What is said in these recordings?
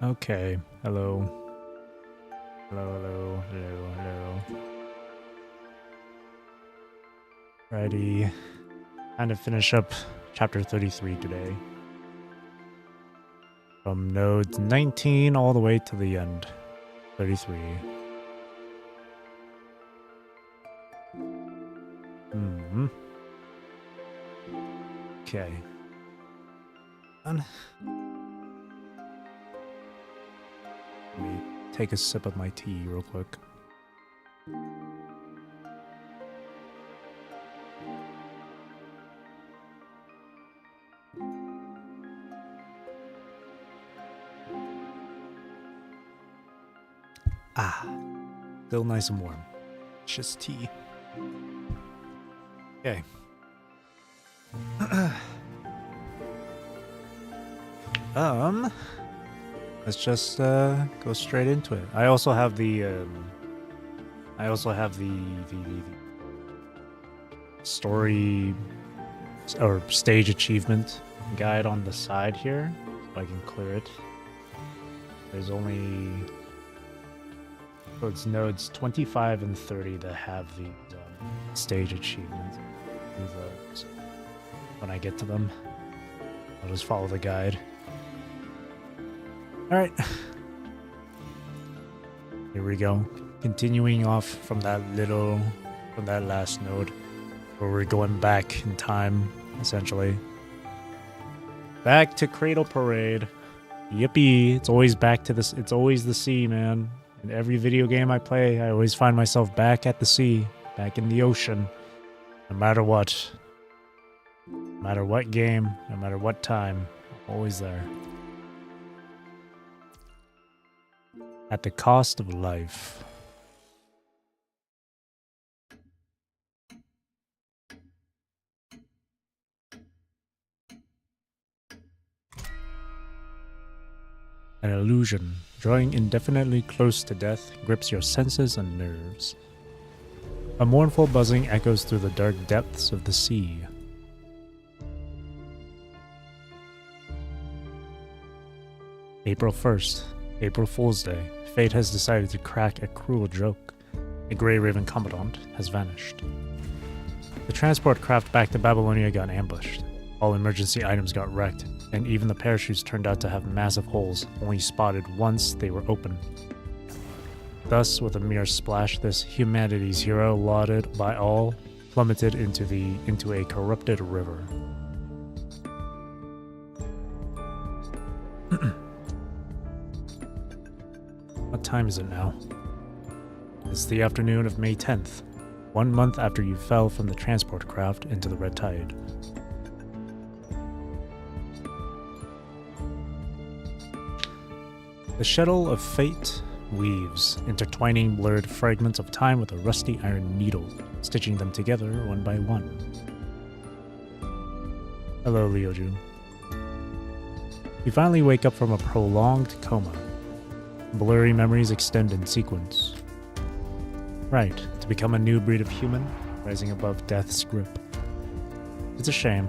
Okay. Hello. Hello. Righty. Time to finish up chapter 33 today. From nodes 19 all the way to the end. 33. Okay. Let me take a sip of my tea real quick. Still nice and warm. It's just tea. Okay. Let's just go straight into it. I also have the story or stage achievement guide on the side here, so I can clear it. There's only it's nodes 25 and 30 that have the stage achievements. Do those when I get to them. I'll just follow the guide. All right. Here we go. Continuing off from that last node, where we're going back in time, essentially. Back to Cradle Parade. Yippee! It's always back to this. It's always the sea, man. In every video game I play, I always find myself back at the sea, back in the ocean, no matter what. No matter what game, no matter what time, I'm always there. At the cost of life. An illusion, drawing indefinitely close to death, grips your senses and nerves. A mournful buzzing echoes through the dark depths of the sea. April 1st, April Fool's Day. Fate has decided to crack a cruel joke. A Grey Raven Commandant has vanished. The transport craft back to Babylonia got ambushed. All emergency items got wrecked, and even the parachutes turned out to have massive holes, only spotted once they were open. Thus, with a mere splash, this humanity's hero, lauded by all, plummeted into a corrupted river. What time is it now? It's the afternoon of May 10th, 1 month after you fell from the transport craft into the red tide. The shuttle of fate weaves, intertwining blurred fragments of time with a rusty iron needle, stitching them together one by one. Hello, Leoju. You finally wake up from a prolonged coma. Blurry memories extend in sequence. Right, to become a new breed of human, rising above death's grip. It's a shame.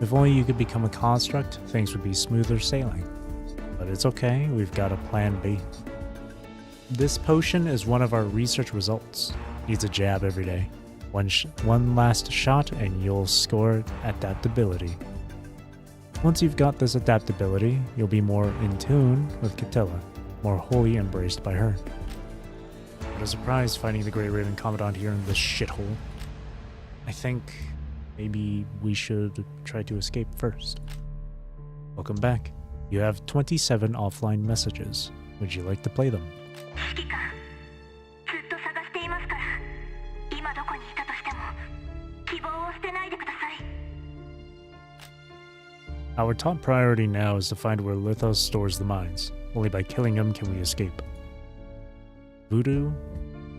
If only you could become a construct, things would be smoother sailing. But it's okay, we've got a plan B. This potion is one of our research results. Needs a jab every day. One last shot and you'll score adaptability. Once you've got this adaptability, you'll be more in tune with Catilla, more wholly embraced by her. What a surprise finding the Grey Raven Commandant here in this shithole. I think maybe we should try to escape first. Welcome back. You have 27 offline messages. Would you like to play them? Our top priority now is to find where Lithos stores the mines. Only by killing him can we escape. Voodoo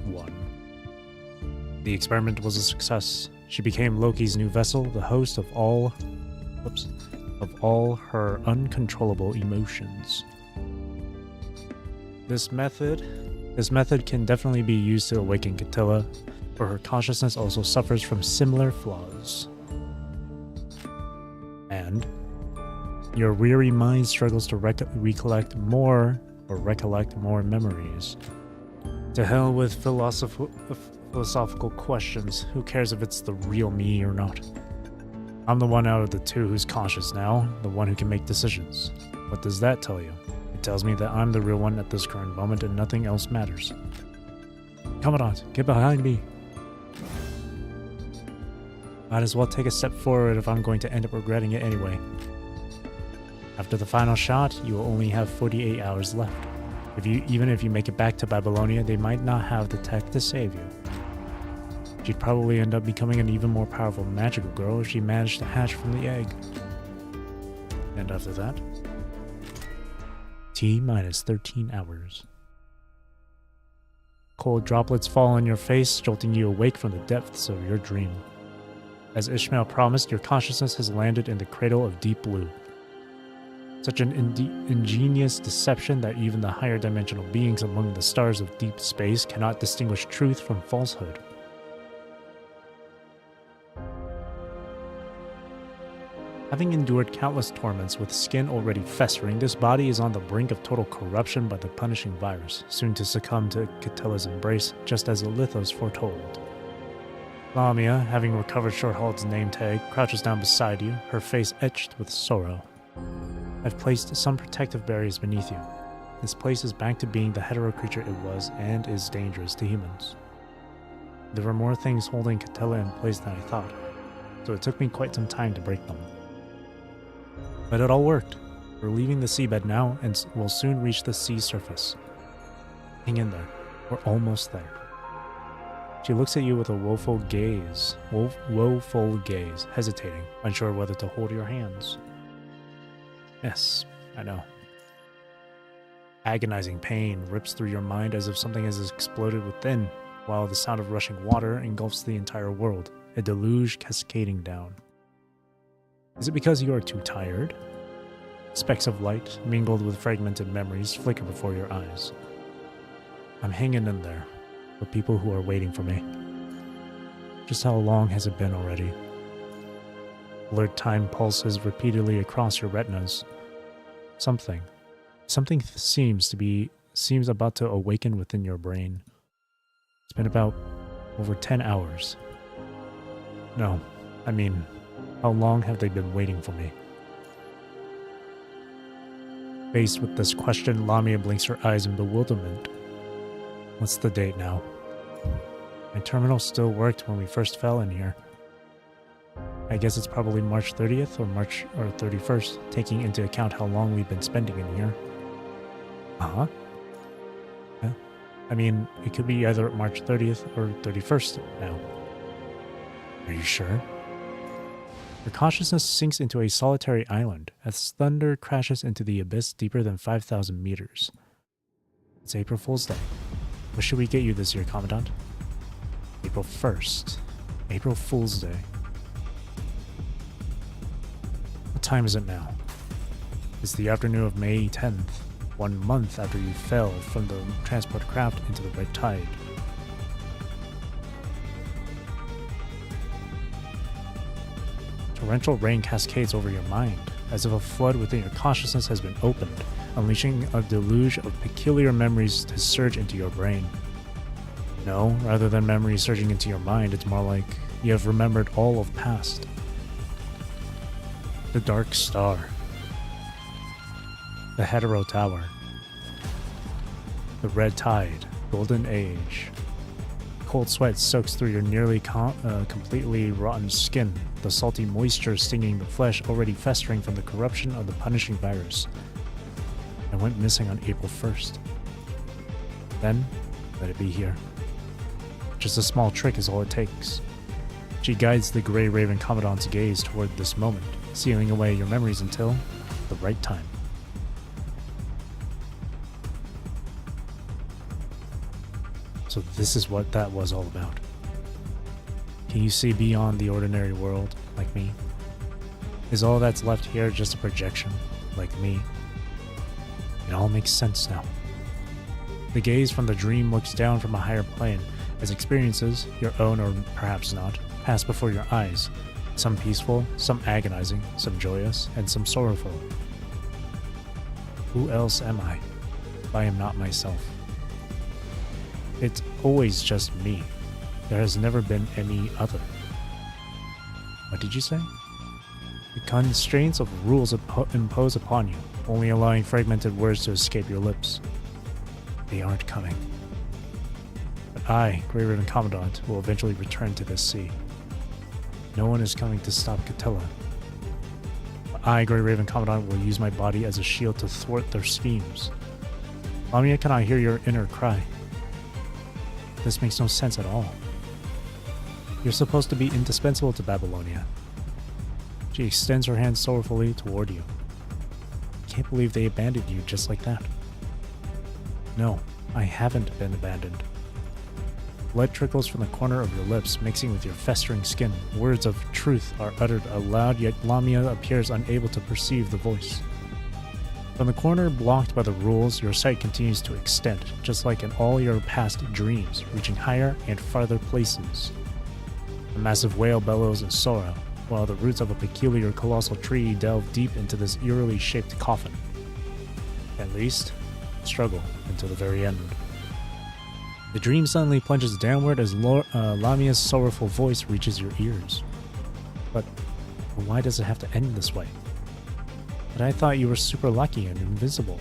1. The experiment was a success. She became Loki's new vessel, the host of all her uncontrollable emotions. This method can definitely be used to awaken Catilla, for her consciousness also suffers from similar flaws. And Your weary mind struggles to recollect more memories. To hell with philosophical questions. Who cares if it's the real me or not? I'm the one out of the two who's conscious now, the one who can make decisions. What does that tell you? It tells me that I'm the real one at this current moment and nothing else matters. Commandant, get behind me! Might as well take a step forward if I'm going to end up regretting it anyway. After the final shot, you will only have 48 hours left. Even if you make it back to Babylonia, they might not have the tech to save you. She'd probably end up becoming an even more powerful magical girl if she managed to hatch from the egg. And after that, T-minus 13 hours. Cold droplets fall on your face, jolting you awake from the depths of your dream. As Ishmael promised, your consciousness has landed in the cradle of deep blue. Such an ingenious deception that even the higher dimensional beings among the stars of deep space cannot distinguish truth from falsehood. Having endured countless torments with skin already festering, this body is on the brink of total corruption by the punishing virus, soon to succumb to Catilla's embrace, just as Elithos foretold. Lamia, having recovered Shorthalt's name tag, crouches down beside you, her face etched with sorrow. I've placed some protective barriers beneath you. This place is back to being the hetero creature it was and is dangerous to humans. There were more things holding Catilla in place than I thought, so it took me quite some time to break them. But it all worked. We're leaving the seabed now and will soon reach the sea surface. Hang in there. We're almost there. She looks at you with a woeful gaze, hesitating, unsure whether to hold your hands. Yes, I know. Agonizing pain rips through your mind as if something has exploded within, while the sound of rushing water engulfs the entire world, a deluge cascading down. Is it because you are too tired? Specks of light, mingled with fragmented memories, flicker before your eyes. I'm hanging in there, for people who are waiting for me. Just how long has it been already? Blurred time pulses repeatedly across your retinas. Something seems about to awaken within your brain. It's been about over 10 hours. No, I mean, how long have they been waiting for me? Faced with this question, Lamia blinks her eyes in bewilderment. What's the date now? My terminal still worked when we first fell in here. I guess it's probably March 30th or 31st, taking into account how long we've been spending in here. Uh-huh. Yeah. I mean, it could be either March 30th or 31st now. Are you sure? Your consciousness sinks into a solitary island as thunder crashes into the abyss deeper than 5,000 meters. It's April Fool's Day. What should we get you this year, Commandant? April 1st. April Fool's Day. What time is it now? It's the afternoon of May 10th, 1 month after you fell from the transport craft into the red tide. Torrential rain cascades over your mind, as if a flood within your consciousness has been opened, unleashing a deluge of peculiar memories to surge into your brain. No, rather than memories surging into your mind, it's more like you have remembered all of past. The Dark Star. The Hetero Tower. The Red Tide. Golden Age. Cold sweat soaks through your nearly completely rotten skin, the salty moisture stinging the flesh already festering from the corruption of the punishing virus. I went missing on April 1st. Then, let it be here. Just a small trick is all it takes. She guides the Grey Raven Commandant's gaze toward this moment, sealing away your memories until the right time. So this is what that was all about. Can you see beyond the ordinary world, like me? Is all that's left here just a projection, like me? It all makes sense now. The gaze from the dream looks down from a higher plane, as experiences, your own or perhaps not, pass before your eyes, Some peaceful, some agonizing, some joyous, and some sorrowful. Who else am I if I am not myself? It's always just me. There has never been any other. What did you say? The constraints of rules impose upon you, only allowing fragmented words to escape your lips. They aren't coming. But I, Grey Raven Commandant, will eventually return to this sea. No one is coming to stop Catella. I, Grey Raven Commandant, will use my body as a shield to thwart their schemes. Lamia cannot hear your inner cry. This makes no sense at all. You're supposed to be indispensable to Babylonia. She extends her hand sorrowfully toward you. I can't believe they abandoned you just like that. No, I haven't been abandoned. Blood trickles from the corner of your lips, mixing with your festering skin. Words of truth are uttered aloud, yet Lamia appears unable to perceive the voice. From the corner blocked by the rules, your sight continues to extend, just like in all your past dreams, reaching higher and farther places. A massive whale bellows in sorrow, while the roots of a peculiar colossal tree delve deep into this eerily shaped coffin. At least, struggle until the very end. The dream suddenly plunges downward as Lamia's sorrowful voice reaches your ears. But why does it have to end this way? But I thought you were super lucky and invincible,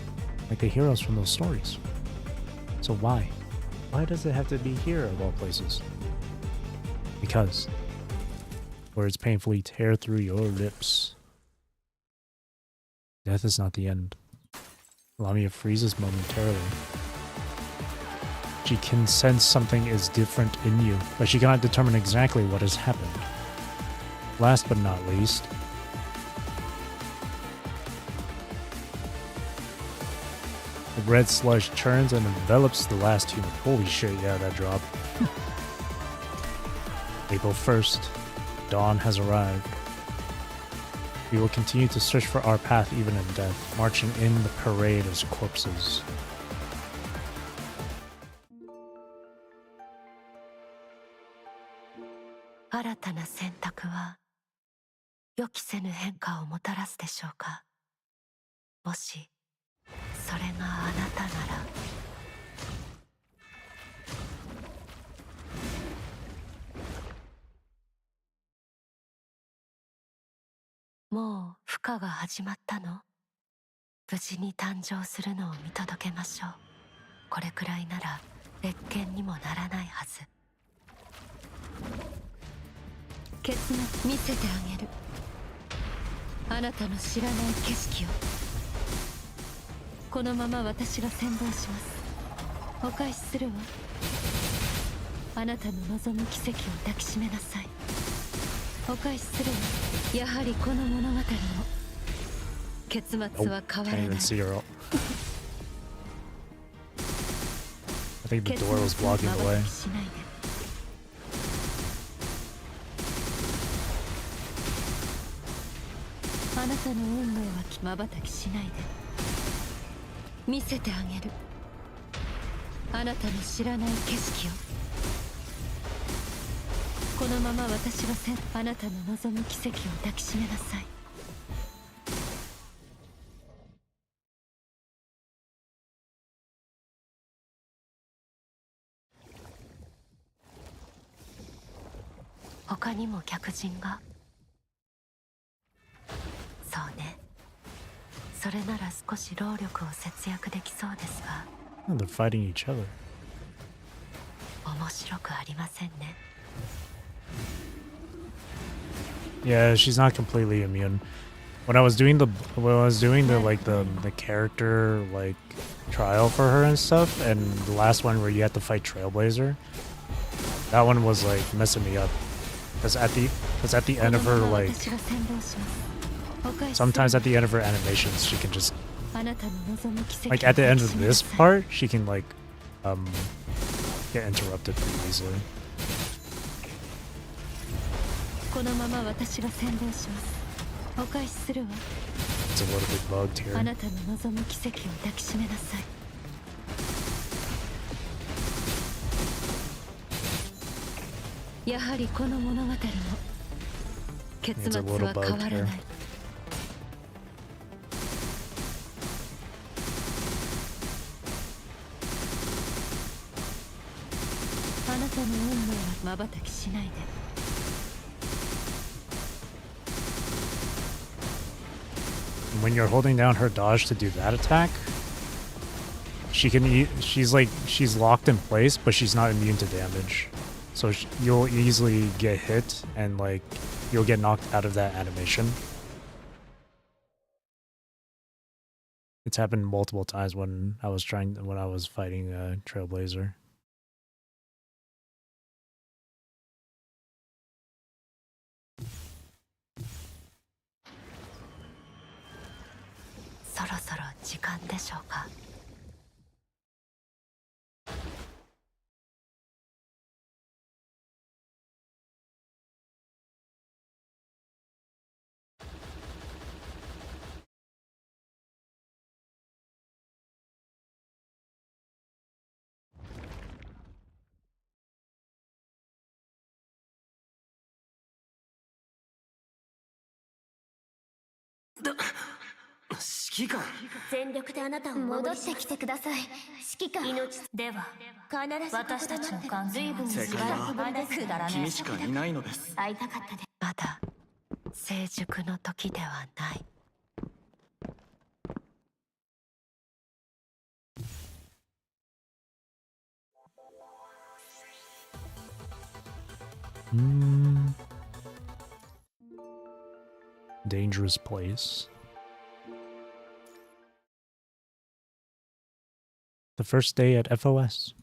like the heroes from those stories. So why? Why does it have to be here of all places? Because words painfully tear through your lips. Death is not the end. Lamia freezes momentarily. She can sense something is different in you, but she cannot determine exactly what has happened. Last but not least, the red sludge churns and envelops the last human. Holy shit, yeah, that dropped. April 1st, dawn has arrived. We will continue to search for our path even in death, marching in the parade as corpses. Mo 孵化が始まったの？無事に誕生するのを見届けましょう。これくらいなら別件にもならないはず。結末見せてあげる。あなたの知らない景色を。このまま私が先導します。お返しするわ。あなたの望む奇跡を抱きしめなさい。お返しするわ。やはりこの物語も結末は変わらない。I think the door was blocking the way. あなたの運命は瞬きしないで。見せてあげる。あなたの知らない景色を。このまま私があなたの望む奇跡を抱きしめなさい。他にも客人が。そうね。それなら少し労力を節約できそうですが。They're fighting each other. 面白くありませんね。Yeah, she's not completely immune. When I was doing the like the character like trial for her and stuff, and the last one where you had to fight Trailblazer, that one was like messing me up. Because at the end of her like sometimes at the end of her animations she can just like at the end of this part she can like get interrupted pretty easily. このまま私が先導します。お返しするわ。It's a little bit bugged here. あなたの望む奇跡を抱きしめなさい。やはりこの物語も結 It's a 末 little は変わ bugged ら here. ない。あなたの運命は瞬きしないで。 When you're holding down her dodge to do that attack, she's locked in place, but she's not immune to damage. So you'll easily get hit and like you'll get knocked out of that animation. It's happened multiple times when I was fighting Trailblazer. Shikikan. 全力であなたを戻ってきてください。指揮官。では、必ず私たちの関係はしばらくぶりですくだらね。君しかいないのです。会いたかったで。まだ成熟の時ではない。 Dangerous place. The first day at FOS.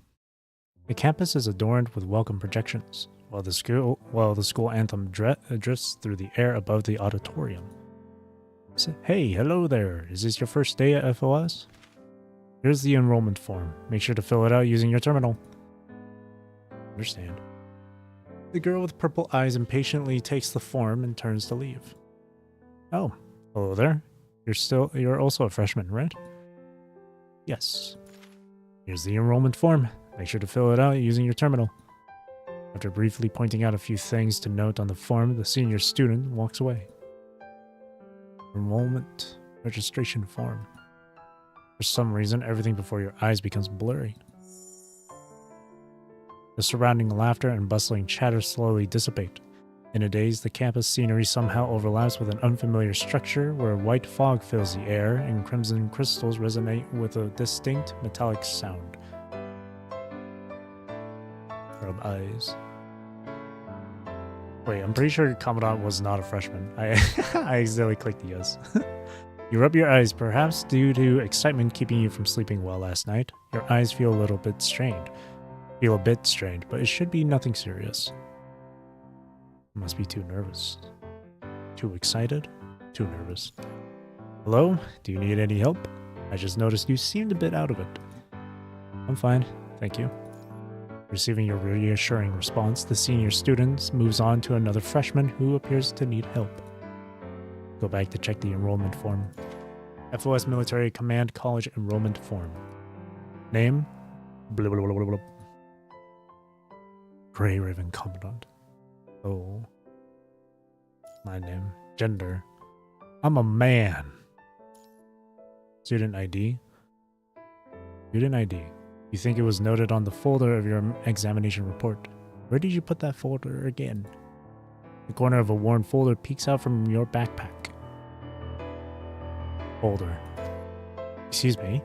The campus is adorned with welcome projections, while the school anthem drifts through the air above the auditorium. Hey, hello there. Is this your first day at FOS? Here's the enrollment form. Make sure to fill it out using your terminal. Understand. The girl with purple eyes impatiently takes the form and turns to leave. Oh, hello there. You're also a freshman, right? Yes. Here's the enrollment form. Make sure to fill it out using your terminal. After briefly pointing out a few things to note on the form, the senior student walks away. Enrollment registration form. For some reason, everything before your eyes becomes blurry. The surrounding laughter and bustling chatter slowly dissipate. In a daze, the campus scenery somehow overlaps with an unfamiliar structure where white fog fills the air and crimson crystals resonate with a distinct metallic sound. Rub eyes. Wait, I'm pretty sure Commandant was not a freshman. I accidentally clicked yes. You rub your eyes, perhaps due to excitement keeping you from sleeping well last night. Your eyes feel a bit strained, but it should be nothing serious. Must be too nervous. Too excited? Too nervous. Hello? Do you need any help? I just noticed you seemed a bit out of it. I'm fine, thank you. Receiving your reassuring response, the senior student moves on to another freshman who appears to need help. Go back to check the enrollment form. FOS Military Command College Enrollment Form. Name? Blah, blah, blah, blah, blah. Grey Raven Commandant. Oh. My name. Gender. I'm a man. Student ID. Student ID. You think it was noted on the folder of your examination report. Where did you put that folder again? The corner of a worn folder peeks out from your backpack. Folder. Excuse me.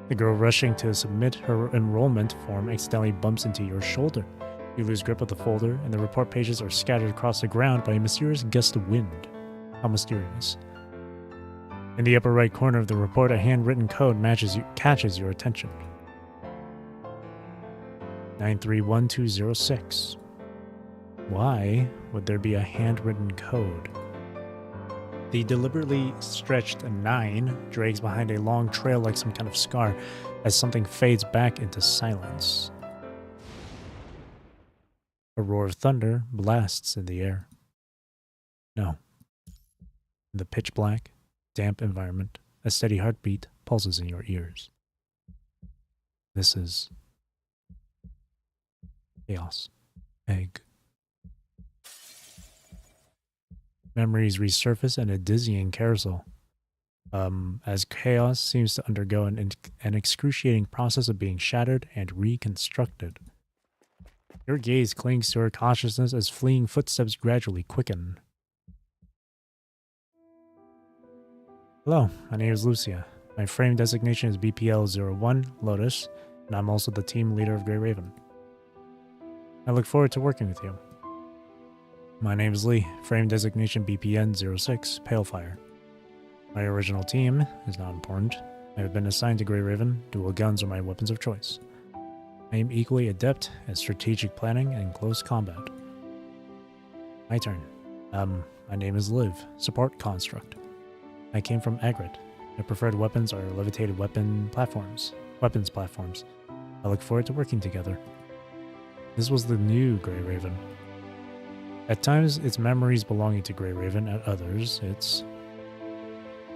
The girl rushing to submit her enrollment form accidentally bumps into your shoulder. You lose grip of the folder, and the report pages are scattered across the ground by a mysterious gust of wind. How mysterious. In the upper right corner of the report, a handwritten code catches your attention. 931206. Why would there be a handwritten code? The deliberately stretched 9 drags behind a long trail like some kind of scar as something fades back into silence. A roar of thunder blasts in the air. No. In the pitch black, damp environment, a steady heartbeat pulses in your ears. This is chaos. Egg. Memories resurface in a dizzying carousel. As chaos seems to undergo an excruciating process of being shattered and reconstructed. Your gaze clings to her consciousness as fleeing footsteps gradually quicken. Hello, my name is Lucia. My frame designation is BPL-01 Lotus, and I'm also the team leader of Grey Raven. I look forward to working with you. My name is Lee, frame designation BPN-06 Palefire. My original team is not important. I have been assigned to Grey Raven. Dual guns are my weapons of choice. I am equally adept at strategic planning and close combat. My turn. My name is Liv, support construct. I came from Agrit. My preferred weapons are levitated weapons platforms. I look forward to working together. This was the new Grey Raven. At times, it's memories belonging to Grey Raven. At others, it's...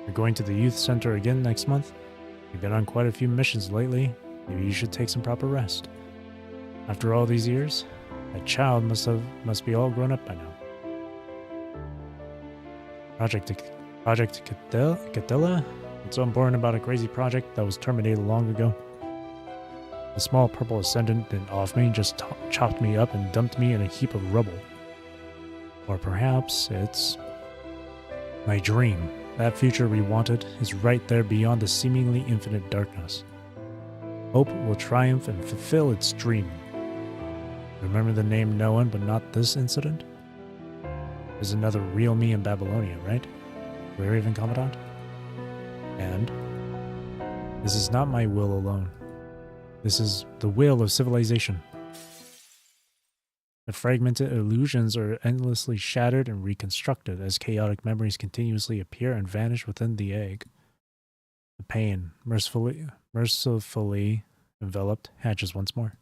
You're going to the youth center again next month? You've been on quite a few missions lately. Maybe you should take some proper rest. After all these years, that child must be all grown up by now. Project Catilla? What's so important about a crazy project that was terminated long ago? The small purple ascendant didn't off me, just chopped me up and dumped me in a heap of rubble. Or perhaps it's my dream. That future we wanted is right there beyond the seemingly infinite darkness. Hope will triumph and fulfill its dream. Remember the name no one, but not this incident? There's another real me in Babylonia, right? Grey Raven Commandant? And this is not my will alone. This is the will of civilization. The fragmented illusions are endlessly shattered and reconstructed as chaotic memories continuously appear and vanish within the egg. The pain, mercifully enveloped, hatches once more.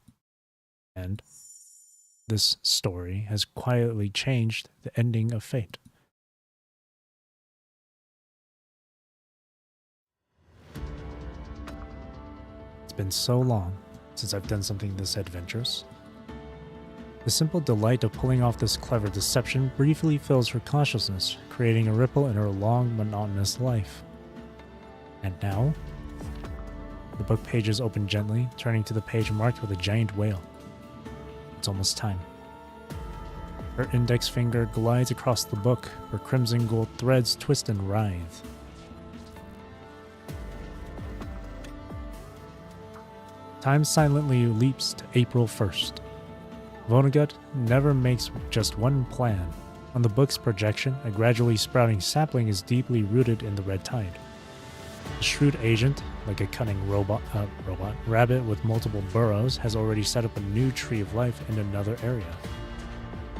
And this story has quietly changed the ending of fate. It's been so long since I've done something this adventurous. The simple delight of pulling off this clever deception briefly fills her consciousness, creating a ripple in her long, monotonous life. And now, the book pages open gently, turning to the page marked with a giant whale. It's almost time. Her index finger glides across the book, her crimson gold threads twist and writhe. Time silently leaps to April 1st. Vonnegut never makes just one plan. On the book's projection, a gradually sprouting sapling is deeply rooted in the red tide. The shrewd agent, like a cunning rabbit with multiple burrows, has already set up a new tree of life in another area.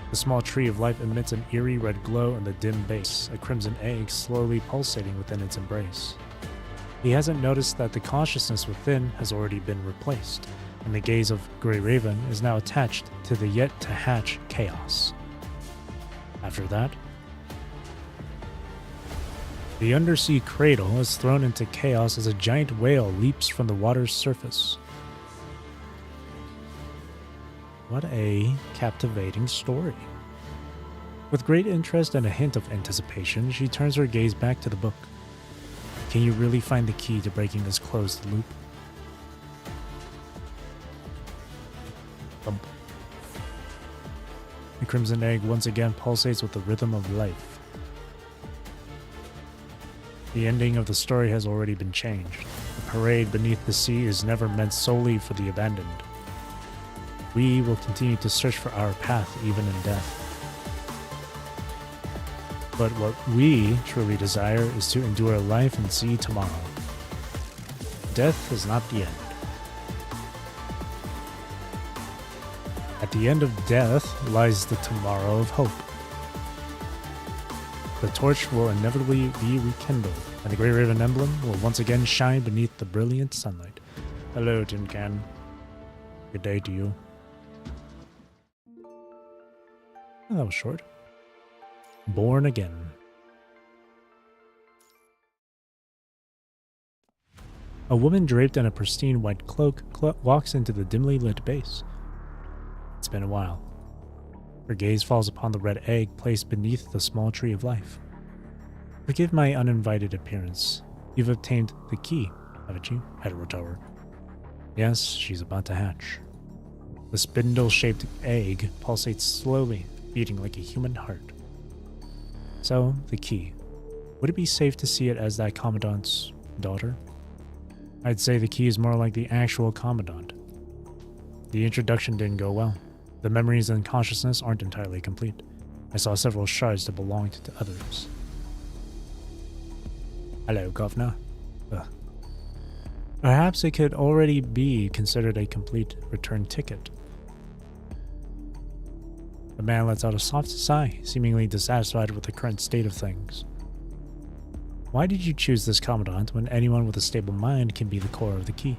The small tree of life emits an eerie red glow in the dim base, a crimson egg slowly pulsating within its embrace. He hasn't noticed that the consciousness within has already been replaced, and the gaze of Grey Raven is now attached to the yet-to-hatch chaos. After that, the undersea cradle is thrown into chaos as a giant whale leaps from the water's surface. What a captivating story. With great interest and a hint of anticipation, she turns her gaze back to the book. Can you really find the key to breaking this closed loop? Thump. The crimson egg once again pulsates with the rhythm of life. The ending of the story has already been changed. The parade beneath the sea is never meant solely for the abandoned. We will continue to search for our path even in death. But what we truly desire is to endure life and see tomorrow. Death is not the end. At the end of death lies the tomorrow of hope. The torch will inevitably be rekindled, and the Grey Raven emblem will once again shine beneath the brilliant sunlight. Hello, Tin Can. Good day to you. Oh, that was short. Born again. A woman draped in a pristine white cloak walks into the dimly lit base. It's been a while. Her gaze falls upon the red egg placed beneath the small tree of life. Forgive my uninvited appearance. You've obtained the key, haven't you, Heterotower? Yes, she's about to hatch. The spindle-shaped egg pulsates slowly, beating like a human heart. So, the key. Would it be safe to see it as that Commandant's daughter? I'd say the key is more like the actual Commandant. The introduction didn't go well. The memories and consciousness aren't entirely complete. I saw several shards that belonged to others. Hello, Governor. Perhaps it could already be considered a complete return ticket. The man lets out a soft sigh, seemingly dissatisfied with the current state of things. Why did you choose this Commandant when anyone with a stable mind can be the core of the key?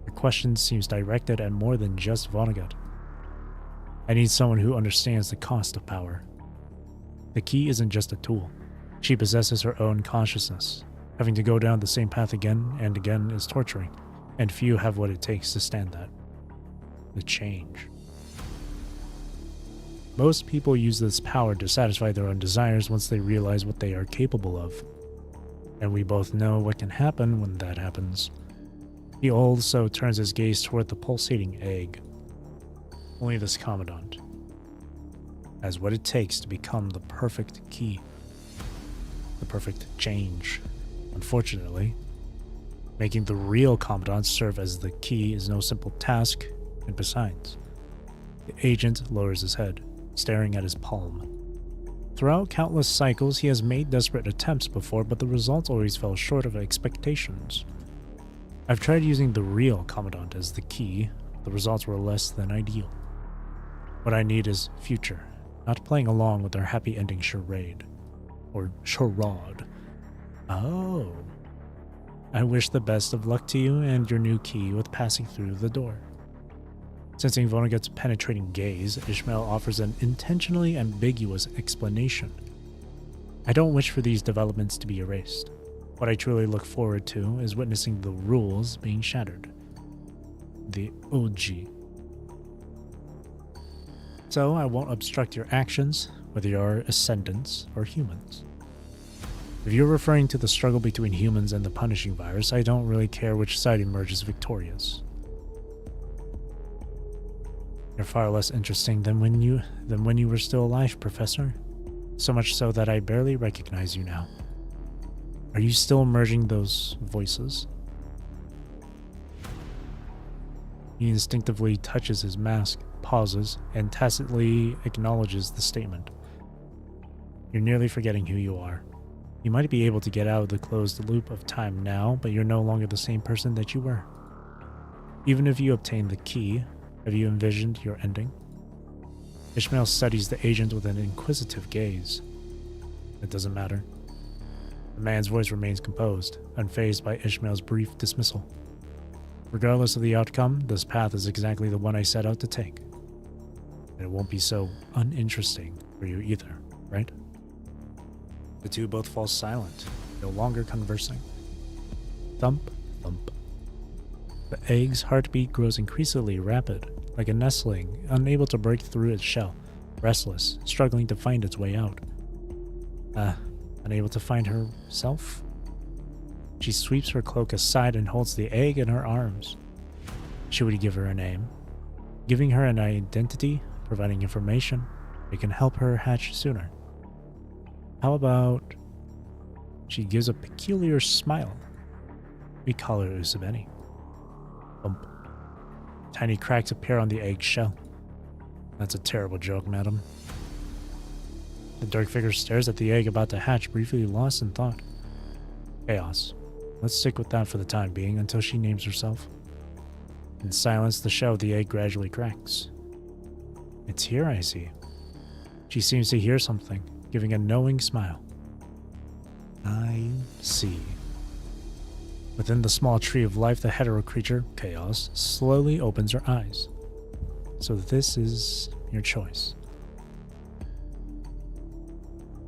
Your question seems directed at more than just Vonnegut. I need someone who understands the cost of power. The key isn't just a tool. She possesses her own consciousness. Having to go down the same path again and again is torturing, and few have what it takes to stand that. The change. Most people use this power to satisfy their own desires once they realize what they are capable of. And we both know what can happen when that happens. He also turns his gaze toward the pulsating egg. Only this Commandant has what it takes to become the perfect key. The perfect change. Unfortunately, making the real Commandant serve as the key is no simple task, and besides, the agent lowers his head, staring at his palm. Throughout countless cycles, he has made desperate attempts before, but the results always fell short of expectations. I've tried using the real Commandant as the key, but the results were less than ideal. What I need is future, not playing along with our happy ending charade. Or charade. Oh. I wish the best of luck to you and your new key with passing through the door. Sensing Vonnegut's penetrating gaze, Ishmael offers an intentionally ambiguous explanation. I don't wish for these developments to be erased. What I truly look forward to is witnessing the rules being shattered. The OG. So I won't obstruct your actions, whether you're ascendants or humans. If you're referring to the struggle between humans and the punishing virus, I don't really care which side emerges victorious. You're far less interesting than when you were still alive, Professor. So much so that I barely recognize you now. Are you still merging those voices? He instinctively touches his mask, pauses, and tacitly acknowledges the statement. You're nearly forgetting who you are. You might be able to get out of the closed loop of time now, but you're no longer the same person that you were. Even if you obtain the key, have you envisioned your ending? Ishmael studies the agent with an inquisitive gaze. It doesn't matter. The man's voice remains composed, unfazed by Ishmael's brief dismissal. Regardless of the outcome, this path is exactly the one I set out to take. And it won't be so uninteresting for you either, right? The two both fall silent, no longer conversing. Thump, thump. The egg's heartbeat grows increasingly rapid, like a nestling, unable to break through its shell, restless, struggling to find its way out. Unable to find herself? She sweeps her cloak aside and holds the egg in her arms. Should we give her a name? Giving her an identity, providing information, it can help her hatch sooner. How about... She gives a peculiar smile. We call her Usabeni. Bump. Tiny cracks appear on the egg shell. That's a terrible joke, madam. The dark figure stares at the egg about to hatch, briefly lost in thought. Chaos. Let's stick with that for the time being until she names herself. In silence, the shell of the egg gradually cracks. It's here, I see. She seems to hear something, giving a knowing smile. I see. Within the small tree of life, the hetero creature, Chaos, slowly opens her eyes. So this is your choice.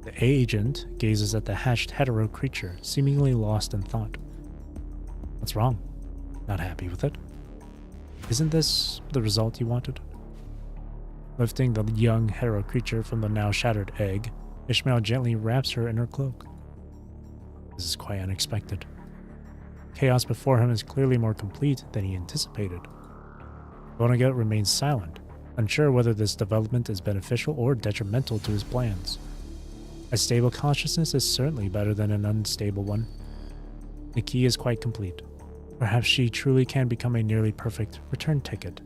The agent gazes at the hatched hetero creature, seemingly lost in thought. What's wrong? Not happy with it? Isn't this the result you wanted? Lifting the young hetero creature from the now shattered egg, Ishmael gently wraps her in her cloak. This is quite unexpected. Chaos before him is clearly more complete than he anticipated. Vonnegut remains silent, unsure whether this development is beneficial or detrimental to his plans. A stable consciousness is certainly better than an unstable one. The key is quite complete. Perhaps she truly can become a nearly perfect return ticket.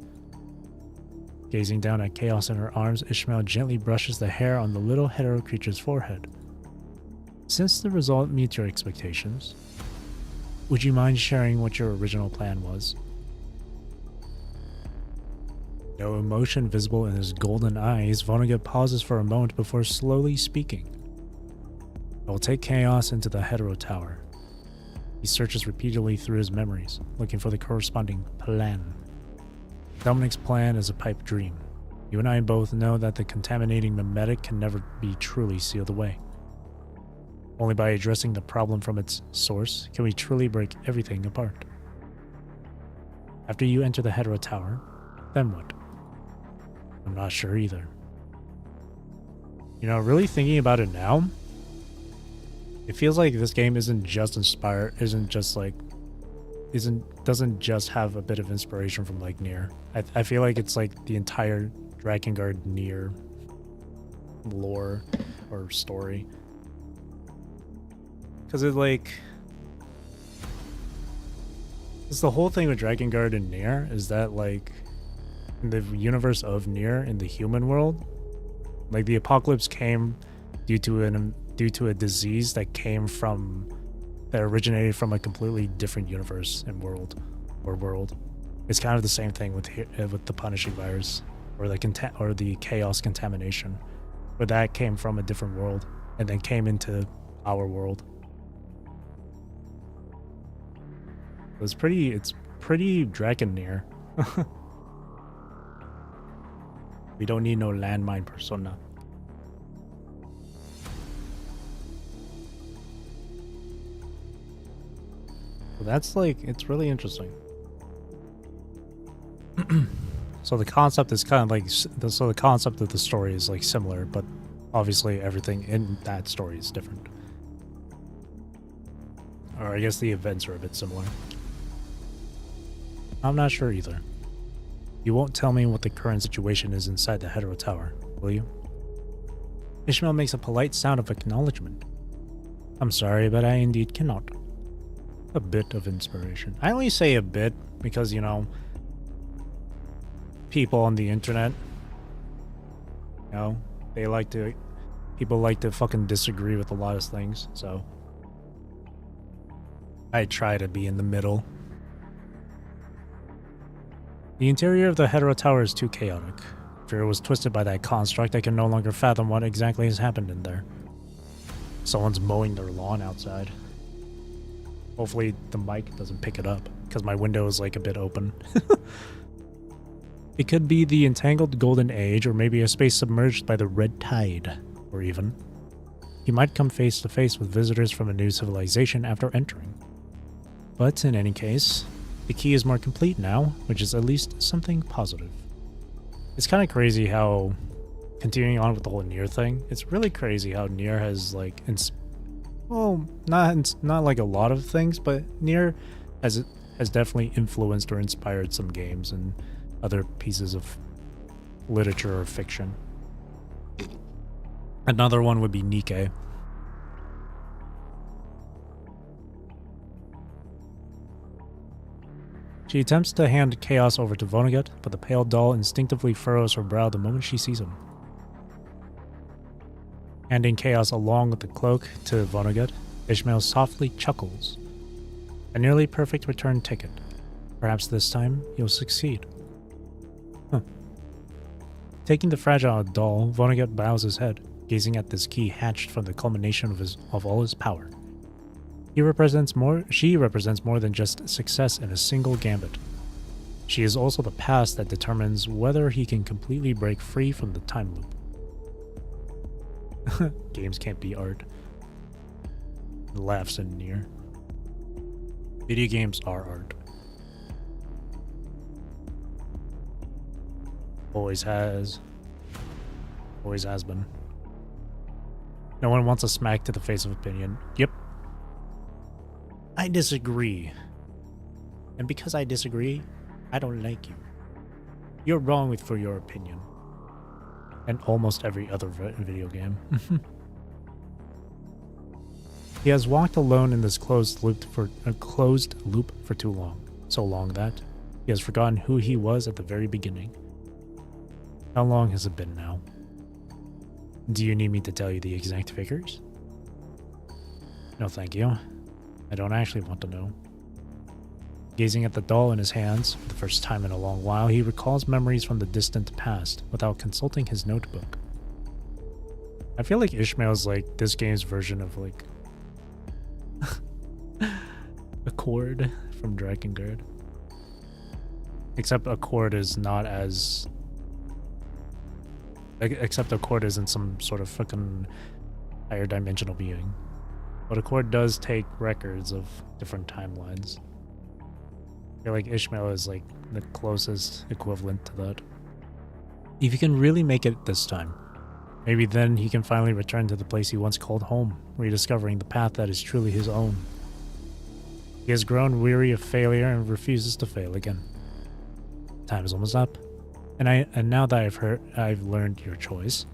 Gazing down at chaos in her arms, Ishmael gently brushes the hair on the little hetero creature's forehead. Since the result meets your expectations, would you mind sharing what your original plan was? No emotion visible in his golden eyes, Vonnegut pauses for a moment before slowly speaking. I will take chaos into the hetero tower. He searches repeatedly through his memories, looking for the corresponding plan. Dominic's plan is a pipe dream. You and I both know that the contaminating mimetic can never be truly sealed away. Only by addressing the problem from its source can we truly break everything apart. After you enter the hetero tower, then what? I'm not sure either. You know, really thinking about it now, it feels like this game doesn't just have a bit of inspiration from like Nier. I feel like it's like the entire Drakengard Nier lore or story. Because it's the whole thing with Drakengard and Nier is that like in the universe of Nier in the human world, like the apocalypse came due to a disease that originated from a completely different universe and world. It's kind of the same thing with the punishing virus or the chaos contamination, where that came from a different world and then came into our world. It's pretty Dragon-Nier. We don't need no landmine persona. So that's like, it's really interesting. So the concept is kind of like, so the concept of the story is like similar, but obviously everything in that story is different. Or I guess the events are a bit similar. I'm not sure either. You won't tell me what the current situation is inside the hetero tower, will you? Ishmael makes a polite sound of acknowledgement. I'm sorry, but I indeed cannot. A bit of inspiration. I only say a bit because, you know, people on the internet, you know, people like to fucking disagree with a lot of things, so I try to be in the middle. The interior of the hetero tower is too chaotic. Fear was twisted by that construct. I can no longer fathom what exactly has happened in there. Someone's mowing their lawn outside. Hopefully the mic doesn't pick it up, because my window is like a bit open. It could be the entangled golden age, or maybe a space submerged by the red tide, or even you might come face to face with visitors from a new civilization after entering. But in any case, the key is more complete now, which is at least something positive. It's kind of crazy how, continuing on with the whole Nier thing, it's really crazy how Nier has like, not like a lot of things, but Nier has definitely influenced or inspired some games and other pieces of literature or fiction. Another one would be Nikke. She attempts to hand Chaos over to Vonnegut, but the pale doll instinctively furrows her brow the moment she sees him. Handing Chaos along with the cloak to Vonnegut, Ishmael softly chuckles. A nearly perfect return ticket. Perhaps this time you'll succeed. Taking the fragile doll, Vonnegut bows his head, gazing at this key hatched from the culmination of all his power. She represents more than just success in a single gambit. She is also the past that determines whether he can completely break free from the time loop. Games can't be art. Laughs in Nier. Video games are art. Always has. Always has been. No one wants a smack to the face of opinion. Yep. I disagree. And because I disagree, I don't like you. You're wrong for your opinion. And almost every other video game. He has walked alone in this closed loop for too long. So long that he has forgotten who he was at the very beginning. How long has it been now? Do you need me to tell you the exact figures? No, thank you. I don't actually want to know. Gazing at the doll in his hands, for the first time in a long while, he recalls memories from the distant past without consulting his notebook. I feel like Ishmael's like this game's version of like Accord from Drakengard. Except Accord is not as... Except Accord isn't some sort of fucking higher dimensional being. But Accord does take records of different timelines. I feel like Ishmael is like the closest equivalent to that. If he can really make it this time, maybe then he can finally return to the place he once called home, rediscovering the path that is truly his own. He has grown weary of failure and refuses to fail again. Time is almost up, and now that I've learned your choice,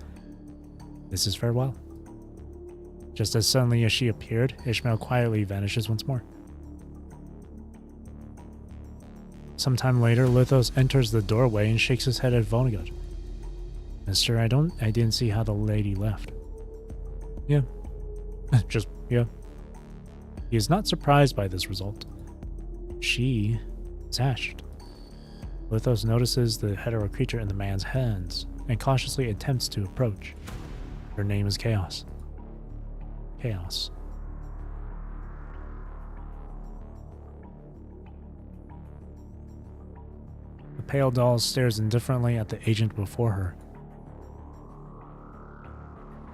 this is farewell. Just as suddenly as she appeared, Ishmael quietly vanishes once more. Sometime later, Lithos enters the doorway and shakes his head at Vonnegut. Mister, I didn't see how the lady left. Yeah. Yeah. He is not surprised by this result. She is hatched. Lithos notices the hetero creature in the man's hands and cautiously attempts to approach. Her name is Chaos. Chaos. The pale doll stares indifferently at the agent before her.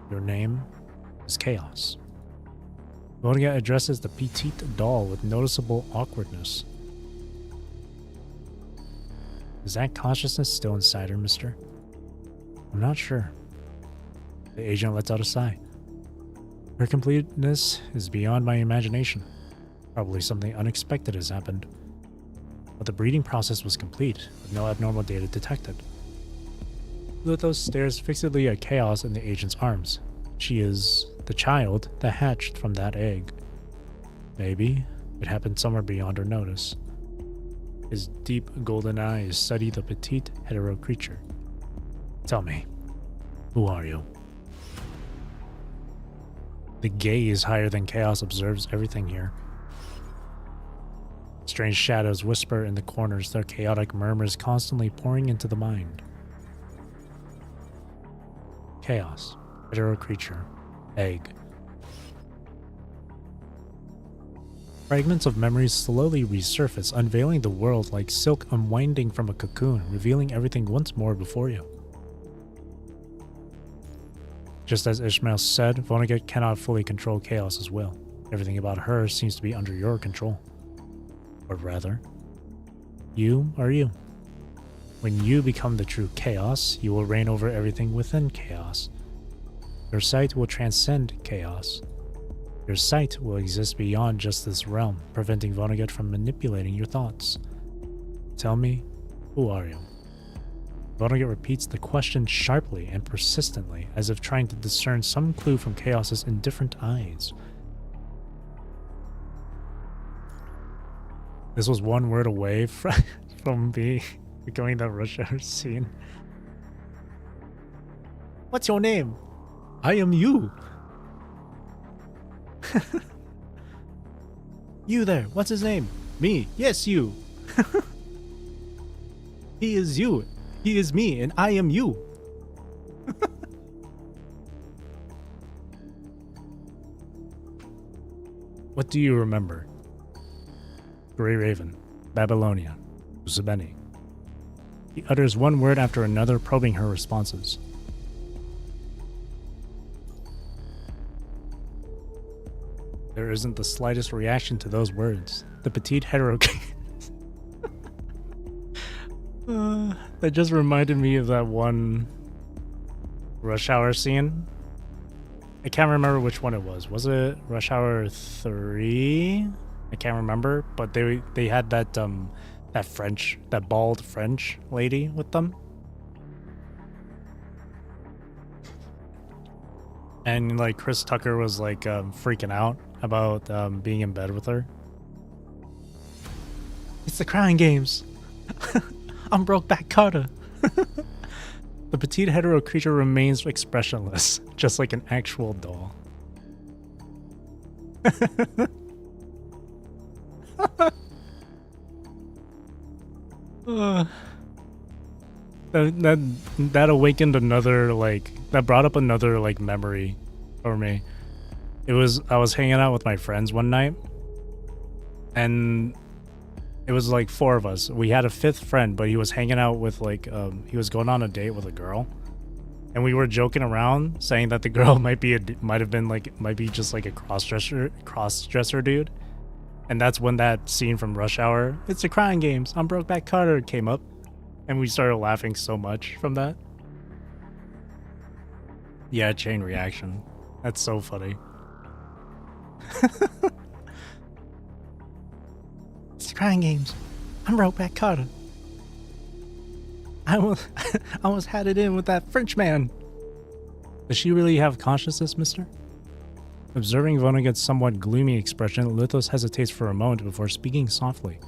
Your name is Chaos. Vonnegut addresses the petite doll with noticeable awkwardness. Is that consciousness still inside her, mister? I'm not sure. The agent lets out a sigh. Her completeness is beyond my imagination. Probably something unexpected has happened. But the breeding process was complete, with no abnormal data detected. Lithos stares fixedly at Chaos in the agent's arms. She is the child that hatched from that egg. Maybe it happened somewhere beyond her notice. His deep golden eyes study the petite hetero creature. Tell me, who are you? The gaze higher than Chaos observes everything here. Strange shadows whisper in the corners, their chaotic murmurs constantly pouring into the mind. Chaos, hetero creature, egg. Fragments of memories slowly resurface, unveiling the world like silk unwinding from a cocoon, revealing everything once more before you. Just as Ishmael said, Vonnegut cannot fully control Chaos's will. Everything about her seems to be under your control. Or rather, you are you. When you become the true Chaos, you will reign over everything within Chaos. Your sight will transcend Chaos. Your sight will exist beyond just this realm, preventing Vonnegut from manipulating your thoughts. Tell me, who are you? Vonnegut repeats the question sharply and persistently, as if trying to discern some clue from Chaos's indifferent eyes. This was one word away from becoming that rush hour scene. What's your name? I am you. You there, what's his name? Me, yes, you. He is you. He is me, and I am you. What do you remember? Grey Raven, Babylonia, Usabeni. He utters one word after another, probing her responses. There isn't the slightest reaction to those words. The petite hetero... that just reminded me of that one Rush Hour scene. I can't remember which one it was. Was it Rush Hour 3? I can't remember, but they had that that bald French lady with them. And like Chris Tucker was like freaking out about being in bed with her. It's the Crying Games. I'm Brokeback Carter. The petite hetero creature remains expressionless, just like an actual doll. That awakened another that brought up another memory for me. I was hanging out with my friends one night, and it was like 4 of us. We had a 5th friend, but he was hanging out with he was going on a date with a girl, and we were joking around saying that the girl might be just like a cross-dresser dude. And that's when that scene from Rush Hour, "It's the Crying Games, I'm Brokeback Carter," came up. And we started laughing so much from that. Yeah, chain reaction. That's so funny. It's the Crying Games, I'm Brokeback Carter. I almost had it in with that French man. Does she really have consciousness, mister? Observing Vonnegut's somewhat gloomy expression, Lithos hesitates for a moment before speaking softly.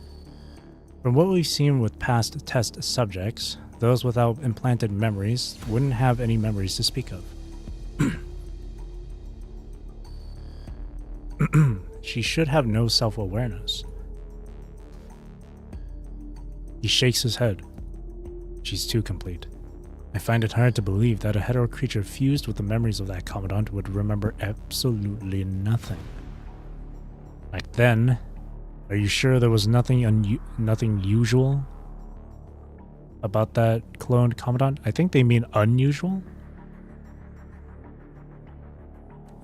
From what we've seen with past test subjects, those without implanted memories wouldn't have any memories to speak of. She should have no self-awareness. He shakes his head. She's too complete. I find it hard to believe that a hetero creature fused with the memories of that commandant would remember absolutely nothing. Back then, are you sure there was nothing usual about that cloned commandant? I think they mean unusual.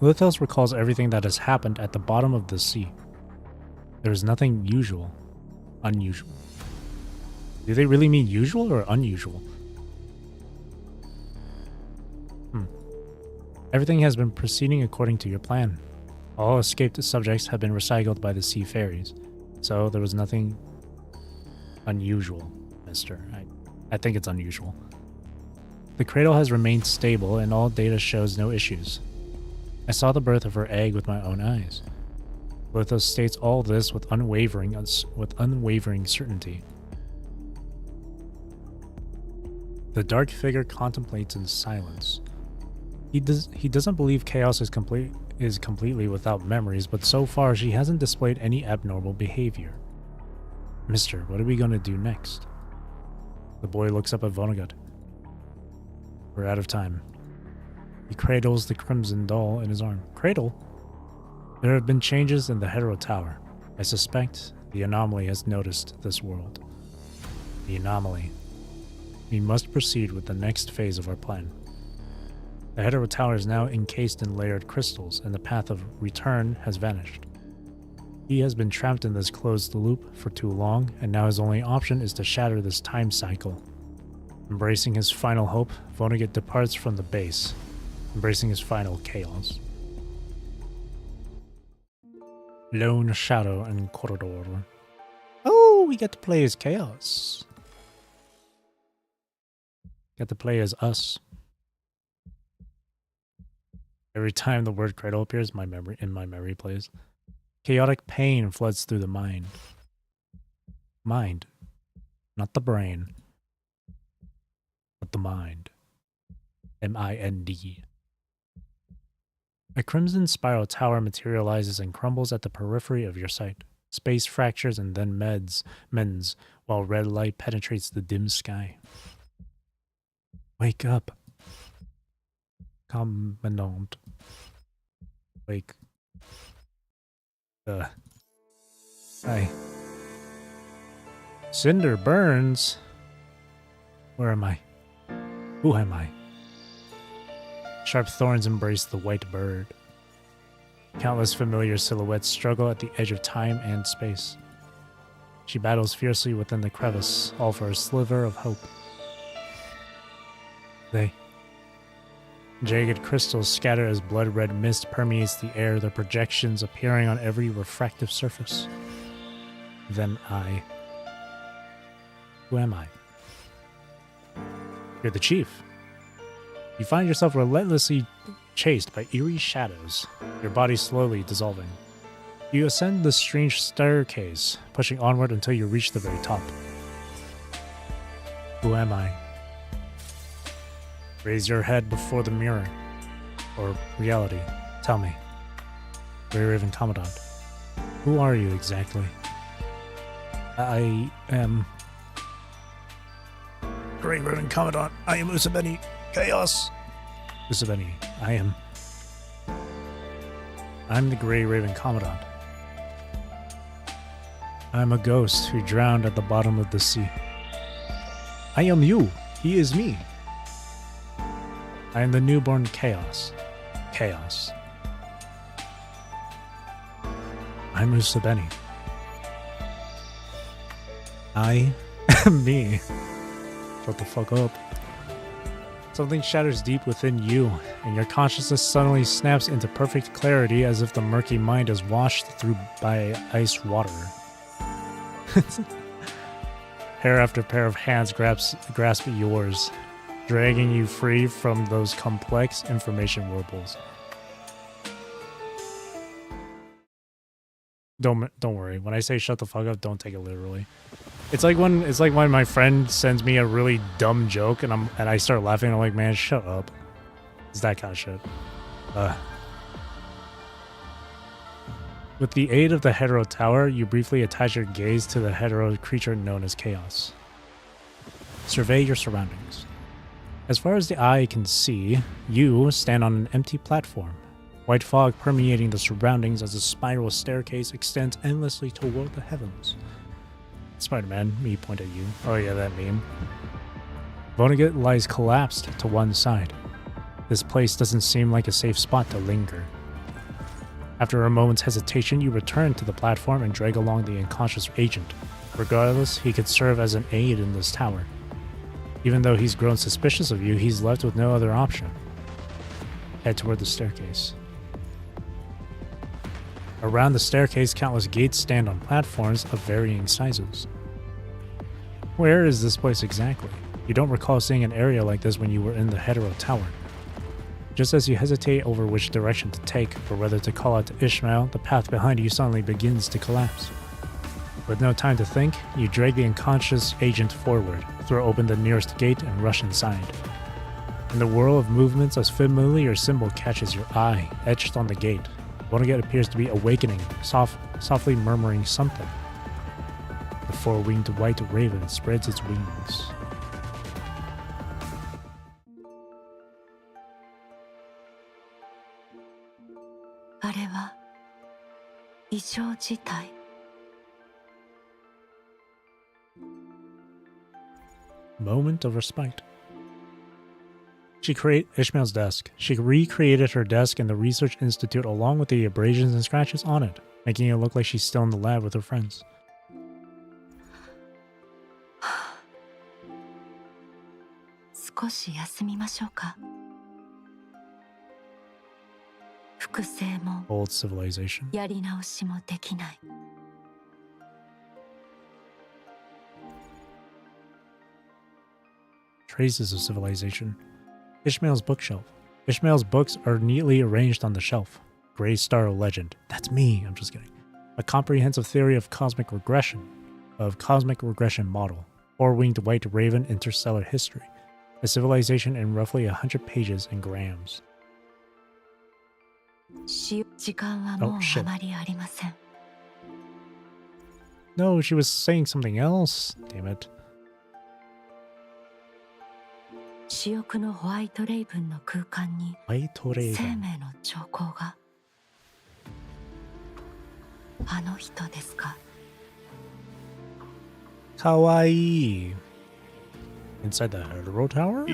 Lithos recalls everything that has happened at the bottom of the sea. There is nothing unusual. Do they really mean usual or unusual? Everything has been proceeding according to your plan. All escaped subjects have been recycled by the sea fairies. So there was nothing unusual, mister. I think it's unusual. The cradle has remained stable and all data shows no issues. I saw the birth of her egg with my own eyes. Lithos states all this with unwavering certainty. The dark figure contemplates in silence. He doesn't believe Chaos is completely without memories, but so far she hasn't displayed any abnormal behavior. Mister, what are we going to do next? The boy looks up at Vonnegut. We're out of time. He cradles the crimson doll in his arm. Cradle? There have been changes in the Hetero Tower. I suspect the anomaly has noticed this world. The anomaly. We must proceed with the next phase of our plan. The Hetero Tower is now encased in layered crystals, and the path of return has vanished. He has been trapped in this closed loop for too long, and now his only option is to shatter this time cycle. Embracing his final hope, Vonnegut departs from the base, embracing his final chaos. Lone Shadow and Corridor. Oh, we get to play as Chaos. Get to play as us. Every time the word cradle appears, my memory plays. Chaotic pain floods through the mind. Mind. Not the brain. But the mind. M-I-N-D. A crimson spiral tower materializes and crumbles at the periphery of your sight. Space fractures and then mends, while red light penetrates the dim sky. Wake up. Commandant. Wake. Hi. Cinder burns. Where am I? Who am I? Sharp thorns embrace the white bird. Countless familiar silhouettes struggle at the edge of time and space. She battles fiercely within the crevice, all for a sliver of hope. Jagged crystals scatter as blood-red mist permeates the air, their projections appearing on every refractive surface. Then I... Who am I? You're the chief. You find yourself relentlessly chased by eerie shadows, your body slowly dissolving. You ascend the strange staircase, pushing onward until you reach the very top. Who am I? Raise your head before the mirror. Or reality. Tell me. Grey Raven Commandant. Who are you exactly? I am... Grey Raven Commandant. I am Usabeni. Chaos. Usabeni. I'm the Grey Raven Commandant. I'm a ghost who drowned at the bottom of the sea. I am you. He is me. I am the newborn Chaos. Chaos. I'm Usabeni. I am me. Shut the fuck up. Something shatters deep within you, and your consciousness suddenly snaps into perfect clarity as if the murky mind is washed through by ice water. Pair after pair of hands grasp yours, dragging you free from those complex information whirlpools. Don't worry. When I say shut the fuck up, don't take it literally. It's like when my friend sends me a really dumb joke and I start laughing. I'm like, man, shut up. It's that kind of shit. With the aid of the Hetero Tower, you briefly attach your gaze to the hetero creature known as Chaos. Survey your surroundings. As far as the eye can see, you stand on an empty platform. White fog permeating the surroundings as a spiral staircase extends endlessly toward the heavens. Spider-Man, me point at you. Oh yeah, that meme. Vonnegut lies collapsed to one side. This place doesn't seem like a safe spot to linger. After a moment's hesitation, you return to the platform and drag along the unconscious agent. Regardless, he could serve as an aide in this tower. Even though he's grown suspicious of you, he's left with no other option. Head toward the staircase. Around the staircase, countless gates stand on platforms of varying sizes. Where is this place exactly? You don't recall seeing an area like this when you were in the Hetero Tower. Just as you hesitate over which direction to take, or whether to call out to Ishmael, the path behind you suddenly begins to collapse. With no time to think, you drag the unconscious agent forward, throw open the nearest gate, and rush inside. In the whirl of movements, a familiar symbol catches your eye, etched on the gate. Vonnegut appears to be awakening, softly murmuring something. The four-winged white raven spreads its wings. Moment of respite. Ishmael's desk. She recreated her desk in the Research Institute along with the abrasions and scratches on it, making it look like she's still in the lab with her friends. Old civilization. Traces of civilization. Ishmael's bookshelf. Ishmael's books are neatly arranged on the shelf. Grey Star Legend. That's me. I'm just kidding. A comprehensive theory of cosmic regression. Model. Four-winged white raven interstellar history. A civilization in roughly 100 pages and grams. Oh shit. No, she was saying something else. Damn it. White Raven. Kawaii. Inside the Hetero Tower?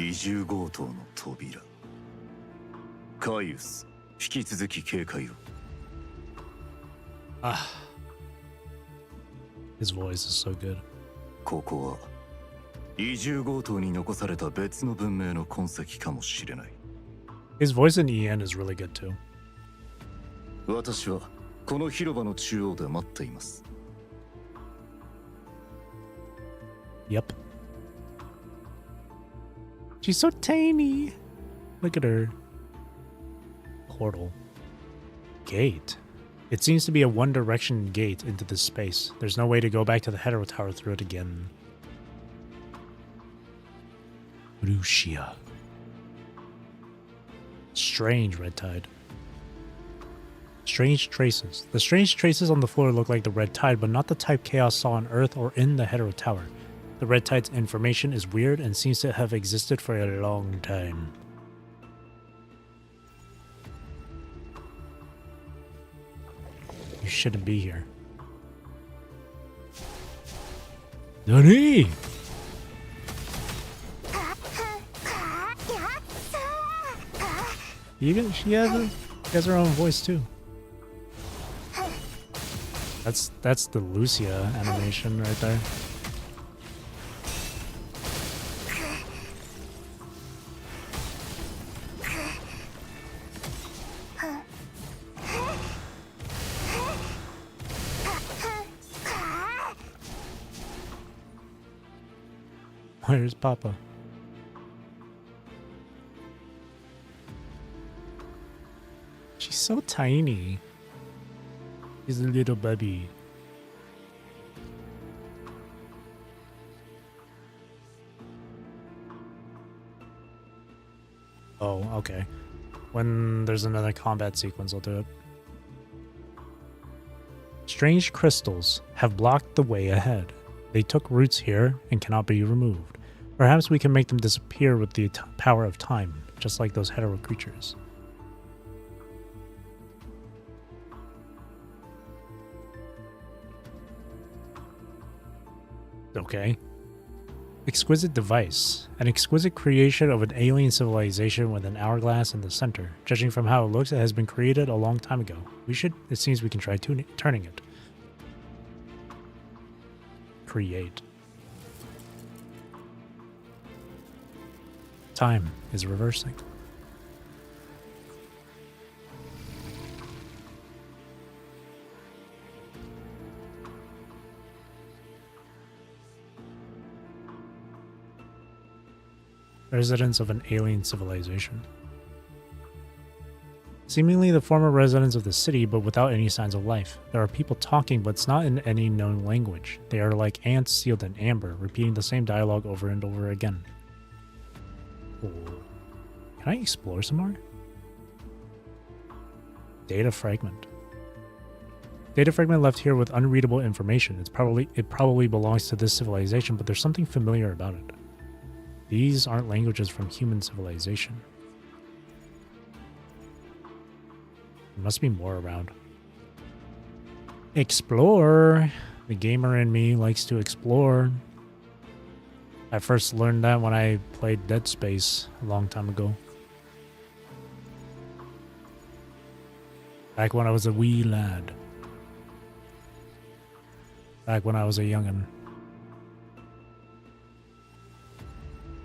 His voice is so good. His voice in EN is really good too. 私はこの広場の中央で待っています。 Yep. She's so tiny. Look at her. Portal. Gate. It seems to be a one-direction gate into this space. There's no way to go back to the Hetero Tower through it again. Rusia. Strange red tide. Strange traces. The strange traces on the floor look like the red tide, but not the type Chaos saw on Earth or in the Hetero Tower. The red tide's information is weird and seems to have existed for a long time. You shouldn't be here. Nani? She has her own voice too. That's the Lucia animation right there. Where's Papa? She's so tiny. She's a little baby. Oh, okay. When there's another combat sequence, I'll do it. Strange crystals have blocked the way ahead. They took roots here and cannot be removed. Perhaps we can make them disappear with the power of time, just like those hetero creatures. Okay. Exquisite device. An exquisite creation of an alien civilization with an hourglass in the center. Judging from how it looks, it has been created a long time ago. It seems we can try turning it. Create. Time is reversing. Residents of an alien civilization. Seemingly the former residents of the city, but without any signs of life. There are people talking, but it's not in any known language. They are like ants sealed in amber, repeating the same dialogue over and over again. Can I explore some more? Data fragment. Data fragment left here with unreadable information. It probably belongs to this civilization, but there's something familiar about it. These aren't languages from human civilization. There must be more around. Explore. The gamer in me likes to explore. I first learned that when I played Dead Space a long time ago. Back when I was a wee lad. Back when I was a youngin'.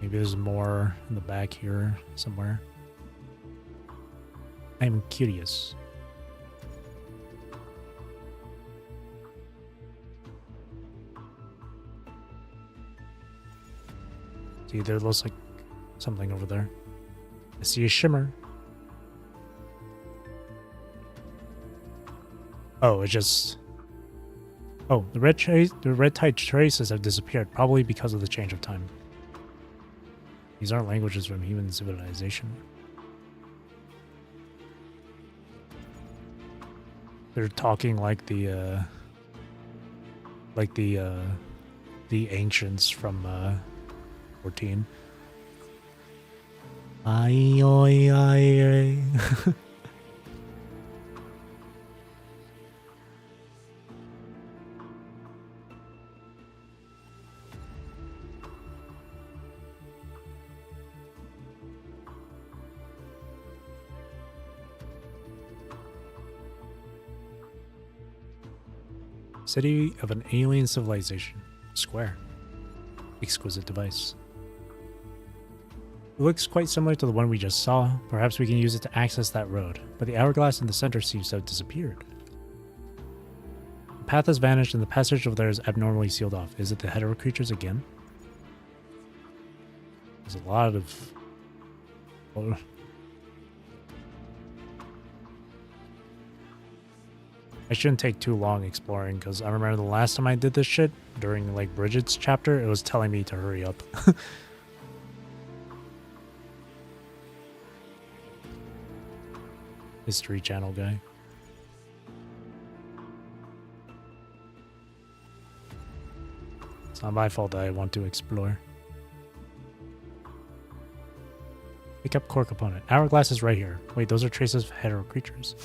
Maybe there's more in the back here somewhere. I'm curious. See, there looks like something over there. I see a shimmer. Oh, it just... Oh, the red tide traces have disappeared, probably because of the change of time. These aren't languages from human civilization. They're talking like the ancients from 14. Ay, oy, ay, ay. City of an alien civilization. Square. Exquisite device. It looks quite similar to the one we just saw. Perhaps we can use it to access that road, but the hourglass in the center seems to have disappeared. The path has vanished and the passage over there is abnormally sealed off. Is it the hetero creatures again? There's a lot of... Oh. I shouldn't take too long exploring, because I remember the last time I did this shit, during like Bridget's chapter, it was telling me to hurry up. History Channel guy. It's not my fault that I want to explore. Pick up core component. Hourglass is right here. Wait, those are traces of hetero creatures.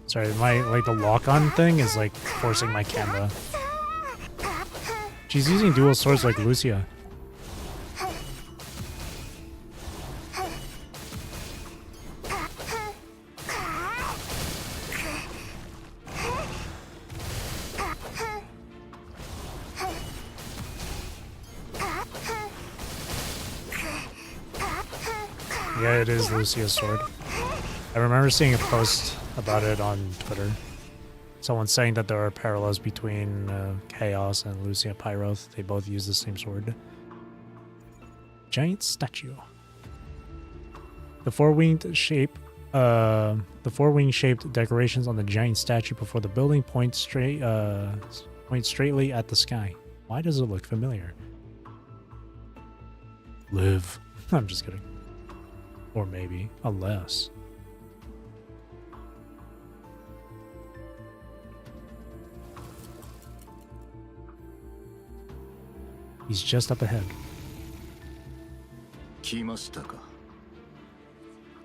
Sorry, my like the lock-on thing is like forcing my camera. She's using dual swords like Lucia. Yeah, it is Lucia's sword. I remember seeing a post about it on Twitter. Someone saying that there are parallels between Chaos and Lucia Pyroth. They both use the same sword. Giant statue. The four-winged shape, the four-wing shaped decorations on the giant statue before the building point straightly at the sky. Why does it look familiar? Live. I'm just kidding. Or maybe, unless. He's just up ahead. 来ましたか。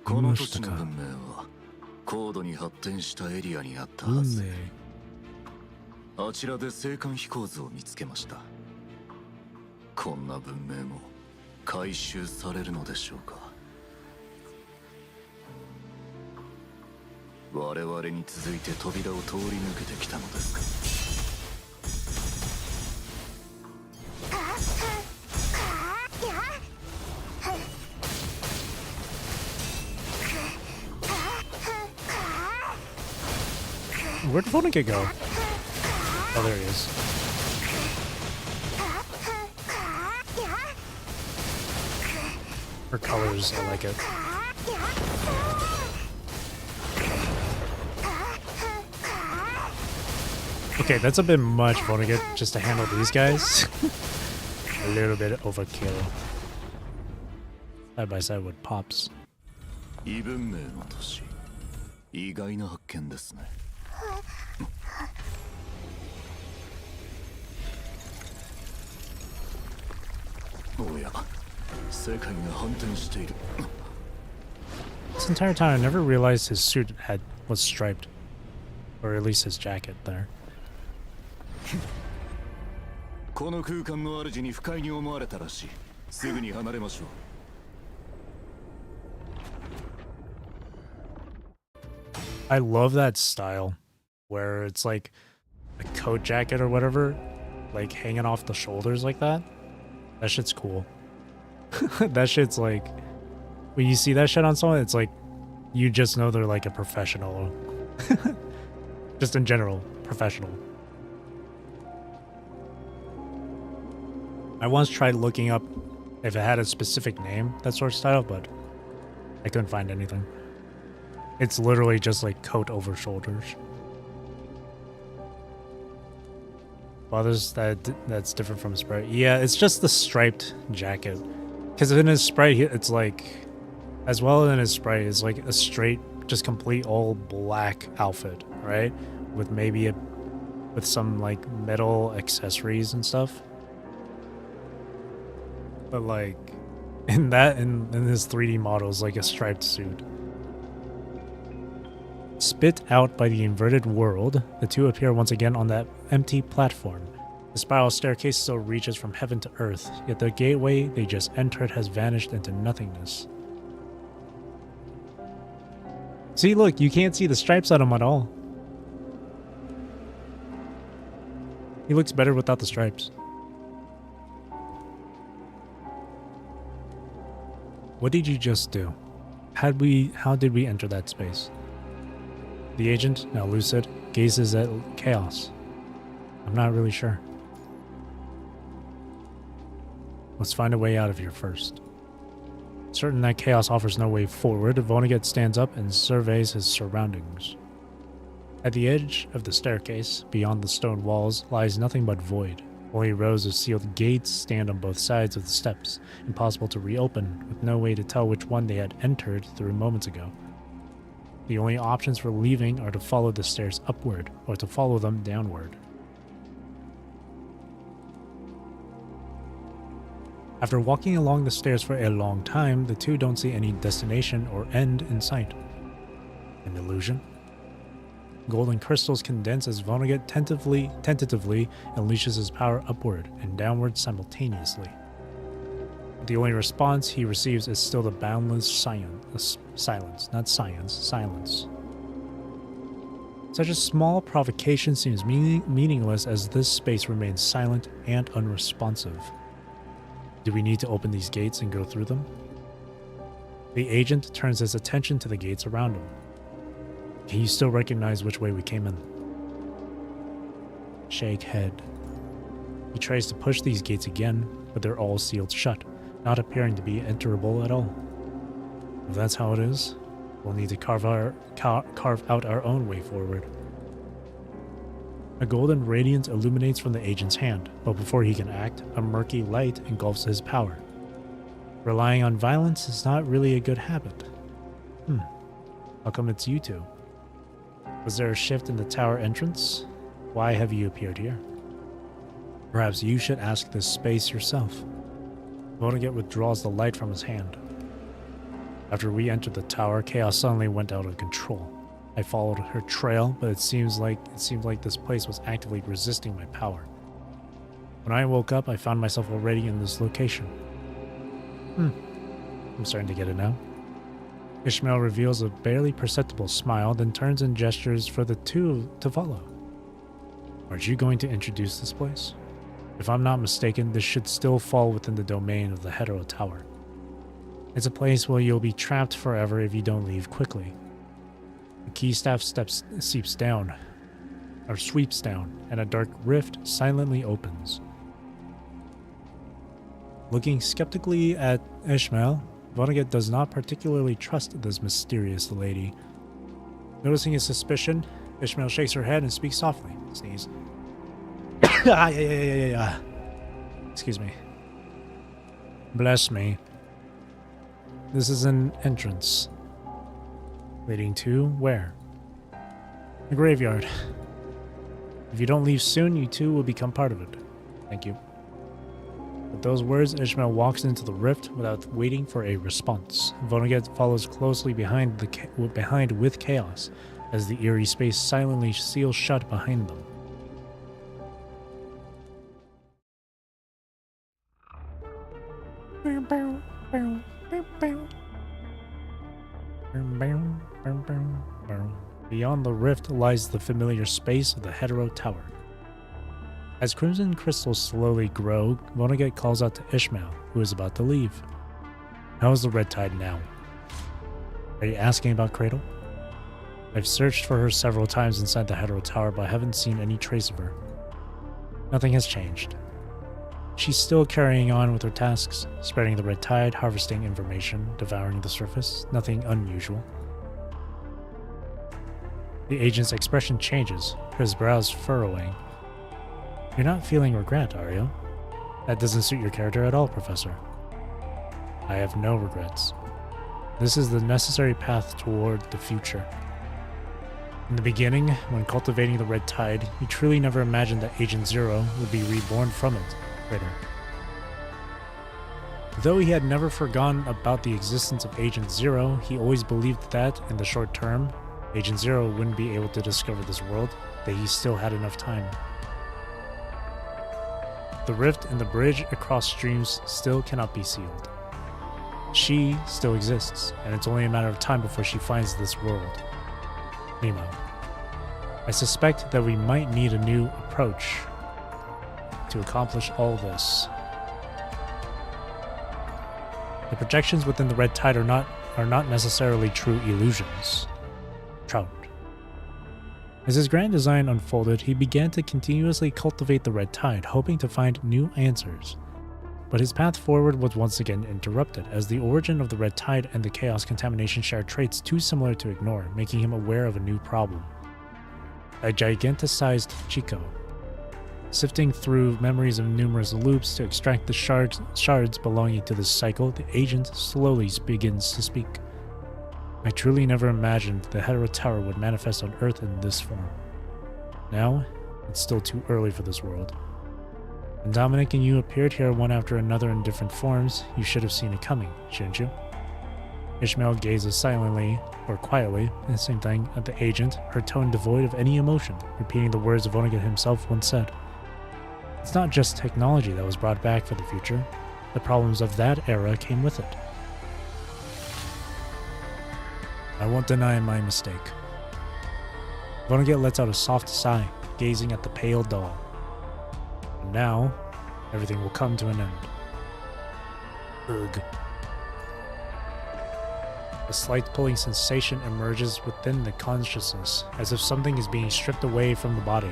この土地の文明は高度に発展したエリアにあったはず。あちらで青函飛行図を見つけました。こんな文明も回収されるのでしょうか。我々に続いて扉を通り抜けてきたのですか。Where'd Vonika go? Oh, there he is. Her colors, I like it. Okay, that's a bit much, Vonika, just to handle these guys. A little bit overkill. Side by side with Pops. 異文明の都市。意外な発見ですね。おや、世界が反転している。This entire time, I never realized his suit was striped, or at least his jacket there. この空間の主に不快に思われたらしい。すぐに離れましょう。I love that style, where it's like a coat jacket or whatever, like hanging off the shoulders like that. That shit's cool. That shit's like, when you see that shit on someone, it's like, you just know they're like a professional. Just in general, professional. I once tried looking up if it had a specific name, that sort of style, but I couldn't find anything. It's literally just like coat over shoulders. Others that's different from Sprite. Yeah, it's just the striped jacket. Because in his Sprite, it's like, as well in his Sprite, it's like a straight, just complete all black outfit, right? With maybe with some like metal accessories and stuff. But like, in his 3D model is like a striped suit. Spit out by the inverted world, the two appear once again on that empty platform. The spiral staircase still reaches from heaven to earth, yet the gateway they just entered has vanished into nothingness. See, look, you can't see the stripes on them at all. He looks better without the stripes. What did you just do? How did we enter that space? The agent, now lucid, gazes at chaos. I'm not really sure. Let's find a way out of here first. Certain that chaos offers no way forward, Vonnegut stands up and surveys his surroundings. At the edge of the staircase, beyond the stone walls, lies nothing but void. Only rows of sealed gates stand on both sides of the steps, impossible to reopen, with no way to tell which one they had entered through moments ago. The only options for leaving are to follow the stairs upward, or to follow them downward. After walking along the stairs for a long time, the two don't see any destination or end in sight. An illusion? Golden crystals condense as Vonnegut tentatively unleashes his power upward and downward simultaneously. The only response he receives is still the boundless silence. Such a small provocation seems meaningless as this space remains silent and unresponsive. Do we need to open these gates and go through them? The agent turns his attention to the gates around him. Can you still recognize which way we came in? Shake head. He tries to push these gates again, but they're all sealed shut, not appearing to be enterable at all. If that's how it is, we'll need to carve out our own way forward. A golden radiance illuminates from the agent's hand, but before he can act, a murky light engulfs his power. Relying on violence is not really a good habit. How come it's you two? Was there a shift in the tower entrance? Why have you appeared here? Perhaps you should ask this space yourself. Vonnegut withdraws the light from his hand. After we entered the tower, chaos suddenly went out of control. I followed her trail, but it seemed like this place was actively resisting my power. When I woke up, I found myself already in this location. I'm starting to get it now. Ishmael reveals a barely perceptible smile, then turns and gestures for the two to follow. Aren't you going to introduce this place? If I'm not mistaken, this should still fall within the domain of the Hetero Tower. It's a place where you'll be trapped forever if you don't leave quickly. The key staff sweeps down, and a dark rift silently opens. Looking skeptically at Ishmael, Vonnegut does not particularly trust this mysterious lady. Noticing his suspicion, Ishmael shakes her head and speaks softly. Sneeze. Excuse me. Bless me. This is an entrance. Leading to where? The graveyard. If you don't leave soon, you too will become part of it. Thank you. With those words, Ishmael walks into the rift without waiting for a response. Vonnegut follows closely behind with chaos, as the eerie space silently seals shut behind them. Beyond the rift lies the familiar space of the Hetero Tower. As crimson crystals slowly grow, Vonnegut calls out to Ishmael, who is about to leave. How is the red tide now? Are you asking about Cradle? I've searched for her several times inside the Hetero Tower, but I haven't seen any trace of her. Nothing has changed. She's still carrying on with her tasks, spreading the red tide, harvesting information, devouring the surface. Nothing unusual. The agent's expression changes, his brows furrowing. You're not feeling regret, are you? That doesn't suit your character at all, Professor. I have no regrets. This is the necessary path toward the future. In the beginning, when cultivating the red tide, you truly never imagined that Agent Zero would be reborn from it later. Though he had never forgotten about the existence of Agent Zero, he always believed that, in the short term, Agent Zero wouldn't be able to discover this world, that he still had enough time. The rift and the bridge across streams still cannot be sealed. She still exists, and it's only a matter of time before she finds this world. Nemo. I suspect that we might need a new approach. to accomplish all this. The projections within the red tide are not necessarily true illusions. Trout. As his grand design unfolded, he began to continuously cultivate the red tide, hoping to find new answers. But his path forward was once again interrupted, as the origin of the red tide and the chaos contamination share traits too similar to ignore, making him aware of a new problem. A giganticized Chico. Sifting through memories of numerous loops to extract the shards belonging to this cycle, the agent slowly begins to speak. I truly never imagined the Hetero Tower would manifest on Earth in this form. Now, it's still too early for this world. When Dominic and you appeared here one after another in different forms, you should have seen it coming, shouldn't you? Ishmael gazes silently, or quietly, at the same thing, at the agent, her tone devoid of any emotion, repeating the words Vonnegut himself once said. It's not just technology that was brought back for the future. The problems of that era came with it. I won't deny my mistake. Vonnegut lets out a soft sigh, gazing at the pale doll. And now, everything will come to an end. Ugh. A slight pulling sensation emerges within the consciousness, as if something is being stripped away from the body.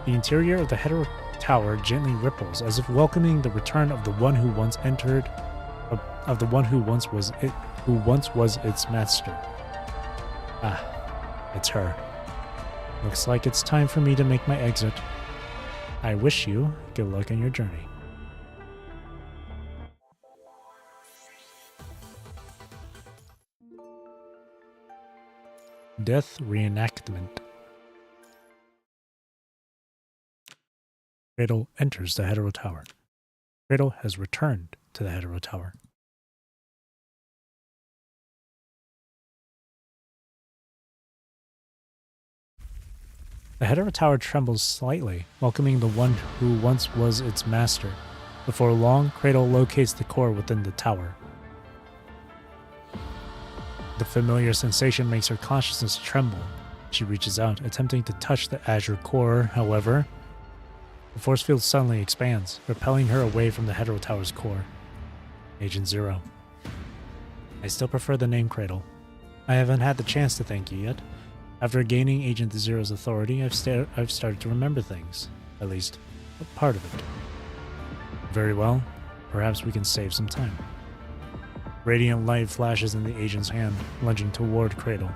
The interior of the Hetero Tower gently ripples, as if welcoming the return of the one who once entered, of the one who once was its master. Ah, it's her. Looks like it's time for me to make my exit. I wish you good luck on your journey. Death Reenactment. Cradle enters the Hetero Tower. Cradle has returned to the Hetero Tower. The Hetero Tower trembles slightly, welcoming the one who once was its master. Before long, Cradle locates the core within the tower. The familiar sensation makes her consciousness tremble. She reaches out, attempting to touch the azure core. However, the force field suddenly expands, repelling her away from the Hetero Tower's core. Agent Zero. I still prefer the name Cradle. I haven't had the chance to thank you yet. After gaining Agent Zero's authority, I've started to remember things. At least, a part of it. Very well. Perhaps we can save some time. Radiant light flashes in the agent's hand, lunging toward Cradle.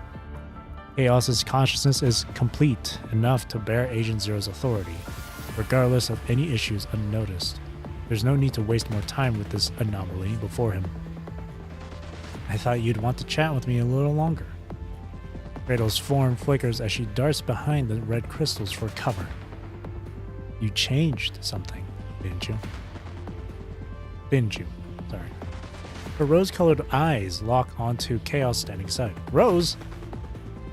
Chaos's consciousness is complete enough to bear Agent Zero's authority, regardless of any issues unnoticed. There's no need to waste more time with this anomaly before him. I thought you'd want to chat with me a little longer. Cradle's form flickers as she darts behind the red crystals for cover. You changed something, didn't you? Sorry. Her rose-colored eyes lock onto Chaos standing side. Rose?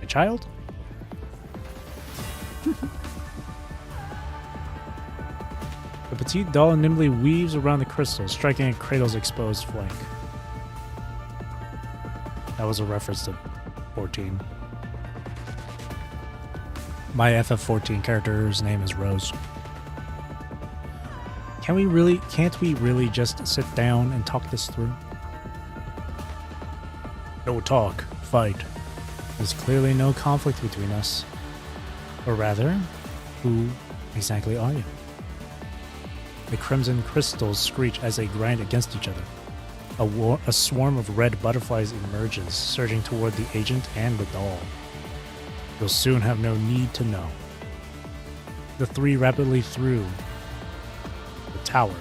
A child? The petite doll nimbly weaves around the crystal, striking at Cradle's exposed flank. That was a reference to 14. My FF14 character's name is Rose. Can't we really just sit down and talk this through? No talk, fight. There's clearly no conflict between us. Or rather, who exactly are you? The crimson crystals screech as they grind against each other. A swarm of red butterflies emerges, surging toward the agent and the doll. You'll soon have no need to know. The three rapidly through the tower.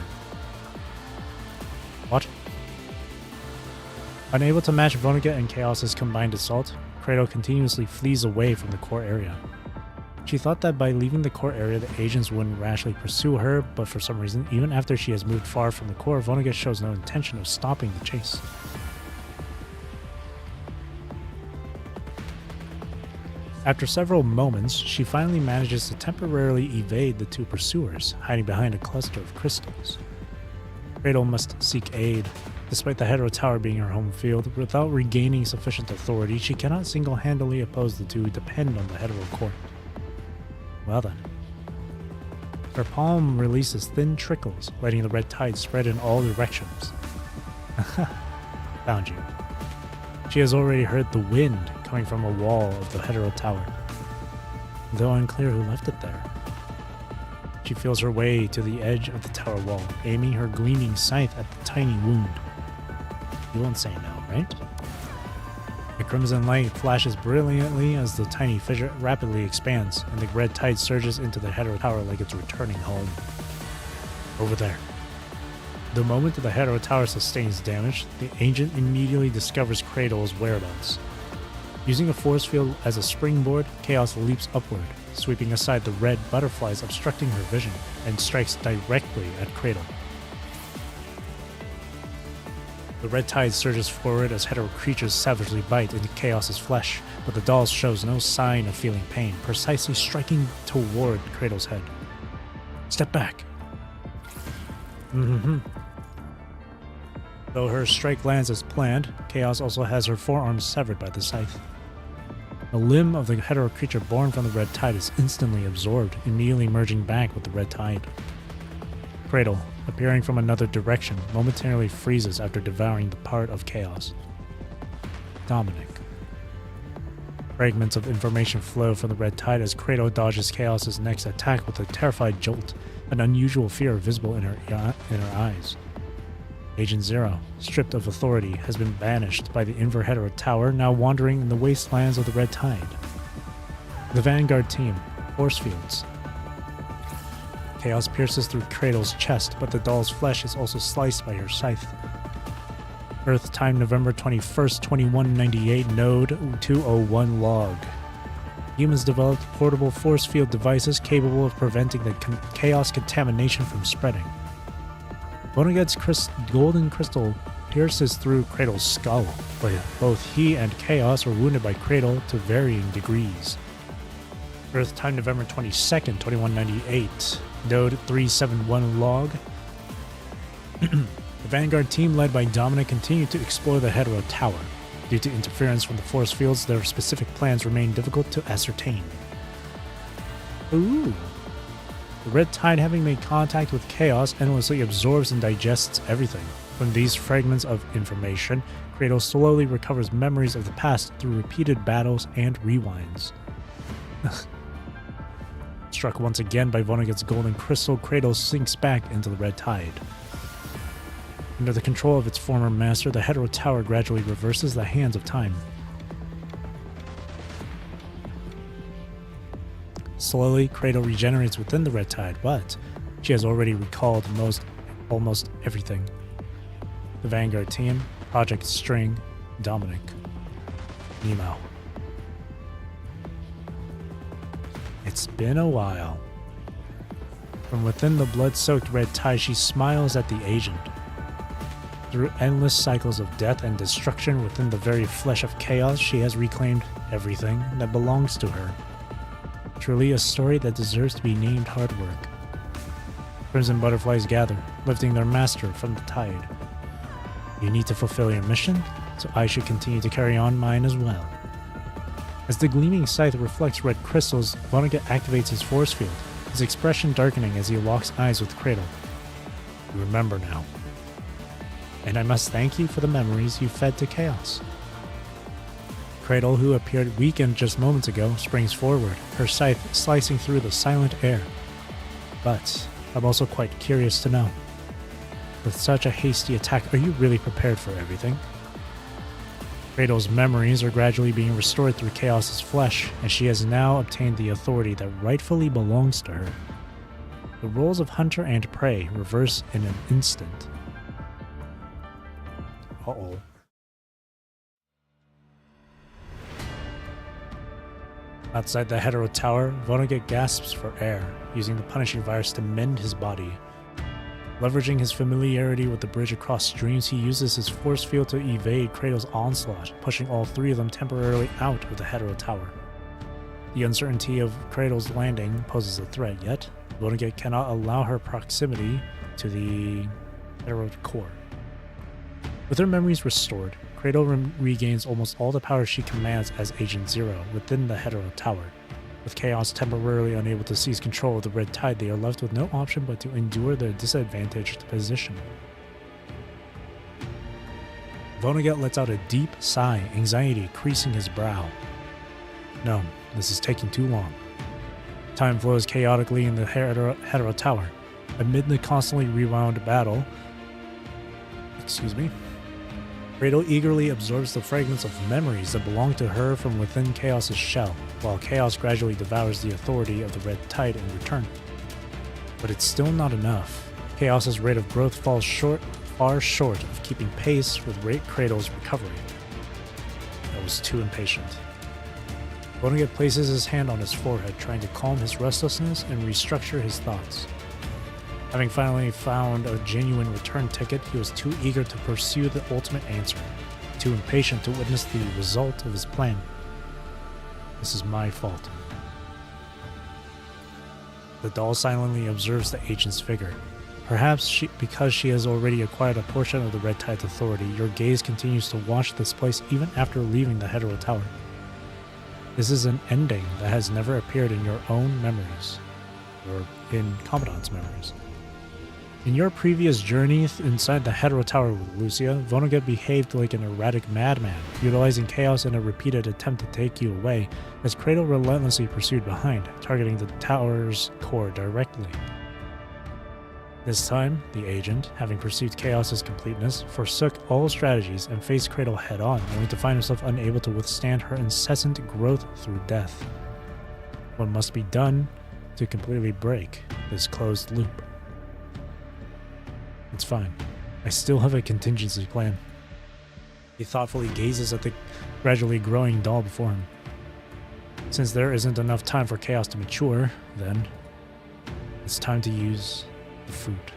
What? Unable to match Vonnegut and Chaos's combined assault, Cradle continuously flees away from the core area. She thought that by leaving the core area, the agents wouldn't rashly pursue her, but for some reason, even after she has moved far from the core, Vonnegut shows no intention of stopping the chase. After several moments, she finally manages to temporarily evade the two pursuers, hiding behind a cluster of crystals. Cradle must seek aid. Despite the Hetero Tower being her home field, without regaining sufficient authority, she cannot single-handedly oppose the two who depend on the Hetero Court. Well then. Her palm releases thin trickles, letting the red tide spread in all directions. Found you. She has already heard the wind coming from a wall of the hetero tower, though unclear who left it there. She feels her way to the edge of the tower wall, aiming her gleaming scythe at the tiny wound. You won't say no, right? The crimson light flashes brilliantly as the tiny fissure rapidly expands, and the red tide surges into the hetero tower like it's returning home. Over there. The moment the hetero tower sustains damage, the Ancient immediately discovers Cradle's whereabouts. Using a force field as a springboard, Chaos leaps upward, sweeping aside the red butterflies obstructing her vision, and strikes directly at Cradle. The red tide surges forward as hetero creatures savagely bite into Chaos's flesh, but the doll shows no sign of feeling pain, precisely striking toward Cradle's head. Step back. Though her strike lands as planned, Chaos also has her forearms severed by the scythe. The limb of the hetero creature born from the red tide is instantly absorbed, immediately merging back with the red tide. Cradle, appearing from another direction, momentarily freezes after devouring the part of Chaos. Dominic. Fragments of information flow from the red tide as Cradle dodges Chaos's next attack with a terrified jolt, an unusual fear visible in her eyes. Agent Zero, stripped of authority, has been banished by the Inver Hetero Tower, now wandering in the wastelands of the Red Tide. The Vanguard team, force fields. Chaos pierces through Cradle's chest, but the doll's flesh is also sliced by her scythe. Earth time November 21st, 2198, Node 201 log. Humans developed portable force field devices capable of preventing the chaos contamination from spreading. Vonnegutt's golden crystal pierces through Cradle's skull, but both he and Chaos are wounded by Cradle to varying degrees. Earth time November 22nd, 2198, Node 371 log. The Vanguard team led by Dominic continued to explore the Hetero Tower. Due to interference from the force fields, their specific plans remain difficult to ascertain. Ooh. The red tide, having made contact with Chaos, endlessly absorbs and digests everything. From these fragments of information, Cradle slowly recovers memories of the past through repeated battles and rewinds. Struck once again by Vonnegutt's golden crystal, Cradle sinks back into the red tide. Under the control of its former master, the Hetero Tower gradually reverses the hands of time. Slowly, Cradle regenerates within the red tide, but she has already recalled almost everything. The Vanguard team, Project String, Dominic, Nemo. It's been a while. From within the blood-soaked red tide, she smiles at the agent. Through endless cycles of death and destruction within the very flesh of Chaos, she has reclaimed everything that belongs to her. Truly a story that deserves to be named hard work. Crimson butterflies gather, lifting their master from the tide. You need to fulfill your mission, so I should continue to carry on mine as well. As the gleaming scythe reflects red crystals, Vonnegut activates his force field, his expression darkening as he locks eyes with Cradle. You remember now. And I must thank you for the memories you fed to Chaos. Cradle, who appeared weakened just moments ago, springs forward, her scythe slicing through the silent air. But I'm also quite curious to know. With such a hasty attack, are you really prepared for everything? Cradle's memories are gradually being restored through Chaos's flesh, and she has now obtained the authority that rightfully belongs to her. The roles of hunter and prey reverse in an instant. Uh-oh. Outside the Hetero Tower, Vonnegut gasps for air, using the punishing virus to mend his body. Leveraging his familiarity with the bridge across streams, he uses his force field to evade Cradle's onslaught, pushing all three of them temporarily out of the Hetero Tower. The uncertainty of Cradle's landing poses a threat, yet Vonnegut cannot allow her proximity to the Hetero core. With her memories restored, Cradle regains almost all the power she commands as Agent Zero within the Hetero Tower. With Chaos temporarily unable to seize control of the red tide, they are left with no option but to endure their disadvantaged position. Vonnegut lets out a deep sigh, anxiety creasing his brow. No, this is taking too long. Time flows chaotically in the Hetero Tower. Amid the constantly rewound battle, Cradle eagerly absorbs the fragments of memories that belong to her from within Chaos's shell, while Chaos gradually devours the authority of the red tide in return. But it's still not enough. Chaos's rate of growth falls far short of keeping pace with Cradle's recovery. I was too impatient. Vonnegut places his hand on his forehead, trying to calm his restlessness and restructure his thoughts. Having finally found a genuine return ticket, he was too eager to pursue the ultimate answer, too impatient to witness the result of his plan. This is my fault. The doll silently observes the agent's figure. Perhaps because she has already acquired a portion of the Red Tide's authority, your gaze continues to watch this place even after leaving the Hetero Tower. This is an ending that has never appeared in your own memories, or in Commandant's memories. In your previous journey inside the Hetero Tower with Lucia, Vonnegut behaved like an erratic madman, utilizing chaos in a repeated attempt to take you away, as Cradle relentlessly pursued behind, targeting the tower's core directly. This time, the agent, having perceived Chaos's completeness, forsook all strategies and faced Cradle head-on, only to find himself unable to withstand her incessant growth through death. What must be done to completely break this closed loop? It's fine. I still have a contingency plan. He thoughtfully gazes at the gradually growing doll before him. Since there isn't enough time for Chaos to mature, then it's time to use the fruit.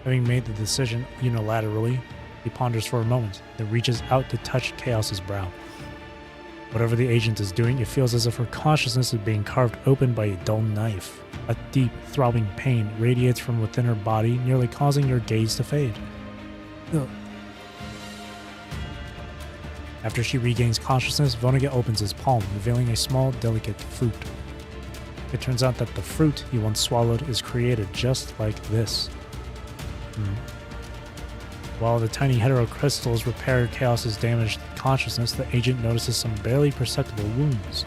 Having made the decision unilaterally, he ponders for a moment, then reaches out to touch Chaos's brow. Whatever the agent is doing, it feels as if her consciousness is being carved open by a dull knife. A deep, throbbing pain radiates from within her body, nearly causing your gaze to fade. Ugh. After she regains consciousness, Vonnegut opens his palm, revealing a small, delicate fruit. It turns out that the fruit he once swallowed is created just like this. While the tiny hetero crystals repair Chaos's damaged consciousness, the agent notices some barely perceptible wounds.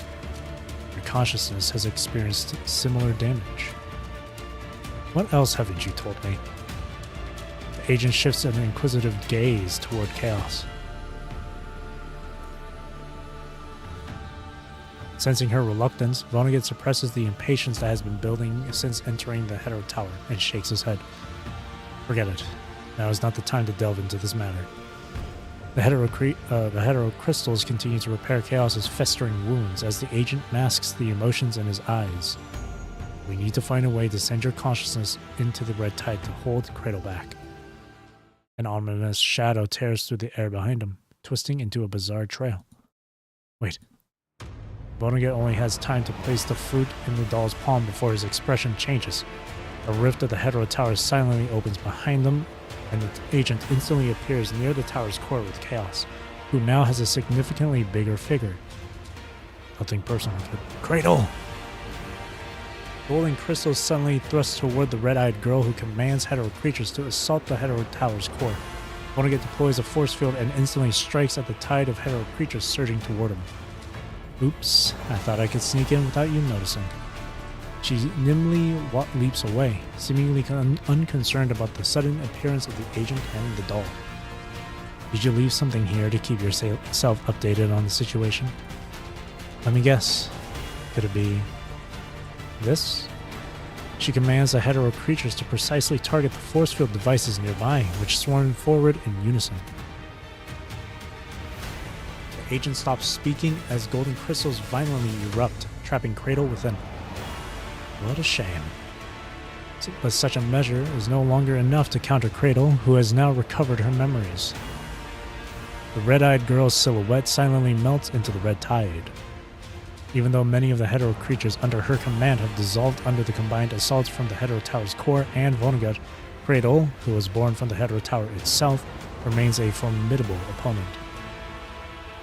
Your consciousness has experienced similar damage. What else haven't you told me? The agent shifts an inquisitive gaze toward Chaos. Sensing her reluctance, Vonnegut suppresses the impatience that has been building since entering the Hetero Tower and shakes his head. Forget it. Now is not the time to delve into this matter. The hetero crystals continue to repair Chaos's festering wounds as the agent masks the emotions in his eyes. We need to find a way to send your consciousness into the red tide to hold Cradle back. An ominous shadow tears through the air behind him, twisting into a bizarre trail. Wait. Vonnegut only has time to place the fruit in the doll's palm before his expression changes. A rift of the Hetero Tower silently opens behind them, and the agent instantly appears near the tower's core with Chaos, who now has a significantly bigger figure. Nothing personal, kid. Cradle! Golden crystals suddenly thrust toward the red-eyed girl who commands hetero creatures to assault the Hetero Tower's core. Vonnegut deploys a force field and instantly strikes at the tide of hetero creatures surging toward him. Oops, I thought I could sneak in without you noticing. She nimbly leaps away, seemingly unconcerned about the sudden appearance of the agent and the doll. Did you leave something here to keep yourself updated on the situation? Let me guess. Could it be this? She commands the hetero creatures to precisely target the force field devices nearby, which swarm forward in unison. The agent stops speaking as golden crystals violently erupt, trapping Cradle within. What a shame. But such a measure is no longer enough to counter Cradle, who has now recovered her memories. The red-eyed girl's silhouette silently melts into the red tide. Even though many of the hetero creatures under her command have dissolved under the combined assaults from the Hetero Tower's core and Vonnegut, Cradle, who was born from the Hetero Tower itself, remains a formidable opponent.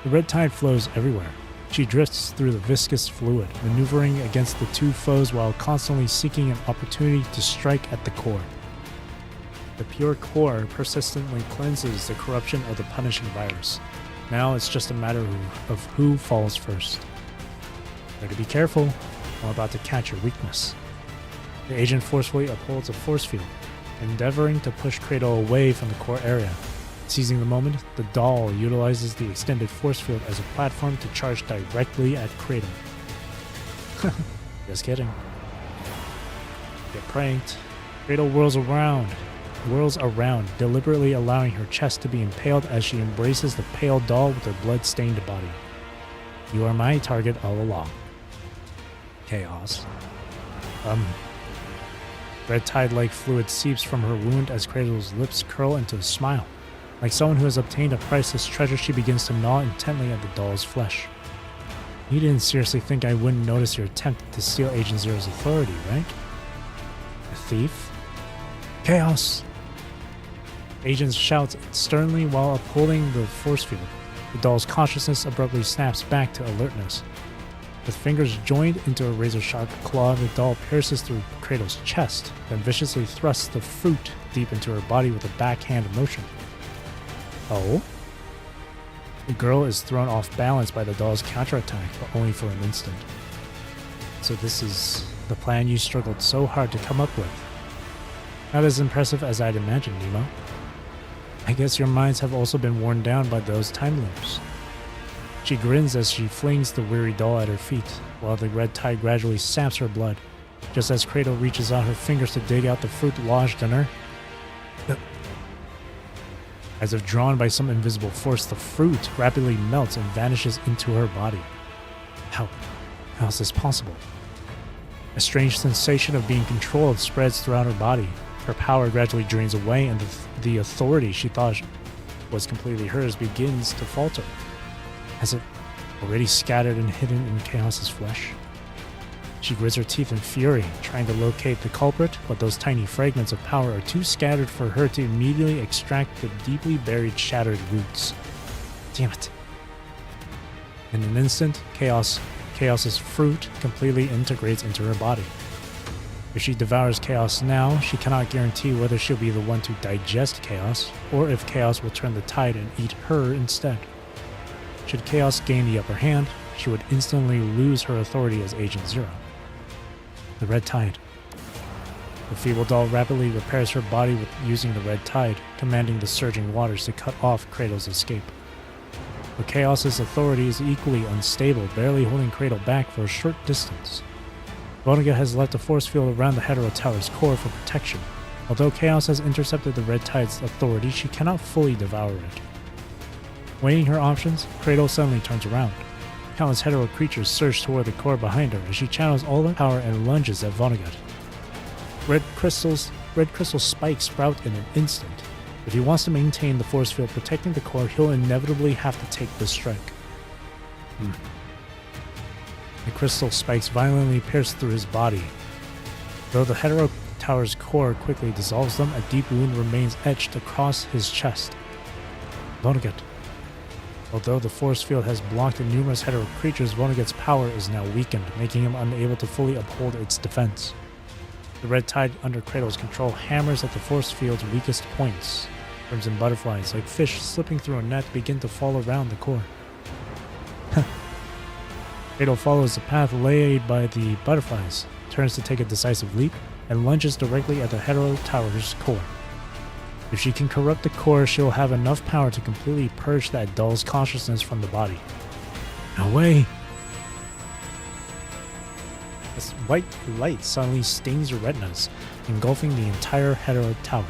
The red tide flows everywhere, She drifts through the viscous fluid, maneuvering against the two foes while constantly seeking an opportunity to strike at the core. The pure core persistently cleanses the corruption of the punishing virus. Now it's just a matter of who falls first. Better be careful. I'm about to catch your weakness. The agent forcefully upholds a force field, endeavoring to push Cradle away from the core area. Seizing the moment, the doll utilizes the extended force field as a platform to charge directly at Cradle. Just kidding. Get pranked. Cradle whirls around, deliberately allowing her chest to be impaled as she embraces the pale doll with her blood-stained body. You are my target all along. Chaos. Red tide-like fluid seeps from her wound as Cradle's lips curl into a smile. Like someone who has obtained a priceless treasure, she begins to gnaw intently at the doll's flesh. You didn't seriously think I wouldn't notice your attempt to steal Agent Zero's authority, right? A thief? Chaos! Agent shouts sternly while upholding the force field. The doll's consciousness abruptly snaps back to alertness. With fingers joined into a razor-sharp claw, the doll pierces through Cradle's chest, then viciously thrusts the fruit deep into her body with a backhand motion. Oh? The girl is thrown off balance by the doll's counterattack, but only for an instant. So this is the plan you struggled so hard to come up with. Not as impressive as I'd imagined, Nemo. I guess your minds have also been worn down by those time loops. She grins as she flings the weary doll at her feet, while the red tide gradually saps her blood, just as Cradle reaches out her fingers to dig out the fruit lodged in her. As if drawn by some invisible force, the fruit rapidly melts and vanishes into her body. How is this possible? A strange sensation of being controlled spreads throughout her body. Her power gradually drains away, and the authority she thought was completely hers begins to falter. Has it already scattered and hidden in Chaos's flesh? She grits her teeth in fury, trying to locate the culprit, but those tiny fragments of power are too scattered for her to immediately extract the deeply buried, shattered roots. Damn it. In an instant, Chaos's fruit completely integrates into her body. If she devours Chaos now, she cannot guarantee whether she'll be the one to digest Chaos, or if Chaos will turn the tide and eat her instead. Should Chaos gain the upper hand, she would instantly lose her authority as Agent Zero. The red tide. The feeble doll rapidly repairs her body with using the red tide, commanding the surging waters to cut off Cradle's escape. But Chaos's authority is equally unstable, barely holding Cradle back for a short distance. Vonnegut has left a force field around the Hetero Tower's core for protection. Although Chaos has intercepted the red tide's authority, she cannot fully devour it. Weighing her options, Cradle suddenly turns around. Countless hetero creatures surge toward the core behind her as she channels all her power and lunges at Vonnegut. Red crystal spikes sprout in an instant. If he wants to maintain the force field protecting the core, he'll inevitably have to take this strike. The crystal spikes violently pierce through his body. Though the Hetero Tower's core quickly dissolves them, a deep wound remains etched across his chest. Vonnegut. Although the force field has blocked numerous hetero creatures, Vonnegut's power is now weakened, making him unable to fully uphold its defense. The red tide under Cradle's control hammers at the force field's weakest points. Crimson butterflies, like fish slipping through a net, begin to fall around the core. Cradle follows the path laid by the butterflies, turns to take a decisive leap, and lunges directly at the Hetero Tower's core. If she can corrupt the core, she'll have enough power to completely purge that doll's consciousness from the body. No way! This white light suddenly stings your retinas, engulfing the entire Hetero Tower.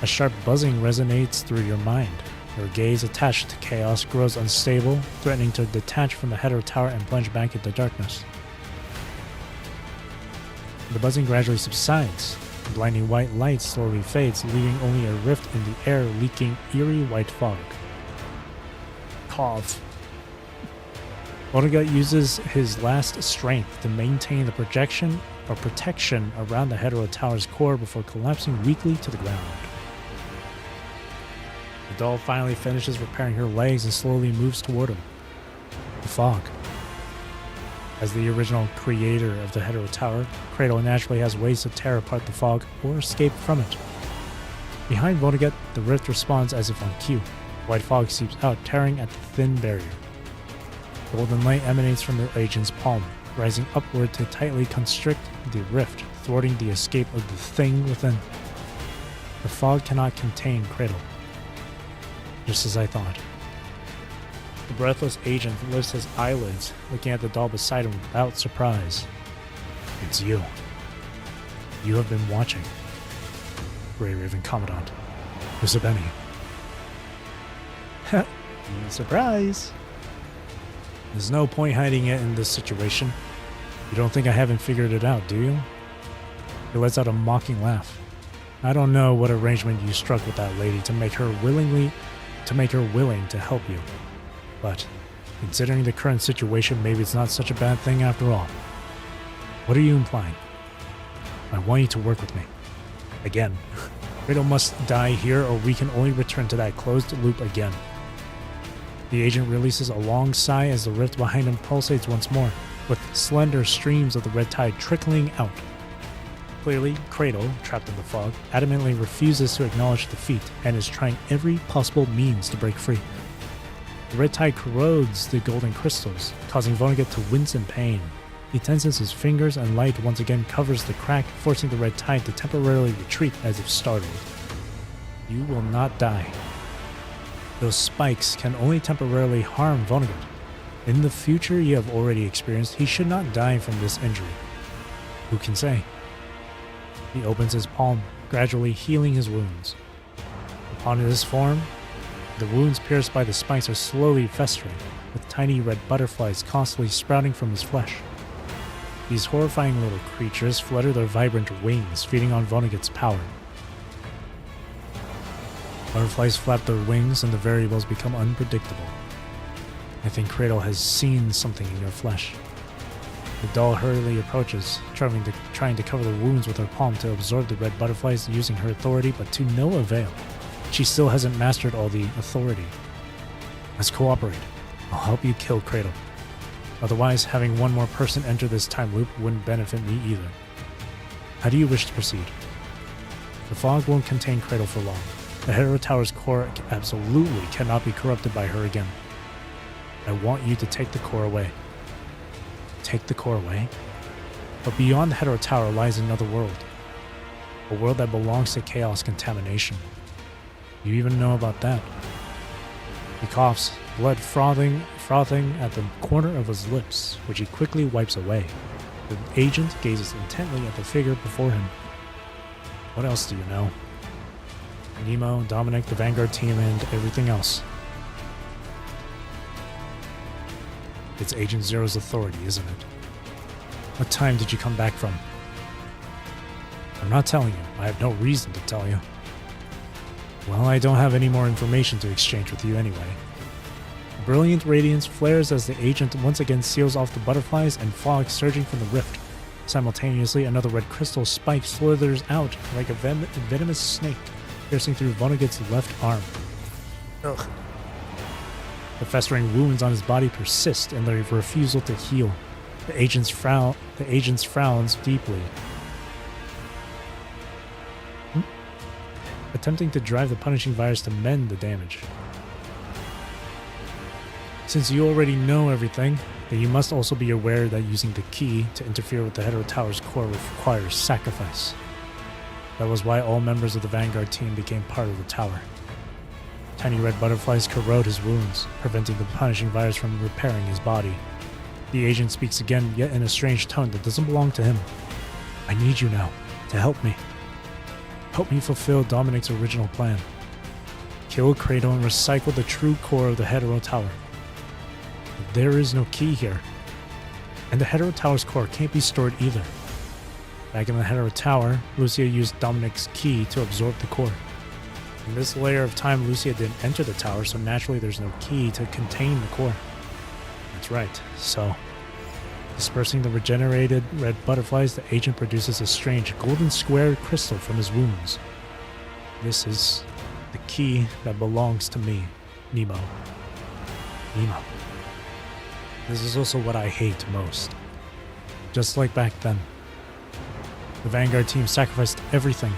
A sharp buzzing resonates through your mind. Your gaze attached to Chaos grows unstable, threatening to detach from the Hetero Tower and plunge back into darkness. The buzzing gradually subsides. The blinding white light slowly fades, leaving only a rift in the air leaking eerie white fog. Cough. Vonnegut uses his last strength to maintain the protection around the Hetero Tower's core before collapsing weakly to the ground. The doll finally finishes repairing her legs and slowly moves toward him. The fog. As the original creator of the Hetero Tower, Cradle naturally has ways to tear apart the fog or escape from it. Behind Vonnegut, the rift responds as if on cue. White fog seeps out, tearing at the thin barrier. Golden light emanates from the agent's palm, rising upward to tightly constrict the rift, thwarting the escape of the thing within. The fog cannot contain Cradle. Just as I thought. The breathless agent lifts his eyelids, looking at the doll beside him without surprise. It's you. You have been watching. Grey Raven Commandant. Usabeni. Surprise! There's no point hiding it in this situation. You don't think I haven't figured it out, do you? He lets out a mocking laugh. I don't know what arrangement you struck with that lady to make her willing to help you. But, considering the current situation, maybe it's not such a bad thing after all. What are you implying? I want you to work with me. Again. Cradle must die here or we can only return to that closed loop again. The agent releases a long sigh as the rift behind him pulsates once more, with slender streams of the red tide trickling out. Clearly, Cradle, trapped in the fog, adamantly refuses to acknowledge defeat and is trying every possible means to break free. The red tide corrodes the golden crystals, causing Vonnegut to wince in pain. He tenses his fingers and light once again covers the crack, forcing the red tide to temporarily retreat as if startled. You will not die. Those spikes can only temporarily harm Vonnegut. In the future you have already experienced, he should not die from this injury. Who can say? He opens his palm, gradually healing his wounds. Upon his form, the wounds pierced by the spikes are slowly festering, with tiny red butterflies constantly sprouting from his flesh. These horrifying little creatures flutter their vibrant wings, feeding on Vonnegut's power. Butterflies flap their wings and the variables become unpredictable. I think Cradle has seen something in your flesh. The doll hurriedly approaches, trying to cover the wounds with her palm to absorb the red butterflies using her authority, but to no avail. She still hasn't mastered all the authority. Let's cooperate. I'll help you kill Cradle. Otherwise, having one more person enter this time loop wouldn't benefit me either. How do you wish to proceed? The fog won't contain Cradle for long. The Hetero Tower's core absolutely cannot be corrupted by her again. I want you to take the core away. Take the core away? But beyond the Hetero Tower lies another world. A world that belongs to chaos contamination. You even know about that? He coughs, blood frothing at the corner of his lips, which he quickly wipes away. The agent gazes intently at the figure before him. What else do you know? Nemo, Dominic, the Vanguard team, and everything else. It's Agent Zero's authority, isn't it? What time did you come back from? I'm not telling you. I have no reason to tell you. Well, I don't have any more information to exchange with you anyway. A brilliant radiance flares as the agent once again seals off the butterflies and fog surging from the rift. Simultaneously, another red crystal spike slithers out like a venomous snake, piercing through Vonnegut's left arm. Ugh. The festering wounds on his body persist in their refusal to heal. The agent frowns deeply, attempting to drive the punishing virus to mend the damage. Since you already know everything, then you must also be aware that using the key to interfere with the Hetero Tower's core requires sacrifice. That was why all members of the Vanguard team became part of the tower. Tiny red butterflies corrode his wounds, preventing the punishing virus from repairing his body. The agent speaks again, yet in a strange tone that doesn't belong to him. I need you now, to help me. Help me fulfill Dominic's original plan. Kill Cradle and recycle the true core of the Hetero Tower. But there is no key here. And the Hetero Tower's core can't be stored either. Back in the Hetero Tower, Lucia used Dominic's key to absorb the core. In this layer of time, Lucia didn't enter the tower, so naturally there's no key to contain the core. That's right, so dispersing the regenerated red butterflies, the agent produces a strange golden square crystal from his wounds. This is the key that belongs to me, Nemo. Nemo. This is also what I hate most. just like back then. The Vanguard team sacrificed everything,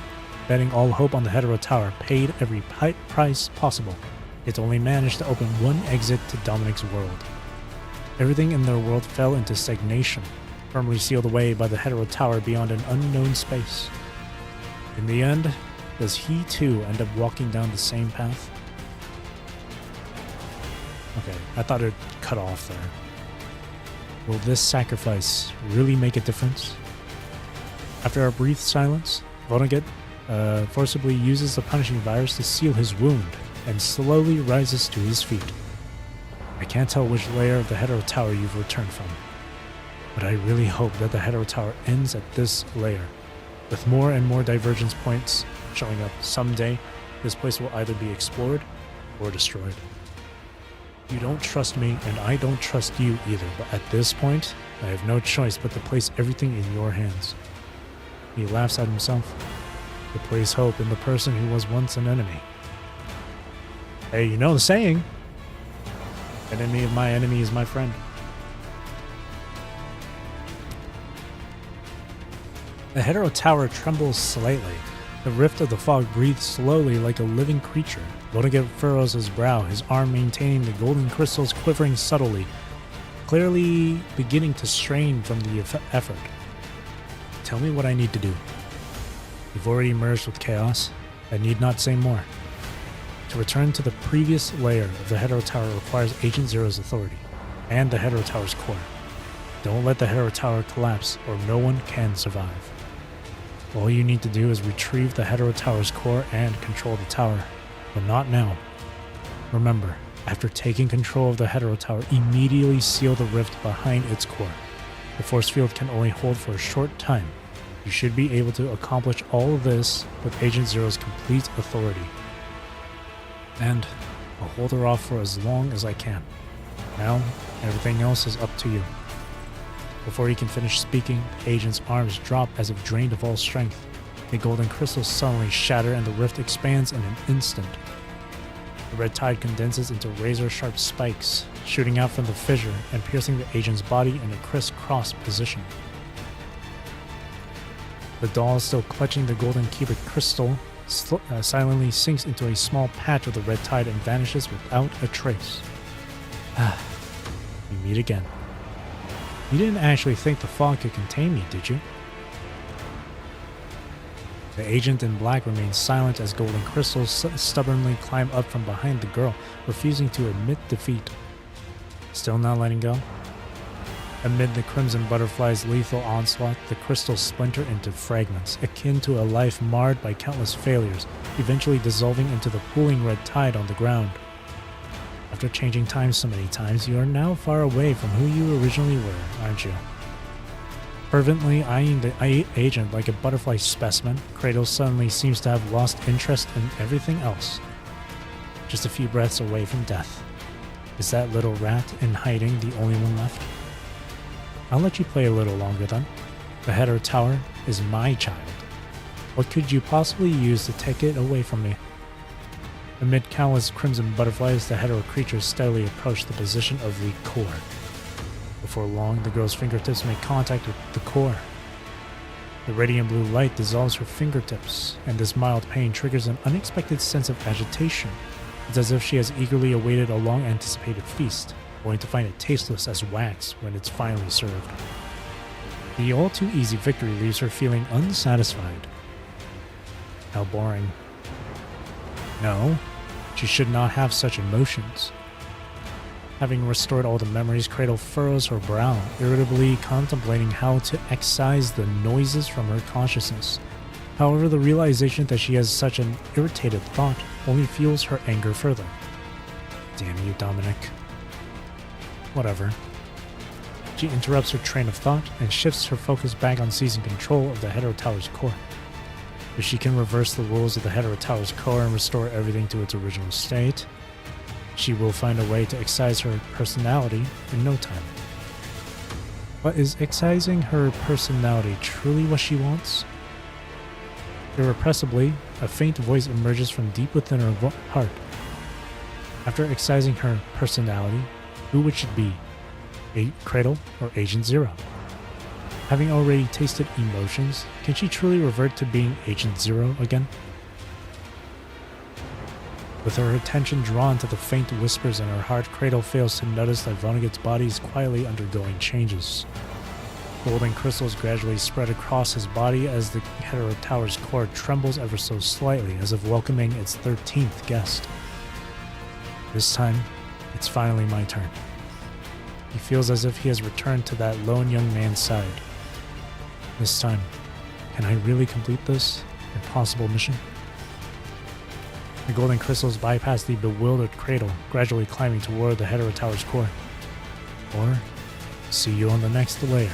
betting all hope on the Hetero Tower, paid every price possible. It only managed to open one exit to Dominic's world. Everything in their world fell into stagnation, firmly sealed away by the Hetero Tower beyond an unknown space. In the end, does he too end up walking down the same path? Okay, I thought it'd cut off there. Will this sacrifice really make a difference? After a brief silence, Vonnegut forcibly uses the punishing virus to seal his wound and slowly rises to his feet. I can't tell which layer of the Hetero Tower you've returned from, but I really hope that the Hetero Tower ends at this layer. With more and more divergence points showing up someday, this place will either be explored or destroyed. You don't trust me, and I don't trust you either, but at this point, I have no choice but to place everything in your hands. He laughs at himself. To place hope in the person who was once an enemy. Hey, you know the saying. Enemy of my enemy is my friend. The Hetero Tower trembles slightly. The rift of the fog breathes slowly like a living creature. Vonnegut furrows his brow, his arm maintaining the golden crystals quivering subtly, clearly beginning to strain from the effort. Tell me what I need to do. You've already merged with chaos. I need not say more. To return to the previous layer of the Hetero Tower requires Agent Zero's authority, and the Hetero Tower's core. Don't let the Hetero Tower collapse, or no one can survive. All you need to do is retrieve the Hetero Tower's core and control the tower, but not now. Remember, after taking control of the Hetero Tower, immediately seal the rift behind its core. The force field can only hold for a short time. You should be able to accomplish all of this with Agent Zero's complete authority. And I'll hold her off for as long as I can. Now, everything else is up to you. Before he can finish speaking, the agent's arms drop as if drained of all strength. The golden crystals suddenly shatter and the rift expands in an instant. The red tide condenses into razor-sharp spikes, shooting out from the fissure and piercing the agent's body in a crisscross position. The doll, still clutching the golden cubic crystal, silently sinks into a small patch of the red tide and vanishes without a trace. We meet again. You didn't actually think the fog could contain me, did you? The agent in black remains silent as golden crystals stubbornly climb up from behind the girl, refusing to admit defeat. Still not letting go? Amid the crimson butterfly's lethal onslaught, the crystals splinter into fragments, akin to a life marred by countless failures, eventually dissolving into the pooling red tide on the ground. After changing time so many times, you are now far away from who you originally were, aren't you? Fervently eyeing the agent like a butterfly specimen, Kratos suddenly seems to have lost interest in everything else. Just a few breaths away from death. Is that little rat in hiding the only one left? I'll let you play a little longer then. The Hetero Tower is my child. What could you possibly use to take it away from me? Amid countless crimson butterflies, the hetero creatures steadily approach the position of the core. Before long, the girl's fingertips make contact with the core. The radiant blue light dissolves her fingertips, and this mild pain triggers an unexpected sense of agitation. It's as if she has eagerly awaited a long-anticipated feast, only to find it tasteless as wax when it's finally served. The all-too-easy victory leaves her feeling unsatisfied. How boring. No, she should not have such emotions. Having restored all the memories, Kratos furrows her brow, irritably contemplating how to excise the noises from her consciousness. However, the realization that she has such an irritated thought only fuels her anger further. Damn you, Dominic. Whatever. She interrupts her train of thought and shifts her focus back on seizing control of the Hetero Tower's core. If she can reverse the rules of the Hetero Tower's core and restore everything to its original state, she will find a way to excise her personality in no time. But is excising her personality truly what she wants? Irrepressibly, a faint voice emerges from deep within her heart. After excising her personality, who would she be? Kratos or Agent Zero? Having already tasted emotions, can she truly revert to being Agent Zero again? With her attention drawn to the faint whispers in her heart, Cradle fails to notice that Vonnegut's body is quietly undergoing changes. Golden crystals gradually spread across his body as the Hetero Tower's core trembles ever so slightly, as if welcoming its 13th guest. This time, it's finally my turn. He feels as if he has returned to that lone young man's side. This time, can I really complete this impossible mission? The golden crystals bypass the bewildered Cradle, gradually climbing toward the Hetero Tower's core. Or, see you on the next layer.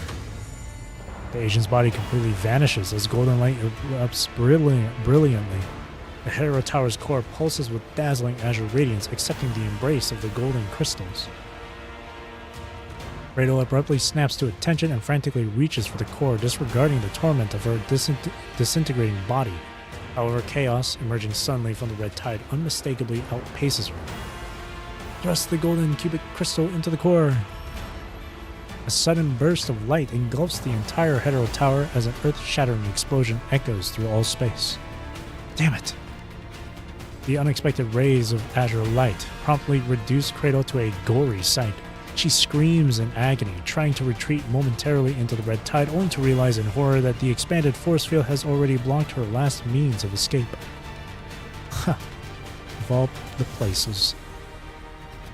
The agent's body completely vanishes as golden light erupts brilliantly. The Hetero Tower's core pulses with dazzling azure radiance, accepting the embrace of the golden crystals. Cradle abruptly snaps to attention and frantically reaches for the core, disregarding the torment of her disintegrating body. However, chaos, emerging suddenly from the red tide, unmistakably outpaces her. Thrust the golden cubic crystal into the core. A sudden burst of light engulfs the entire Hetero Tower as an earth-shattering explosion echoes through all space. Damn it! The unexpected rays of azure light promptly reduce Cradle to a gory sight. She screams in agony, trying to retreat momentarily into the red tide, only to realize in horror that the expanded force field has already blocked her last means of escape. Huh. Of all the places.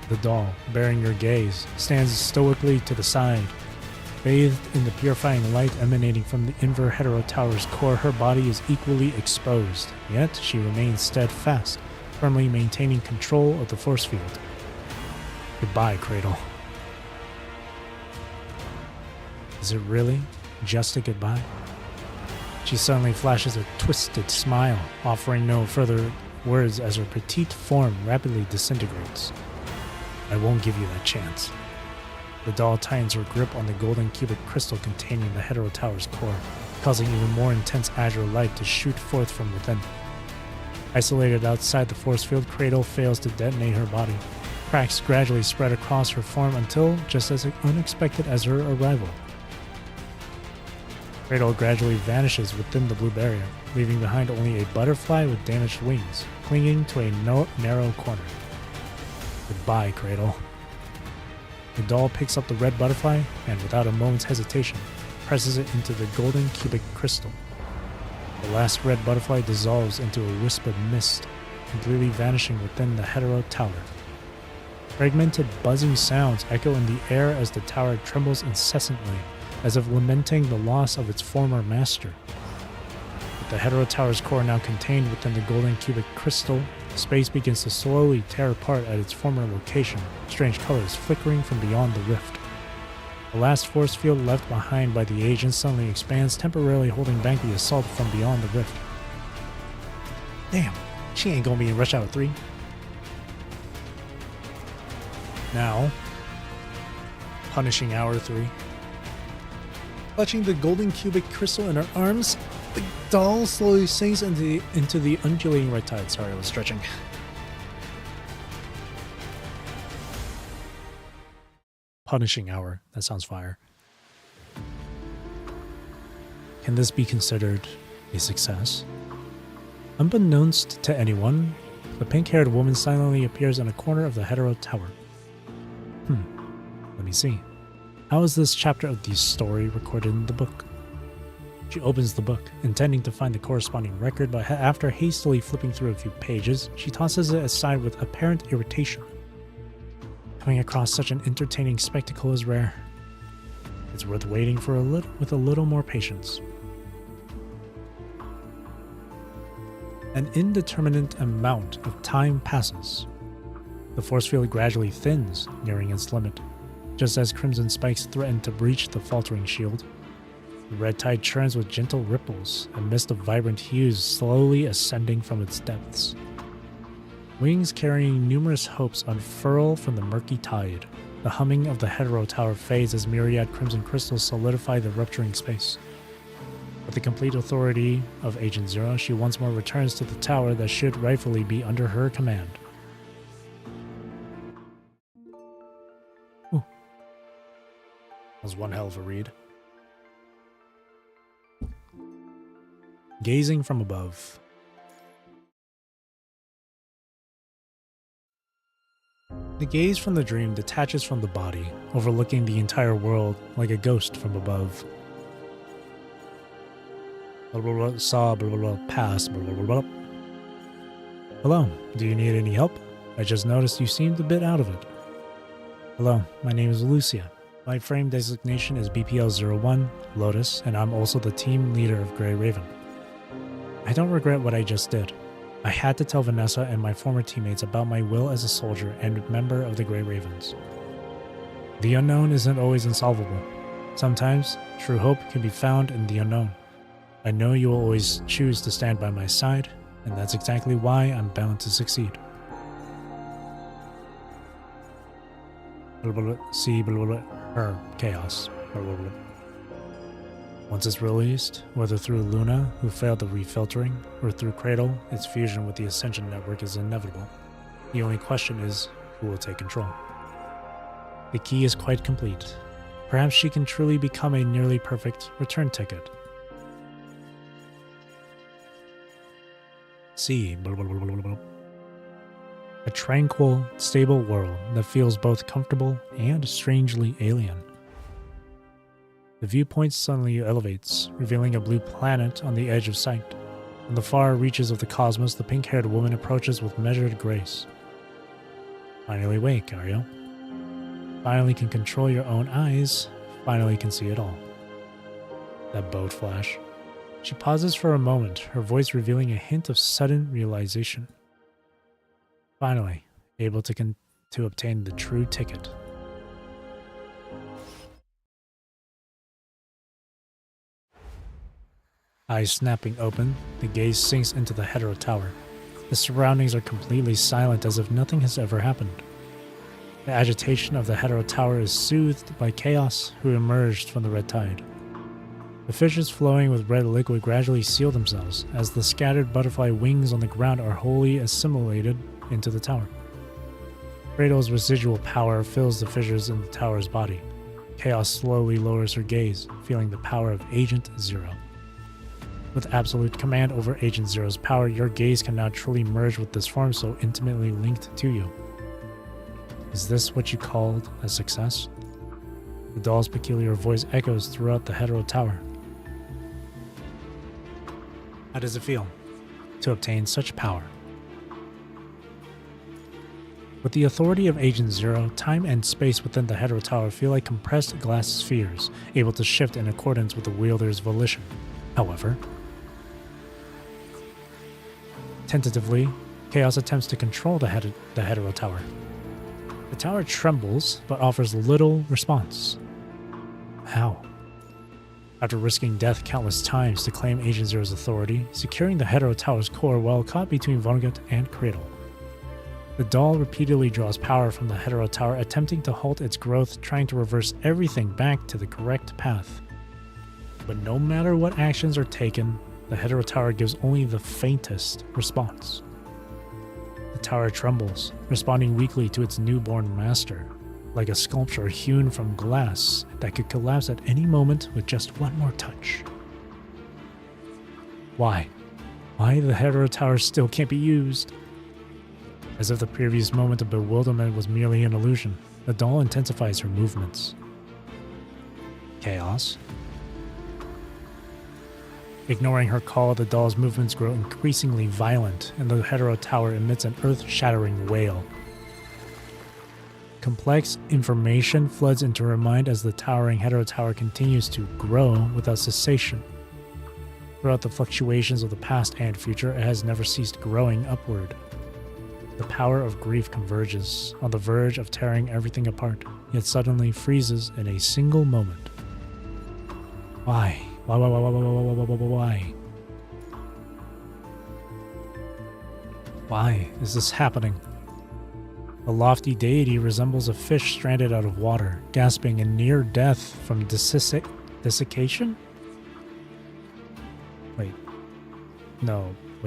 The doll, bearing your gaze, stands stoically to the side. Bathed in the purifying light emanating from the Inver Hetero Tower's core, her body is equally exposed, yet she remains steadfast, firmly maintaining control of the force field. Goodbye, Cradle. Is it really just a goodbye? She suddenly flashes a twisted smile, offering no further words as her petite form rapidly disintegrates. I won't give you that chance. The doll tightens her grip on the golden cubic crystal containing the Hetero Tower's core, causing even more intense azure light to shoot forth from within. Isolated outside the force field, Cradle fails to detonate her body. Cracks gradually spread across her form until, just as unexpected as her arrival, Cradle gradually vanishes within the blue barrier, leaving behind only a butterfly with damaged wings, clinging to a narrow corner. Goodbye, Cradle. The doll picks up the red butterfly and, without a moment's hesitation, presses it into the golden cubic crystal. The last red butterfly dissolves into a wisp of mist, completely vanishing within the Hetero Tower. Fragmented, buzzing sounds echo in the air as the tower trembles incessantly, as if lamenting the loss of its former master. With the Hetero Tower's core now contained within the golden cubic crystal, space begins to slowly tear apart at its former location, strange colors flickering from beyond the rift. The last force field left behind by the agent suddenly expands, temporarily holding back the assault from beyond the rift. Damn, she ain't gonna be in Rush Hour 3. Now, punishing Hour 3. Clutching the golden cubic crystal in her arms, the doll slowly sinks into the undulating red tide. Sorry, I was stretching. Punishing Hour. That sounds fire. Can this be considered a success? Unbeknownst to anyone, the pink-haired woman silently appears in a corner of the Hetero Tower. Let me see. How is this chapter of the story recorded in the book? She opens the book, intending to find the corresponding record, but after hastily flipping through a few pages, she tosses it aside with apparent irritation. Coming across such an entertaining spectacle is rare. It's worth waiting for with a little more patience. An indeterminate amount of time passes. The force field gradually thins, nearing its limit. Just as crimson spikes threaten to breach the faltering shield, the red tide churns with gentle ripples, a mist of vibrant hues slowly ascending from its depths. Wings carrying numerous hopes unfurl from the murky tide. The humming of the Hetero Tower fades as myriad crimson crystals solidify the rupturing space. With the complete authority of Agent Zero, she once more returns to the tower that should rightfully be under her command. That was one hell of a read. Gazing from above. The gaze from the dream detaches from the body, overlooking the entire world like a ghost from above. Blah, blah, blah, saw, blah, blah, blah, pass, blah, blah, blah, blah. Hello, do you need any help? I just noticed you seemed a bit out of it. Hello, my name is Lucia. My frame designation is BPL-01, Lotus, and I'm also the team leader of Grey Raven. I don't regret what I just did. I had to tell Vanessa and my former teammates about my will as a soldier and member of the Grey Ravens. The unknown isn't always unsolvable. Sometimes, true hope can be found in the unknown. I know you will always choose to stand by my side, and that's exactly why I'm bound to succeed. See, her chaos. Once it's released, whether through Luna, who failed the refiltering, or through Cradle, its fusion with the Ascension network is inevitable. The only question is, who will take control? The key is quite complete. Perhaps she can truly become a nearly perfect return ticket. See, a tranquil, stable world that feels both comfortable and strangely alien. The viewpoint suddenly elevates, revealing a blue planet on the edge of sight. In the far reaches of the cosmos, the pink-haired woman approaches with measured grace. Finally awake, are you? Finally can control your own eyes, finally can see it all. That boat flash. She pauses for a moment, her voice revealing a hint of sudden realization. Finally, able to obtain the true ticket. Eyes snapping open, the gaze sinks into the hetero tower. The surroundings are completely silent as if nothing has ever happened. The agitation of the hetero tower is soothed by Chaos, who emerged from the red tide. The fissures flowing with red liquid gradually seal themselves as the scattered butterfly wings on the ground are wholly assimilated into the tower. Cradle's residual power fills the fissures in the tower's body. Chaos slowly lowers her gaze, feeling the power of Agent Zero. With absolute command over Agent Zero's power, your gaze can now truly merge with this form so intimately linked to you. Is this what you called a success? The doll's peculiar voice echoes throughout the hetero tower. How does it feel to obtain such power? With the authority of Agent Zero, time and space within the hetero tower feel like compressed glass spheres, able to shift in accordance with the wielder's volition. However, tentatively, Chaos attempts to control the hetero tower. The tower trembles, but offers little response. How? After risking death countless times to claim Agent Zero's authority, securing the hetero tower's core while caught between Vonnegut and Cradle. The doll repeatedly draws power from the hetero tower, attempting to halt its growth, trying to reverse everything back to the correct path. But no matter what actions are taken, the hetero tower gives only the faintest response. The tower trembles, responding weakly to its newborn master, like a sculpture hewn from glass that could collapse at any moment with just one more touch. Why? Why the hetero tower still can't be used? As if the previous moment of bewilderment was merely an illusion, the doll intensifies her movements. Chaos. Ignoring her call, the doll's movements grow increasingly violent, and the hetero tower emits an earth-shattering wail. Complex information floods into her mind as the towering hetero tower continues to grow without cessation. Throughout the fluctuations of the past and future, it has never ceased growing upward. The power of grief converges, on the verge of tearing everything apart, yet suddenly freezes in a single moment. Why? Why? Why is this happening? A lofty deity resembles a fish stranded out of water, gasping in near death from desiccation? Desiccation?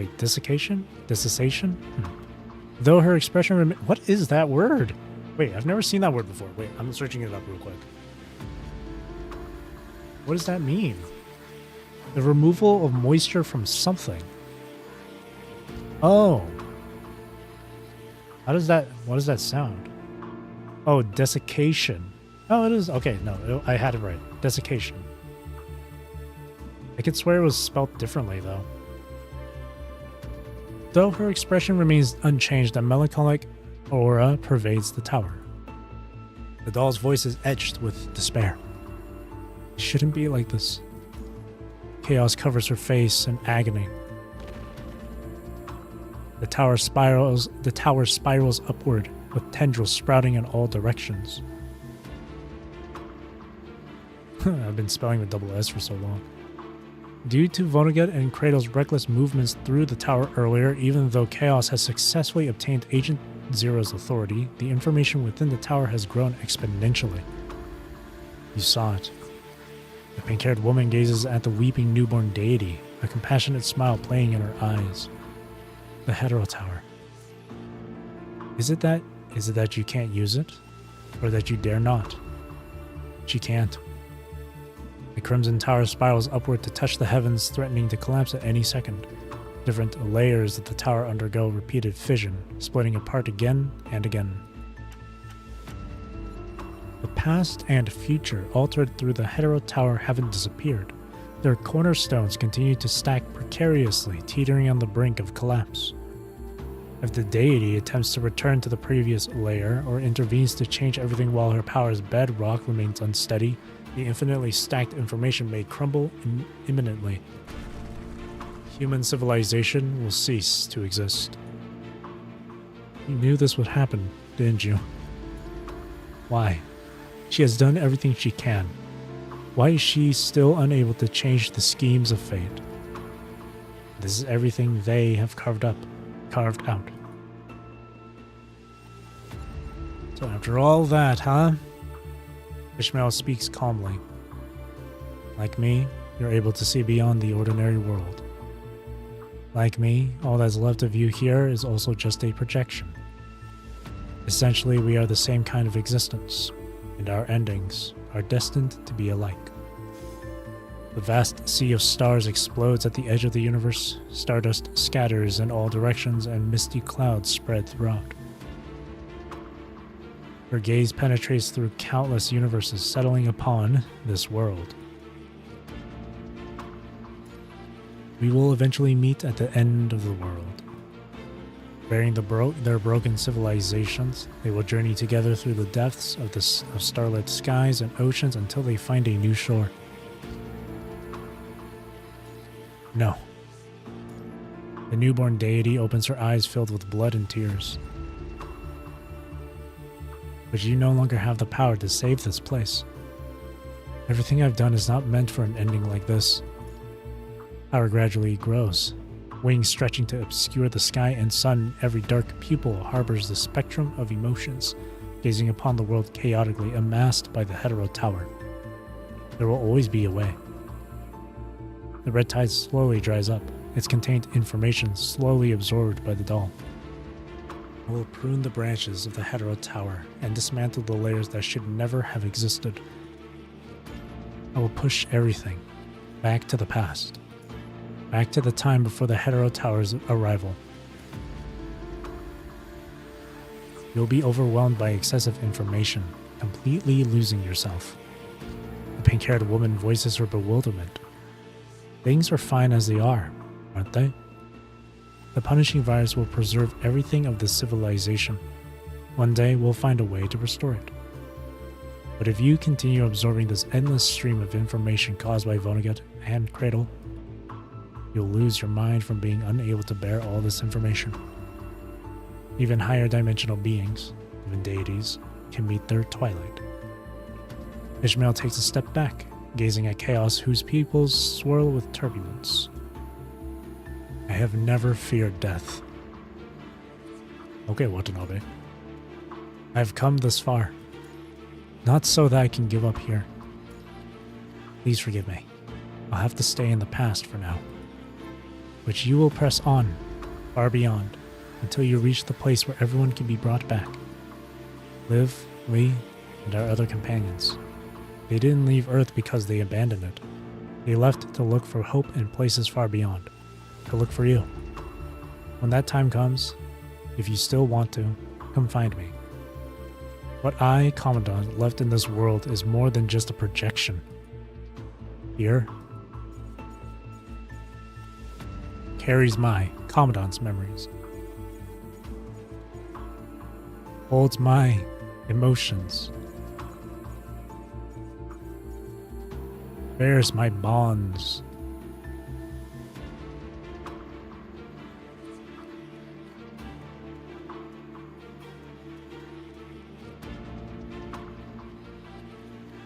Desiccation? Though her expression what is that word? Wait, I've never seen that word before. Wait, I'm searching it up real quick. What does that mean? The removal of moisture from something. Oh. What does that sound? Oh, desiccation. Oh, it is. Okay, no, I had it right. Desiccation. I could swear it was spelt differently, though. Though her expression remains unchanged, a melancholic aura pervades the tower. The doll's voice is etched with despair. It shouldn't be like this. Chaos covers her face in agony. The tower spirals upward, with tendrils sprouting in all directions. I've been spelling with double S for so long. Due to Vonnegut and Cradle's reckless movements through the tower earlier, even though Chaos has successfully obtained Agent Zero's authority, the information within the tower has grown exponentially. You saw it. The pink-haired woman gazes at the weeping newborn deity, a compassionate smile playing in her eyes. The Hetero Tower. Is it that you can't use it? Or that you dare not? She can't. The Crimson Tower spirals upward to touch the heavens, threatening to collapse at any second. Different layers of the tower undergo repeated fission, splitting apart again and again. The past and future altered through the Hetero Tower haven't disappeared. Their cornerstones continue to stack precariously, teetering on the brink of collapse. If the deity attempts to return to the previous layer or intervenes to change everything while her power's bedrock remains unsteady, the infinitely stacked information may crumble imminently. Human civilization will cease to exist. You knew this would happen, didn't you? Why? She has done everything she can. Why is she still unable to change the schemes of fate? This is everything they have carved out. So after all that, huh? Ishmael speaks calmly. Like me, you're able to see beyond the ordinary world. Like me, all that's left of you here is also just a projection. Essentially, we are the same kind of existence, and our endings are destined to be alike. The vast sea of stars explodes at the edge of the universe, stardust scatters in all directions, and misty clouds spread throughout. Her gaze penetrates through countless universes, settling upon this world. We will eventually meet at the end of the world. Bearing their broken civilizations, they will journey together through the depths of starlit skies and oceans until they find a new shore. No. The newborn deity opens her eyes filled with blood and tears. But you no longer have the power to save this place. Everything I've done is not meant for an ending like this. Power gradually grows, wings stretching to obscure the sky and sun. Every dark pupil harbors the spectrum of emotions, gazing upon the world chaotically amassed by the Hetero Tower. There will always be a way. The red tide slowly dries up, its contained information slowly absorbed by the doll. I will prune the branches of the Hetero Tower and dismantle the layers that should never have existed. I will push everything back to the past, back to the time before the Hetero Tower's arrival. You'll be overwhelmed by excessive information, completely losing yourself. The pink-haired woman voices her bewilderment. Things are fine as they are, aren't they? The punishing virus will preserve everything of this civilization. One day we'll find a way to restore it. But if you continue absorbing this endless stream of information caused by Vonnegut and Cradle, you'll lose your mind from being unable to bear all this information. Even higher dimensional beings, even deities, can meet their twilight. Ishmael takes a step back, gazing at chaos whose pupils swirl with turbulence. I have never feared death. Okay, Watanabe. I have come this far. Not so that I can give up here. Please forgive me. I'll have to stay in the past for now. But you will press on, far beyond, until you reach the place where everyone can be brought back. Liv, Lee, and our other companions. They didn't leave Earth because they abandoned it. They left to look for hope in places far beyond, to look for you. When that time comes, if you still want to, come find me. What I, Commandant, left in this world is more than just a projection. Here carries my, Commandant's memories. Holds my emotions. Bears my bonds.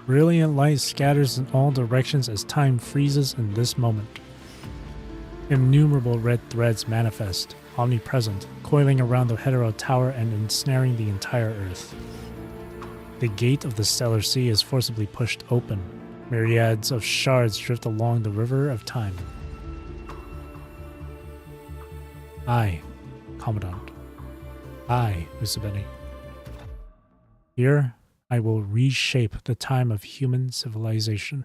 Brilliant light scatters in all directions as time freezes in this moment. Innumerable red threads manifest, omnipresent, coiling around the Hetero Tower and ensnaring the entire Earth. The gate of the Stellar Sea is forcibly pushed open. Myriads of shards drift along the river of time. I, Commandant. I, Usabeni. Here, I will reshape the time of human civilization.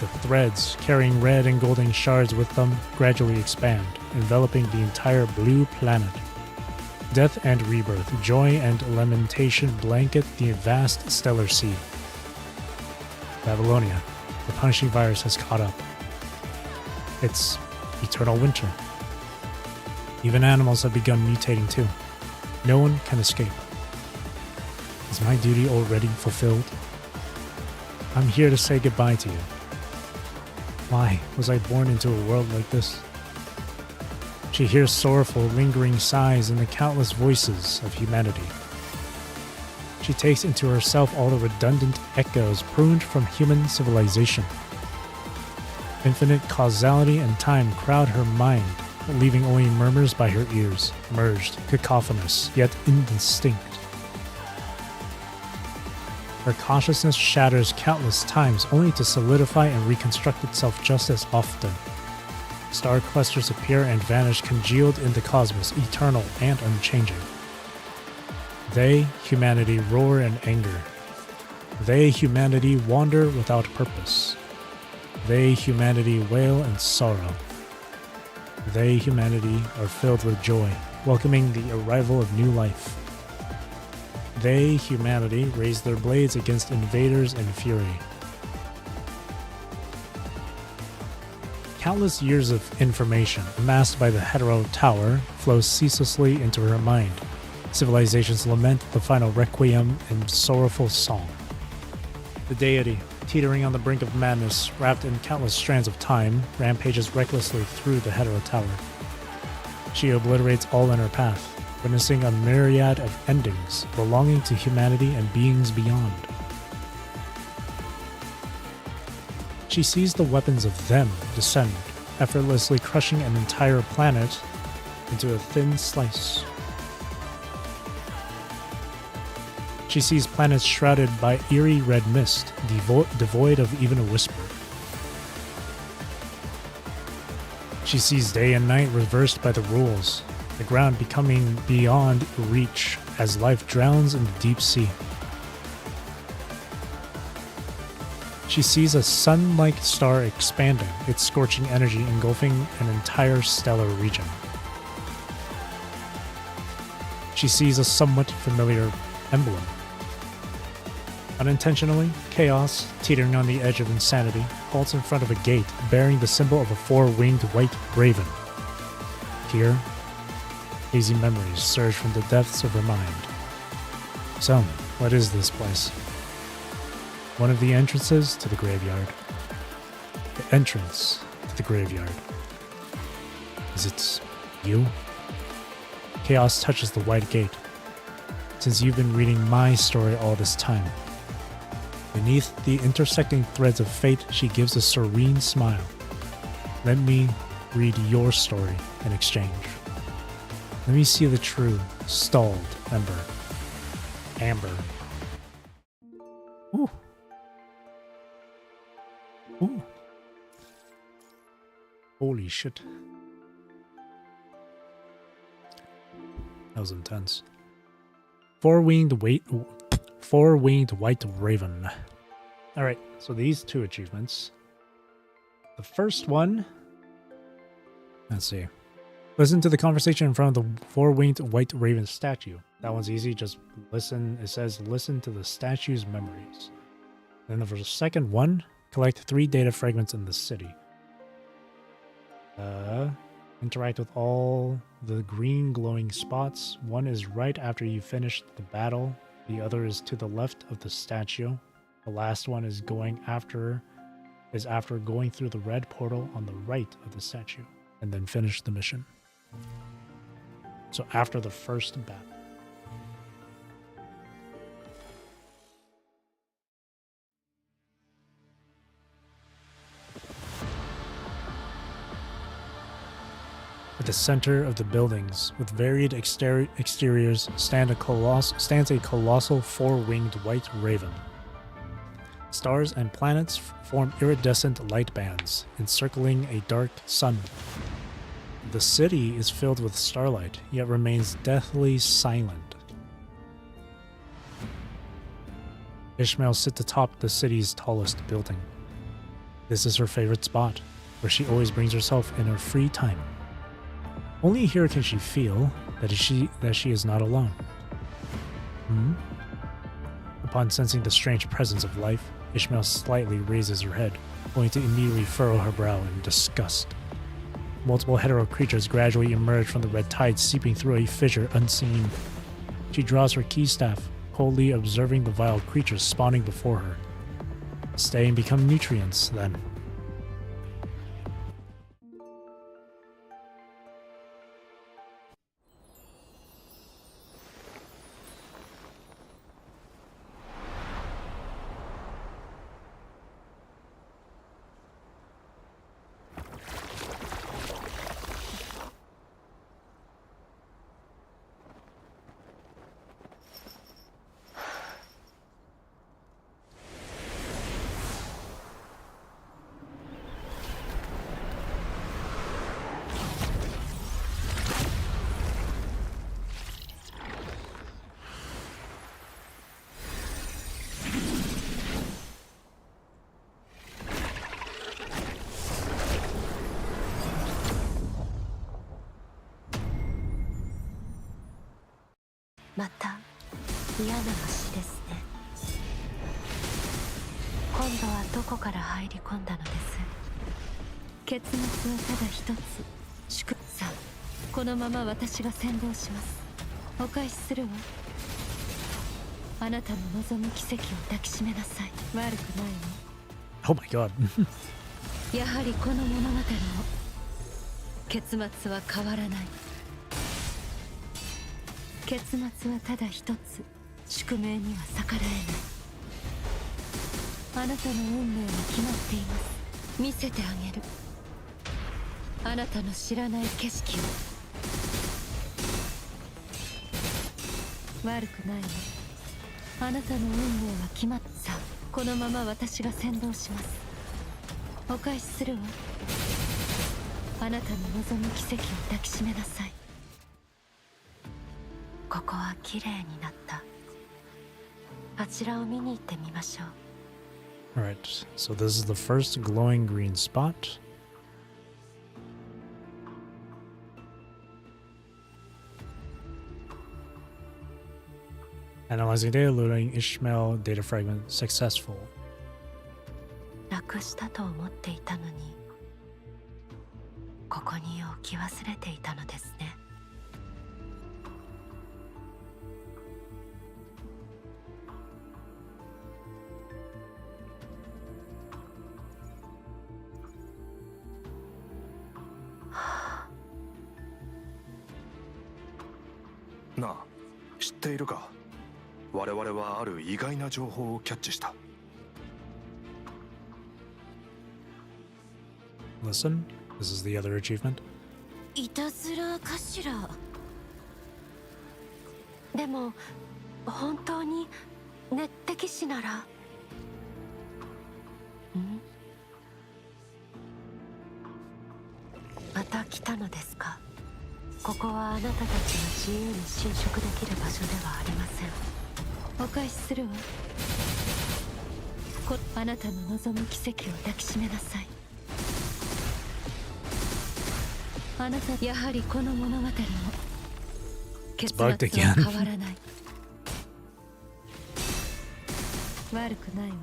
The threads, carrying red and golden shards with them, gradually expand, enveloping the entire blue planet. Death and rebirth, joy and lamentation blanket the vast stellar sea. Babylonia, the punishing virus has caught up. It's eternal winter. Even animals have begun mutating too. No one can escape. Is my duty already fulfilled? I'm here to say goodbye to you. Why was I born into a world like this? She hears sorrowful, lingering sighs in the countless voices of humanity. She takes into herself all the redundant echoes pruned from human civilization. Infinite causality and time crowd her mind, leaving only murmurs by her ears, merged, cacophonous, yet indistinct. Her consciousness shatters countless times only to solidify and reconstruct itself just as often. Star clusters appear and vanish congealed in the cosmos, eternal and unchanging. They, humanity, roar in anger. They, humanity, wander without purpose. They, humanity, wail in sorrow. They, humanity, are filled with joy, welcoming the arrival of new life. They, humanity, raise their blades against invaders in fury. Countless years of information amassed by the Hetero Tower flow ceaselessly into her mind. Civilizations lament the final requiem in sorrowful song. The deity, teetering on the brink of madness, wrapped in countless strands of time, rampages recklessly through the Hetero Tower. She obliterates all in her path, witnessing a myriad of endings belonging to humanity and beings beyond. She sees the weapons of them descend, effortlessly crushing an entire planet into a thin slice. She sees planets shrouded by eerie red mist, devoid of even a whisper. She sees day and night reversed by the rules, the ground becoming beyond reach as life drowns in the deep sea. She sees a sun-like star expanding, its scorching energy engulfing an entire stellar region. She sees a somewhat familiar emblem. Unintentionally, Chaos, teetering on the edge of insanity, halts in front of a gate bearing the symbol of a four-winged white raven. Here, hazy memories surge from the depths of her mind. So, what is this place? One of the entrances to the graveyard. The entrance to the graveyard. Is it you? Chaos touches the white gate. Since you've been reading my story all this time. Beneath the intersecting threads of fate, she gives a serene smile. Let me read your story in exchange. Let me see the true, stalled Amber. Ooh. Ooh. Holy shit. That was intense. Four-winged four-winged white raven. All right, so these two achievements. The first one, let's see. Listen to the conversation in front of the four-winged white raven statue. That one's easy. Just listen. It says listen to the statue's memories. Then for the second one, collect 3 data fragments in the city. Interact with all the green glowing spots. One is right after you finished the battle. The other is to the left of the statue. The last one is after going through the red portal on the right of the statue, and then finish the mission. So after the first battle. At the center of the buildings, with varied exteriors, stands a colossal four-winged white raven. Stars and planets form iridescent light bands, encircling a dark sun. The city is filled with starlight, yet remains deathly silent. Ishmael sits atop the city's tallest building. This is her favorite spot, where she always brings herself in her free time. Only here can she feel that she is not alone. Upon sensing the strange presence of life, Ishmael slightly raises her head, only to immediately furrow her brow in disgust. Multiple hetero creatures gradually emerge from the red tide, seeping through a fissure unseen. She draws her key staff, coldly observing the vile creatures spawning before her. Stay and become nutrients, then.また嫌な足ですね。今度はどこから入り込んだのです。結末はただ一つ。祝さん、このまま私が先導します。お返しするわ。あなたの望む奇跡を抱きしめなさい。悪くないわ。Oh my god. やはりこの物語の結末は変わらない。結末はただ一つ。宿命には逆らえない。あなたの運命は決まっています。見せてあげる。あなたの知らない景色を。悪くないわ。あなたの運命は決まった。さあ、このまま私が先導します。お返しするわ。あなたの望む奇跡を抱きしめなさい。ここは綺麗になった。あちらを見に行ってみましょう。Alright, so this is the first glowing green spot. Analyzing data, loading Ishmael data fragment successful. なくしたと思っていたのに、ここに置き忘れていたのですね。なあ、知っているか？我々はある意外な情報をキャッチした。Listen, this is the other achievement. いたずらかしら。でも本当に熱敵士なら。また来たのですか。ここはあなたたちが自由に侵食できる場所ではありません。お返しするわ。あなたの望む奇跡を抱きしめなさい。あなた、やはりこの物語も結末は変わらない。悪くないわ。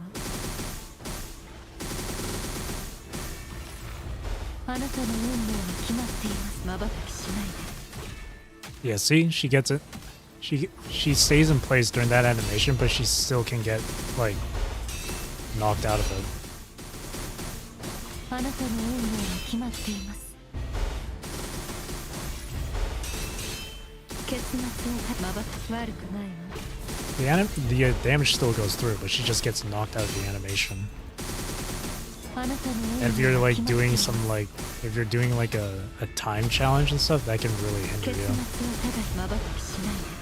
あなたの運命は決まっています。瞬きしないで。 Yeah, see, she gets it. She stays in place during that animation, but she still can get like knocked out of it. あなたの運命は決まっています。結末を悪くないわ。The damage still goes through, but she just gets knocked out of the animation. あなたの運命 And if you're は like 決まってい doing ます。 some like if you're doing like a time challenge and stuff, that can really hinder 結末 you. をただ瞬きしないで。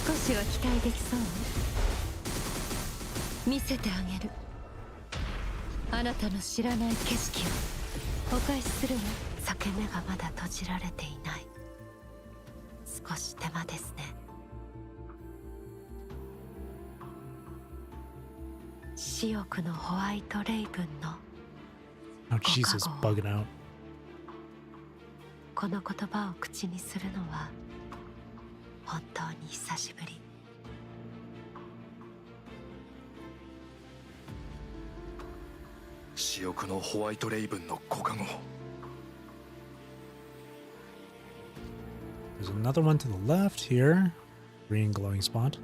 少しは期待できそうね。見せてあげる。あなたの知らない景色をお返しするわ。裂け目がまだ閉じられていない。少し手間ですね。私欲のホワイトレイブンの Oh Jesus, bugging out. この言葉を口にするのは本当に久しぶり。私欲のホワイトレイブンのご加護。 There's another one to the left here. Green glowing spot.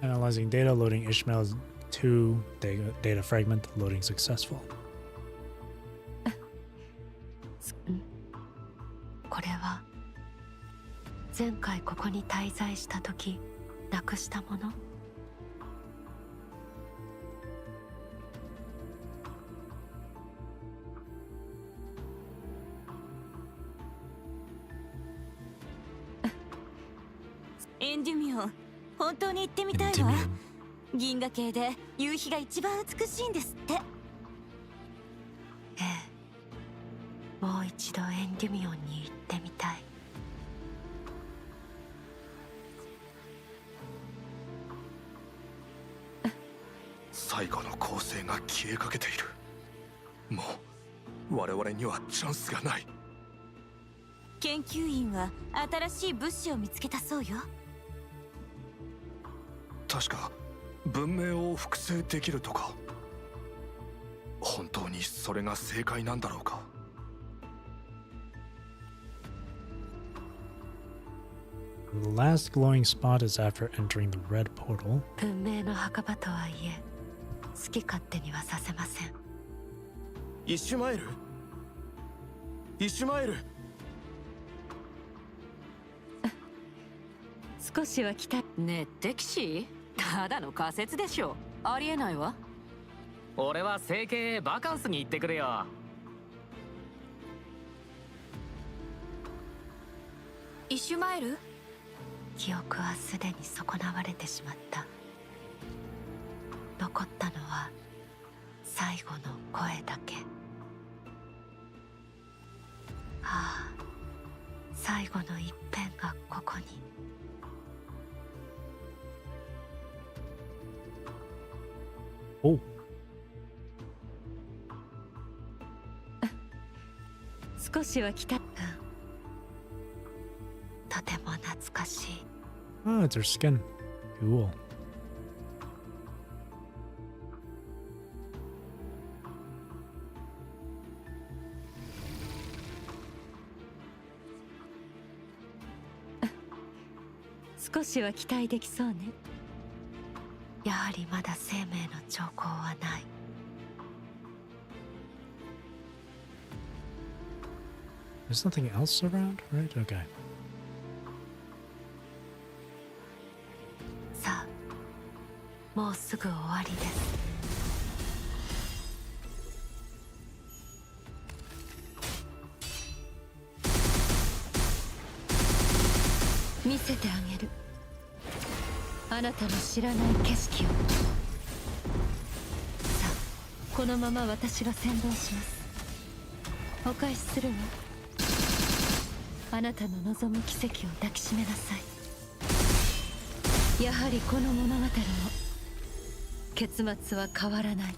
Analyzing data, loading Ishmael's 2 data fragment, loading successful. これは前回ここに滞在した時なくしたもの。エンデュミオン、本当に行ってみたいわ。 Endymion. 銀河系で夕日が一番美しいんですって。ええ、もう一度エンデュミオンに行ってみたい。最後の構成が消えかけている。もう我々にはチャンスがない。研究員は新しい物資を見つけたそうよ。確か文明を複製できるとか。本当にそれが正解なんだろうか。 The last glowing spot is after entering the red portal. 文明の墓場とはいえ好き勝手にはさせません。イシュマエル、イシュマエル。少しは期待。ねえ敵士、ただの仮説でしょ。ありえないわ。俺は整形へバカンスに行ってくるよ。イシュマエル、記憶はすでに損なわれてしまった。残ったのは最後の声だけ。ああ、最後の一片がここに。Oh, 少しは来た。とても懐かしい。 oh, it's her skin. Cool. 少しは期待できそうね。やはりまだ生命の兆候はない。There's nothing else around, right? Okay. さあ、もうすぐ終わりです。見せてあげる。あなたの知らない景色を。さあ、このまま私が先導します。お返しするわ。あなたの望む奇跡を抱きしめなさい。やはりこの物語も結末は変わらない。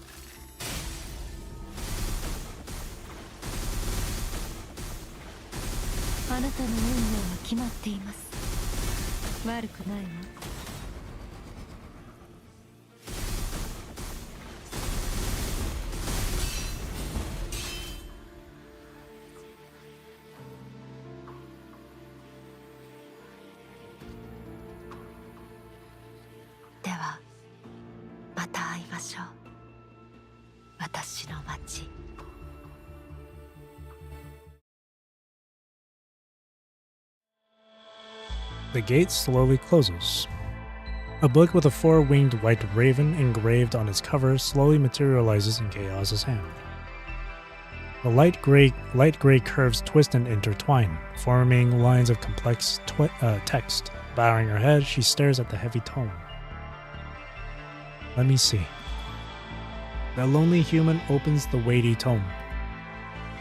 あなたの運命は決まっています。悪くないわ。ではまた会いましょう。私の街。The gate slowly closes. A book with a four-winged white raven engraved on its cover slowly materializes in Chaos's hand. The light gray curves twist and intertwine, forming lines of complex text. Bowing her head, she stares at the heavy tome. Let me see. The lonely human opens the weighty tome.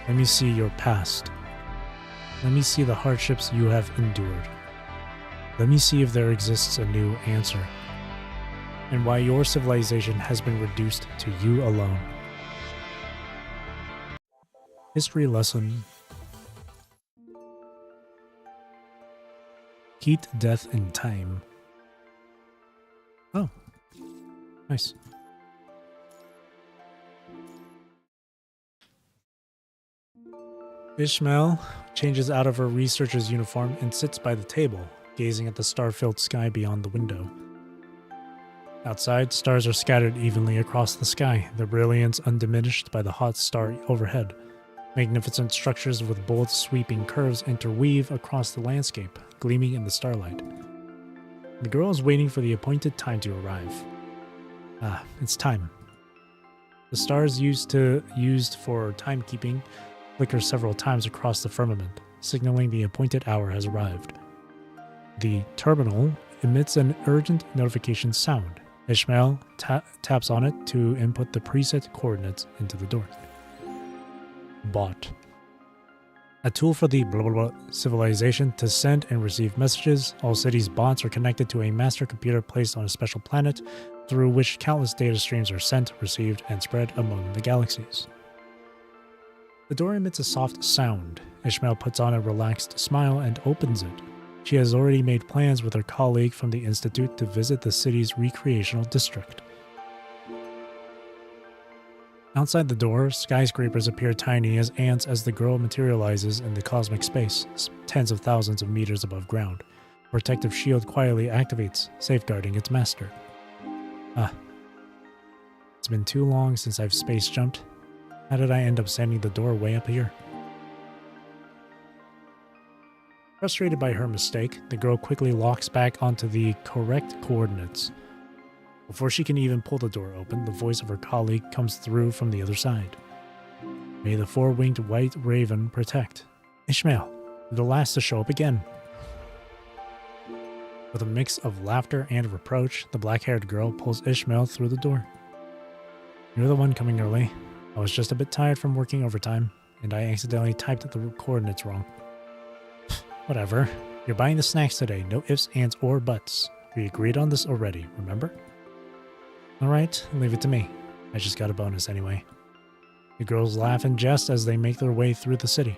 Let me see your past. Let me see the hardships you have endured. Let me see if there exists a new answer, and why your civilization has been reduced to you alone. History lesson. Heat, death, and time. Oh, nice. Ishmael changes out of her researcher's uniform and sits by the table, gazing at the star-filled sky beyond the window. Outside, stars are scattered evenly across the sky, their brilliance undiminished by the hot star overhead. Magnificent structures with bold sweeping curves interweave across the landscape, gleaming in the starlight. The girl is waiting for the appointed time to arrive. Ah, it's time. The stars used for timekeeping flicker several times across the firmament, signaling the appointed hour has arrived. The terminal emits an urgent notification sound. Ishmael taps on it to input the preset coordinates into the door. Bot. A tool for the blah blah blah civilization to send and receive messages. All cities' bots are connected to a master computer placed on a special planet, through which countless data streams are sent, received, and spread among the galaxies. The door emits a soft sound. Ishmael puts on a relaxed smile and opens it. She has already made plans with her colleague from the Institute to visit the city's recreational district. Outside the door, skyscrapers appear tiny as ants as the girl materializes in the cosmic space, tens of thousands of meters above ground. A protective shield quietly activates, safeguarding its master. Ah. It's been too long since I've space jumped. How did I end up sending the door way up here? Frustrated by her mistake, the girl quickly locks back onto the correct coordinates. Before she can even pull the door open, the voice of her colleague comes through from the other side. May the four-winged white raven protect. Ishmael, you're the last to show up again. With a mix of laughter and reproach, the black-haired girl pulls Ishmael through the door. You're the one coming early. I was just a bit tired from working overtime, and I accidentally typed the coordinates wrong. Whatever. You're buying the snacks today. No ifs, ands, or buts. We agreed on this already, remember? Alright, leave it to me. I just got a bonus anyway. The girls laugh and jest as they make their way through the city.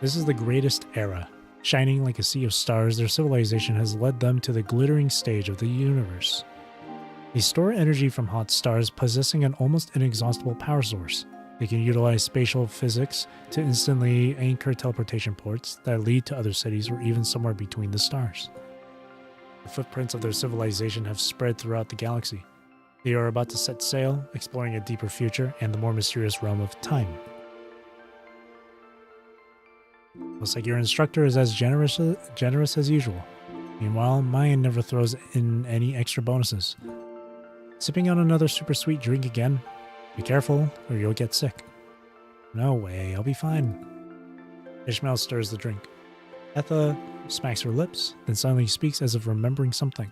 This is the greatest era. Shining like a sea of stars, their civilization has led them to the glittering stage of the universe. They store energy from hot stars, possessing an almost inexhaustible power source. They can utilize spatial physics to instantly anchor teleportation ports that lead to other cities or even somewhere between the stars. The footprints of their civilization have spread throughout the galaxy. They are about to set sail, exploring a deeper future and the more mysterious realm of time. Looks like your instructor is as generous as usual. Meanwhile, mine never throws in any extra bonuses. Sipping on another super sweet drink again? Be careful, or you'll get sick. No way, I'll be fine. Ishmael stirs the drink. Etha smacks her lips, then suddenly speaks as if remembering something.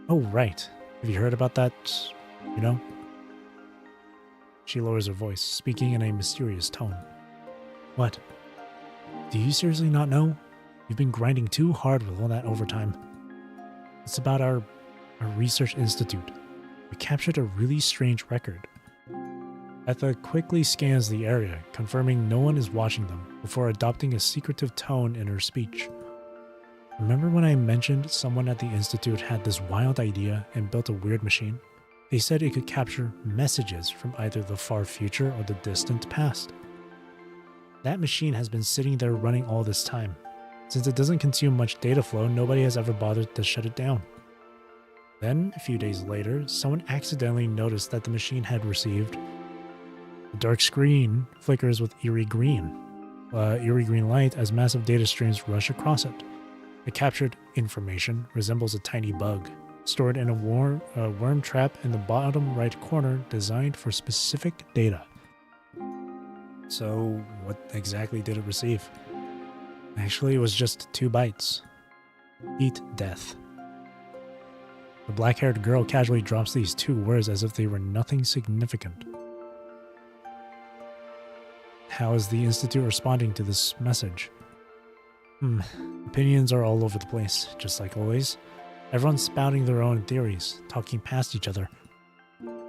Oh, right. Have you heard about that, She lowers her voice, speaking in a mysterious tone. What? Do you seriously not know? You've been grinding too hard with all that overtime. It's about our research institute. We captured a really strange record. Etha quickly scans the area, confirming no one is watching them, before adopting a secretive tone in her speech. Remember when I mentioned someone at the institute had this wild idea and built a weird machine? They said it could capture messages from either the far future or the distant past. That machine has been sitting there running all this time. Since it doesn't consume much data flow, nobody has ever bothered to shut it down. Then, a few days later, someone accidentally noticed that the machine had received a dark screen flickers with eerie green light as massive data streams rush across it. The captured information resembles a tiny bug, stored in a worm trap in the bottom right corner designed for specific data. So, what exactly did it receive? Actually, it was just 2 bytes. Eat death. The black-haired girl casually drops these 2 words as if they were nothing significant. How is the Institute responding to this message? Opinions are all over the place, just like always. Everyone's spouting their own theories, talking past each other.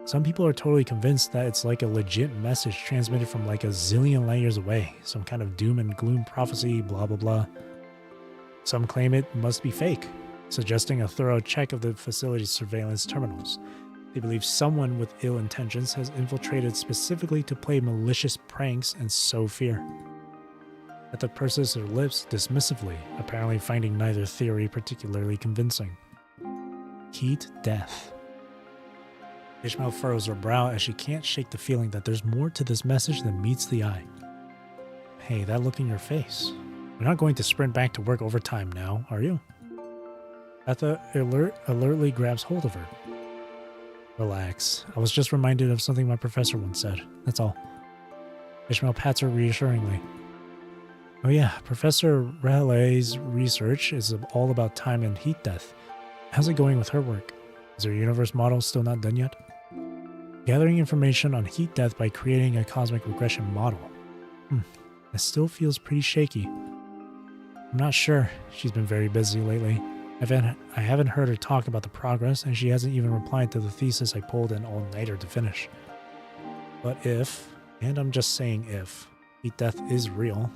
Some people are totally convinced that it's like a legit message transmitted from like a zillion light years away, some kind of doom and gloom prophecy, blah blah blah. Some claim it must be fake, suggesting a thorough check of the facility's surveillance terminals. They believe someone with ill intentions has infiltrated specifically to play malicious pranks and sow fear. Etha purses her lips dismissively, apparently finding neither theory particularly convincing. Heat death. Ishmael furrows her brow as she can't shake the feeling that there's more to this message than meets the eye. Hey, that look in your face. You're not going to sprint back to work overtime now, are you? Etha alertly grabs hold of her. Relax. I was just reminded of something my professor once said. That's all. Ishmael pats her reassuringly. Oh yeah, Professor Rahale's research is all about time and heat death. How's it going with her work? Is her universe model still not done yet? Gathering information on heat death by creating a cosmic regression model. It still feels pretty shaky. I'm not sure. She's been very busy lately. I haven't heard her talk about the progress, and she hasn't even replied to the thesis I pulled an all-nighter to finish. But if, and I'm just saying if, heat death is real,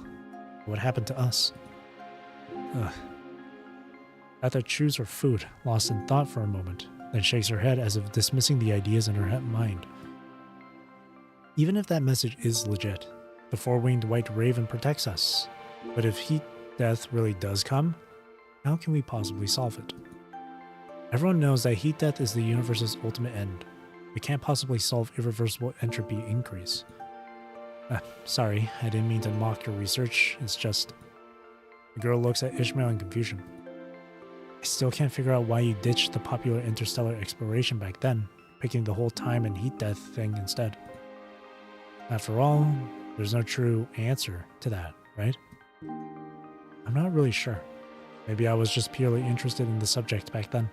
what happened to us? Etha chews her food, lost in thought for a moment, then shakes her head as if dismissing the ideas in her mind. Even if that message is legit, the 4-winged white raven protects us. But if heat death really does come, how can we possibly solve it? Everyone knows that heat death is the universe's ultimate end. We can't possibly solve irreversible entropy increase. Sorry, I didn't mean to mock your research, it's just... The girl looks at Ishmael in confusion. I still can't figure out why you ditched the popular interstellar exploration back then, picking the whole time and heat death thing instead. After all, there's no true answer to that, right? I'm not really sure. Maybe I was just purely interested in the subject back then.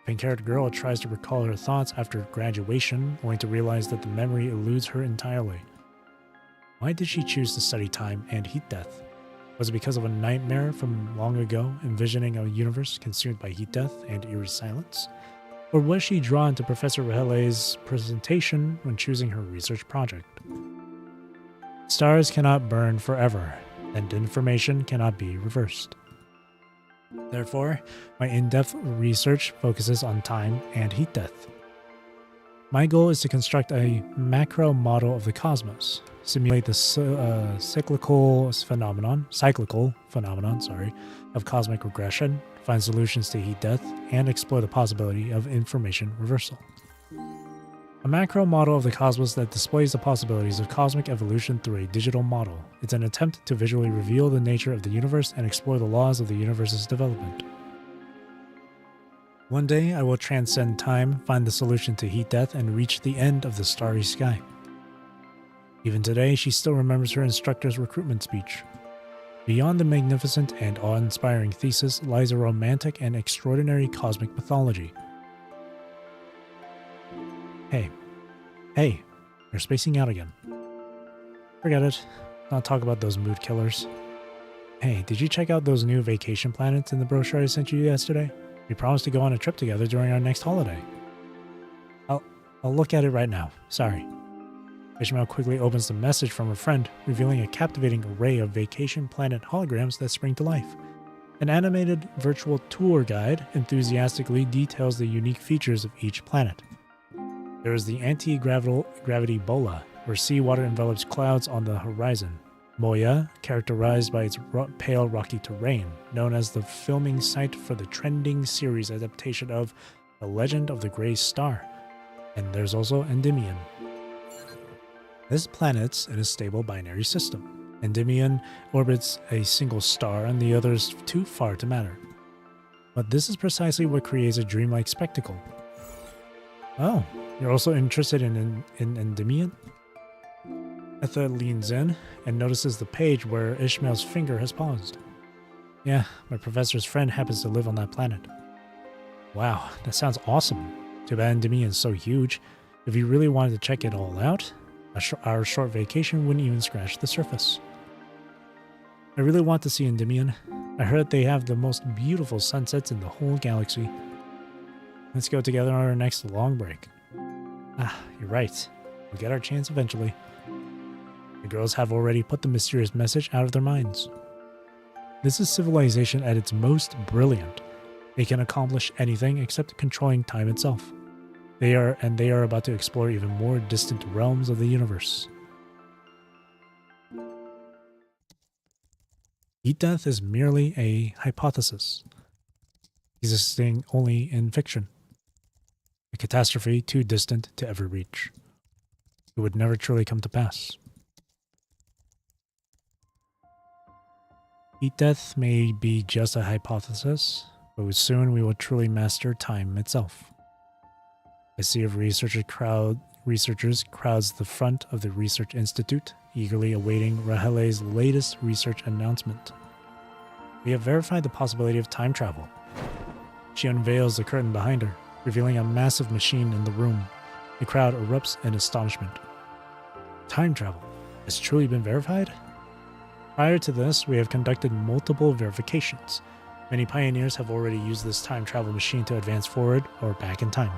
Pink-haired girl tries to recall her thoughts after graduation, only to realize that the memory eludes her entirely. Why did she choose to study time and heat death? Was it because of a nightmare from long ago, envisioning a universe consumed by heat death and eerie silence? Or was she drawn to Professor Rahale's presentation when choosing her research project? Stars cannot burn forever, and information cannot be reversed. Therefore, my in-depth research focuses on time and heat death. My goal is to construct a macro model of the cosmos, simulate the cyclical phenomenon of cosmic regression, find solutions to heat death, and explore the possibility of information reversal. A macro model of the cosmos that displays the possibilities of cosmic evolution through a digital model. It's an attempt to visually reveal the nature of the universe and explore the laws of the universe's development. One day, I will transcend time, find the solution to heat death, and reach the end of the starry sky. Even today, she still remembers her instructor's recruitment speech. Beyond the magnificent and awe-inspiring thesis lies a romantic and extraordinary cosmic mythology. Hey, We're spacing out again. Forget it. Not talk about those mood killers. Hey, did you check out those new vacation planets in the brochure I sent you yesterday? We promised to go on a trip together during our next holiday. I'll look at it right now. Sorry. Ishmael quickly opens the message from her friend, revealing a captivating array of vacation planet holograms that spring to life. An animated virtual tour guide enthusiastically details the unique features of each planet. There is the anti-gravity bola, where seawater envelops clouds on the horizon. Moya, characterized by its pale rocky terrain, known as the filming site for the trending series adaptation of The Legend of the Grey Star. And there's also Endymion. This planet's in a stable binary system. Endymion orbits a single star and the other is too far to matter. But this is precisely what creates a dreamlike spectacle. Oh, you're also interested in Endymion? Etha leans in and notices the page where Ishmael's finger has paused. Yeah, my professor's friend happens to live on that planet. Wow, that sounds awesome. Too bad Endymion's so huge. If you really wanted to check it all out, our short vacation wouldn't even scratch the surface. I really want to see Endymion. I heard they have the most beautiful sunsets in the whole galaxy. Let's go together on our next long break. Ah, you're right. We'll get our chance eventually. The girls have already put the mysterious message out of their minds. This is civilization at its most brilliant. They can accomplish anything except controlling time itself. They are about to explore even more distant realms of the universe. Heat death is merely a hypothesis, existing only in fiction. A catastrophe too distant to ever reach. It would never truly come to pass. Heat death may be just a hypothesis, but soon we will truly master time itself. A sea of researchers crowds the front of the Research Institute, eagerly awaiting Rahele's latest research announcement. We have verified the possibility of time travel. She unveils the curtain behind her, revealing a massive machine in the room. The crowd erupts in astonishment. Time travel has truly been verified? Prior to this, we have conducted multiple verifications. Many pioneers have already used this time travel machine to advance forward or back in time.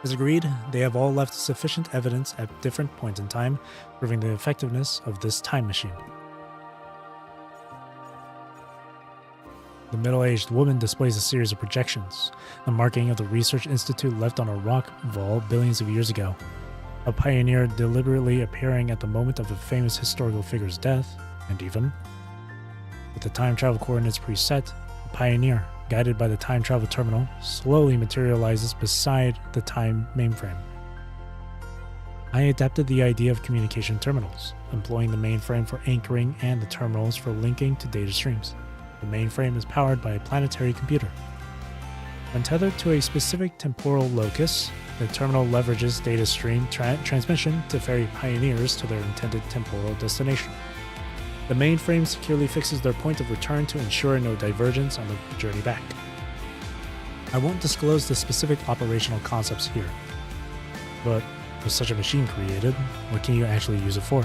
As agreed, they have all left sufficient evidence at different points in time, proving the effectiveness of this time machine. The middle-aged woman displays a series of projections, the marking of the Research Institute left on a rock wall billions of years ago. A pioneer deliberately appearing at the moment of a famous historical figure's death, and even, with the time travel coordinates preset, the pioneer, guided by the time travel terminal, slowly materializes beside the time mainframe. I adapted the idea of communication terminals, employing the mainframe for anchoring and the terminals for linking to data streams. The mainframe is powered by a planetary computer. When tethered to a specific temporal locus, the terminal leverages data stream transmission to ferry pioneers to their intended temporal destination. The mainframe securely fixes their point of return to ensure no divergence on the journey back. I won't disclose the specific operational concepts here, but with such a machine created, what can you actually use it for?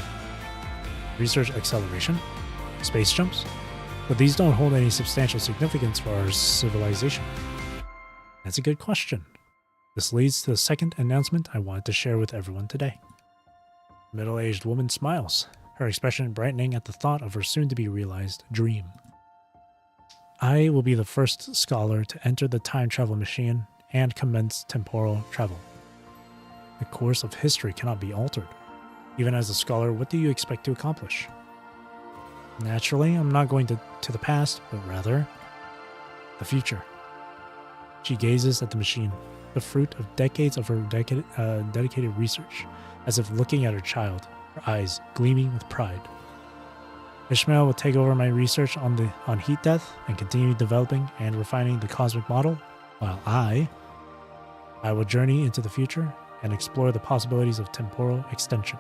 Research acceleration? Space jumps? But these don't hold any substantial significance for our civilization. That's a good question. This leads to the second announcement I wanted to share with everyone today. The middle-aged woman smiles, her expression brightening at the thought of her soon-to-be-realized dream. I will be the first scholar to enter the time travel machine and commence temporal travel. The course of history cannot be altered. Even as a scholar, what do you expect to accomplish? Naturally, I'm not going to the past, but rather the future. She gazes at the machine, the fruit of decades of her dedicated research, as if looking at her child, her eyes gleaming with pride. Ishmael will take over my research on heat death and continue developing and refining the cosmic model, while I will journey into the future and explore the possibilities of temporal extension.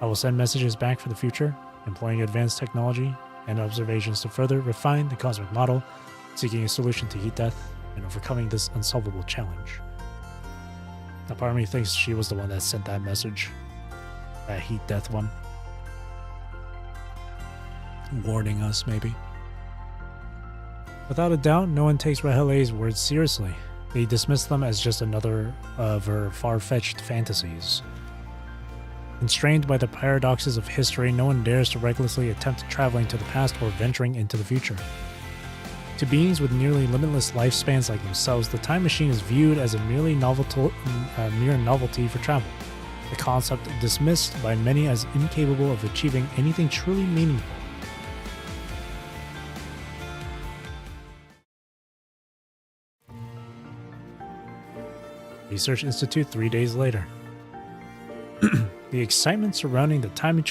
I will send messages back for the future, employing advanced technology and observations to further refine the cosmic model, seeking a solution to heat death and overcoming this unsolvable challenge. A part of me thinks she was the one that sent that message. That heat death one. Warning us, maybe. Without a doubt, no one takes Rahele's words seriously. They dismiss them as just another of her far-fetched fantasies. Constrained by the paradoxes of history, no one dares to recklessly attempt traveling to the past or venturing into the future. To beings with nearly limitless lifespans like themselves, the time machine is viewed as a mere novelty for travel. The concept dismissed by many as incapable of achieving anything truly meaningful. Research Institute 3 days later. The excitement surrounding the time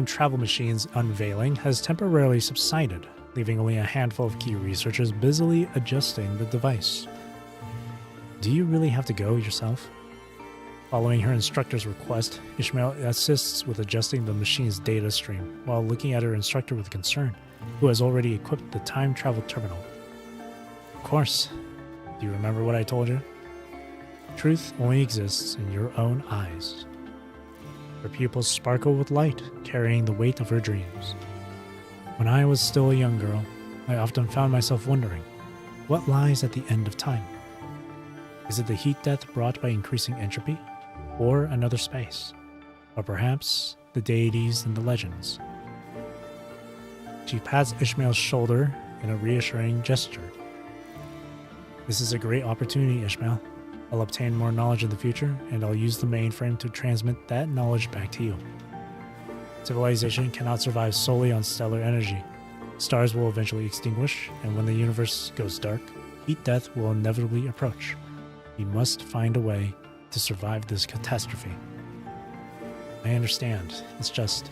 travel machine's unveiling has temporarily subsided, leaving only a handful of key researchers busily adjusting the device. Do you really have to go yourself? Following her instructor's request, Ishmael assists with adjusting the machine's data stream, while looking at her instructor with concern, who has already equipped the time travel terminal. Of course. Do you remember what I told you? Truth only exists in your own eyes. Her pupils sparkle with light, carrying the weight of her dreams. When I was still a young girl, I often found myself wondering, what lies at the end of time? Is it the heat death brought by increasing entropy? Or another space? Or perhaps the deities and the legends? She pats Ishmael's shoulder in a reassuring gesture. This is a great opportunity, Ishmael. I'll obtain more knowledge in the future, and I'll use the mainframe to transmit that knowledge back to you. Civilization cannot survive solely on stellar energy. Stars will eventually extinguish, and when the universe goes dark, heat death will inevitably approach. We must find a way to survive this catastrophe. I understand. It's just...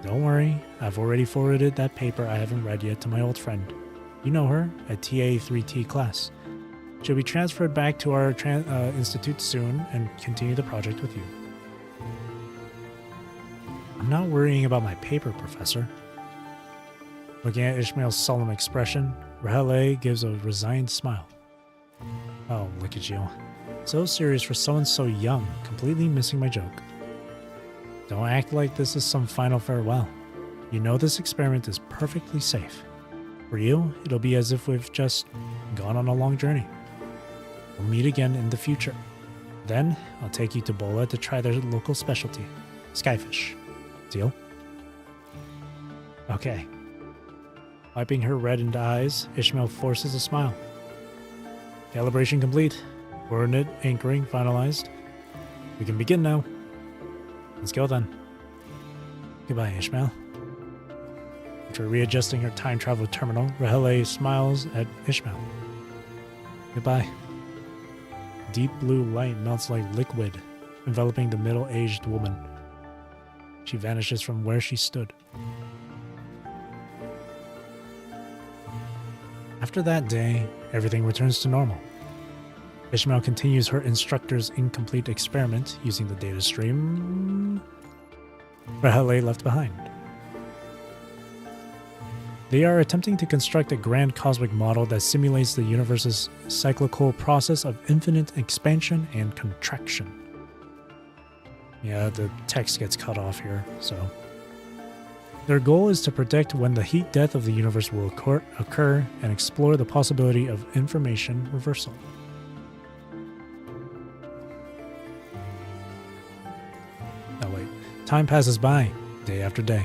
Don't worry, I've already forwarded that paper I haven't read yet to my old friend. You know her, a TA3T class. She'll be transferred back to our institute soon and continue the project with you. I'm not worrying about my paper, Professor. Looking at Ishmael's solemn expression, Rahele gives a resigned smile. Oh, look at you. So serious for someone so young, completely missing my joke. Don't act like this is some final farewell. You know this experiment is perfectly safe. For you, it'll be as if we've just gone on a long journey. We'll meet again in the future. Then, I'll take you to Bola to try their local specialty, skyfish. Deal? Okay. Wiping her reddened eyes, Ishmael forces a smile. Calibration complete. Coordinate anchoring finalized. We can begin now. Let's go then. Goodbye, Ishmael. After readjusting her time travel terminal, Rahele smiles at Ishmael. Goodbye. Deep blue light melts like liquid, enveloping the middle-aged woman. She vanishes from where she stood. After that day, everything returns to normal. Ishmael continues her instructor's incomplete experiment using the data stream Rahele left behind. They are attempting to construct a grand cosmic model that simulates the universe's cyclical process of infinite expansion and contraction. Yeah, the text gets cut off here, so... Their goal is to predict when the heat death of the universe will occur and explore the possibility of information reversal. Oh wait, time passes by, day after day.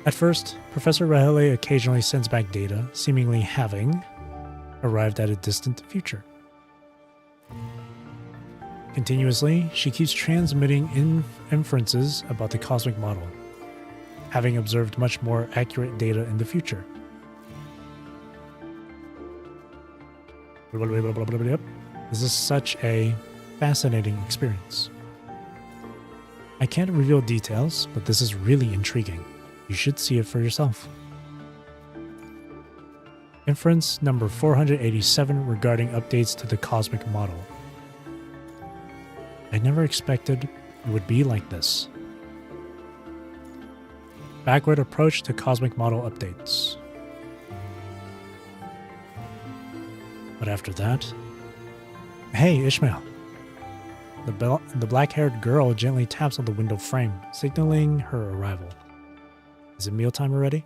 At first, Professor Rahele occasionally sends back data, seemingly having arrived at a distant future. Continuously, she keeps transmitting inferences about the cosmic model, having observed much more accurate data in the future. This is such a fascinating experience. I can't reveal details, but this is really intriguing. You should see it for yourself. Inference number 487 regarding updates to the cosmic model. I never expected it would be like this. Backward approach to cosmic model updates. But after that, Hey, Ishmael. The black-haired girl gently taps on the window frame, signaling her arrival. Is it mealtime already?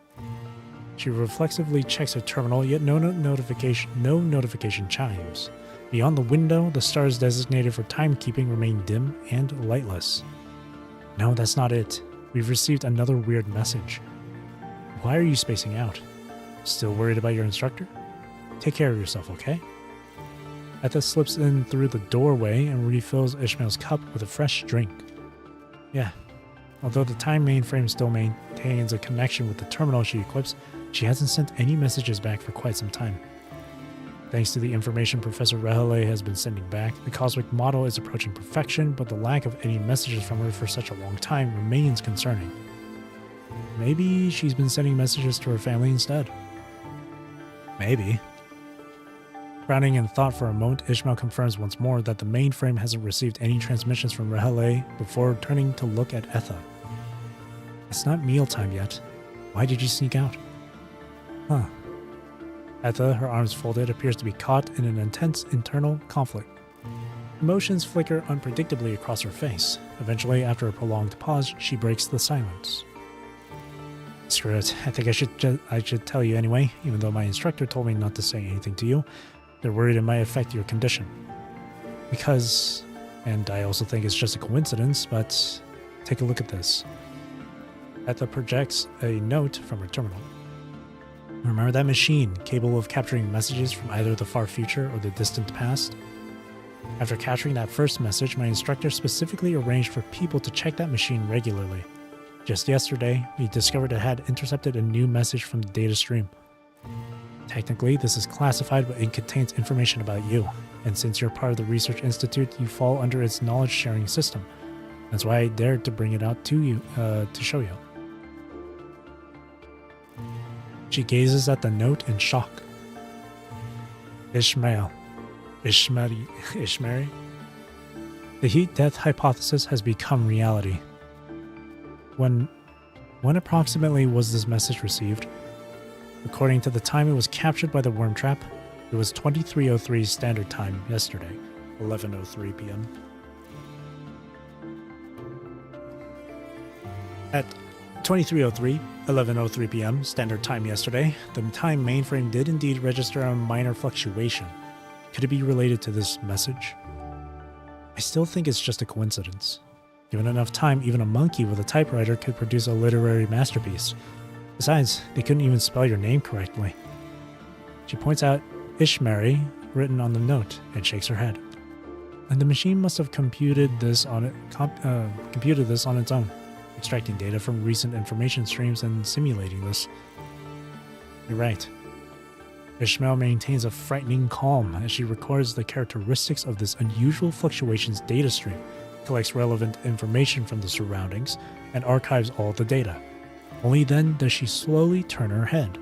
She reflexively checks her terminal, yet no notification chimes. Beyond the window, the stars designated for timekeeping remain dim and lightless. No, that's not it. We've received another weird message. Why are you spacing out? Still worried about your instructor? Take care of yourself, okay? Etha slips in through the doorway and refills Ishmael's cup with a fresh drink. Yeah, although the time mainframe still maintains a connection with the terminal she equips, she hasn't sent any messages back for quite some time. Thanks to the information Professor Rahale has been sending back, the cosmic model is approaching perfection, but the lack of any messages from her for such a long time remains concerning. Maybe she's been sending messages to her family instead. Maybe. Frowning in thought for a moment, Ishmael confirms once more that the mainframe hasn't received any transmissions from Rahale before turning to look at Etha. It's not mealtime yet. Why did you sneak out? Huh. Etha, her arms folded, appears to be caught in an intense internal conflict. Emotions flicker unpredictably across her face. Eventually, after a prolonged pause, she breaks the silence. Screw it. I think I should tell you anyway, even though my instructor told me not to say anything to you. They're worried it might affect your condition. Because, and I also think it's just a coincidence, but take a look at this. Etha projects a note from her terminal. Remember that machine, capable of capturing messages from either the far future or the distant past? After capturing that first message, my instructor specifically arranged for people to check that machine regularly. Just yesterday, we discovered it had intercepted a new message from the data stream. Technically, this is classified, but it contains information about you, and since you're part of the Research Institute, you fall under its knowledge-sharing system. That's why I dared to bring it out to you, to show you. She gazes at the note in shock. Ishmael. Ishmeri. The heat-death hypothesis has become reality. When approximately was this message received? According to the time it was captured by the worm trap, it was 23:03 standard time yesterday, 11:03 p.m. At 23:03, 11:03 p.m. standard time yesterday, the time mainframe did indeed register a minor fluctuation. Could it be related to this message? I still think it's just a coincidence. Given enough time, even a monkey with a typewriter could produce a literary masterpiece. Besides, they couldn't even spell your name correctly. She points out Ishmeri written on the note and shakes her head. And the machine must have computed this on its own, extracting data from recent information streams and simulating this. You're right. Ishmael maintains a frightening calm as she records the characteristics of this unusual fluctuations data stream, collects relevant information from the surroundings, and archives all the data. Only then does she slowly turn her head.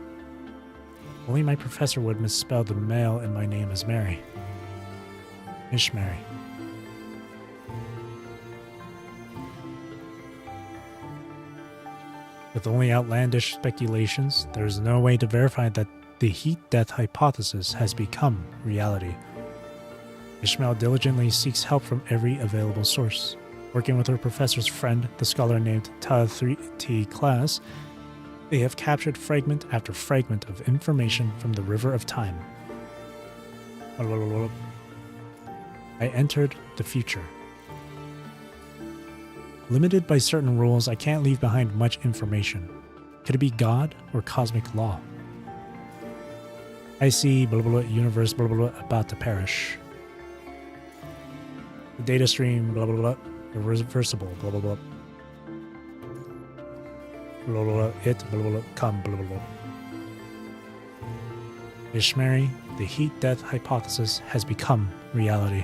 Only my professor would misspell the male in my name as Mary. Ishmeri. With only outlandish speculations, there is no way to verify that the heat-death hypothesis has become reality. Ishmael diligently seeks help from every available source. Working with her professor's friend, the scholar named Ta-3T Class, they have captured fragment after fragment of information from the River of Time. I entered the future. Limited by certain rules, I can't leave behind much information. Could it be God or cosmic law? I see universe about to perish. The data stream irreversible it come Ishmeri, the heat-death hypothesis has become reality.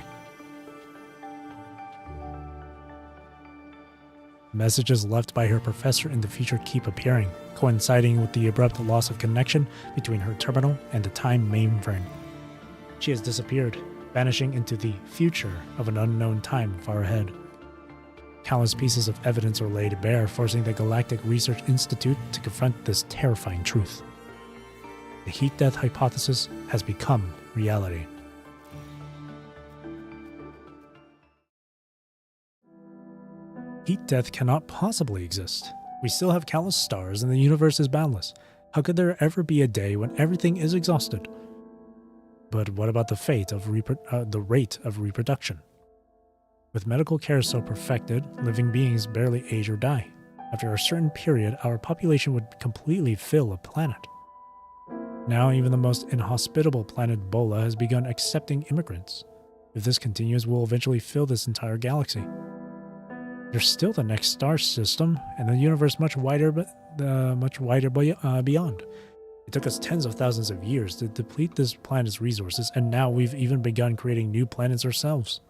Messages left by her professor in the future keep appearing, coinciding with the abrupt loss of connection between her terminal and the time mainframe. She has disappeared, vanishing into the future of an unknown time far ahead. Countless pieces of evidence are laid bare, forcing the Galactic Research Institute to confront this terrifying truth. The heat-death hypothesis has become reality. Heat death cannot possibly exist. We still have countless stars and the universe is boundless. How could there ever be a day when everything is exhausted? But what about the rate of reproduction? With medical care so perfected, living beings barely age or die. After a certain period, our population would completely fill a planet. Now, even the most inhospitable planet Bola has begun accepting immigrants. If this continues, we'll eventually fill this entire galaxy. There's still the next star system, and the universe much wider beyond. It took us tens of thousands of years to deplete this planet's resources, and now we've even begun creating new planets ourselves.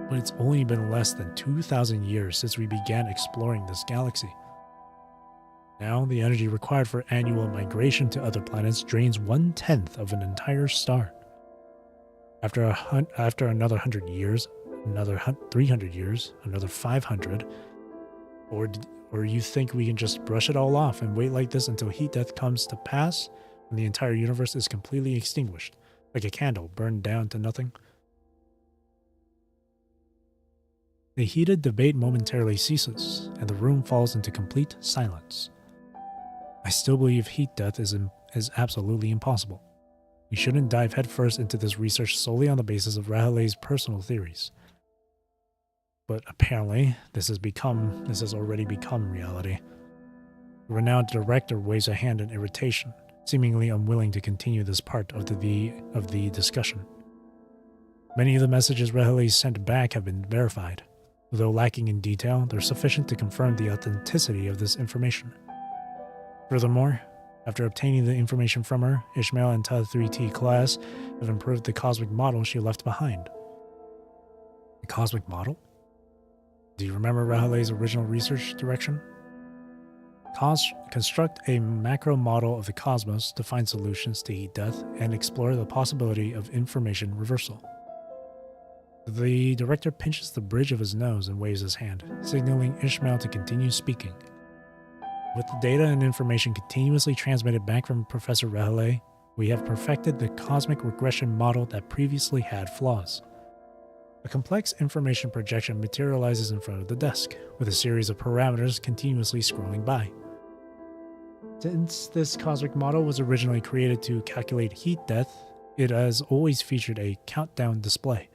But it's only been less than 2,000 years since we began exploring this galaxy. Now, the energy required for annual migration to other planets drains 1/10 of an entire star. After another 100 years, another 300 years, another 500, or you think we can just brush it all off and wait like this until heat death comes to pass and the entire universe is completely extinguished, like a candle burned down to nothing? The heated debate momentarily ceases, and the room falls into complete silence. I still believe heat death is absolutely impossible. We shouldn't dive headfirst into this research solely on the basis of Rahale's personal theories. But apparently, this has already become reality. The renowned director waves a hand in irritation, seemingly unwilling to continue this part of the discussion. Many of the messages Rahale sent back have been verified. Though lacking in detail, they're sufficient to confirm the authenticity of this information. Furthermore, after obtaining the information from her, Ishmael and Ta 3T class have improved the cosmic model she left behind. The cosmic model? Do you remember Rahale's original research direction? Construct a macro model of the cosmos to find solutions to heat death and explore the possibility of information reversal. The director pinches the bridge of his nose and waves his hand, signaling Ishmael to continue speaking. With the data and information continuously transmitted back from Professor Rahale, we have perfected the cosmic regression model that previously had flaws. A complex information projection materializes in front of the desk, with a series of parameters continuously scrolling by. Since this cosmic model was originally created to calculate heat death, it has always featured a countdown display.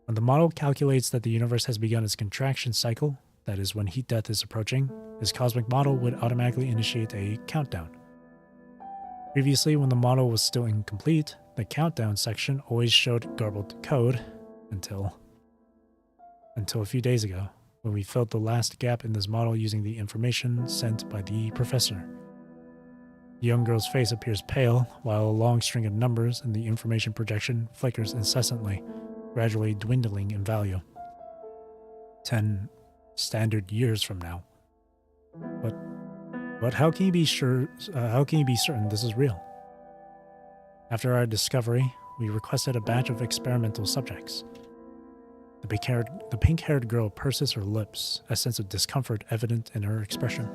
When the model calculates that the universe has begun its contraction cycle, that is, when heat death is approaching, this cosmic model would automatically initiate a countdown. Previously, when the model was still incomplete, the countdown section always showed garbled code until a few days ago, when we filled the last gap in this model using the information sent by the professor. The young girl's face appears pale, while a long string of numbers in the information projection flickers incessantly, gradually dwindling in value. 10 standard years from now. But how can you be sure? How can you be certain this is real? After our discovery, we requested a batch of experimental subjects. The pink-haired girl purses her lips, a sense of discomfort evident in her expression.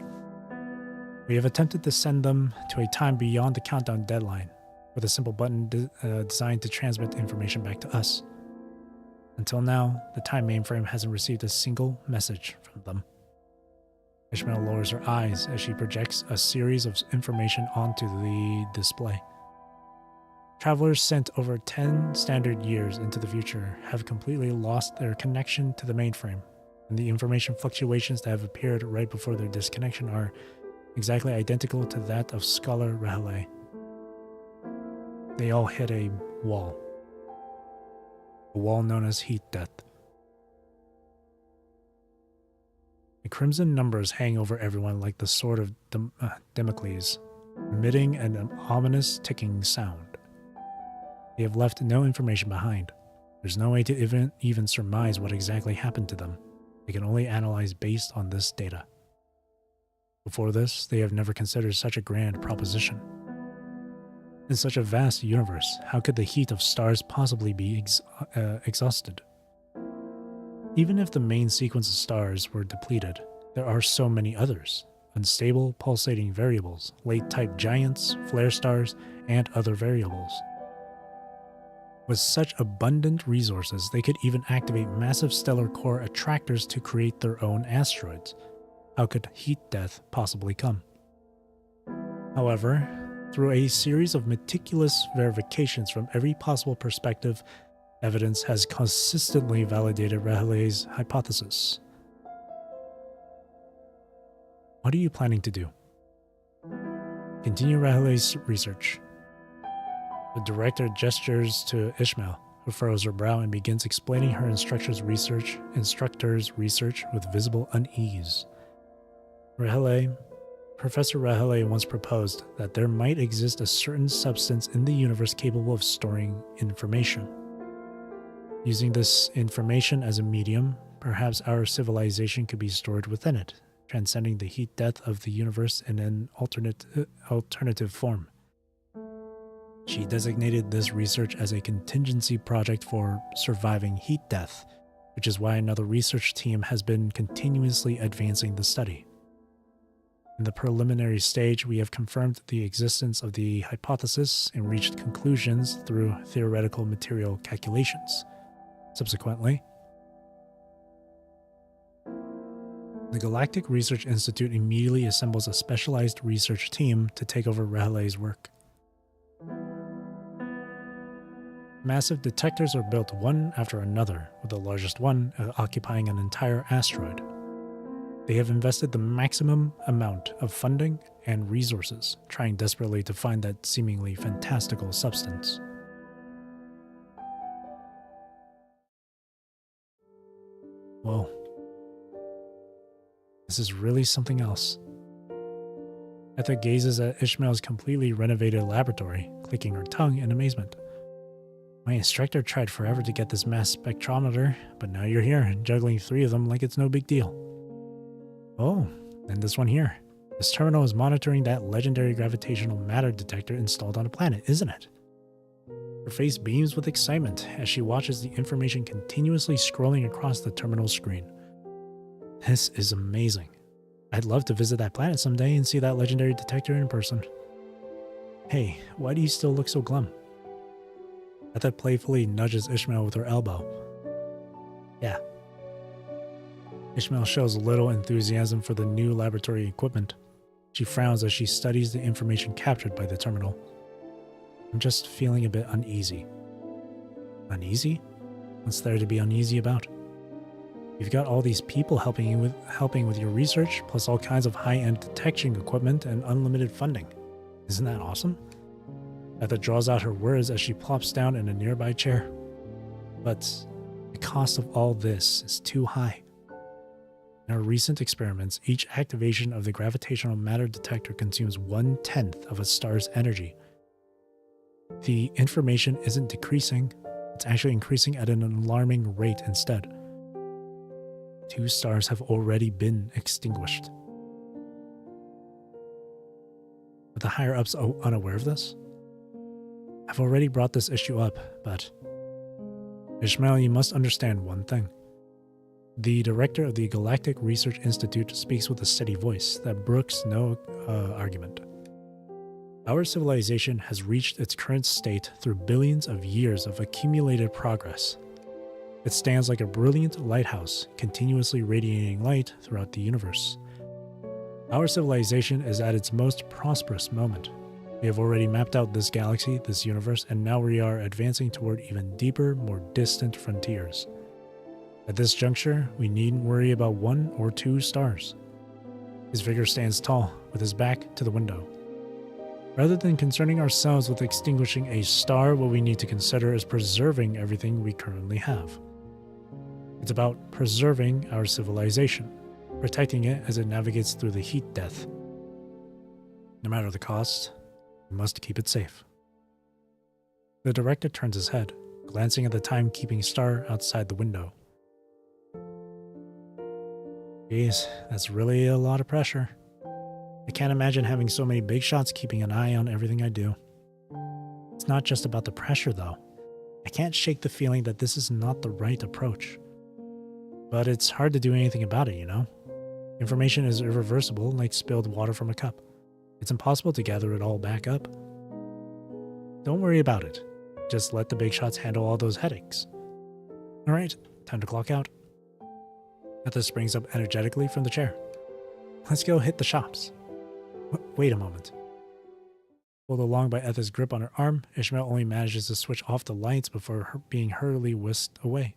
We have attempted to send them to a time beyond the countdown deadline, with a simple button designed to transmit information back to us. Until now, the time mainframe hasn't received a single message from them. Ishmael lowers her eyes as she projects a series of information onto the display. Travelers sent over 10 standard years into the future have completely lost their connection to the mainframe, and the information fluctuations that have appeared right before their disconnection are exactly identical to that of Scholar Rahale. They all hit a wall known as heat death. The crimson numbers hang over everyone like the sword of Damocles, emitting an ominous ticking sound. They have left no information behind. There's no way to even surmise what exactly happened to them. They can only analyze based on this data. Before this, they have never considered such a grand proposition. In such a vast universe, how could the heat of stars possibly be exhausted? Even if the main sequence of stars were depleted, there are so many others. Unstable, pulsating variables, late-type giants, flare stars, and other variables. With such abundant resources, they could even activate massive stellar core attractors to create their own asteroids. How could heat death possibly come? However, through a series of meticulous verifications from every possible perspective, evidence has consistently validated Rahalay's hypothesis. What are you planning to do? Continue Rahalay's research. The director gestures to Ishmael, who furrows her brow and begins explaining her instructor's research with visible unease. Professor Rahalay once proposed that there might exist a certain substance in the universe capable of storing information. Using this information as a medium, perhaps our civilization could be stored within it, transcending the heat death of the universe in an alternative form. She designated this research as a contingency project for surviving heat death, which is why another research team has been continuously advancing the study. In the preliminary stage, we have confirmed the existence of the hypothesis and reached conclusions through theoretical material calculations. Subsequently, the Galactic Research Institute immediately assembles a specialized research team to take over Rahalay's work. Massive detectors are built one after another, with the largest one occupying an entire asteroid. They have invested the maximum amount of funding and resources, trying desperately to find that seemingly fantastical substance. Whoa. This is really something else. Etha gazes at Ishmael's completely renovated laboratory, clicking her tongue in amazement. My instructor tried forever to get this mass spectrometer, but now you're here, juggling 3 of them like it's no big deal. Oh, and this one here. This terminal is monitoring that legendary gravitational matter detector installed on a planet, isn't it? Her face beams with excitement as she watches the information continuously scrolling across the terminal screen. This is amazing. I'd love to visit that planet someday and see that legendary detector in person. Hey, why do you still look so glum? Etha playfully nudges Ishmael with her elbow. Yeah. Ishmael shows little enthusiasm for the new laboratory equipment. She frowns as she studies the information captured by the terminal. I'm just feeling a bit uneasy. Uneasy? What's there to be uneasy about? You've got all these people helping with your research, plus all kinds of high-end detection equipment and unlimited funding. Isn't that awesome? Etha draws out her words as she plops down in a nearby chair. But the cost of all this is too high. In our recent experiments, each activation of the gravitational matter detector consumes 1/10 of a star's energy. The information isn't decreasing, it's actually increasing at an alarming rate instead. 2 stars have already been extinguished. Are the higher-ups unaware of this? I've already brought this issue up, but Ishmael, you must understand one thing. The director of the Galactic Research Institute speaks with a steady voice that brooks no argument. Our civilization has reached its current state through billions of years of accumulated progress. It stands like a brilliant lighthouse, continuously radiating light throughout the universe. Our civilization is at its most prosperous moment. We have already mapped out this galaxy, this universe, and now we are advancing toward even deeper, more distant frontiers. At this juncture, we needn't worry about 1 or 2 stars. His figure stands tall, with his back to the window. Rather than concerning ourselves with extinguishing a star, what we need to consider is preserving everything we currently have. It's about preserving our civilization, protecting it as it navigates through the heat death. No matter the cost, we must keep it safe. The director turns his head, glancing at the timekeeping star outside the window. Geez, that's really a lot of pressure. I can't imagine having so many big shots keeping an eye on everything I do. It's not just about the pressure, though. I can't shake the feeling that this is not the right approach. But it's hard to do anything about it, you know? Information is irreversible, like spilled water from a cup. It's impossible to gather it all back up. Don't worry about it. Just let the big shots handle all those headaches. Alright, time to clock out. Ethis springs up energetically from the chair. Let's go hit the shops. Wait a moment. Pulled along by Ethis' grip on her arm, Ishmael only manages to switch off the lights before being hurriedly whisked away.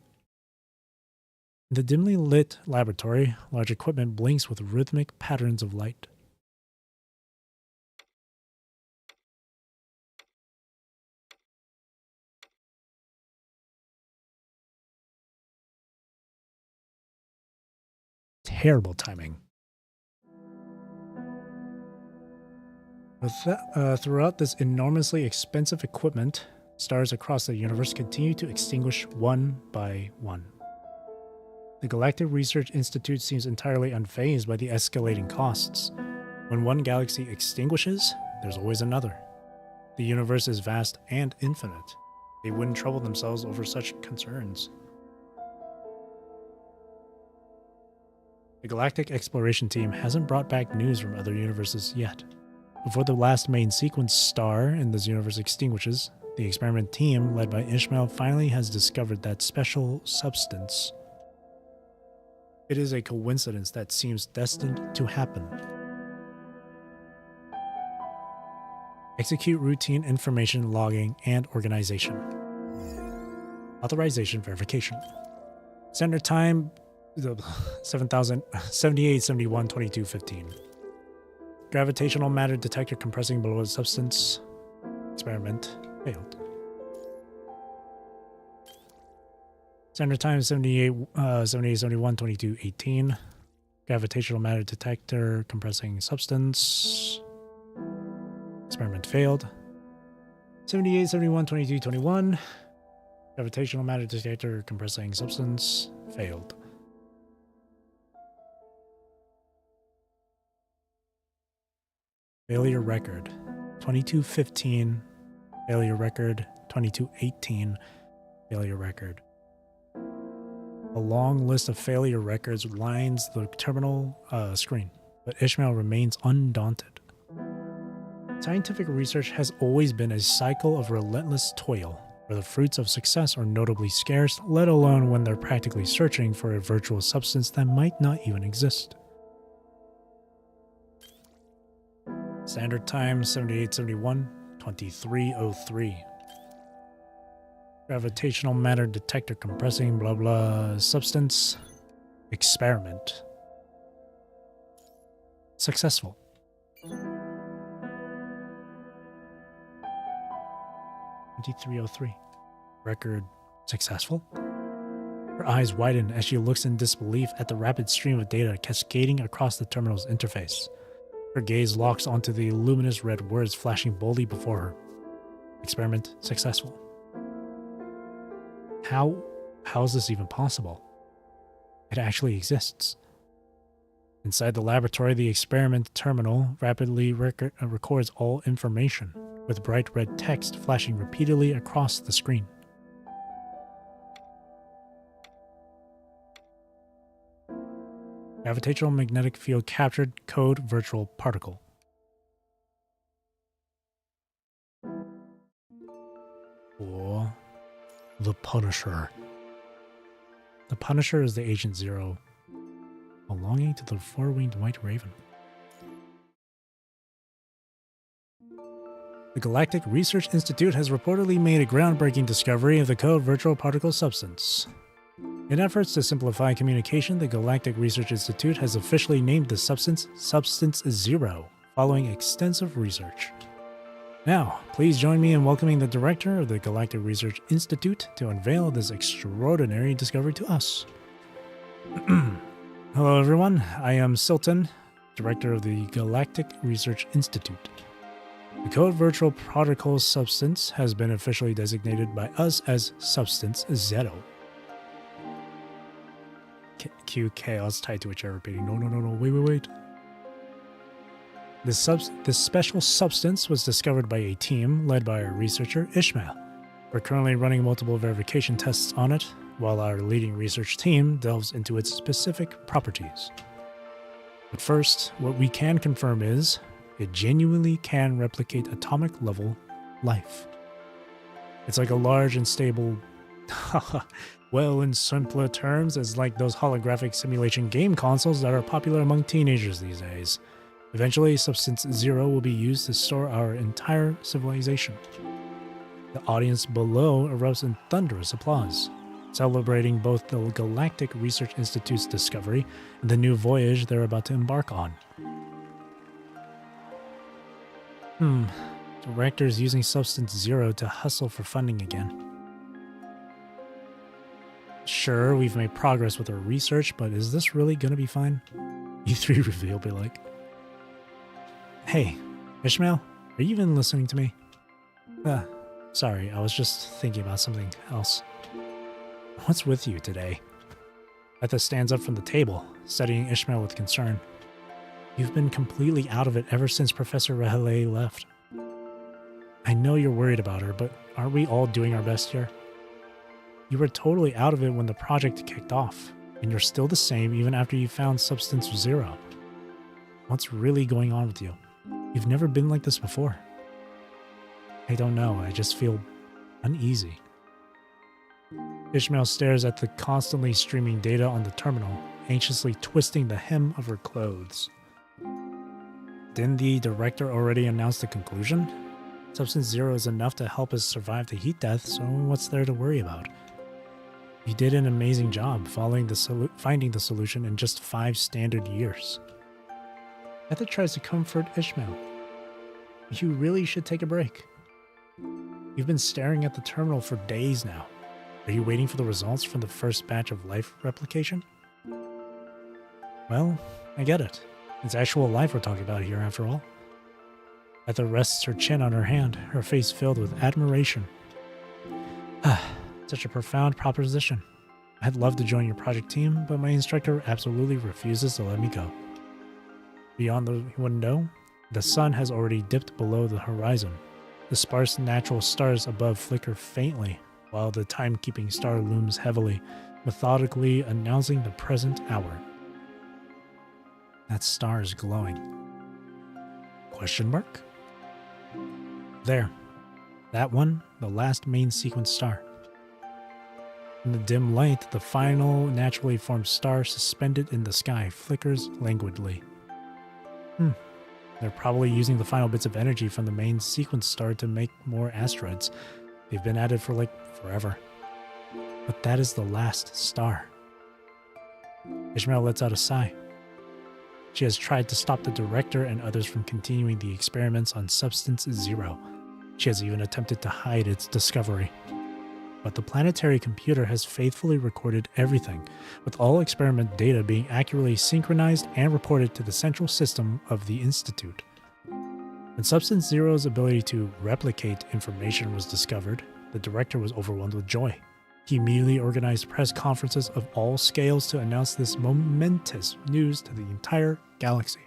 In the dimly lit laboratory, large equipment blinks with rhythmic patterns of light. Terrible timing. Throughout this enormously expensive equipment, stars across the universe continue to extinguish one by one. The Galactic Research Institute seems entirely unfazed by the escalating costs. When one galaxy extinguishes, there's always another. The universe is vast and infinite. They wouldn't trouble themselves over such concerns. The Galactic Exploration Team hasn't brought back news from other universes yet. Before the last main sequence star in this universe extinguishes, the experiment team, led by Ishmael, finally has discovered that special substance. It is a coincidence that seems destined to happen. Execute routine information logging and organization. Authorization verification. Standard time 78, 71, 22, 15. Gravitational matter detector compressing below the substance. Experiment failed. Standard time 78, 71, 22, 18. Gravitational matter detector compressing substance. Experiment failed. 78, 71, 22, 21. Gravitational matter detector compressing substance failed. Failure record 2215. Failure record 2218. Failure record. A long list of failure records lines the terminal screen, but Ishmael remains undaunted. Scientific research has always been a cycle of relentless toil, where the fruits of success are notably scarce, let alone when they're practically searching for a virtual substance that might not even exist. Standard time 7871, 2303. Gravitational matter detector compressing blah blah substance. Experiment. Successful. 2303. Record successful? Her eyes widen as she looks in disbelief at the rapid stream of data cascading across the terminal's interface. Her gaze locks onto the luminous red words flashing boldly before her. Experiment successful. How is this even possible? It actually exists. Inside the laboratory, the experiment terminal rapidly records all information, with bright red text flashing repeatedly across the screen. Gravitational magnetic field captured, code virtual particle. Or the Punisher. The Punisher is the Agent Zero, belonging to the four-winged white raven. The Galactic Research Institute has reportedly made a groundbreaking discovery of the code virtual particle substance. In efforts to simplify communication, the Galactic Research Institute has officially named the substance Substance Zero, following extensive research. Now, please join me in welcoming the director of the Galactic Research Institute to unveil this extraordinary discovery to us. Hello everyone, I am Silton, director of the Galactic Research Institute. The code virtual particle substance has been officially designated by us as Substance Zero. Q chaos tied to a chair repeating, no, wait. This special substance was discovered by a team led by our researcher, Ishmael. We're currently running multiple verification tests on it, while our leading research team delves into its specific properties. But first, what we can confirm is, it genuinely can replicate atomic-level life. It's like a large and stable... well, in simpler terms, it's like those holographic simulation game consoles that are popular among teenagers these days. Eventually, Substance Zero will be used to store our entire civilization. The audience below erupts in thunderous applause, celebrating both the Galactic Research Institute's discovery and the new voyage they're about to embark on. Director's using Substance Zero to hustle for funding again. Sure, we've made progress with our research, but is this really gonna be fine? E3 reveal be like. Hey, Ishmael, are you even listening to me? Sorry, I was just thinking about something else. What's with you today? Etha stands up from the table, studying Ishmael with concern. You've been completely out of it ever since Professor Rahele left. I know you're worried about her, but aren't we all doing our best here? You were totally out of it when the project kicked off, and you're still the same even after you found Substance Zero. What's really going on with you? You've never been like this before. I don't know, I just feel uneasy. Ishmael stares at the constantly streaming data on the terminal, anxiously twisting the hem of her clothes. Didn't the director already announce the conclusion? Substance Zero is enough to help us survive the heat death, so what's there to worry about? You did an amazing job finding the solution in just 5 standard years. Etha tries to comfort Ishmael. You really should take a break. You've been staring at the terminal for days now. Are you waiting for the results from the first batch of life replication? Well, I get it. It's actual life we're talking about here, after all. Etha rests her chin on her hand, her face filled with admiration. Such a profound proposition. I'd love to join your project team, but my instructor absolutely refuses to let me go. Beyond the window, the sun has already dipped below the horizon. The sparse natural stars above flicker faintly, while the timekeeping star looms heavily, methodically announcing the present hour. That star is glowing. Question mark? There. That one, the last main sequence star. In the dim light, the final naturally formed star suspended in the sky flickers languidly. They're probably using the final bits of energy from the main sequence star to make more asteroids. They've been at it for like forever. But that is the last star. Ishmael lets out a sigh. She has tried to stop the director and others from continuing the experiments on Substance Zero. She has even attempted to hide its discovery. But the planetary computer has faithfully recorded everything, with all experiment data being accurately synchronized and reported to the central system of the Institute. When Substance Zero's ability to replicate information was discovered, the director was overwhelmed with joy. He immediately organized press conferences of all scales to announce this momentous news to the entire galaxy.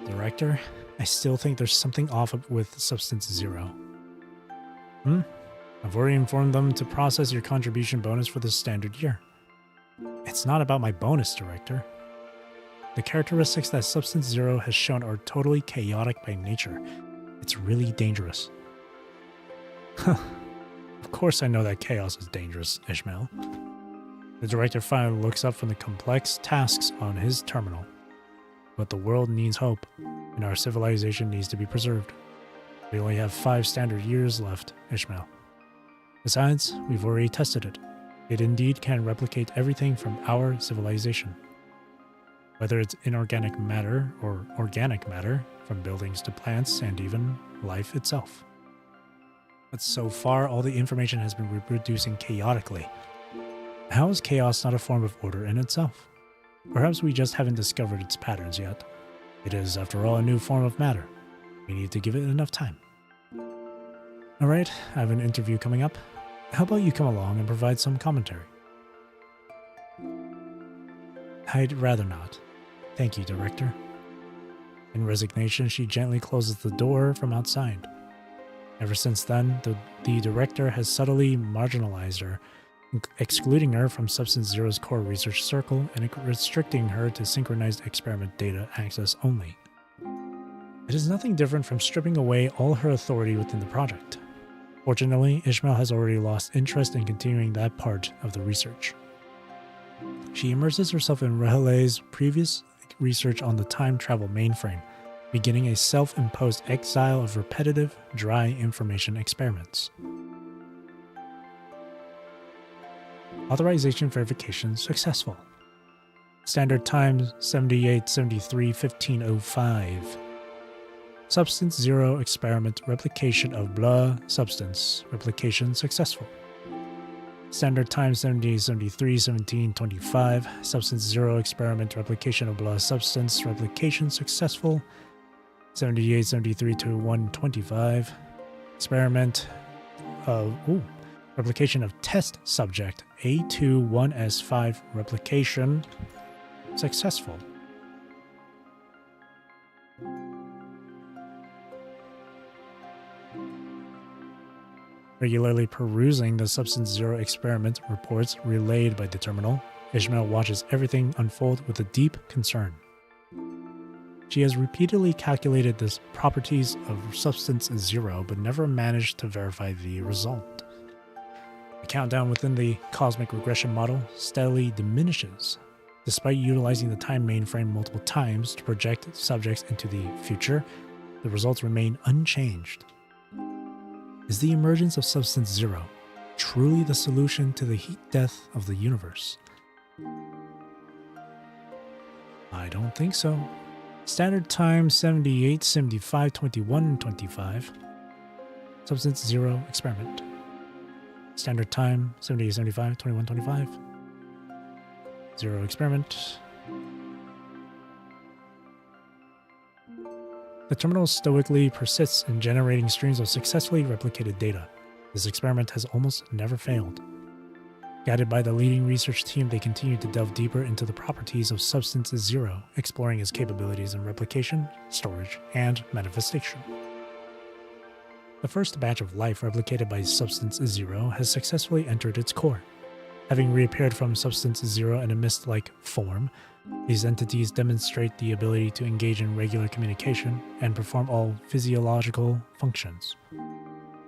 Director, I still think there's something off with Substance Zero. I've already informed them to process your contribution bonus for this standard year. It's not about my bonus, Director. The characteristics that Substance Zero has shown are totally chaotic by nature. It's really dangerous. Of course I know that chaos is dangerous, Ishmael. The director finally looks up from the complex tasks on his terminal. But the world needs hope, and our civilization needs to be preserved. We only have 5 standard years left, Ishmael. Besides, we've already tested it. It indeed can replicate everything from our civilization. Whether it's inorganic matter or organic matter, from buildings to plants and even life itself. But so far, all the information has been reproducing chaotically. How is chaos not a form of order in itself? Perhaps we just haven't discovered its patterns yet. It is, after all, a new form of matter. We need to give it enough time. Alright, I have an interview coming up. How about you come along and provide some commentary? I'd rather not. Thank you, Director. In resignation, she gently closes the door from outside. Ever since then, the director has subtly marginalized her, excluding her from Substance Zero's core research circle and restricting her to synchronized experiment data access only. I It is nothing different from stripping away all her authority within the project. Fortunately, Ishmael has already lost interest in continuing that part of the research. She immerses herself in Rahele's previous research on the time travel mainframe, beginning a self-imposed exile of repetitive, dry information experiments. Authorization verification successful. Standard time 7873-1505. Substance 0 experiment replication of blah substance. Replication successful. Standard time 7873-1725. Substance 0 experiment replication of blah substance. Replication successful. 7873-125. Experiment of replication of test subject A21S5 replication successful. Regularly perusing the Substance 0 experiment reports relayed by the terminal, Ishmael watches everything unfold with a deep concern. She has repeatedly calculated the properties of Substance 0 but never managed to verify the result. The countdown within the cosmic regression model steadily diminishes. Despite utilizing the time mainframe multiple times to project subjects into the future, the results remain unchanged. Is the emergence of Substance 0 truly the solution to the heat death of the universe? I don't think so. Standard time 7875-2125. Substance 0 experiment. Standard time 7875-2125. 0 experiment. The terminal stoically persists in generating streams of successfully replicated data. This experiment has almost never failed. Guided by the leading research team, they continue to delve deeper into the properties of Substance 0, exploring its capabilities in replication, storage, and manifestation. The first batch of life replicated by Substance 0 has successfully entered its core. Having reappeared from Substance 0 in a mist-like form, these entities demonstrate the ability to engage in regular communication and perform all physiological functions.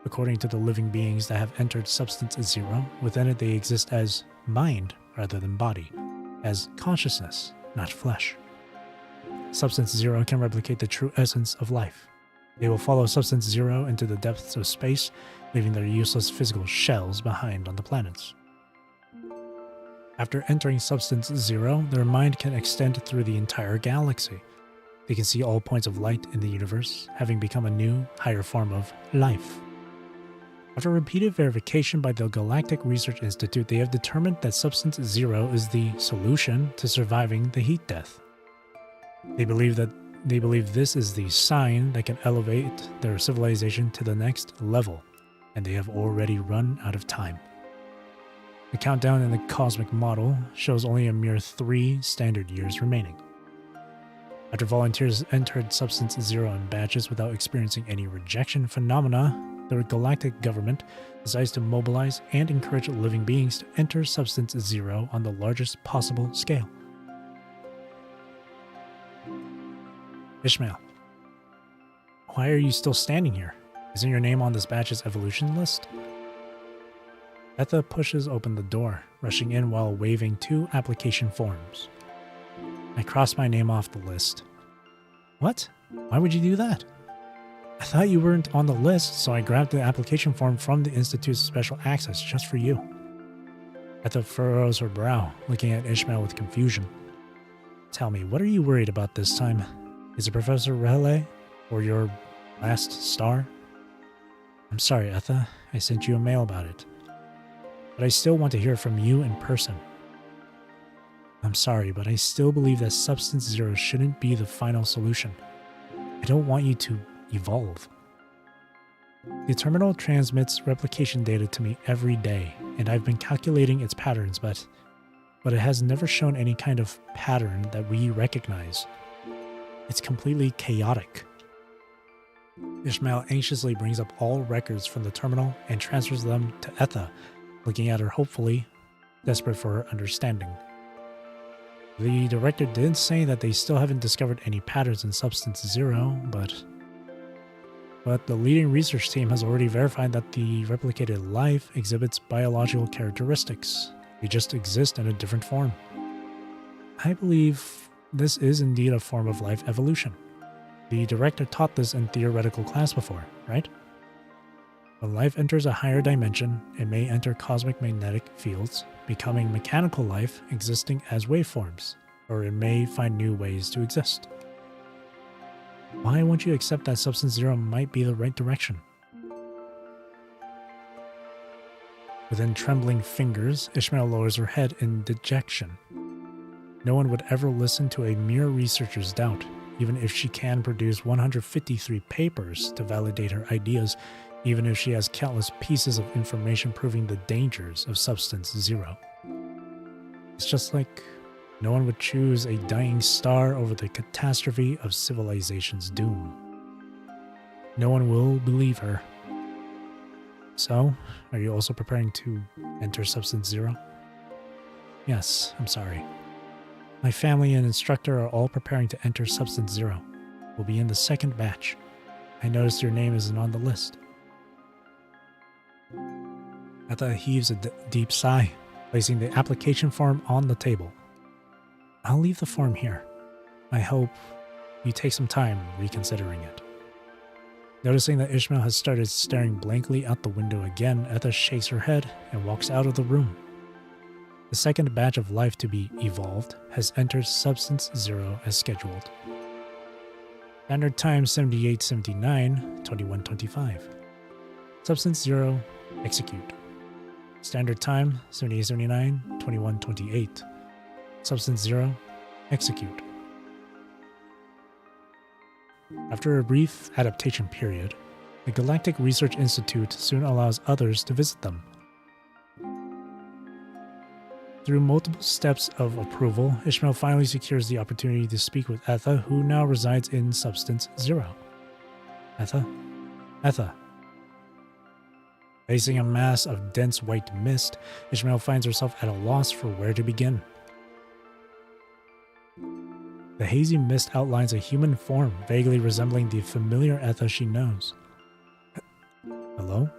According to the living beings that have entered Substance 0, within it they exist as mind rather than body, as consciousness, not flesh. Substance 0 can replicate the true essence of life. They will follow Substance 0 into the depths of space, leaving their useless physical shells behind on the planets. After entering Substance 0, their mind can extend through the entire galaxy. They can see all points of light in the universe, having become a new, higher form of life. After repeated verification by the Galactic Research Institute, they have determined that Substance 0 is the solution to surviving the heat death. They believe this is the sign that can elevate their civilization to the next level, and they have already run out of time. The countdown in the cosmic model shows only a mere 3 standard years remaining. After volunteers entered Substance 0 in batches without experiencing any rejection phenomena, the galactic government decides to mobilize and encourage living beings to enter Substance 0 on the largest possible scale. Ishmael, why are you still standing here? Isn't your name on this batch's evolution list? Etha pushes open the door, rushing in while waving 2 application forms. I crossed my name off the list. What? Why would you do that? I thought you weren't on the list, so I grabbed the application form from the Institute's special access just for you. Etha furrows her brow, looking at Ishmael with confusion. Tell me, what are you worried about this time? Is it Professor Rahele? Or your last star? I'm sorry, Etha. I sent you a mail about it. But I still want to hear from you in person. I'm sorry, but I still believe that Substance 0 shouldn't be the final solution. I don't want you to evolve. The terminal transmits replication data to me every day, and I've been calculating its patterns, but it has never shown any kind of pattern that we recognize. It's completely chaotic. Ishmael anxiously brings up all records from the terminal and transfers them to Etha, looking at her hopefully, desperate for her understanding. The director did say that they still haven't discovered any patterns in Substance 0, but but the leading research team has already verified that the replicated life exhibits biological characteristics. They just exist in a different form. I believe this is indeed a form of life evolution. The director taught this in theoretical class before, right? When life enters a higher dimension, it may enter cosmic magnetic fields, becoming mechanical life existing as waveforms, or it may find new ways to exist. Why won't you accept that Substance Zero might be the right direction? Within trembling fingers, Ishmael lowers her head in dejection. No one would ever listen to a mere researcher's doubt, even if she can produce 153 papers to validate her ideas, even if she has countless pieces of information proving the dangers of Substance Zero. It's just like no one would choose a dying star over the catastrophe of civilization's doom. No one will believe her. So, are you also preparing to enter Substance Zero? Yes, I'm sorry. My family and instructor are all preparing to enter Substance Zero. We'll be in the second batch. I noticed your name isn't on the list. Atha heaves a deep sigh, placing the application form on the table. I'll leave the form here. I hope you take some time reconsidering it. Noticing that Ishmael has started staring blankly out the window again, Atha shakes her head and walks out of the room. The second batch of life to be evolved has entered Substance Zero as scheduled. Standard time 7879, 2125. Substance Zero, execute. Standard time 7879, 2128. Substance Zero, execute. After a brief adaptation period, the Galactic Research Institute soon allows others to visit them. Through multiple steps of approval, Ishmael finally secures the opportunity to speak with Atha, who now resides in Substance Zero. Atha? Atha. Facing a mass of dense white mist, Ishmael finds herself at a loss for where to begin. The hazy mist outlines a human form, vaguely resembling the familiar Atha she knows. Hello?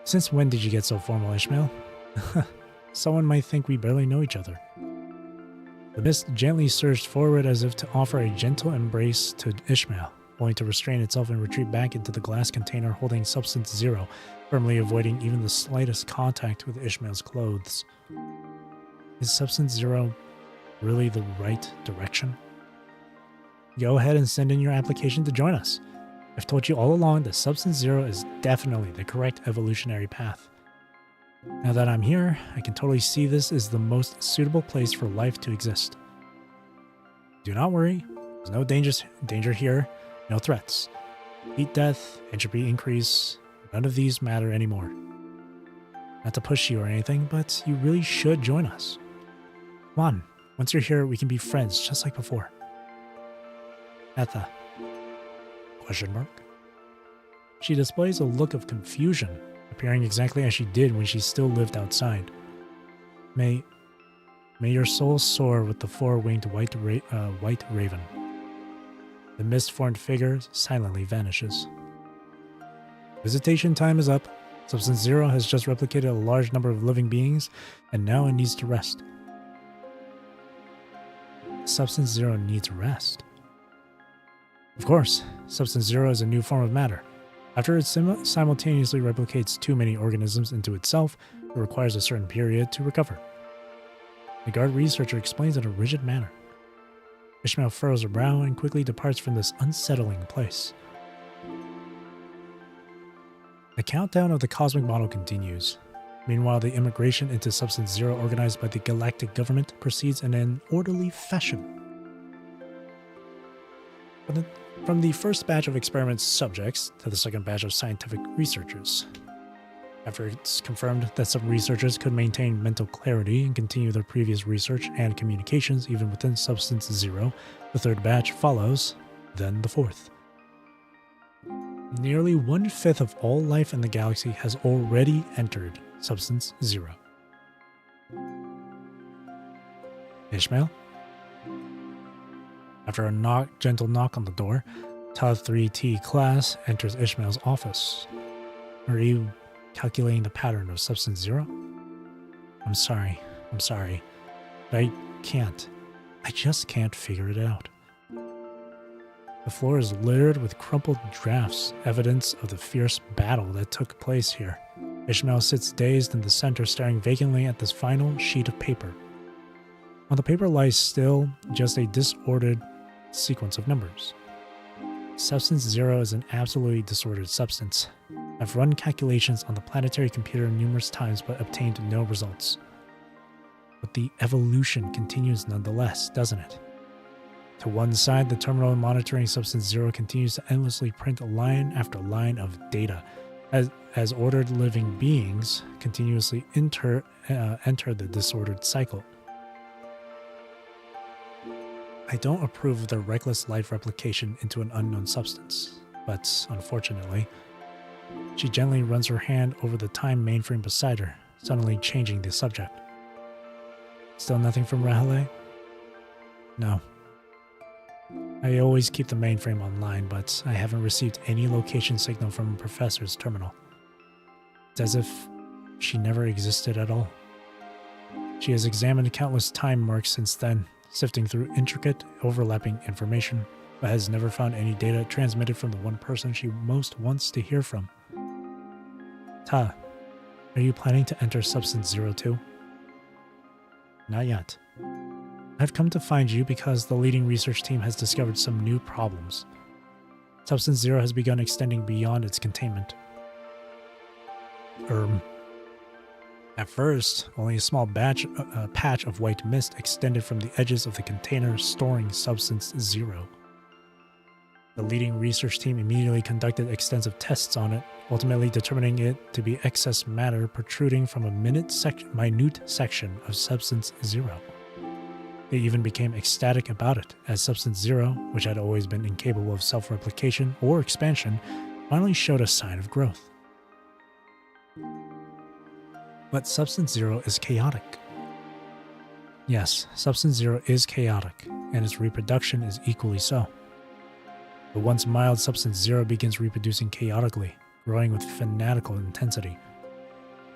Since when did you get so formal, Ishmael? Someone might think we barely know each other. The mist gently surged forward as if to offer a gentle embrace to Ishmael, only to restrain itself and retreat back into the glass container holding Substance Zero, firmly avoiding even the slightest contact with Ishmael's clothes. Is Substance Zero really the right direction? Go ahead and send in your application to join us. I've told you all along that Substance Zero is definitely the correct evolutionary path. Now that I'm here, I can totally see this is the most suitable place for life to exist. Do not worry, there's no danger here, no threats. Heat death, entropy increase, none of these matter anymore. Not to push you or anything, but you really should join us. Come on, once you're here, we can be friends just like before. Atha. Question mark? She displays a look of confusion, appearing exactly as she did when she still lived outside. May your soul soar with the four-winged white raven. The mist-formed figure silently vanishes. Visitation time is up. Substance Zero has just replicated a large number of living beings, and now it needs to rest. Substance Zero needs rest. Of course, Substance Zero is a new form of matter. After it simultaneously replicates too many organisms into itself, it requires a certain period to recover. The guard researcher explains in a rigid manner. Ishmael furrows a brow and quickly departs from this unsettling place. The countdown of the cosmic model continues. Meanwhile, the immigration into Substance Zero organized by the galactic government proceeds in an orderly fashion. From the first batch of experiment subjects to the second batch of scientific researchers. After it's confirmed that some researchers could maintain mental clarity and continue their previous research and communications even within Substance Zero, the third batch follows, then the fourth. Nearly 1/5 of all life in the galaxy has already entered Substance Zero. Ishmael? After a gentle knock on the door, Ta 3T class enters Ishmael's office. Are you calculating the pattern of Substance Zero? I'm sorry. But I can't. I just can't figure it out. The floor is littered with crumpled drafts, evidence of the fierce battle that took place here. Ishmael sits dazed in the center, staring vacantly at this final sheet of paper. On the paper lies still just a disordered sequence of numbers. Substance Zero is an absolutely disordered substance. I've run calculations on the planetary computer numerous times but obtained no results. But the evolution continues nonetheless, doesn't it? To one side, the terminal monitoring Substance Zero continues to endlessly print line after line of data, as ordered living beings continuously enter the disordered cycle. I don't approve of their reckless life replication into an unknown substance, but unfortunately, she gently runs her hand over the time mainframe beside her, suddenly changing the subject. Still nothing from Rahele? No. I always keep the mainframe online, but I haven't received any location signal from a professor's terminal. It's as if she never existed at all. She has examined countless time marks since then, sifting through intricate, overlapping information, but has never found any data transmitted from the one person she most wants to hear from. Ta, are you planning to enter Substance Zero too? Not yet. I've come to find you because the leading research team has discovered some new problems. Substance Zero has begun extending beyond its containment. At first, only a small patch of white mist extended from the edges of the container storing Substance Zero. The leading research team immediately conducted extensive tests on it, ultimately determining it to be excess matter protruding from a minute section of Substance Zero. They even became ecstatic about it, as Substance Zero, which had always been incapable of self-replication or expansion, finally showed a sign of growth. But Substance Zero is chaotic. Yes, Substance Zero is chaotic, and its reproduction is equally so. The once mild Substance Zero begins reproducing chaotically, growing with fanatical intensity.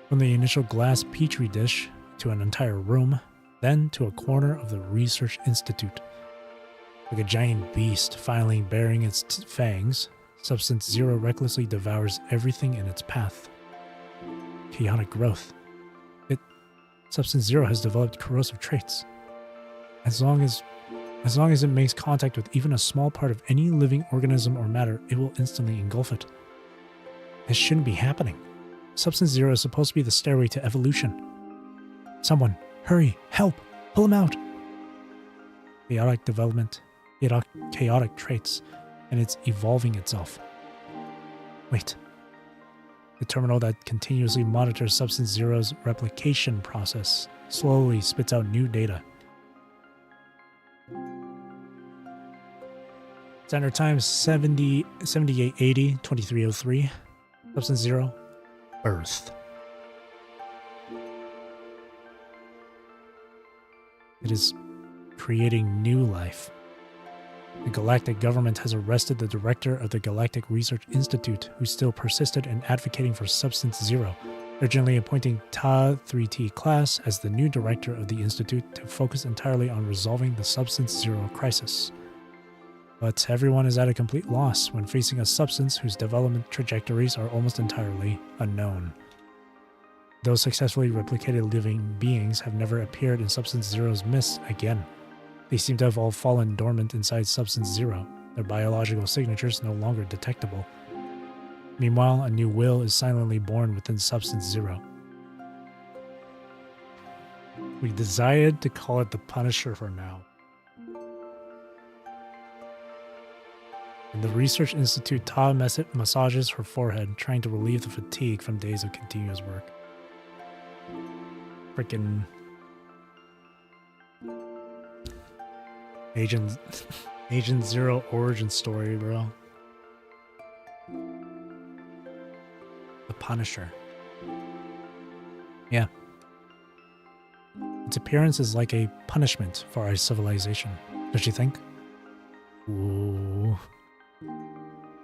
From the initial glass petri dish to an entire room, then to a corner of the research institute. Like a giant beast finally baring its fangs, Substance Zero recklessly devours everything in its path. Chaotic growth. Substance Zero has developed corrosive traits. As long as it makes contact with even a small part of any living organism or matter, it will instantly engulf it. This shouldn't be happening. Substance Zero is supposed to be the stairway to evolution. Someone, hurry, help, pull him out. Chaotic development, chaotic traits, and it's evolving itself. Wait. The terminal that continuously monitors Substance Zero's replication process slowly spits out new data. Standard time 7880 2303. Substance Zero, Earth. It is creating new life. The galactic government has arrested the director of the Galactic Research Institute, who still persisted in advocating for Substance Zero, urgently appointing Ta 3T class as the new director of the institute to focus entirely on resolving the Substance Zero crisis. But everyone is at a complete loss when facing a substance whose development trajectories are almost entirely unknown. Those successfully replicated living beings have never appeared in Substance Zero's midst again. They seem to have all fallen dormant inside Substance Zero, their biological signatures no longer detectable. Meanwhile, a new will is silently born within Substance Zero. We decided to call it the Punisher for now. In the Research Institute, Ta massages her forehead, trying to relieve the fatigue from days of continuous work. Frickin' Agent Zero origin story, bro. The Punisher. Yeah. Its appearance is like a punishment for our civilization, don't you think? Ooh.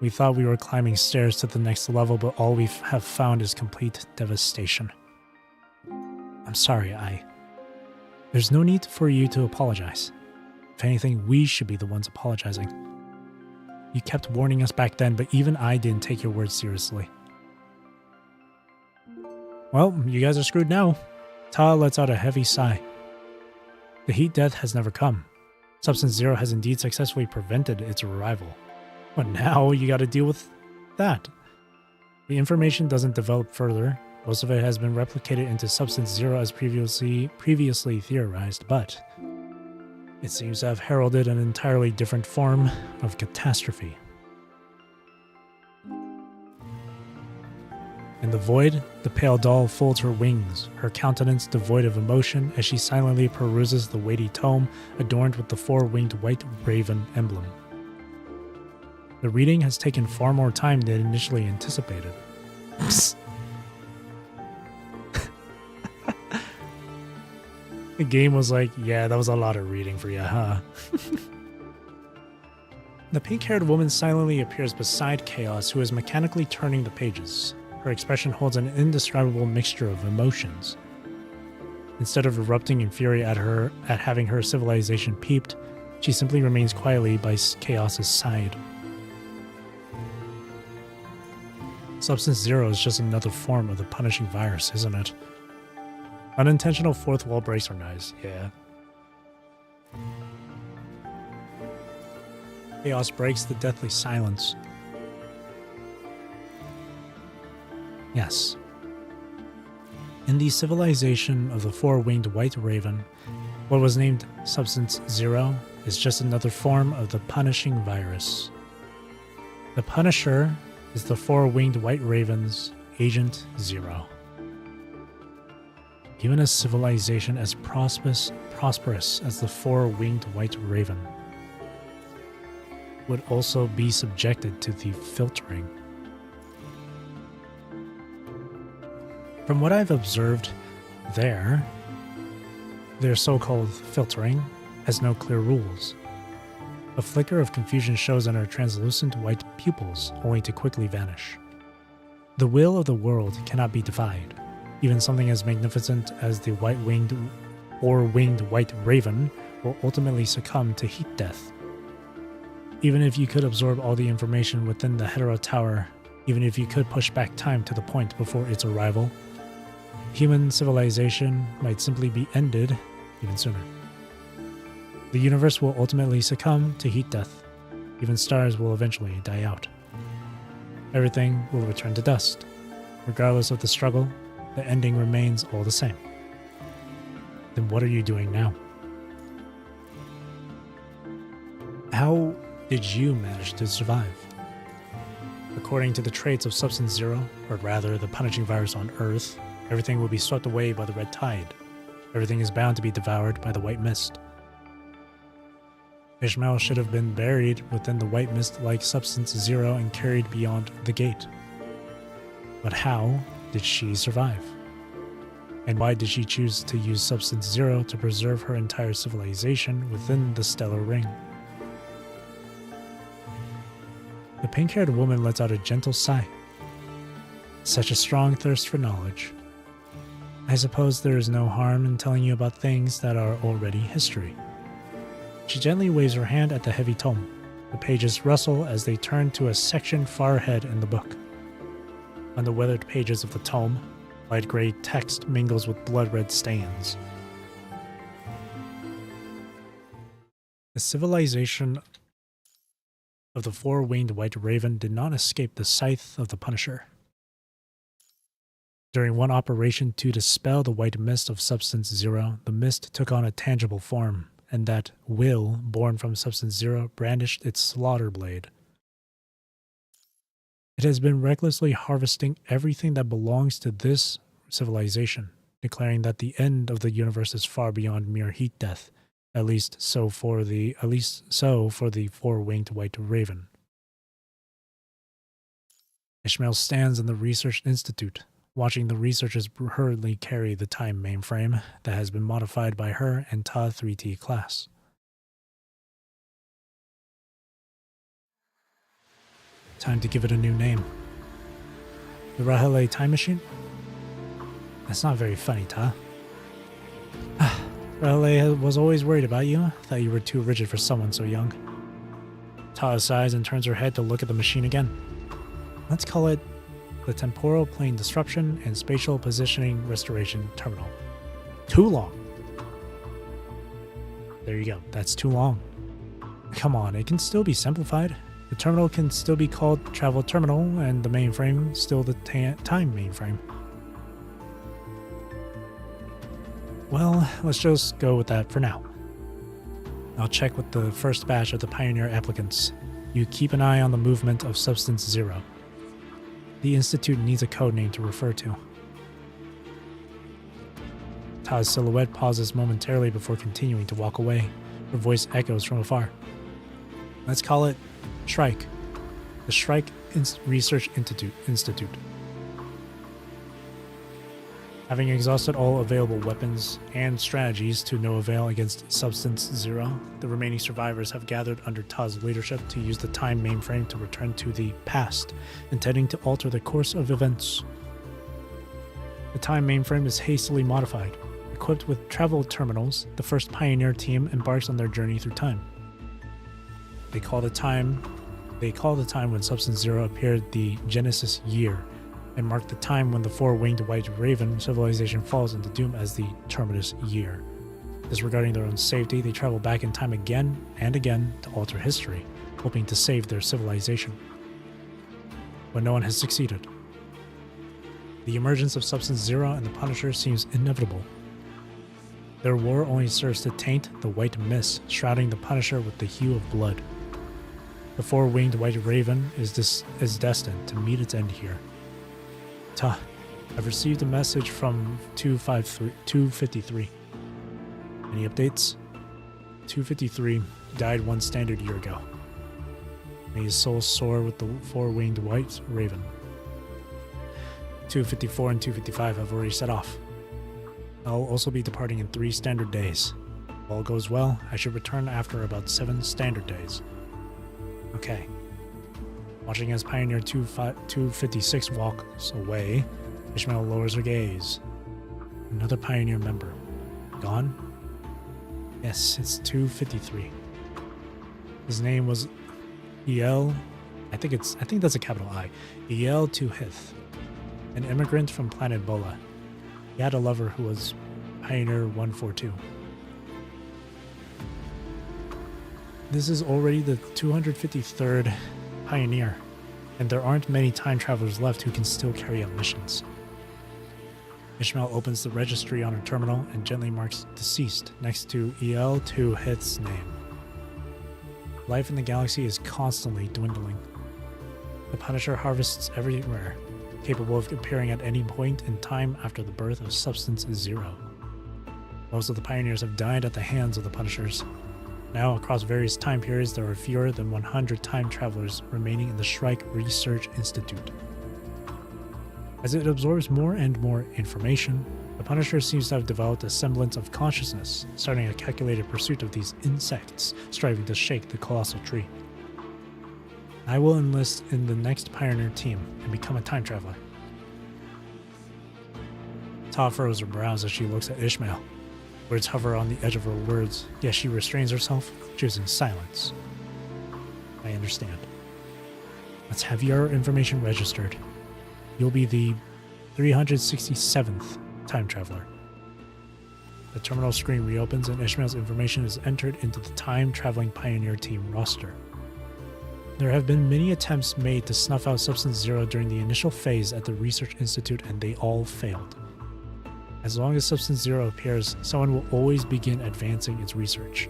We thought we were climbing stairs to the next level, but all we have found is complete devastation. I'm sorry, There's no need for you to apologize. If anything, we should be the ones apologizing. You kept warning us back then, but even I didn't take your words seriously. Well, you guys are screwed now. Ta lets out a heavy sigh. The heat death has never come. Substance Zero has indeed successfully prevented its arrival. But now you gotta deal with that. The information doesn't develop further. Most of it has been replicated into Substance Zero as previously theorized, but it seems to have heralded an entirely different form of catastrophe. In the void, the pale doll folds her wings, her countenance devoid of emotion as she silently peruses the weighty tome adorned with the four-winged white raven emblem. The reading has taken far more time than initially anticipated. The game was like, yeah, that was a lot of reading for you, huh? The pink-haired woman silently appears beside Chaos, who is mechanically turning the pages. Her expression holds an indescribable mixture of emotions. Instead of erupting in fury at having her civilization peeped, she simply remains quietly by Chaos's side. Substance Zero is just another form of the punishing virus, isn't it? Unintentional fourth wall breaks are nice, yeah. Chaos breaks the deathly silence. Yes. In the civilization of the four-winged white raven, what was named Substance Zero is just another form of the punishing virus. The Punisher is the four-winged white raven's Agent Zero. Even a civilization as prosperous as the four-winged white raven would also be subjected to the filtering. From what I've observed their so-called filtering has no clear rules. A flicker of confusion shows in her translucent white pupils, only to quickly vanish. The will of the world cannot be defied. Even something as magnificent as the white-winged or winged white raven will ultimately succumb to heat death. Even if you could absorb all the information within the Hetero Tower, even if you could push back time to the point before its arrival, human civilization might simply be ended even sooner. The universe will ultimately succumb to heat death. Even stars will eventually die out. Everything will return to dust. Regardless of the struggle, the ending remains all the same. Then what are you doing now? How did you manage to survive? According to the traits of Substance Zero, or rather the punishing virus on Earth, everything will be swept away by the red tide. Everything is bound to be devoured by the white mist. Ishmael should have been buried within the white mist like Substance Zero and carried beyond the gate. But how did she survive? And why did she choose to use Substance Zero to preserve her entire civilization within the stellar ring? The pink-haired woman lets out a gentle sigh. Such a strong thirst for knowledge. I suppose there is no harm in telling you about things that are already history. She gently waves her hand at the heavy tome. The pages rustle as they turn to a section far ahead in the book. On the weathered pages of the tome, light gray text mingles with blood-red stains. The civilization of the four-winged white raven did not escape the scythe of the Punisher. During one operation to dispel the white mist of Substance Zero, the mist took on a tangible form, and that will, born from Substance Zero, brandished its slaughter blade. It has been recklessly harvesting everything that belongs to this civilization, declaring that the end of the universe is far beyond mere heat death, at least so for the four-winged white raven. Ishmael stands in the Research Institute, watching the researchers hurriedly carry the time mainframe that has been modified by her and Ta 3T class. Time to give it a new name. The Rahele time machine? That's not very funny, Ta. Rahele was always worried about you. Thought you were too rigid for someone so young. Ta sighs and turns her head to look at the machine again. Let's call it the Temporal Plane Disruption and Spatial Positioning Restoration Terminal. Too long. There you go. That's too long. Come on, it can still be simplified. The terminal can still be called Travel Terminal, and the mainframe still the time mainframe. Well, let's just go with that for now. I'll check with the first batch of the Pioneer applicants. You keep an eye on the movement of Substance Zero. The Institute needs a code name to refer to. Ta's silhouette pauses momentarily before continuing to walk away. Her voice echoes from afar. Let's call it Shrike. The Shrike Research Institute. Having exhausted all available weapons and strategies to no avail against Substance Zero, the remaining survivors have gathered under Ta's leadership to use the time mainframe to return to the past, intending to alter the course of events. The time mainframe is hastily modified. Equipped with travel terminals, the first Pioneer team embarks on their journey through time. They call the time when Substance Zero appeared the Genesis year, and mark the time when the four-winged white raven civilization falls into doom as the Terminus year. Disregarding their own safety, they travel back in time again and again to alter history, hoping to save their civilization. But no one has succeeded. The emergence of Substance Zero and the Punisher seems inevitable. Their war only serves to taint the white mist, shrouding the Punisher with the hue of blood. The four-winged white raven is destined to meet its end here. Ta, I've received a message from 253. Any updates? 253 died one standard year ago. May his soul soar with the four-winged white raven. 254 and 255 have already set off. I'll also be departing in 3 standard days. If all goes well, I should return after about 7 standard days. Okay. Watching as Pioneer 256 walks away, Ishmael lowers her gaze. Another Pioneer member. Gone? Yes, it's 253. His name was El. I think that's a capital I. El Tuhith, an immigrant from planet Bola. He had a lover who was Pioneer 142. This is already the 253rd Pioneer, and there aren't many time travelers left who can still carry out missions. Ishmael opens the registry on her terminal and gently marks deceased next to El Tuhith's name. Life in the galaxy is constantly dwindling. The Punisher harvests everywhere, capable of appearing at any point in time after the birth of Substance Zero. Most of the Pioneers have died at the hands of the Punishers. Now, across various time periods, there are fewer than 100 time travelers remaining in the Shrike Research Institute. As it absorbs more and more information, the Punisher seems to have developed a semblance of consciousness, starting a calculated pursuit of these insects, striving to shake the colossal tree. I will enlist in the next Pioneer team and become a time traveler. Ta furrows her brows as she looks at Ishmael. Words hover on the edge of her words, yet she restrains herself, choosing silence. I understand. Let's have your information registered. You'll be the 367th time traveler. The terminal screen reopens and Ishmael's information is entered into the time-traveling Pioneer team roster. There have been many attempts made to snuff out Substance Zero during the initial phase at the Research Institute, and they all failed. As long as Substance Zero appears, someone will always begin advancing its research.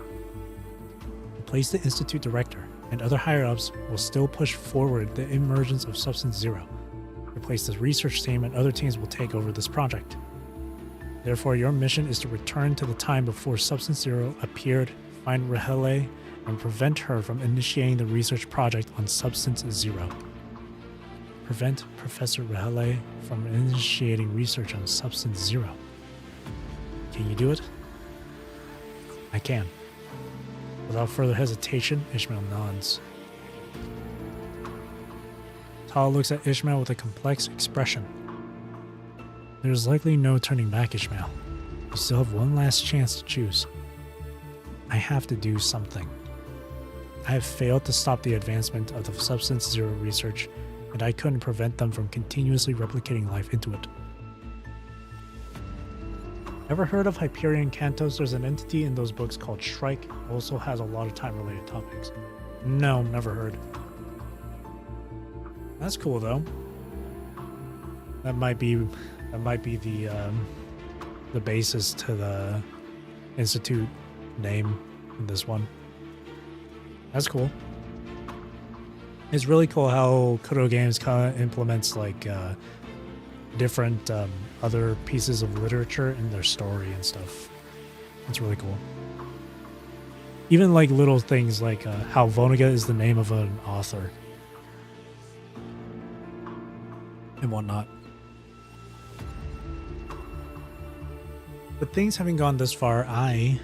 Replace the Institute Director, and other higher-ups will still push forward the emergence of Substance Zero. Replace the research team, and other teams will take over this project. Therefore, your mission is to return to the time before Substance Zero appeared, find Rahele, and prevent her from initiating the research project on Substance Zero. Prevent Professor Rahele from initiating research on Substance Zero. Can you do it? I can. Without further hesitation, Ishmael nods. Tala looks at Ishmael with a complex expression. There's likely no turning back, Ishmael. You still have one last chance to choose. I have to do something. I have failed to stop the advancement of the Substance Zero research, and I couldn't prevent them from continuously replicating life into it. Ever heard of Hyperion Cantos? There's an entity in those books called Shrike. Also has a lot of time-related topics. No, never heard. That's cool though. That might be the basis to the Institute name in this one. That's cool. It's really cool how Kuro Games kind of implements like different other pieces of literature in their story and stuff. It's really cool. Even like little things like how Vonnegut is the name of an author and whatnot. But things having gone this far, I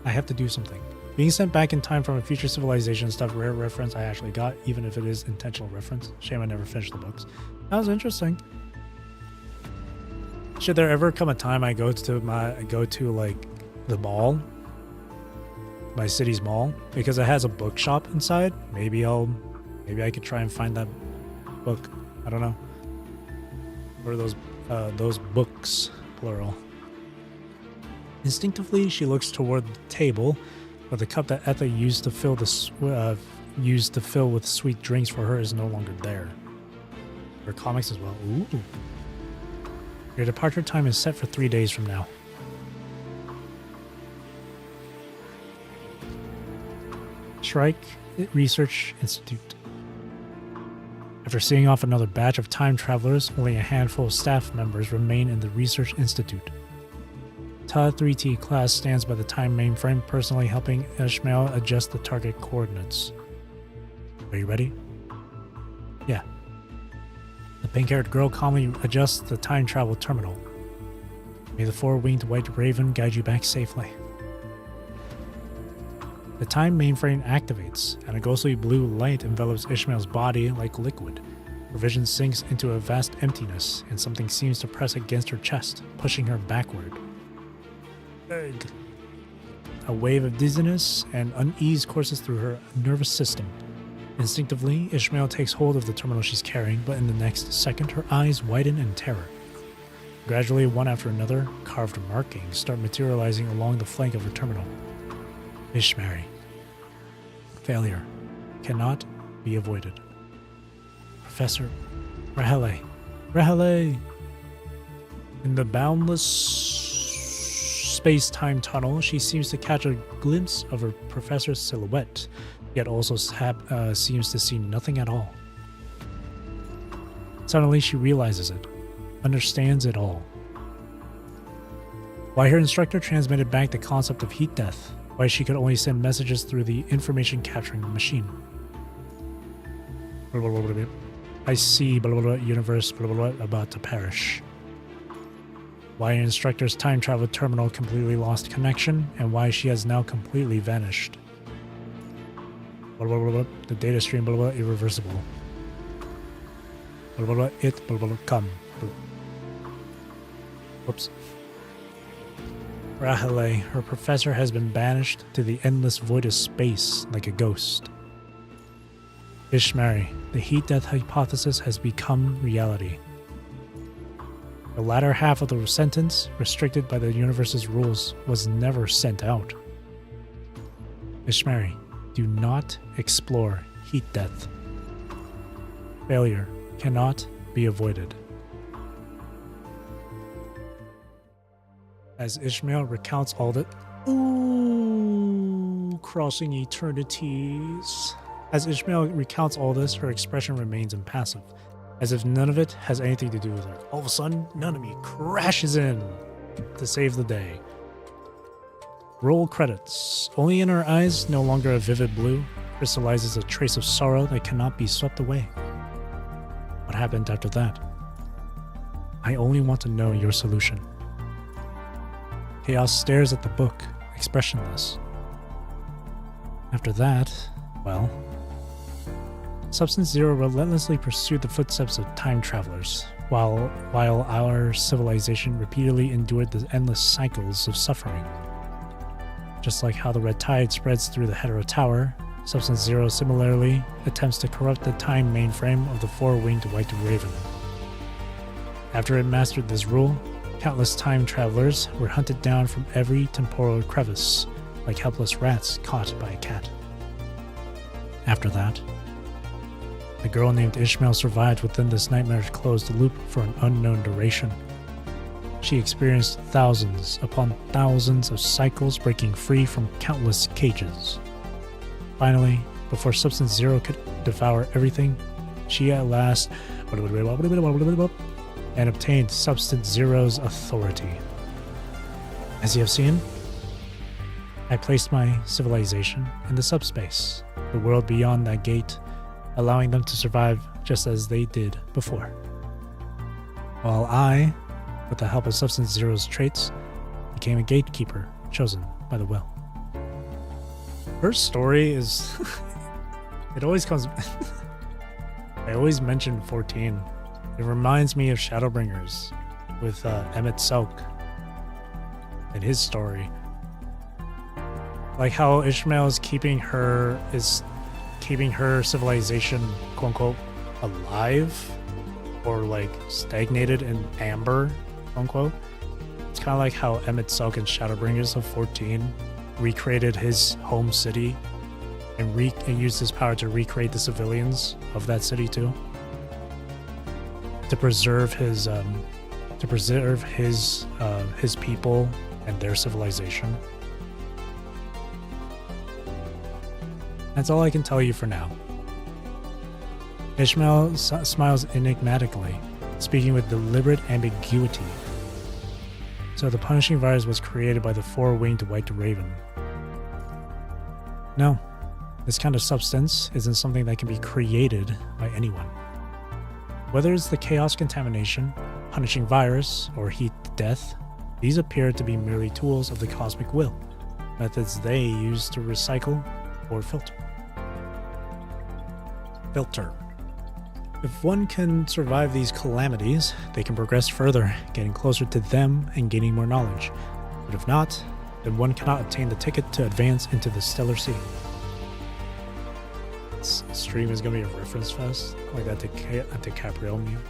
have to do something. Being sent back in time from a future civilization stuff, rare reference I actually got, even if it is intentional reference. Shame I never finished the books. That was interesting. Should there ever come a time I go to like the mall, my city's mall, because it has a bookshop inside, maybe I could try and find that book. I don't know. Or those books, plural. Instinctively, she looks toward the table, but the cup that Etha used to fill with sweet drinks for her is no longer there. Her comics as well. Ooh. Your departure time is set for 3 days from now. Shrike Research Institute. After seeing off another batch of time travelers, only a handful of staff members remain in the Research Institute. Ta 3T class stands by the time mainframe, personally helping Ishmael adjust the target coordinates. Are you ready? Yeah. The pink-haired girl calmly adjusts the time travel terminal. May the four-winged white raven guide you back safely. The time mainframe activates, and a ghostly blue light envelops Ishmael's body like liquid. Her vision sinks into a vast emptiness, and something seems to press against her chest, pushing her backward. Ugh. A wave of dizziness and unease courses through her nervous system. Instinctively, Ishmael takes hold of the terminal she's carrying, but in the next second, her eyes widen in terror. Gradually, one after another, carved markings start materializing along the flank of her terminal. Ishmael. Failure. Cannot be avoided. Professor Rahele. Rahele! In the boundless space-time tunnel, she seems to catch a glimpse of her professor's silhouette, yet also seems to see nothing at all. Suddenly she realizes it, understands it all. Why her instructor transmitted back the concept of heat death, why she could only send messages through the information capturing machine. I see universe about to perish. Why her instructor's time travel terminal completely lost connection, and why she has now completely vanished. The data stream irreversible. It come. Whoops. Rahele, her professor has been banished to the endless void of space like a ghost. Ishmael, the heat death hypothesis has become reality. The latter half of the sentence, restricted by the universe's rules, was never sent out. Ishmael, do not explore heat death. Failure cannot be avoided. As Ishmael recounts all that, crossing eternities. As Ishmael recounts all this, her expression remains impassive, as if none of it has anything to do with her. All of a sudden, Nanami crashes in to save the day. Roll credits. Only in her eyes, no longer a vivid blue, crystallizes a trace of sorrow that cannot be swept away. What happened after that? I only want to know your solution. Chaos stares at the book, expressionless. After that, well, Substance Zero relentlessly pursued the footsteps of time travelers, while our civilization repeatedly endured the endless cycles of suffering. Just like how the red tide spreads through the Hetero Tower, Substance Zero similarly attempts to corrupt the time mainframe of the four-winged white raven. After it mastered this rule, countless time travelers were hunted down from every temporal crevice, like helpless rats caught by a cat. After that, the girl named Ishmael survived within this nightmarish closed loop for an unknown duration. She experienced thousands upon thousands of cycles, breaking free from countless cages. Finally, before Substance Zero could devour everything, she at last and obtained Substance Zero's authority. As you have seen, I placed my civilization in the subspace, the world beyond that gate, allowing them to survive just as they did before. While I, with the help of Substance Zero's traits, became a gatekeeper chosen by the will. Her story is... it always comes... I always mention 14. It reminds me of Shadowbringers with Emmett Selk and his story. Like how Ishmael is keeping her civilization, quote unquote, alive or like stagnated in amber, quote unquote. It's kind of like how Emmett Selk in Shadowbringers of 14 recreated his home city and used his power to recreate the civilians of that city too, to preserve his people and their civilization. That's all I can tell you for now. Ishmael smiles enigmatically, speaking with deliberate ambiguity. So the punishing virus was created by the four-winged white raven. No, this kind of substance isn't something that can be created by anyone. Whether it's the chaos contamination, punishing virus, or heat death, these appear to be merely tools of the cosmic will, methods they use to recycle or filter. If one can survive these calamities, they can progress further, getting closer to them and gaining more knowledge. But if not, then one cannot obtain the ticket to advance into the stellar sea. This stream is going to be a reference fest, like that DiCaprio meme.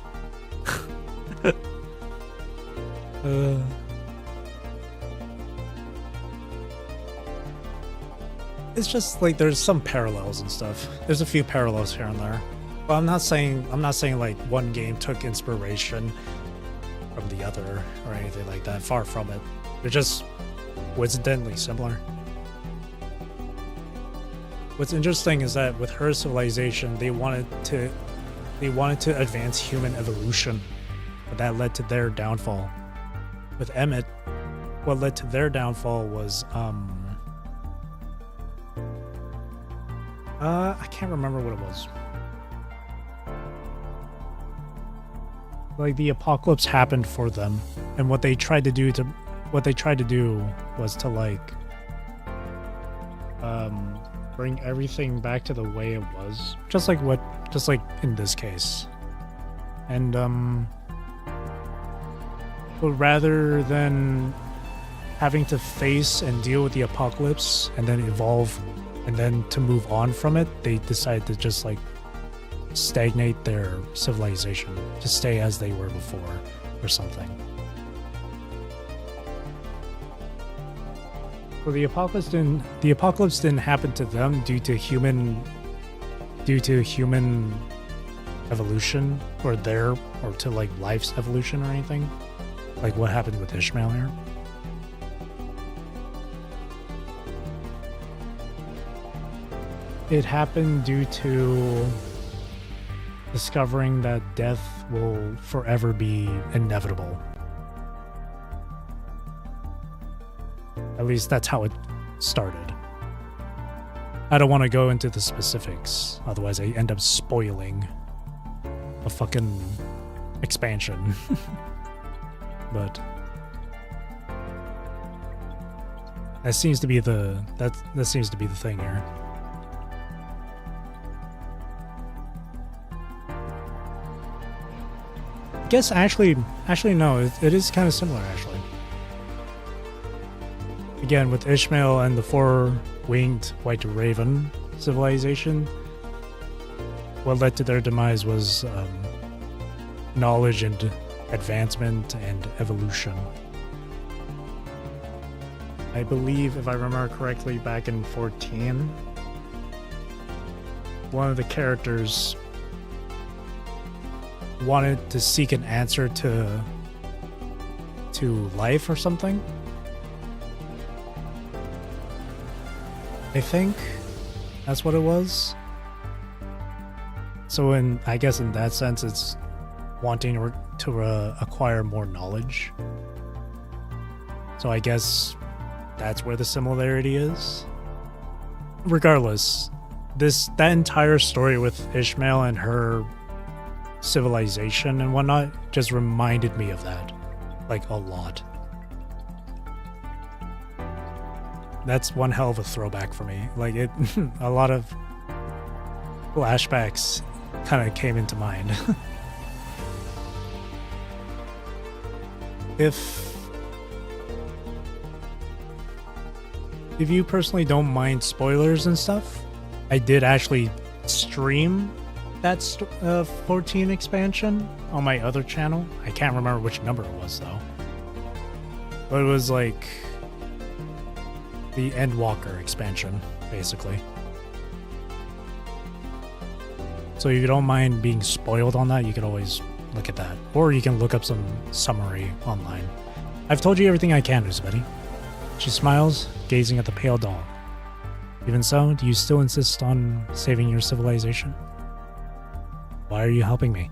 It's just like there's some parallels and stuff. There's a few parallels here and there. But I'm not saying like one game took inspiration from the other or anything like that. Far from it. They're just coincidentally similar. What's interesting is that with her civilization, they wanted to advance human evolution, but that led to their downfall. With Emmett, what led to their downfall was I can't remember what it was. Like the apocalypse happened for them, and what they tried to do was to like bring everything back to the way it was, just like in this case. And but rather than having to face and deal with the apocalypse and then evolve and then to move on from it, they decided to just like stagnate their civilization, to stay as they were before or something. Well, the apocalypse didn't happen to them due to human evolution or to like life's evolution or anything, like what happened with Ishmael here. It happened due to discovering that death will forever be inevitable. At least that's how it started. I don't want to go into the specifics, otherwise I end up spoiling a fucking expansion. But that seems to be the thing here. guess actually no, it is kind of similar actually. Again, with Ishmael and the four-winged white raven civilization, what led to their demise was knowledge and advancement and evolution. I believe, if I remember correctly, back in 14, one of the characters wanted to seek an answer to life or something. I think that's what it was. So I guess in that sense, it's wanting to acquire more knowledge. So I guess that's where the similarity is. Regardless, that entire story with Ishmael and her civilization and whatnot just reminded me of that, like, a lot. That's one hell of a throwback for me. Like, it, a lot of flashbacks kind of came into mind. If you personally don't mind spoilers and stuff, I did actually stream that 14 expansion on my other channel. I can't remember which number it was though. But it was like the Endwalker expansion, basically. So if you don't mind being spoiled on that, you could always look at that. Or you can look up some summary online. I've told you everything I can, Uzbeti. She smiles, gazing at the pale doll. Even so, do you still insist on saving your civilization? Why are you helping me?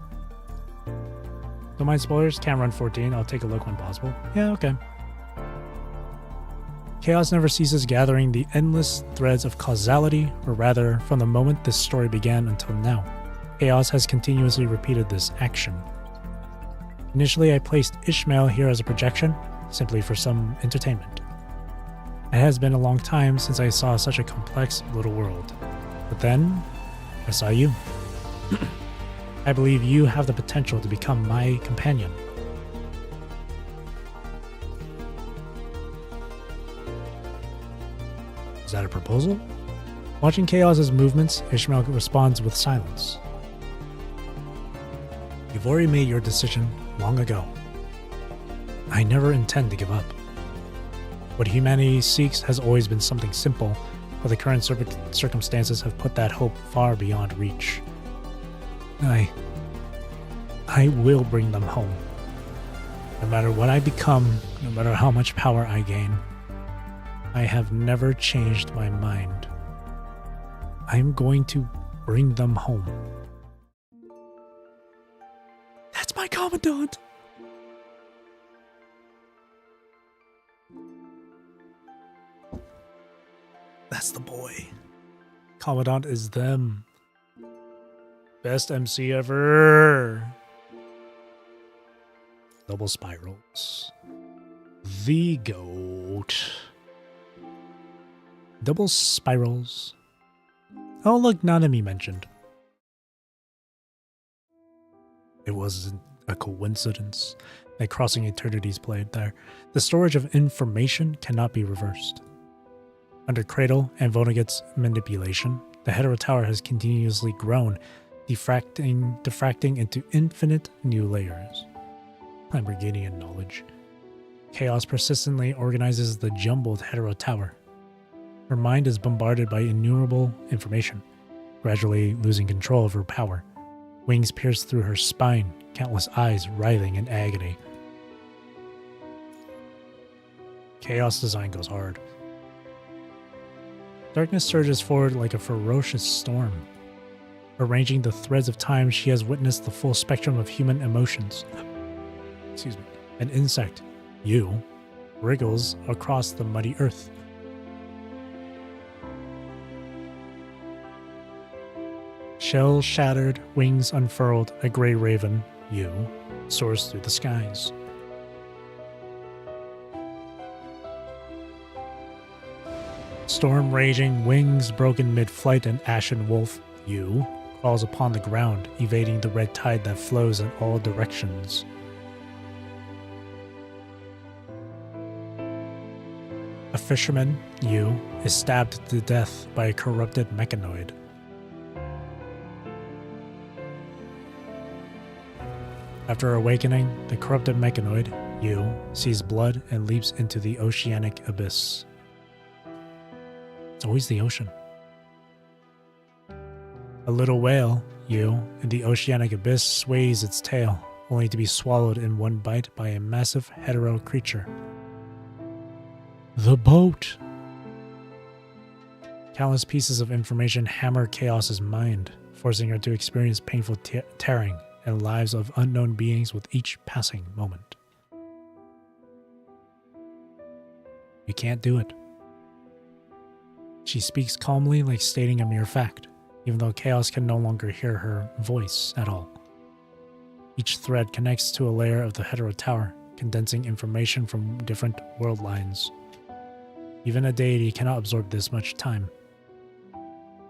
Don't mind spoilers, can't run 14, I'll take a look when possible. Yeah, okay. Chaos never ceases gathering the endless threads of causality, or rather, from the moment this story began until now. Chaos has continuously repeated this action. Initially, I placed Ishmael here as a projection, simply for some entertainment. It has been a long time since I saw such a complex little world. But then, I saw you. I believe you have the potential to become my companion. Is that a proposal? Watching Chaos's movements, Ishmael responds with silence. You've already made your decision long ago. I never intend to give up. What humanity seeks has always been something simple, but the current circumstances have put that hope far beyond reach. I will bring them home. No matter what I become, no matter how much power I gain, I have never changed my mind. I'm going to bring them home. That's my commandant! That's the boy. Commandant is them. Best MC ever. Double spirals. The GOAT. Double spirals. Oh, look, Nanami mentioned. It wasn't a coincidence that Crossing Eternities played there. The storage of information cannot be reversed. Under Cradle and Vonnegut's manipulation, the Hetero Tower has continuously grown, diffracting into infinite new layers. Lamborghinian knowledge. Chaos persistently organizes the jumbled Hetero Tower. Her mind is bombarded by innumerable information, gradually losing control of her power. Wings pierce through her spine, countless eyes writhing in agony. Chaos design goes hard. Darkness surges forward like a ferocious storm. Arranging the threads of time, she has witnessed the full spectrum of human emotions. Excuse me. An insect, you, wriggles across the muddy earth. Shell shattered, wings unfurled, a gray raven, you, soars through the skies. Storm raging, wings broken mid-flight, an ashen wolf, you, falls upon the ground, evading the red tide that flows in all directions. A fisherman, Yu, is stabbed to death by a corrupted mechanoid. After awakening, the corrupted mechanoid, Yu, sees blood and leaps into the oceanic abyss. It's always the ocean. A little whale, Yu, in the oceanic abyss sways its tail, only to be swallowed in one bite by a massive hetero creature. The boat! Countless pieces of information hammer Chaos's mind, forcing her to experience painful tearing and lives of unknown beings with each passing moment. You can't do it. She speaks calmly, like stating a mere fact, even though Chaos can no longer hear her voice at all. Each thread connects to a layer of the hetero tower, condensing information from different world lines. Even a deity cannot absorb this much time.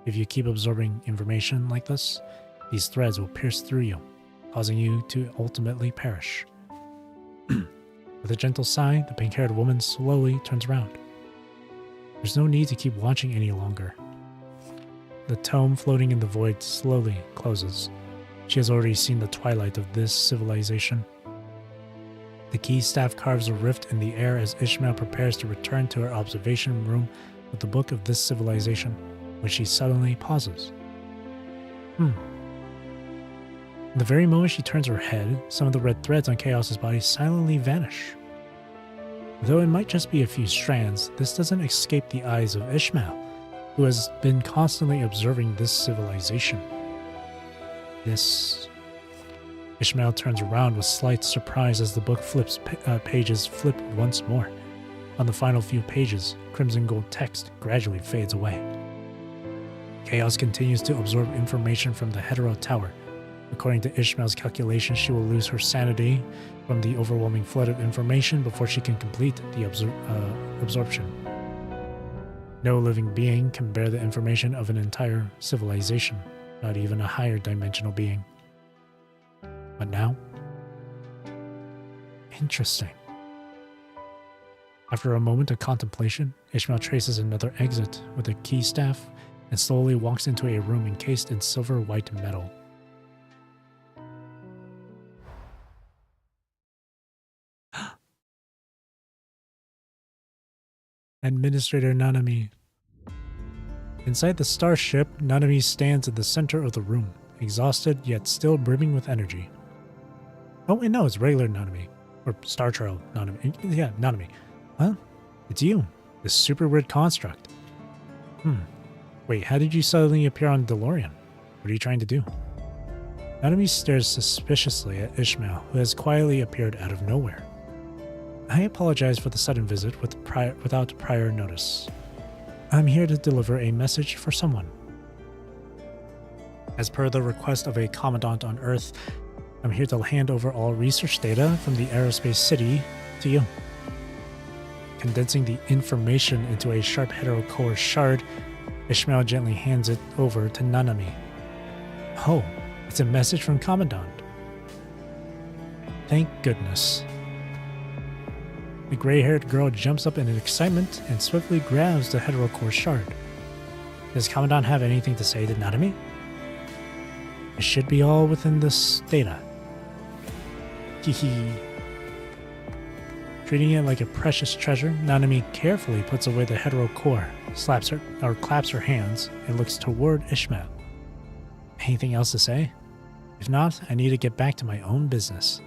If you keep absorbing information like this, these threads will pierce through you, causing you to ultimately perish. With a gentle sigh, the pink-haired woman slowly turns around. There's no need to keep watching any longer. The tome floating in the void slowly closes. She has already seen the twilight of this civilization. The key staff carves a rift in the air as Ishmael prepares to return to her observation room with the book of this civilization, when she suddenly pauses. The very moment she turns her head, some of the red threads on Chaos's body silently vanish. Though it might just be a few strands, this doesn't escape the eyes of Ishmael, who has been constantly observing this civilization. Ishmael turns around with slight surprise as the book pages flip once more. On the final few pages, crimson gold text gradually fades away. Chaos continues to absorb information from the hetero tower. According to Ishmael's calculations, she will lose her sanity from the overwhelming flood of information before she can complete the absorption. No living being can bear the information of an entire civilization, not even a higher dimensional being. But now? Interesting. After a moment of contemplation, Ishmael traces another exit with a key staff and slowly walks into a room encased in silver-white metal. Administrator Nanami. Inside the starship, Nanami stands at the center of the room, exhausted yet still brimming with energy. Oh, wait, no, it's regular Nanami. Or Star Trail Nanami. Yeah, Nanami. Huh? It's you. This super weird construct. Wait, how did you suddenly appear on DeLorean? What are you trying to do? Nanami stares suspiciously at Ishmael, who has quietly appeared out of nowhere. I apologize for the sudden visit without prior notice. I'm here to deliver a message for someone. As per the request of a commandant on Earth, I'm here to hand over all research data from the aerospace city to you. Condensing the information into a sharp hetero-core shard, Ishmael gently hands it over to Nanami. Oh, it's a message from Commandant. Thank goodness. The gray-haired girl jumps up in excitement and swiftly grabs the hetero-core shard. Does Commandant have anything to say to Nanami? It should be all within this data. Hehe. Treating it like a precious treasure, Nanami carefully puts away the hetero-core, claps her hands, and looks toward Ishmael. Anything else to say? If not, I need to get back to my own business.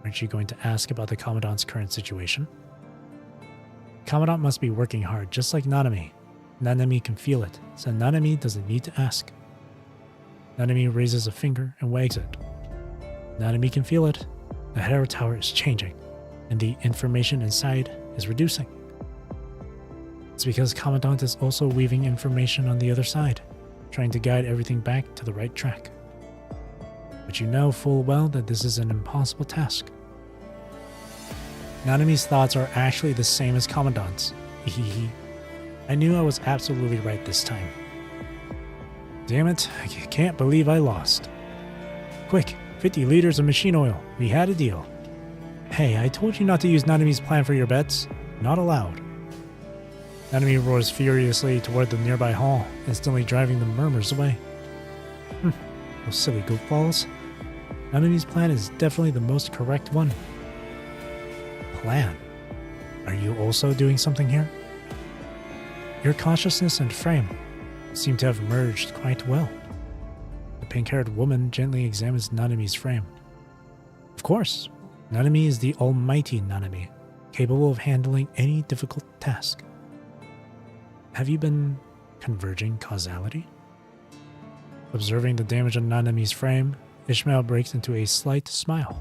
Aren't you going to ask about the Commandant's current situation? Commandant must be working hard, just like Nanami. Nanami can feel it, so Nanami doesn't need to ask. Nanami raises a finger and wags it. Nanami can feel it. The hetero tower is changing, and the information inside is reducing. It's because Commandant is also weaving information on the other side, trying to guide everything back to the right track. But you know full well that this is an impossible task. Nanami's thoughts are actually the same as Commandant's. Hehe. I knew I was absolutely right this time. Damn it, I can't believe I lost. Quick, 50 liters of machine oil. We had a deal. Hey, I told you not to use Nanami's plan for your bets. Not allowed. Nanami roars furiously toward the nearby hall, instantly driving the murmurs away. Those silly goofballs. Nanami's plan is definitely the most correct one. Plan? Are you also doing something here? Your consciousness and frame seem to have merged quite well. The pink-haired woman gently examines Nanami's frame. Of course, Nanami is the almighty Nanami, capable of handling any difficult task. Have you been converging causality? Observing the damage on Nanami's frame, Ishmael breaks into a slight smile.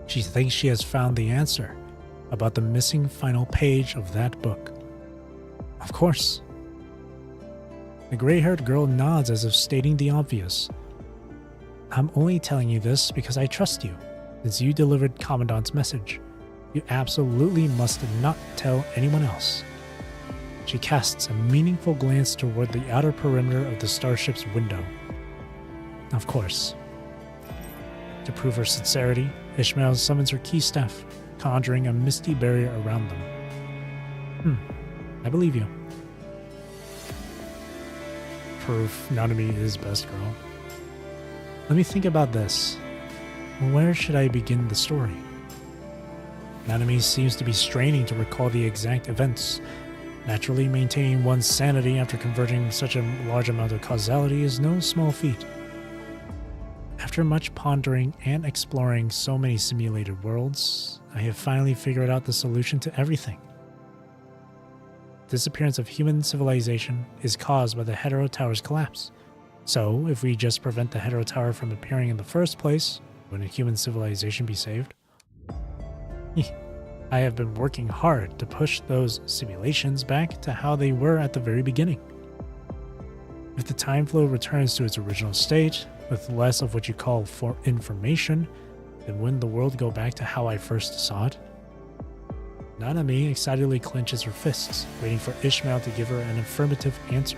She thinks she has found the answer about the missing final page of that book. Of course. The gray-haired girl nods as if stating the obvious. I'm only telling you this because I trust you, since you delivered Commandant's message. You absolutely must not tell anyone else. She casts a meaningful glance toward the outer perimeter of the starship's window. Of course. To prove her sincerity, Ishmael summons her key staff, conjuring a misty barrier around them. I believe you. Proof Nanami is best girl. Let me think about this. Where should I begin the story? Nanami seems to be straining to recall the exact events. Naturally, maintaining one's sanity after converging such a large amount of causality is no small feat. After much pondering and exploring so many simulated worlds, I have finally figured out the solution to everything. The disappearance of human civilization is caused by the Hetero Tower's collapse. So, if we just prevent the Hetero Tower from appearing in the first place, wouldn't human civilization be saved? I have been working hard to push those simulations back to how they were at the very beginning. If the time flow returns to its original state, with less of what you call for information, then wouldn't the world go back to how I first saw it? Nanami excitedly clenches her fists, waiting for Ishmael to give her an affirmative answer.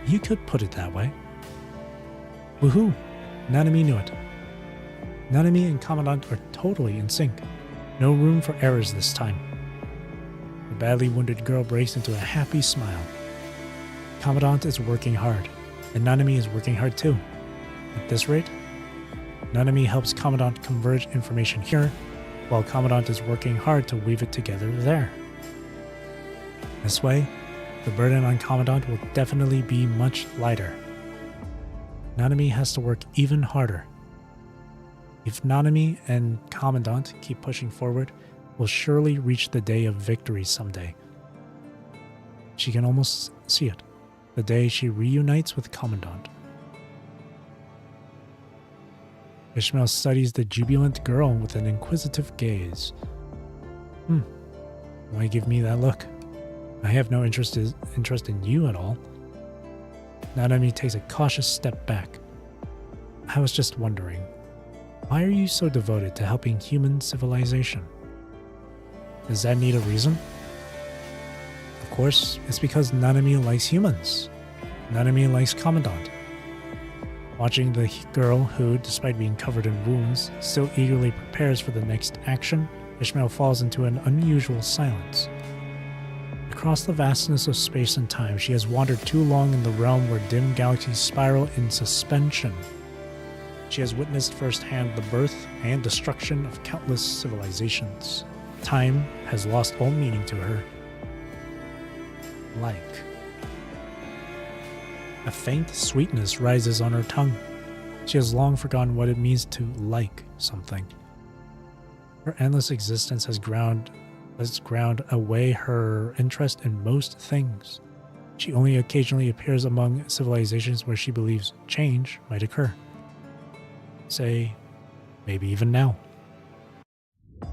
You could put it that way. Woohoo! Nanami knew it. Nanami and Commandant are totally in sync. No room for errors this time. The badly wounded girl breaks into a happy smile. Commandant is working hard, and Nanami is working hard too. At this rate, Nanami helps Commandant converge information here, while Commandant is working hard to weave it together there. This way, the burden on Commandant will definitely be much lighter. Nanami has to work even harder. If Nanami and Commandant keep pushing forward, we'll surely reach the day of victory someday. She can almost see it, the day she reunites with Commandant. Ishmael studies the jubilant girl with an inquisitive gaze. Why give me that look? I have no interest in you at all. Nanami takes a cautious step back. I was just wondering, why are you so devoted to helping human civilization? Does that need a reason? Of course, it's because Nanami likes humans. Nanami likes Commandant. Watching the girl who, despite being covered in wounds, still eagerly prepares for the next action, Ishmael falls into an unusual silence. Across the vastness of space and time, she has wandered too long in the realm where dim galaxies spiral in suspension. She has witnessed firsthand the birth and destruction of countless civilizations. Time has lost all meaning to her. Like. A faint sweetness rises on her tongue. She has long forgotten what it means to like something. Her endless existence has ground away her interest in most things. She only occasionally appears among civilizations where she believes change might occur. Say, maybe even now.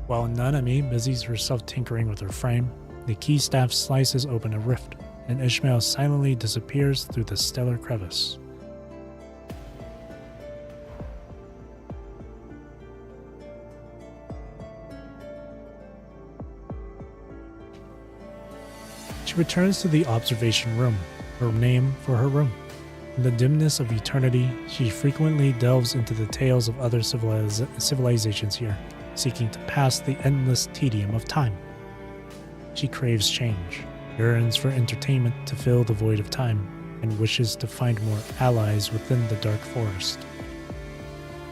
While Nanami busies herself tinkering with her frame, the key staff slices open a rift, and Ishmael silently disappears through the stellar crevice. She returns to the observation room, her name for her room. In the dimness of eternity, she frequently delves into the tales of other civilizations here, seeking to pass the endless tedium of time. She craves change, yearns for entertainment to fill the void of time, and wishes to find more allies within the dark forest.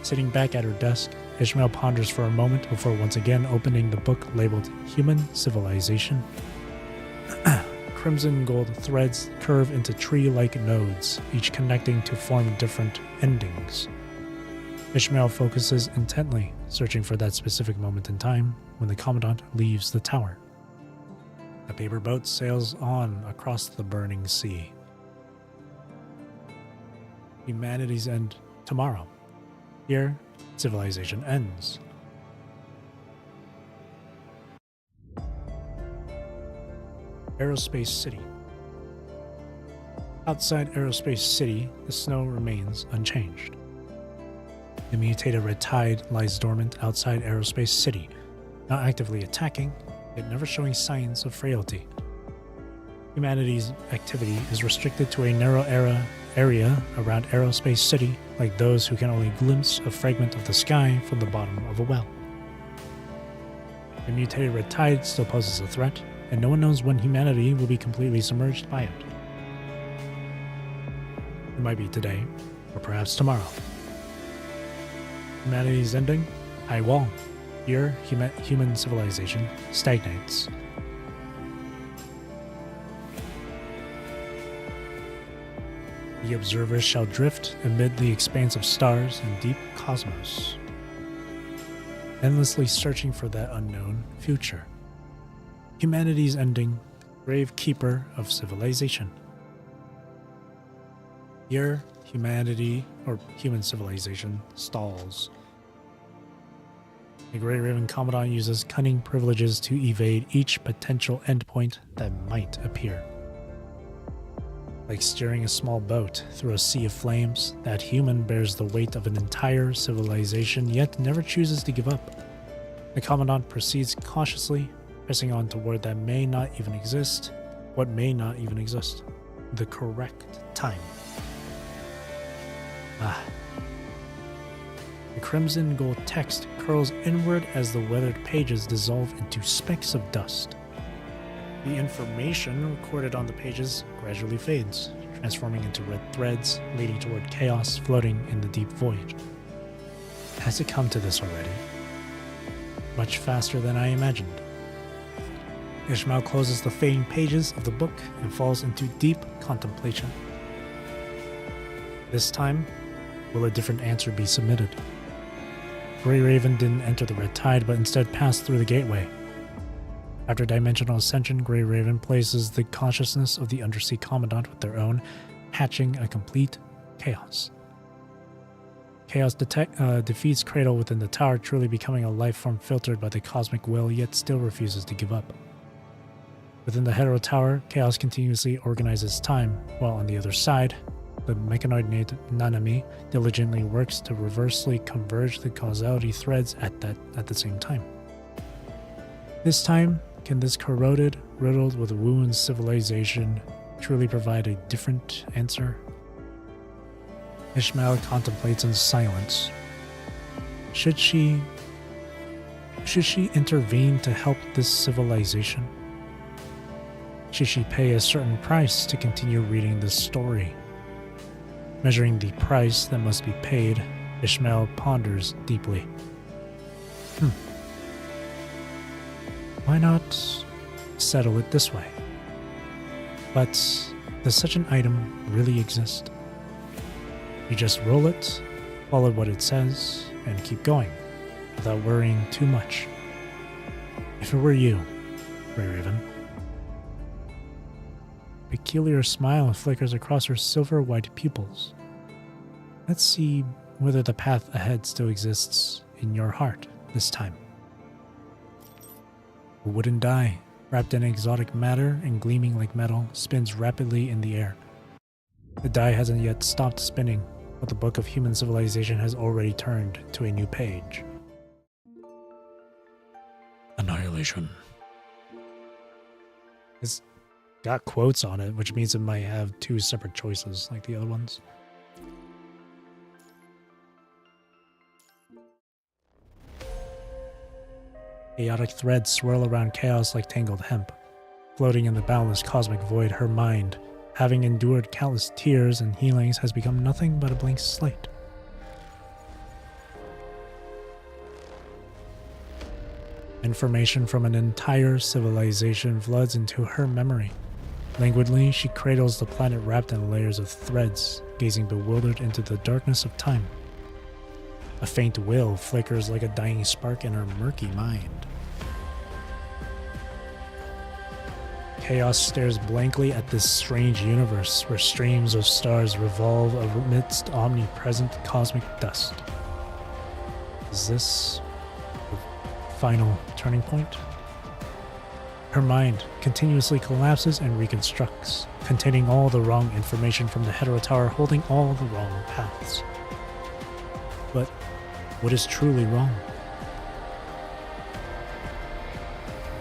Sitting back at her desk, Ishmael ponders for a moment before once again opening the book labeled Human Civilization. Crimson gold threads curve into tree-like nodes, each connecting to form different endings. Ishmael focuses intently, searching for that specific moment in time when the Commandant leaves the tower. The paper boat sails on across the burning sea. Humanity's end tomorrow. Here, civilization ends. Aerospace City. Outside Aerospace City, the snow remains unchanged. The mutated red tide lies dormant outside Aerospace City, not actively attacking, yet never showing signs of frailty. Humanity's activity is restricted to a narrow area around Aerospace City, like those who can only glimpse a fragment of the sky from the bottom of a well. The mutated red tide still poses a threat, and no one knows when humanity will be completely submerged by it. It might be today, or perhaps tomorrow. Humanity's ending? High wall. Here, human civilization stagnates. The observers shall drift amid the expanse of stars and deep cosmos, endlessly searching for that unknown future. Humanity's ending, grave keeper of civilization. Here, humanity, or human civilization, stalls. The Grey Raven Commandant uses cunning privileges to evade each potential endpoint that might appear. Like steering a small boat through a sea of flames, that human bears the weight of an entire civilization, yet never chooses to give up. The Commandant proceeds cautiously, pressing on toward that may not even exist, what may not even exist, the correct time. The crimson gold text curls inward as the weathered pages dissolve into specks of dust. The information recorded on the pages gradually fades, transforming into red threads, leading toward chaos floating in the deep void. Has it come to this already? Much faster than I imagined. Ishmael closes the fading pages of the book and falls into deep contemplation. This time, will a different answer be submitted? Grey Raven didn't enter the red tide, but instead passed through the gateway. After dimensional ascension, Grey Raven places the consciousness of the Undersea Commandant with their own, hatching a complete chaos. Chaos defeats Cradle within the tower, truly becoming a life form filtered by the cosmic will, yet still refuses to give up. Within the Hetero Tower, Chaos continuously organizes time, while on the other side, the mechanoid Nanami diligently works to reversely converge the causality threads at the same time. This time, can this corroded, riddled with wounds civilization truly provide a different answer? Ishmael contemplates in silence. Should she intervene to help this civilization? Should she pay a certain price to continue reading this story? Measuring the price that must be paid, Ishmael ponders deeply. Why not settle it this way? But does such an item really exist? You just roll it, follow what it says, and keep going, without worrying too much. If it were you, Grey Raven. A peculiar smile flickers across her silver-white pupils. Let's see whether the path ahead still exists in your heart this time. A wooden die, wrapped in exotic matter and gleaming like metal, spins rapidly in the air. The die hasn't yet stopped spinning, but the book of human civilization has already turned to a new page. Annihilation. got quotes on it, which means it might have two separate choices like the other ones. Chaotic threads swirl around chaos like tangled hemp. Floating in the boundless cosmic void, her mind, having endured countless tears and healings, has become nothing but a blank slate. Information from an entire civilization floods into her memory. Languidly, she cradles the planet wrapped in layers of threads, gazing bewildered into the darkness of time. A faint will flickers like a dying spark in her murky mind. Chaos stares blankly at this strange universe where streams of stars revolve amidst omnipresent cosmic dust. Is this the final turning point? Her mind continuously collapses and reconstructs, containing all the wrong information from the Hetero Tower, holding all the wrong paths. But what is truly wrong?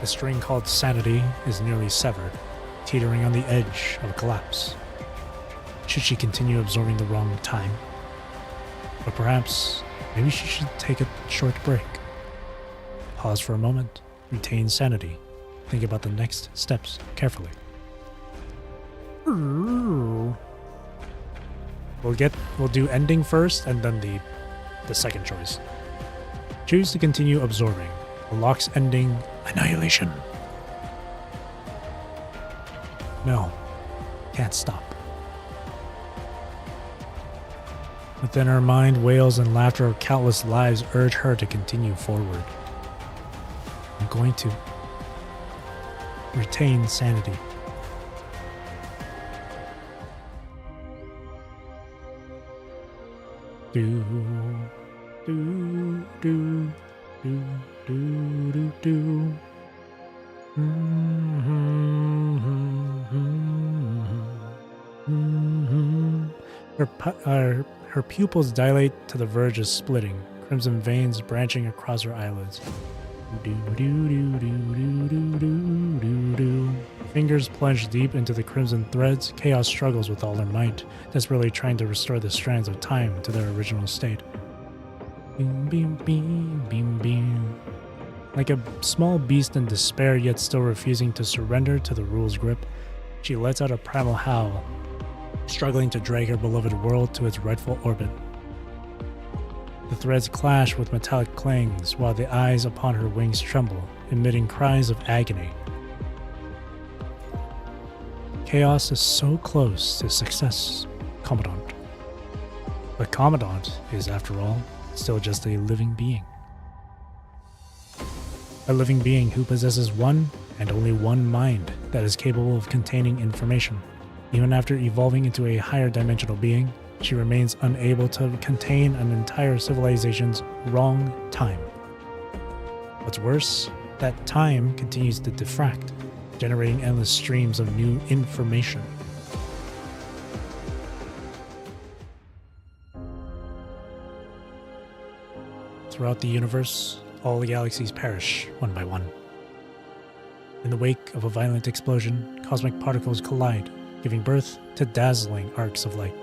The string called sanity is nearly severed, teetering on the edge of a collapse. Should she continue absorbing the wrong time? Or perhaps, maybe she should take a short break. Pause for a moment, retain sanity, think about the next steps carefully. We'll do ending first and then the second choice. Choose to continue absorbing. The lock's ending, annihilation. No, can't stop. Within her mind, wails and laughter of countless lives urge her to continue forward. I'm going to retain sanity. Do, do, do, do, do, do, do. Her pupils dilate to the verge of splitting, crimson veins branching across her eyelids. Fingers plunge deep into the crimson threads. Chaos struggles with all her might, desperately trying to restore the strands of time to their original state. Beam, beam, beam, beam, beam. Like a small beast in despair, yet still refusing to surrender to the rule's grip, she lets out a primal howl, struggling to drag her beloved world to its rightful orbit. The threads clash with metallic clangs, while the eyes upon her wings tremble, emitting cries of agony. Chaos is so close to success, Commandant. But Commandant is, after all, still just a living being. A living being who possesses one and only one mind that is capable of containing information. Even after evolving into a higher dimensional being, she remains unable to contain an entire civilization's wrong time. What's worse, that time continues to diffract, generating endless streams of new information. Throughout the universe, all the galaxies perish one by one. In the wake of a violent explosion, cosmic particles collide, giving birth to dazzling arcs of light.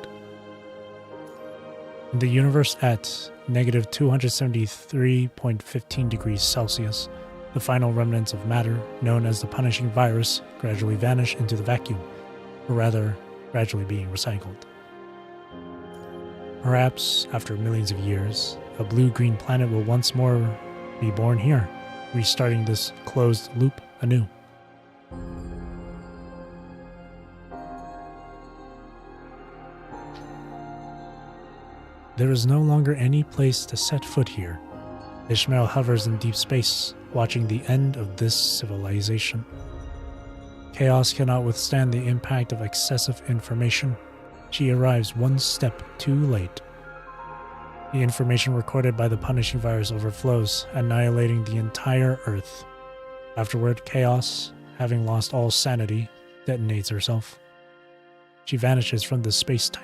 In the universe at negative 273.15 degrees Celsius, the final remnants of matter, known as the punishing virus, gradually vanish into the vacuum, or rather, gradually being recycled. Perhaps, after millions of years, a blue-green planet will once more be born here, restarting this closed loop anew. There is no longer any place to set foot here. Ishmael hovers in deep space, watching the end of this civilization. Chaos cannot withstand the impact of excessive information. She arrives one step too late. The information recorded by the punishing virus overflows, annihilating the entire Earth. Afterward, Chaos, having lost all sanity, detonates herself. She vanishes from the space-time.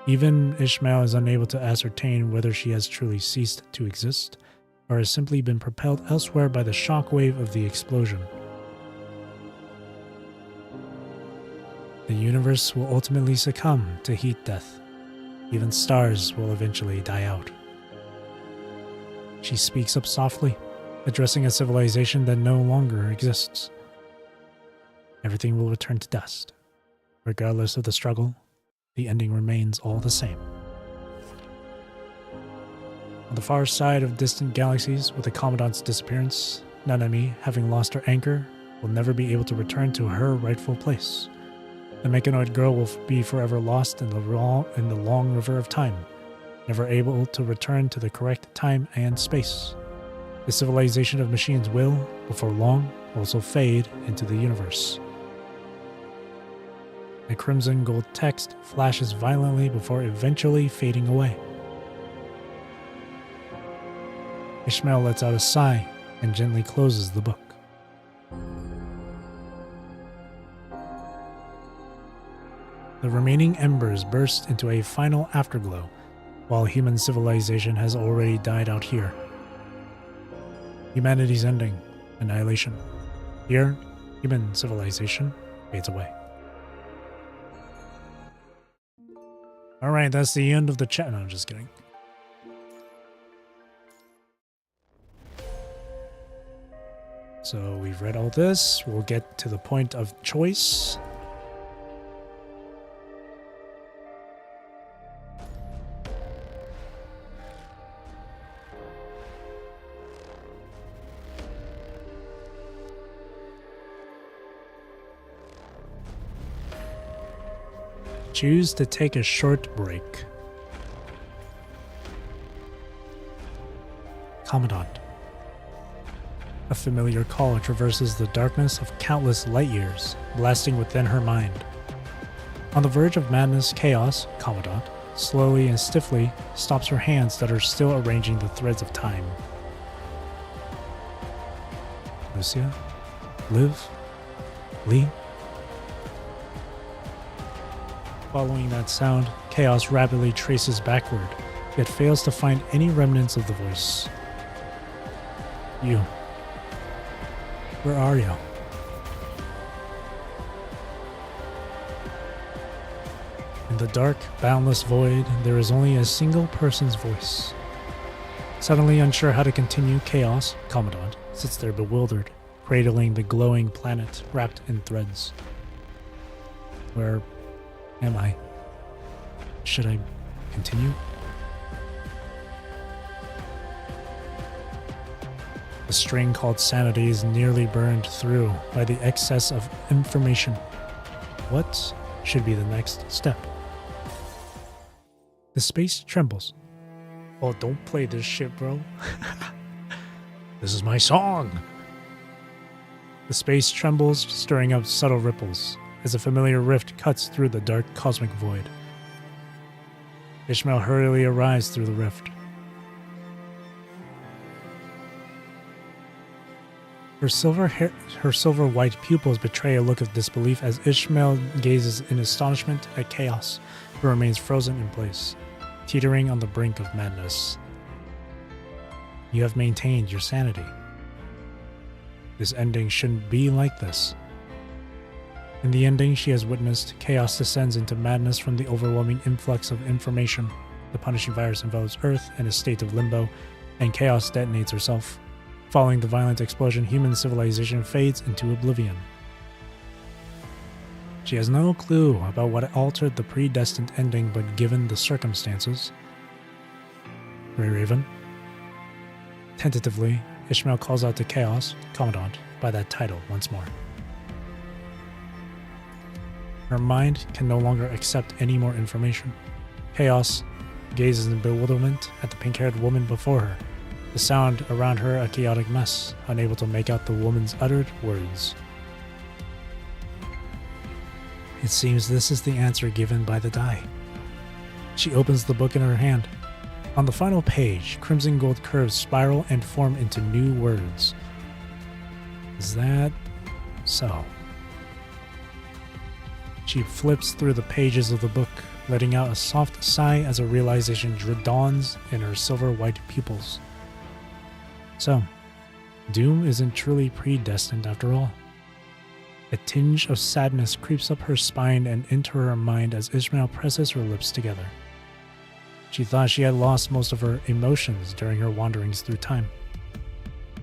Even Ishmael is unable to ascertain whether she has truly ceased to exist, or has simply been propelled elsewhere by the shock wave of the explosion. The universe will ultimately succumb to heat death. Even stars will eventually die out. She speaks up softly, addressing a civilization that no longer exists. Everything will return to dust. Regardless of the struggle, the ending remains all the same. On the far side of distant galaxies, with the Commandant's disappearance, Nanami, having lost her anchor, will never be able to return to her rightful place. The mechanoid girl will be forever lost in the long river of time, never able to return to the correct time and space. The civilization of machines will, before long, also fade into the universe. The crimson gold text flashes violently before eventually fading away. Ishmael lets out a sigh and gently closes the book. The remaining embers burst into a final afterglow, while human civilization has already died out here. Humanity's ending, annihilation. Here, human civilization fades away. Alright, that's the end of the chat. No, I'm just kidding. So we've read all this. We'll get to the point of choice. Choose to take a short break. Commandant. A familiar call traverses the darkness of countless light years, blasting within her mind. On the verge of madness, chaos, Commandant, slowly and stiffly, stops her hands that are still arranging the threads of time. Lucia? Liv? Lee? Following that sound, chaos rapidly traces backward, yet fails to find any remnants of the voice. You. Where are you? In the dark, boundless void, there is only a single person's voice. Suddenly unsure how to continue, Chaos, Commandant, sits there bewildered, cradling the glowing planet wrapped in threads. Where am I? Should I continue? The string called sanity is nearly burned through by the excess of information. What should be the next step? The space trembles. Oh, don't play this shit, bro. This is my song. The space trembles, stirring up subtle ripples, as a familiar rift cuts through the dark cosmic void. Ishmael hurriedly arrives through the rift. Her silver white pupils betray a look of disbelief as Ishmael gazes in astonishment at Chaos, who remains frozen in place, teetering on the brink of madness. You have maintained your sanity. This ending shouldn't be like this. In the ending she has witnessed, Chaos descends into madness from the overwhelming influx of information. The punishing virus envelops Earth in a state of limbo, and Chaos detonates herself. Following the violent explosion, human civilization fades into oblivion. She has no clue about what altered the predestined ending, but given the circumstances... Grey Raven. Tentatively, Ishmael calls out to Chaos, Commandant, by that title once more. Her mind can no longer accept any more information. Chaos gazes in bewilderment at the pink-haired woman before her, the sound around her a chaotic mess, unable to make out the woman's uttered words. It seems this is the answer given by the die. She opens the book in her hand. On the final page, crimson gold curves spiral and form into new words. Is that so? She flips through the pages of the book, letting out a soft sigh as a realization dawns in her silver white pupils. So, doom isn't truly predestined after all. A tinge of sadness creeps up her spine and into her mind as Ishmael presses her lips together. She thought she had lost most of her emotions during her wanderings through time.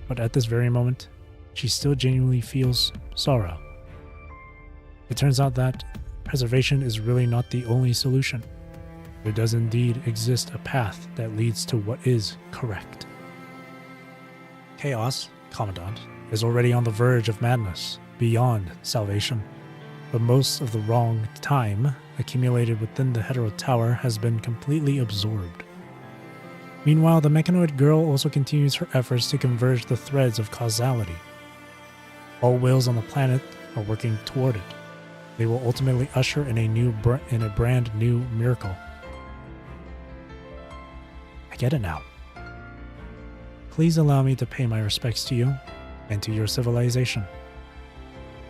But at this very moment, she still genuinely feels sorrow. It turns out that preservation is really not the only solution. There does indeed exist a path that leads to what is correct. Chaos, Commandant, is already on the verge of madness, beyond salvation. But most of the wrong time accumulated within the Hetero Tower has been completely absorbed. Meanwhile, the mechanoid girl also continues her efforts to converge the threads of causality. All wills on the planet are working toward it. They will ultimately usher in a brand new miracle. I get it now. Please allow me to pay my respects to you and to your civilization,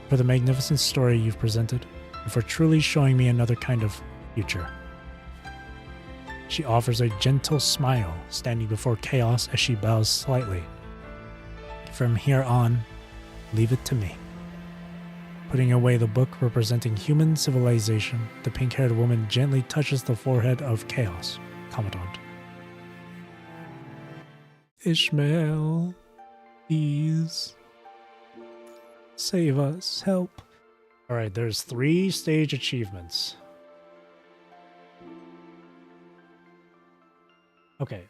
for the magnificent story you've presented, and for truly showing me another kind of future. She offers a gentle smile, standing before Chaos as she bows slightly. From here on, leave it to me. Putting away the book representing human civilization, the pink-haired woman gently touches the forehead of Chaos, Commandant. Ishmael, please. Save us, help. Alright, there's 3 stage achievements. Okay,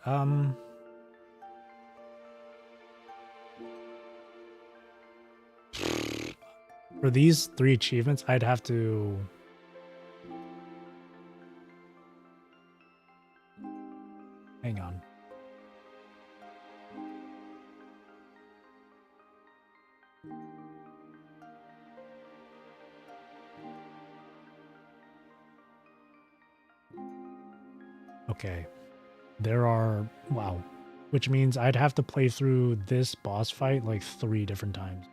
for these 3 achievements, I'd have to... Hang on. Okay. There are... Wow. Which means I'd have to play through this boss fight like 3 different times,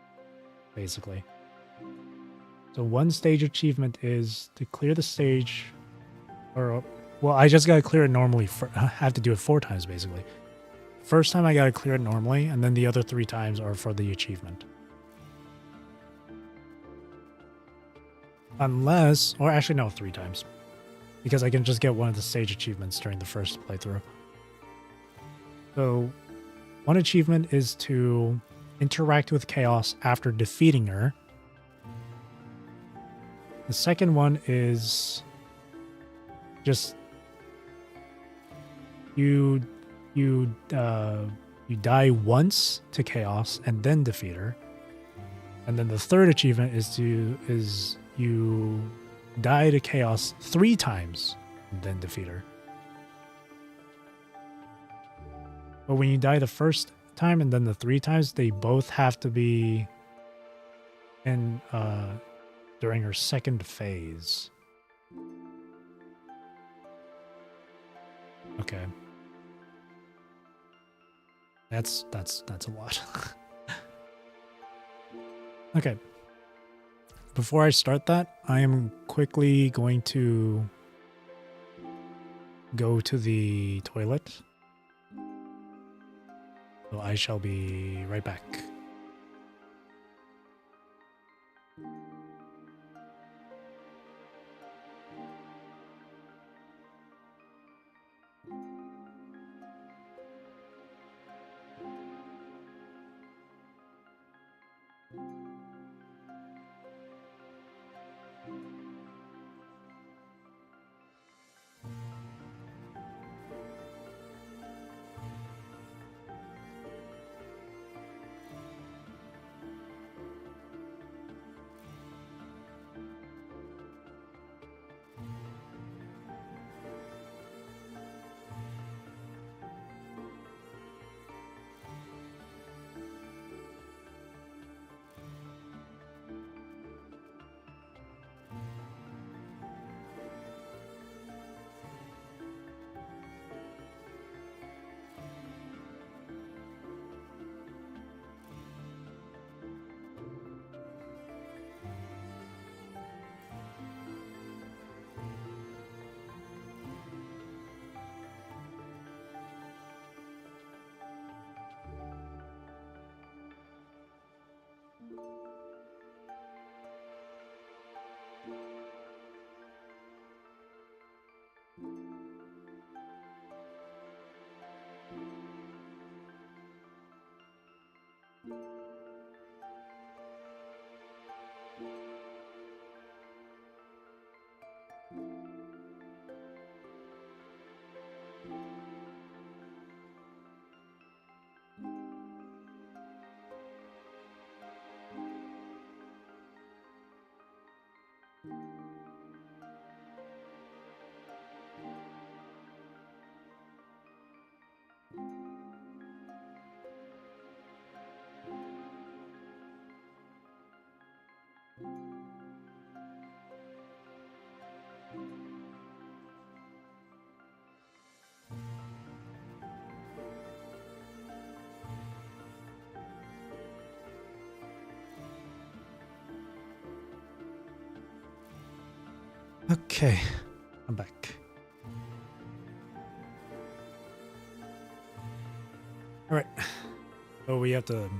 basically. So 1 stage achievement is to clear the stage, or, well, I just gotta clear it normally. I have to do it 4 times, basically. First time I gotta clear it normally, and then the other 3 times are for the achievement. Unless, or actually no, 3 times. Because I can just get one of the stage achievements during the first playthrough. So, 1 achievement is to interact with Chaos after defeating her. The second one is just you die once to Chaos and then defeat her. And then the third achievement is you die to Chaos 3 times and then defeat her. But when you die the first time and then the 3 times, they both have to be in during her second phase. Okay. That's a lot. Okay. Before I start that, I am quickly going to go to the toilet. So I shall be right back. Okay, I'm back. All right. So we have to.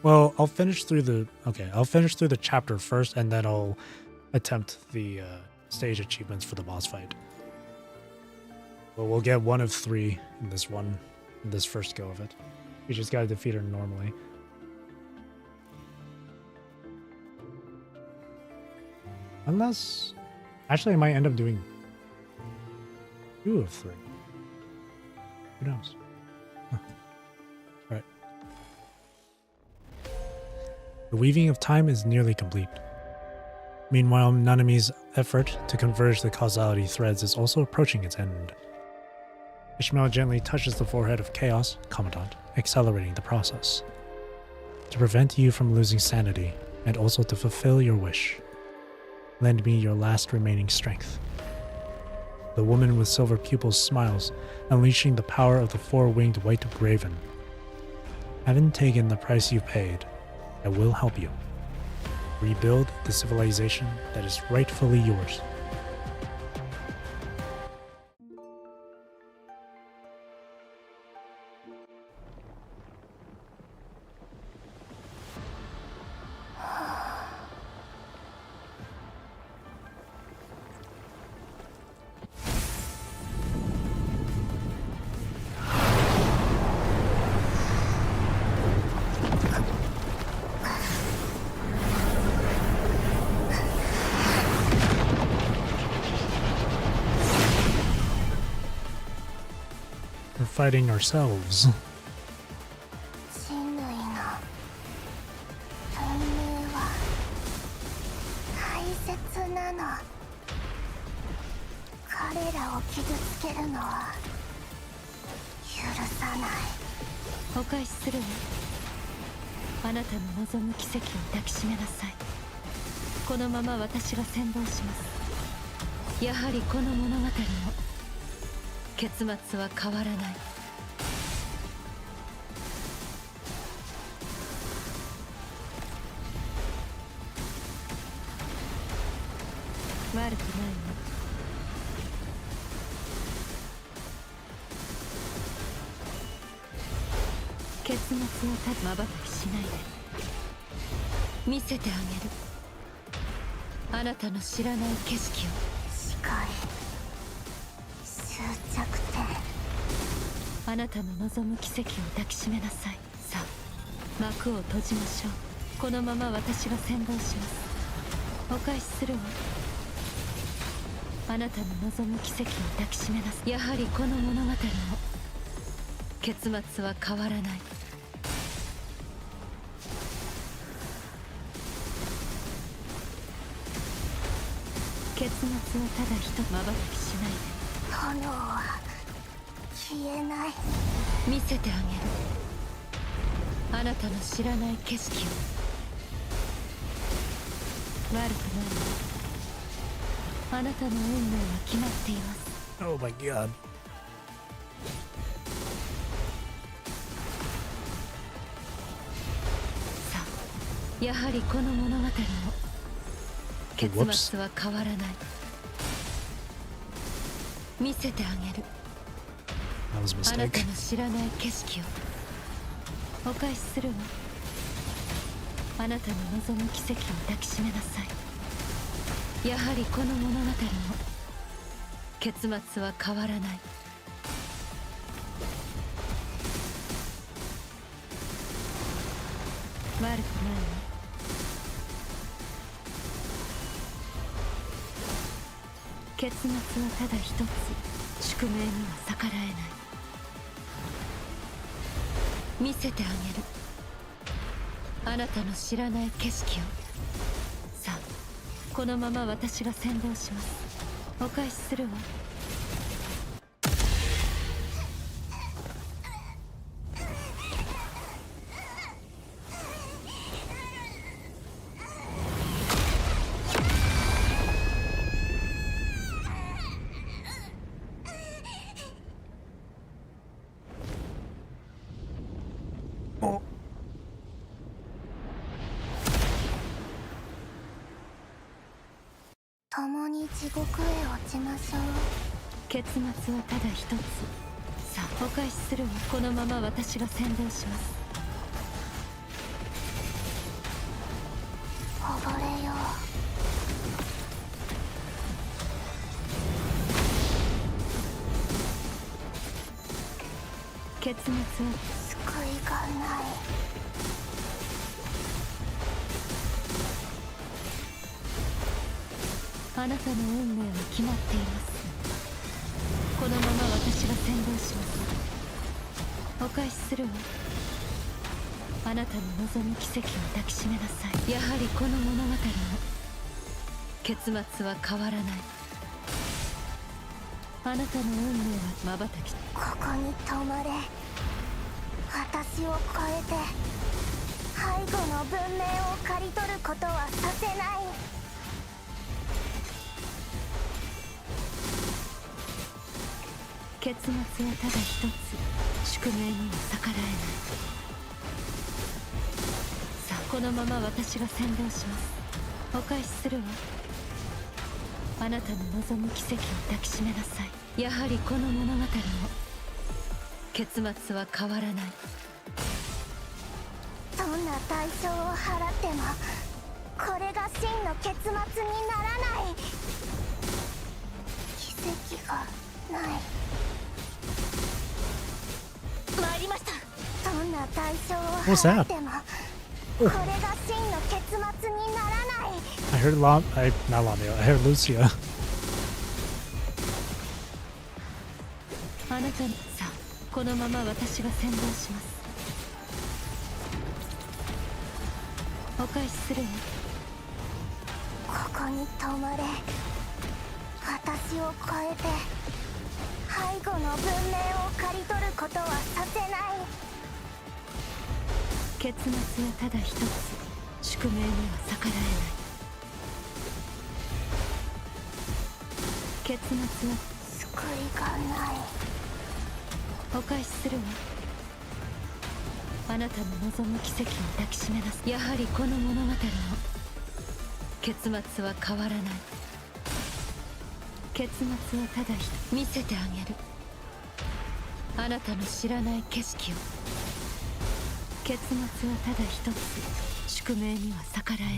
Well, I'll finish through the. Okay, I'll finish through the chapter first, and then I'll attempt the stage achievements for the boss fight. But we'll get one of 3 in this first go of it. We just gotta defeat her normally. Unless, actually, I might end up doing 2 of 3. Who knows? Huh. Right. The weaving of time is nearly complete. Meanwhile, Nanami's effort to converge the causality threads is also approaching its end. Ishmael gently touches the forehead of Chaos, Commandant, accelerating the process. To prevent you from losing sanity, and also to fulfill your wish, lend me your last remaining strength. The woman with silver pupils smiles, unleashing the power of the 4-winged white raven. Having taken the price you paid, I will help you. Rebuild the civilization that is rightfully yours. We're fighting ourselves. 人類の本命は大切なの。彼らを傷つけるのは許さない。お返しするわ。あなたの望む奇跡を抱きしめなさい。このまま私が先導します。やはりこの物語も結末は変わらない。悪くないわ。結末をまばたきしないで見せてあげる。あなたの知らない景色を。近い終着点。あなたの望む奇跡を抱きしめなさい。さあ幕を閉じましょう。このまま私が先導します。お返しするわ。あなたの望む奇跡を抱きしめなさい。やはりこの物語も結末は変わらない。結末はただ一まばたきしないで。炎は消えない。見せてあげる。あなたの知らない景色を。悪くないわ。あなたの運命は決まっています。 Oh my god. さあやはりこの物語も結末は変わらない。見せてあげる。 That was a あな mistake. たの知らない景色を。お返しするわ。あなたの望む奇跡を抱きしめなさい。やはりこの物語も結末は変わらない。悪くないわ。結末はただ一つ、宿命には逆らえない。見せてあげる、あなたの知らない景色を。さあ、このまま私が先導します。お返しするわ。共に地獄へ落ちましょう。結末はただ一つ。さあ、お返しするわ。このまま私が先導します。溺れよ結末は救いがない。あなたの運命は決まっています。このまま私が先導します。お返しするわ。あなたの望む奇跡を抱きしめなさい。やはりこの物語の結末は変わらない。あなたの運命は瞬き。ここに止まれ。私を超えて背後の文明を刈り取ることはさせない。結末はただ一つ、宿命には逆らえない。さあ、このまま私が先導します。お返しするわ。あなたの望む奇跡を抱きしめなさい。やはりこの物語も結末は変わらない。どんな代償を払ってもこれが真の結末にならない。奇跡がない。参りました。どんな代償を払ってもこれが真の結末にならない。I heard not Lamio, I heard Lucia. あなたのさあ、このまま私が先導します。お返しするわ。ここに止まれ。私を超えて背後の文明を刈り取ることはさせない。結末はただ一つ、宿命には逆らえない。結末は救いがない。お返しするわ。あなたの望む奇跡を抱きしめなさい。やはりこの物語の結末は変わらない。結末はただ一つ、見せてあげる、あなたの知らない景色を。結末はただ一つ、宿命には逆らえない。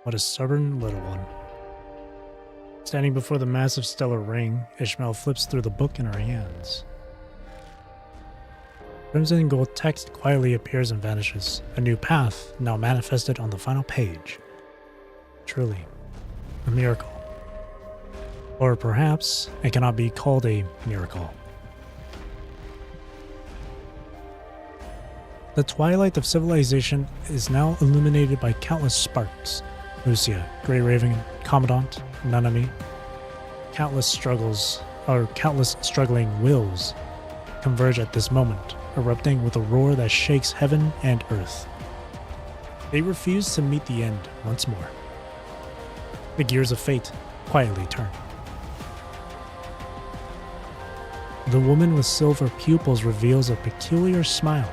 What a stubborn little one. Standing before the massive stellar ring, Ishmael flips through the book in her hands. Crimson and gold text quietly appears and vanishes, a new path now manifested on the final page. Truly, a miracle. Or perhaps it cannot be called a miracle. The twilight of civilization is now illuminated by countless sparks. Lucia, Grey Raven, Commandant, Nanami. Countless struggling wills converge at this moment, erupting with a roar that shakes heaven and earth. They refuse to meet the end once more. The gears of fate quietly turn. The woman with silver pupils reveals a peculiar smile.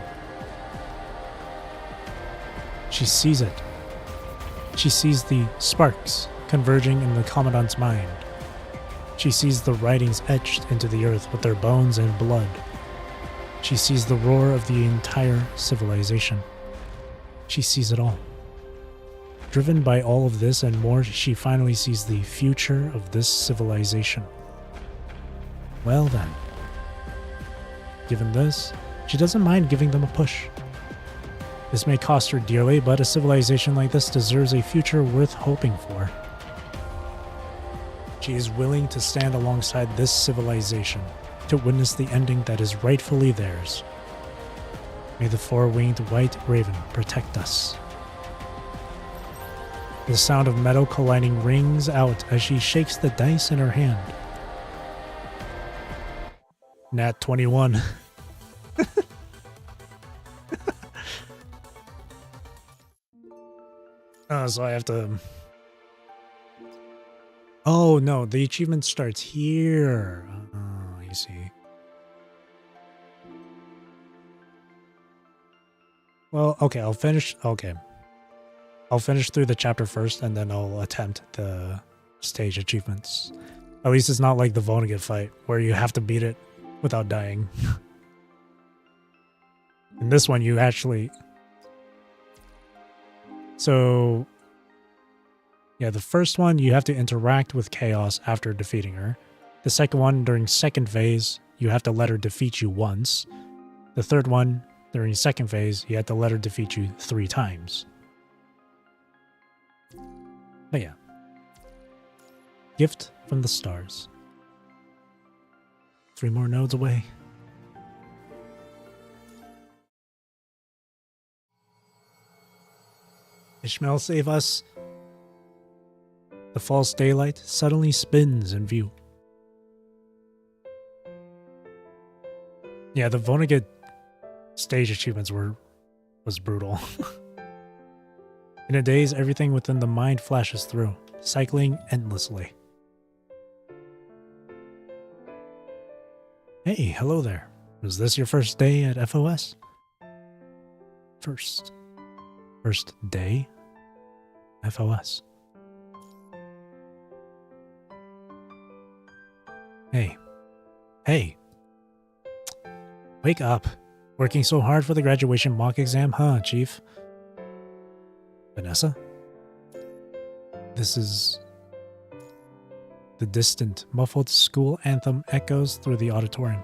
She sees it. She sees the sparks converging in the Commandant's mind. She sees the writings etched into the earth with their bones and blood. She sees the roar of the entire civilization. She sees it all. Driven by all of this and more, she finally sees the future of this civilization. Well then. Given this, she doesn't mind giving them a push. This may cost her dearly, but a civilization like this deserves a future worth hoping for. She is willing to stand alongside this civilization to witness the ending that is rightfully theirs. May the four-winged white raven protect us. The sound of metal colliding rings out as she shakes the dice in her hand. Nat 21. So I have to... Oh, no, the achievement starts here. Oh, I see. Well, okay, I'll finish... Okay. I'll finish through the chapter first, and then I'll attempt the stage achievements. At least it's not like the Vonnegut fight, where you have to beat it without dying. In this one, you actually... So... Yeah, the first one, you have to interact with Chaos after defeating her. The second one, during second phase, you have to let her defeat you once. The third one, during second phase, you have to let her defeat you 3 times. But yeah. Gift from the stars. 3 more nodes away. Ishmael, save us. The false daylight suddenly spins in view. Yeah, the Vonnegut stage achievements was brutal. In a daze, everything within the mind flashes through, cycling endlessly. Hey, hello there. Was this your first day at FOS? First day? FOS. Hey. Wake up. Working so hard for the graduation mock exam, huh, Chief? Vanessa? This is... The distant, muffled school anthem echoes through the auditorium.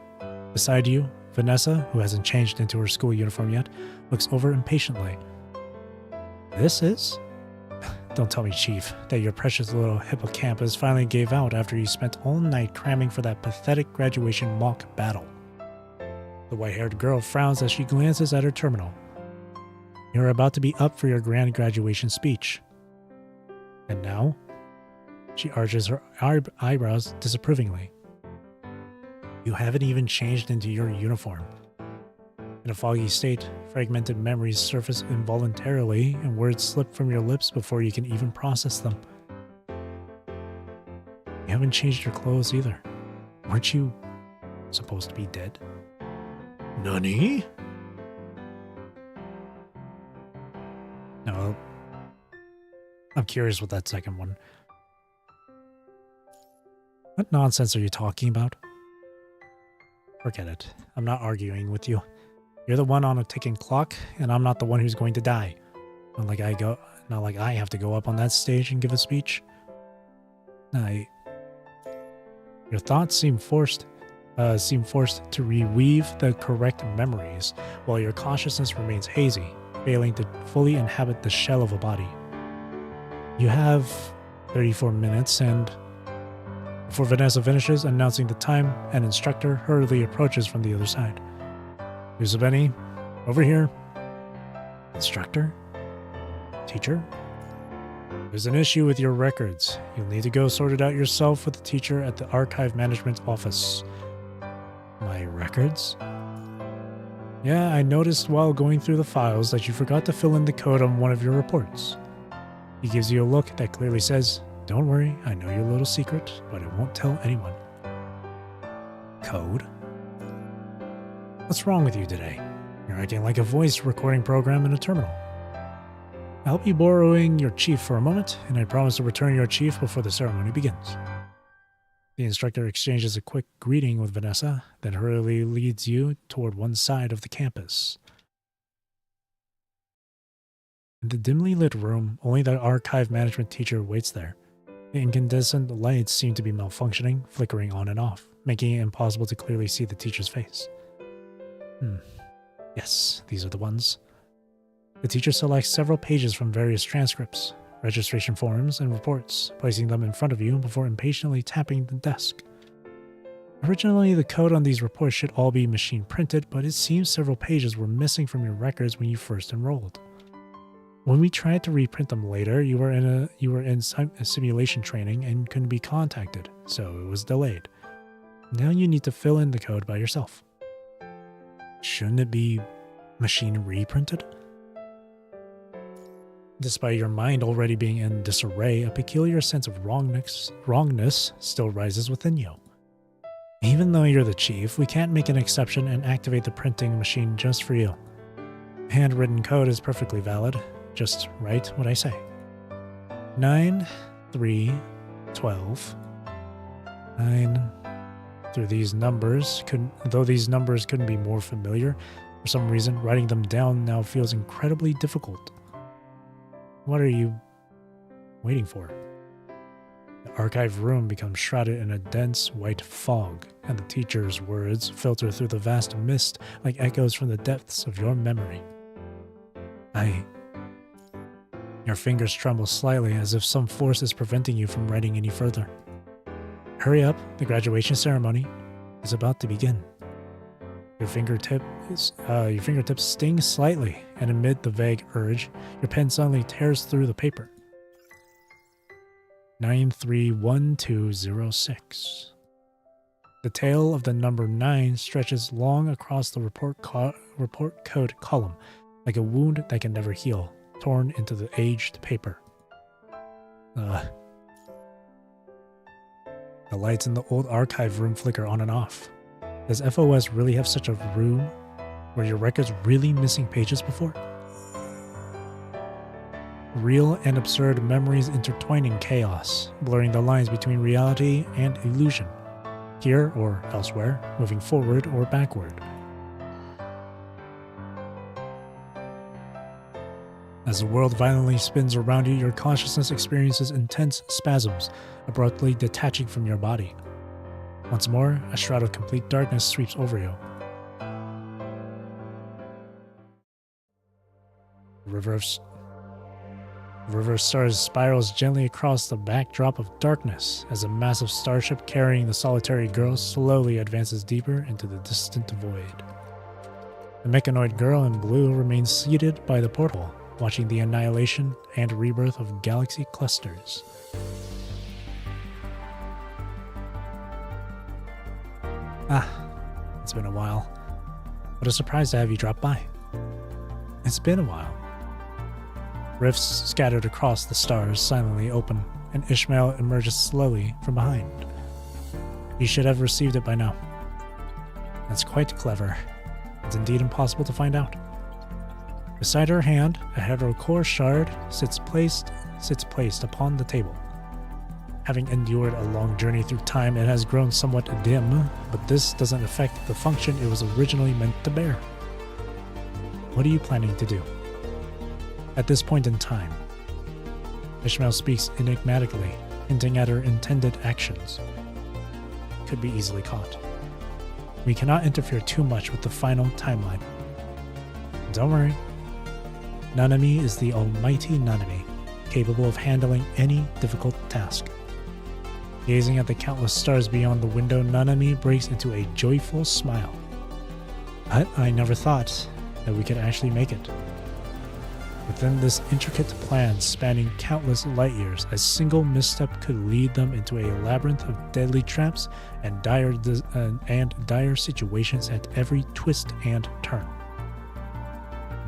Beside you, Vanessa, who hasn't changed into her school uniform yet, looks over impatiently. This is? Don't tell me, Chief, that your precious little hippocampus finally gave out after you spent all night cramming for that pathetic graduation mock battle. The white-haired girl frowns as she glances at her terminal. You're about to be up for your grand graduation speech. And now? She arches her eyebrows disapprovingly. You haven't even changed into your uniform. In a foggy state, fragmented memories surface involuntarily and words slip from your lips before you can even process them. You haven't changed your clothes either. Weren't you supposed to be dead? Nani? No. I'm curious with that second one. What nonsense are you talking about? Forget it. I'm not arguing with you. You're the one on a ticking clock, and I'm not the one who's going to die. Not like I have to go up on that stage and give a speech. Your thoughts seem forced to reweave the correct memories, while your consciousness remains hazy, failing to fully inhabit the shell of a body. You have 34 minutes, and before Vanessa finishes announcing the time, an instructor hurriedly approaches from the other side. Yusubeni, over here. Instructor? Teacher? There's an issue with your records. You'll need to go sort it out yourself with the teacher at the archive management office. My records? Yeah, I noticed while going through the files that you forgot to fill in the code on one of your reports. He gives you a look that clearly says, "Don't worry, I know your little secret, but I won't tell anyone." Code? What's wrong with you today? You're acting like a voice recording program in a terminal. I'll be borrowing your chief for a moment, and I promise to return your chief before the ceremony begins. The instructor exchanges a quick greeting with Vanessa, then hurriedly leads you toward one side of the campus. In the dimly lit room, only the archive management teacher waits there. The incandescent lights seem to be malfunctioning, flickering on and off, making it impossible to clearly see the teacher's face. Yes, these are the ones. The teacher selects several pages from various transcripts, registration forms, and reports, placing them in front of you before impatiently tapping the desk. Originally, the code on these reports should all be machine printed, but it seems several pages were missing from your records when you first enrolled. When we tried to reprint them later, you were in simulation training and couldn't be contacted, so it was delayed. Now you need to fill in the code by yourself. Shouldn't it be machine reprinted? Despite your mind already being in disarray, a peculiar sense of wrongness still rises within you. Even though you're the chief, we can't make an exception and activate the printing machine just for you. Handwritten code is perfectly valid. Just write what I say. 9, 3, 12. 9. Though these numbers couldn't be more familiar, for some reason, writing them down now feels incredibly difficult. What are you waiting for? The archive room becomes shrouded in a dense white fog, and the teacher's words filter through the vast mist like echoes from the depths of your memory. Your fingers tremble slightly as if some force is preventing you from writing any further. Hurry up, the graduation ceremony is about to begin. Your fingertips sting slightly, and amid the vague urge, your pen suddenly tears through the paper. 931206. The tail of the number 9 stretches long across the report code column, like a wound that can never heal, torn into the aged paper. The lights in the old archive room flicker on and off. Does FOS really have such a room? Were your records really missing pages before? Real and absurd memories intertwining chaos, blurring the lines between reality and illusion, here or elsewhere, moving forward or backward. As the world violently spins around you, your consciousness experiences intense spasms, abruptly detaching from your body. Once more, a shroud of complete darkness sweeps over you. The river of stars spirals gently across the backdrop of darkness as a massive starship carrying the solitary girl slowly advances deeper into the distant void. The mechanoid girl in blue remains seated by the portal, watching the annihilation and rebirth of galaxy clusters. It's been a while. What a surprise to have you drop by. It's been a while. Rifts scattered across the stars silently open, and Ishmael emerges slowly from behind. You should have received it by now. That's quite clever. It's indeed impossible to find out. Beside her hand, a heterocore shard sits placed upon the table. Having endured a long journey through time, it has grown somewhat dim, but this doesn't affect the function it was originally meant to bear. What are you planning to do? At this point in time, Ishmael speaks enigmatically, hinting at her intended actions. Could be easily caught. We cannot interfere too much with the final timeline. Don't worry. Nanami is the almighty Nanami, capable of handling any difficult task. Gazing at the countless stars beyond the window, Nanami breaks into a joyful smile. I never thought that we could actually make it. Within this intricate plan spanning countless light years, a single misstep could lead them into a labyrinth of deadly traps and dire situations at every twist and turn.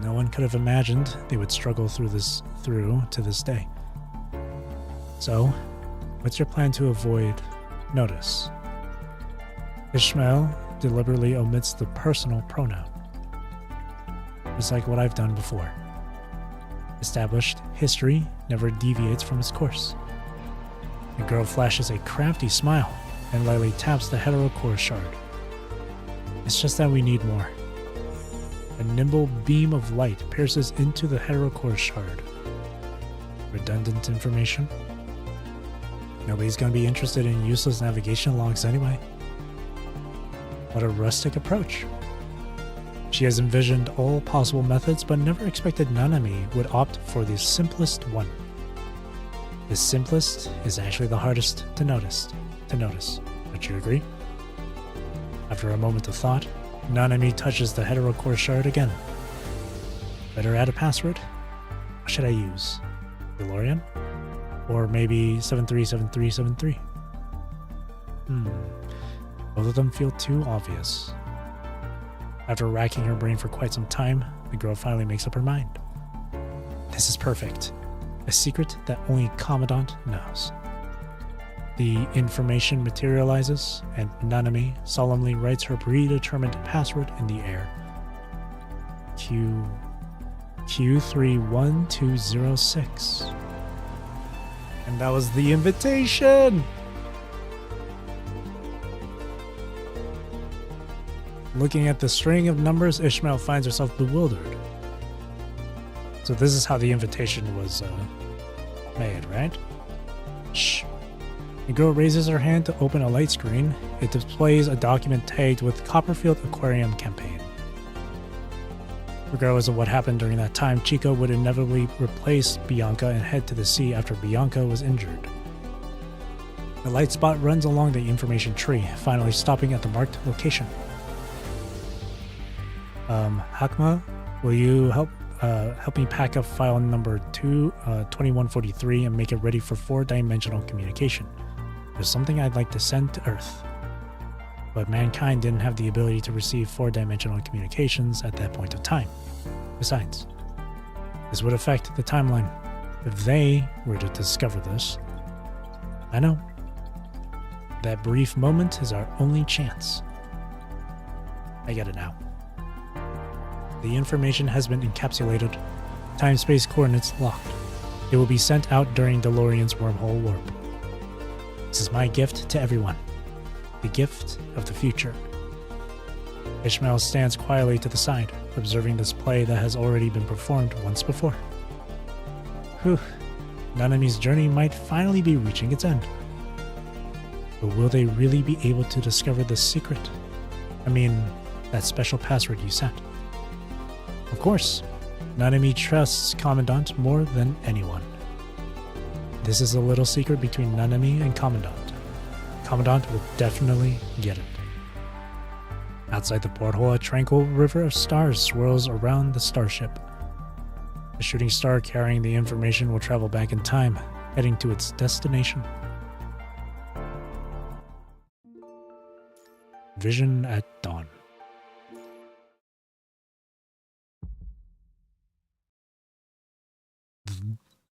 No one could have imagined they would struggle through to this day. So, what's your plan to avoid notice? Ishmael deliberately omits the personal pronoun. It's like what I've done before. Established history never deviates from its course. The girl flashes a crafty smile and lightly taps the heterocore shard. It's just that we need more. A nimble beam of light pierces into the heterocore shard. Redundant information? Nobody's going to be interested in useless navigation logs anyway. What a rustic approach. She has envisioned all possible methods, but never expected Nanami would opt for the simplest one. The simplest is actually the hardest to notice. Don't you agree? After a moment of thought, Nanami touches the heterocore shard again. Better add a password? What should I use? DeLorean? Or maybe 737373? Both of them feel too obvious. After racking her brain for quite some time, the girl finally makes up her mind. This is perfect. A secret that only Commandant knows. The information materializes, and Nanami solemnly writes her predetermined password in the air. Q31206. And that was the invitation! Looking at the string of numbers, Ishmael finds herself bewildered. So this is how the invitation was made, right? Shh. The girl raises her hand to open a light screen. It displays a document tagged with Copperfield Aquarium Campaign. Regardless of what happened during that time, Chico would inevitably replace Bianca and head to the sea after Bianca was injured. The light spot runs along the information tree, finally stopping at the marked location. Hakma, will you help me pack up file number 2143 and make it ready for 4-dimensional communication? There's something I'd like to send to Earth. But mankind didn't have the ability to receive 4-dimensional communications at that point of time. Besides, this would affect the timeline if they were to discover this. I know. That brief moment is our only chance. I get it now. The information has been encapsulated. Time-space coordinates locked. It will be sent out during DeLorean's wormhole warp. This is my gift to everyone. The gift of the future. Ishmael stands quietly to the side, observing this play that has already been performed once before. Whew. Nanami's journey might finally be reaching its end. But will they really be able to discover the secret? I mean, that special password you sent. Of course, Nanami trusts Commandant more than anyone. This is a little secret between Nanami and Commandant. Commandant will definitely get it. Outside the porthole, a tranquil river of stars swirls around the starship. The shooting star carrying the information will travel back in time, heading to its destination. Vision at dawn.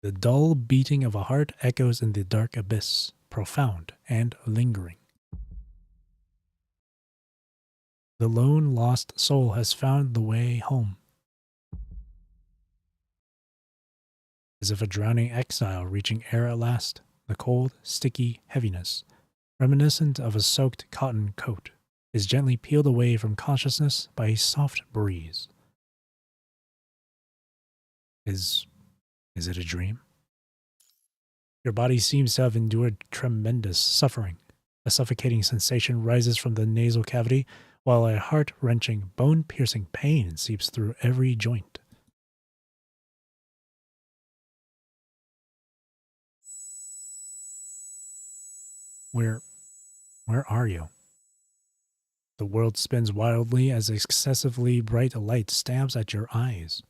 The dull beating of a heart echoes in the dark abyss, profound and lingering. The lone lost soul has found the way home. As if a drowning exile reaching air at last, the cold, sticky heaviness, reminiscent of a soaked cotton coat, is gently peeled away from consciousness by a soft breeze. Is it a dream? Your body seems to have endured tremendous suffering. A suffocating sensation rises from the nasal cavity, while a heart-wrenching, bone-piercing pain seeps through every joint. Where are you? The world spins wildly as excessively bright light stabs at your eyes.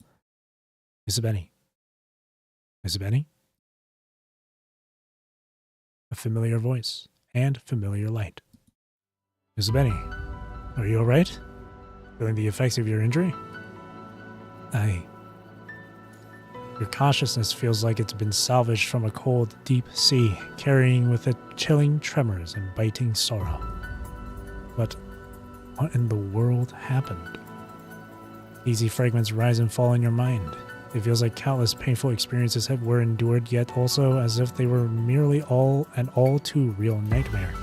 Miss Benny? Miss Benny? A familiar voice and familiar light. Miss Benny, are you alright? Feeling the effects of your injury? Your consciousness feels like it's been salvaged from a cold, deep sea, carrying with it chilling tremors and biting sorrow. But what in the world happened? Easy fragments rise and fall in your mind. It feels like countless painful experiences were endured, yet also as if they were merely an all too real nightmare.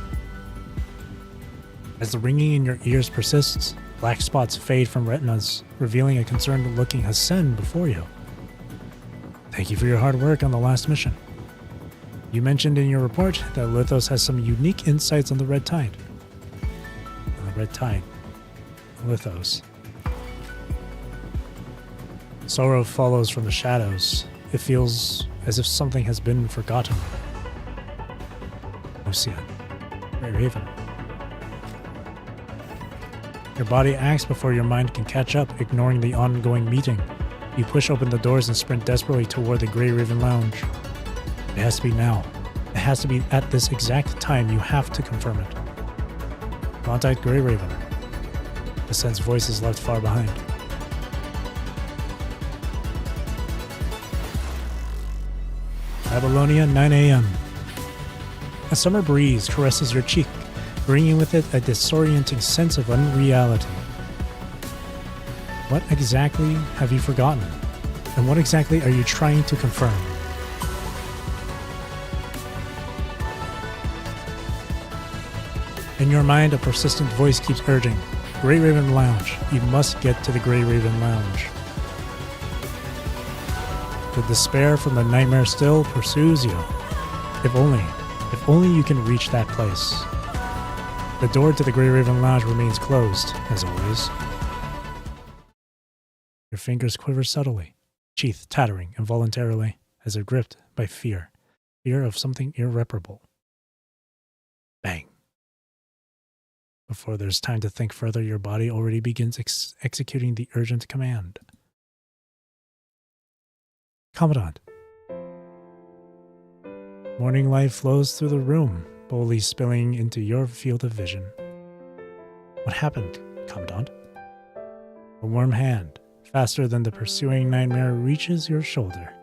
As the ringing in your ears persists, black spots fade from retinas, revealing a concerned-looking Hassan before you. Thank you for your hard work on the last mission. You mentioned in your report that Lithos has some unique insights on the Red Tide. And the Red Tide Lithos. Sorrow follows from the shadows. It feels as if something has been forgotten. Lucia. Grey Raven. Your body acts before your mind can catch up, ignoring the ongoing meeting. You push open the doors and sprint desperately toward the Grey Raven Lounge. It has to be now. It has to be at this exact time. You have to confirm it. Contact Grey Raven. The sense voice is left far behind. Babylonia, 9 a.m. A summer breeze caresses your cheek, bringing with it a disorienting sense of unreality. What exactly have you forgotten? And what exactly are you trying to confirm? In your mind, a persistent voice keeps urging, Grey Raven Lounge. You must get to the Grey Raven Lounge. The despair from the nightmare still pursues you. If only you can reach that place. The door to the Grey Raven Lounge remains closed, as always. Your fingers quiver subtly, teeth tattering involuntarily as they're gripped by fear. Fear of something irreparable. Bang. Before there's time to think further, your body already begins executing the urgent command. Commandant. Morning light flows through the room, boldly spilling into your field of vision. What happened, Commandant? A warm hand, faster than the pursuing nightmare, reaches your shoulder.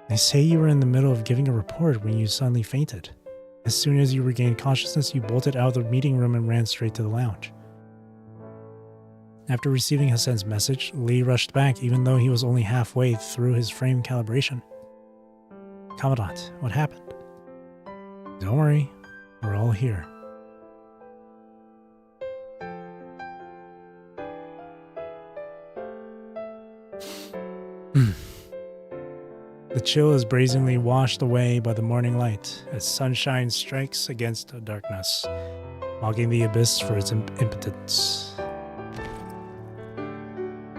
They say you were in the middle of giving a report when you suddenly fainted. As soon as you regained consciousness, you bolted out of the meeting room and ran straight to the lounge. After receiving Hassan's message, Lee rushed back even though he was only halfway through his frame calibration. Commandant, what happened? Don't worry, we're all here. The chill is brazenly washed away by the morning light as sunshine strikes against the darkness, mocking the abyss for its impotence.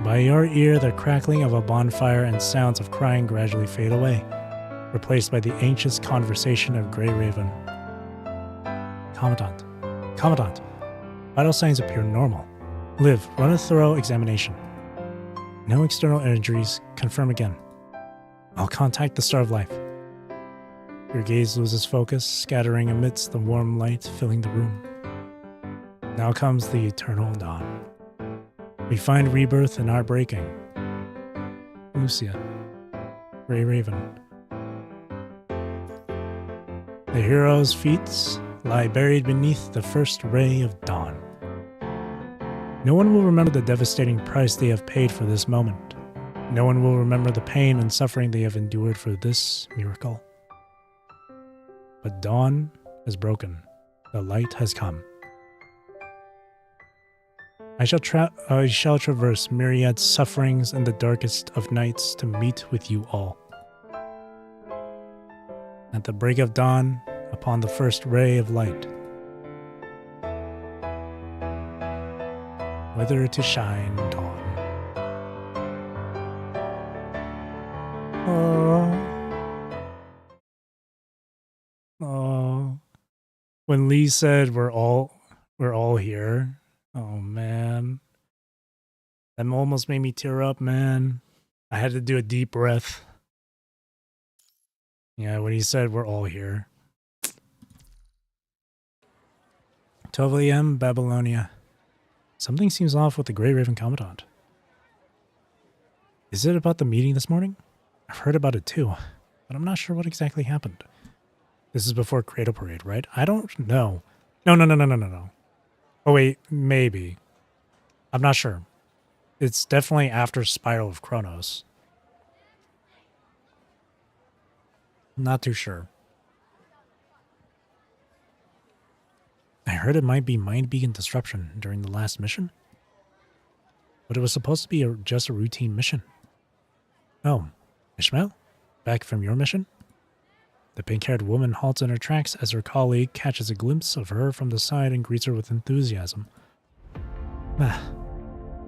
By your ear, the crackling of a bonfire and sounds of crying gradually fade away, replaced by the anxious conversation of Grey Raven. Commandant. Commandant. Vital signs appear normal. Liv, run a thorough examination. No external injuries. Confirm again. I'll contact the Star of Life. Your gaze loses focus, scattering amidst the warm light filling the room. Now comes the eternal dawn. We find rebirth in our breaking. Lucia. Grey Raven. The hero's feet lie buried beneath the first ray of dawn. No one will remember the devastating price they have paid for this moment. No one will remember the pain and suffering they have endured for this miracle. But dawn is broken. The light has come. I shall traverse myriad sufferings in the darkest of nights to meet with you all. At the break of dawn, upon the first ray of light, whither to shine dawn. Oh. When Lee said we're all here. Oh man. That almost made me tear up, man. I had to do a deep breath. Yeah, when he said we're all here. 12 a.m. Babylonia. Something seems off with the Grey Raven Commandant. Is it about the meeting this morning? I've heard about it too, but I'm not sure what exactly happened. This is before Cradle Parade, right? I don't know. No. Oh wait, maybe. I'm not sure. It's definitely after Spiral of Chronos. Not too sure. I heard it might be Mind Beacon disruption during the last mission, but it was supposed to be just a routine mission. Oh, Ishmael? Back from your mission? The pink-haired woman halts in her tracks as her colleague catches a glimpse of her from the side and greets her with enthusiasm. Ah,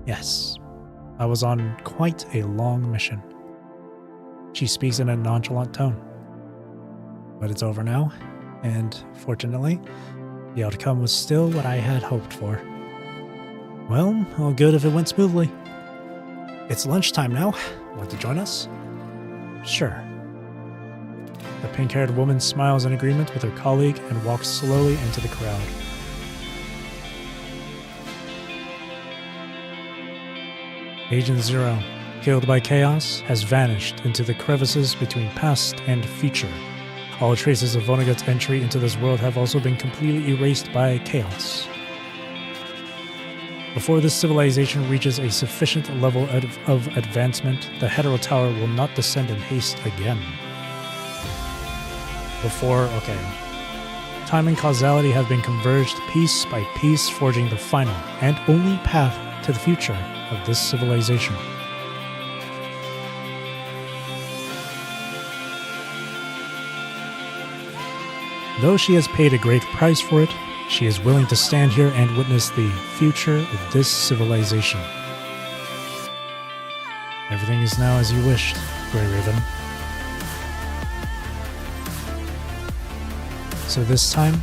yes. I was on quite a long mission. She speaks in a nonchalant tone. But it's over now, and fortunately, the outcome was still what I had hoped for. Well, all good if it went smoothly. It's lunchtime now. Want to join us? Sure. The pink-haired woman smiles in agreement with her colleague and walks slowly into the crowd. Agent Zero, killed by chaos, has vanished into the crevices between past and future. All traces of Vonnegut's entry into this world have also been completely erased by chaos. Before this civilization reaches a sufficient level of advancement, the Hetero Tower will not descend in haste again. Time and causality have been converged piece by piece, forging the final and only path to the future of this civilization. Though she has paid a great price for it, she is willing to stand here and witness the future of this civilization. Everything is now as you wished, Grey Raven. So this time,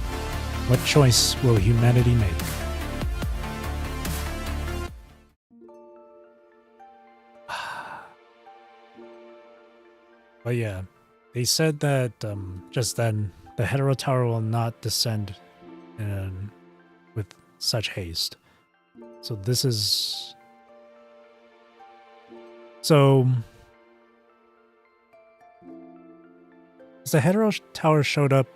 what choice will humanity make? But yeah, they said that just then the Hetero Tower will not descend with such haste. So this is... So... The Hetero Tower showed up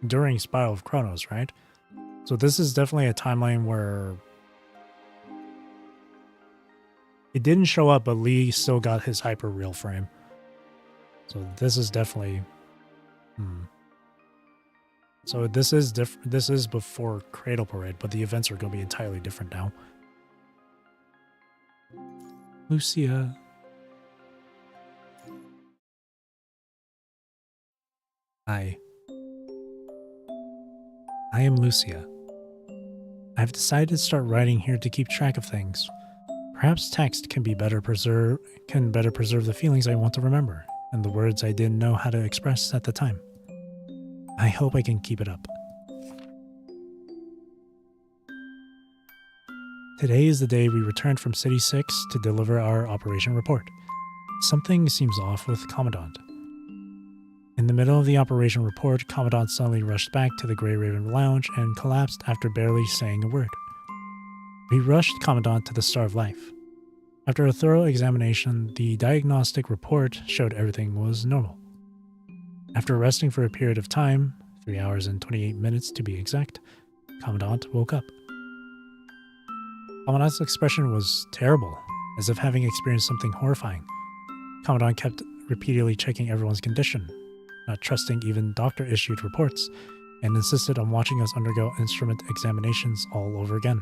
during Spiral of Chronos, right? So this is definitely a timeline where it didn't show up, but Lee still got his hyper real frame. So this is definitely So this is this is before Cradle Parade, but the events are going to be entirely different now. Lucia. Hi. I am Lucia. I've decided to start writing here to keep track of things. Perhaps text can better preserve the feelings I want to remember, and the words I didn't know how to express at the time. I hope I can keep it up. Today is the day we returned from City 6 to deliver our operation report. Something seems off with Commandant. In the middle of the operation report, Commandant suddenly rushed back to the Grey Raven lounge and collapsed after barely saying a word. We rushed Commandant to the Star of Life. After a thorough examination, the diagnostic report showed everything was normal. After resting for a period of time, 3 hours and 28 minutes to be exact, Commandant woke up. Commandant's expression was terrible, as if having experienced something horrifying. Commandant kept repeatedly checking everyone's condition, not trusting even doctor-issued reports, and insisted on watching us undergo instrument examinations all over again.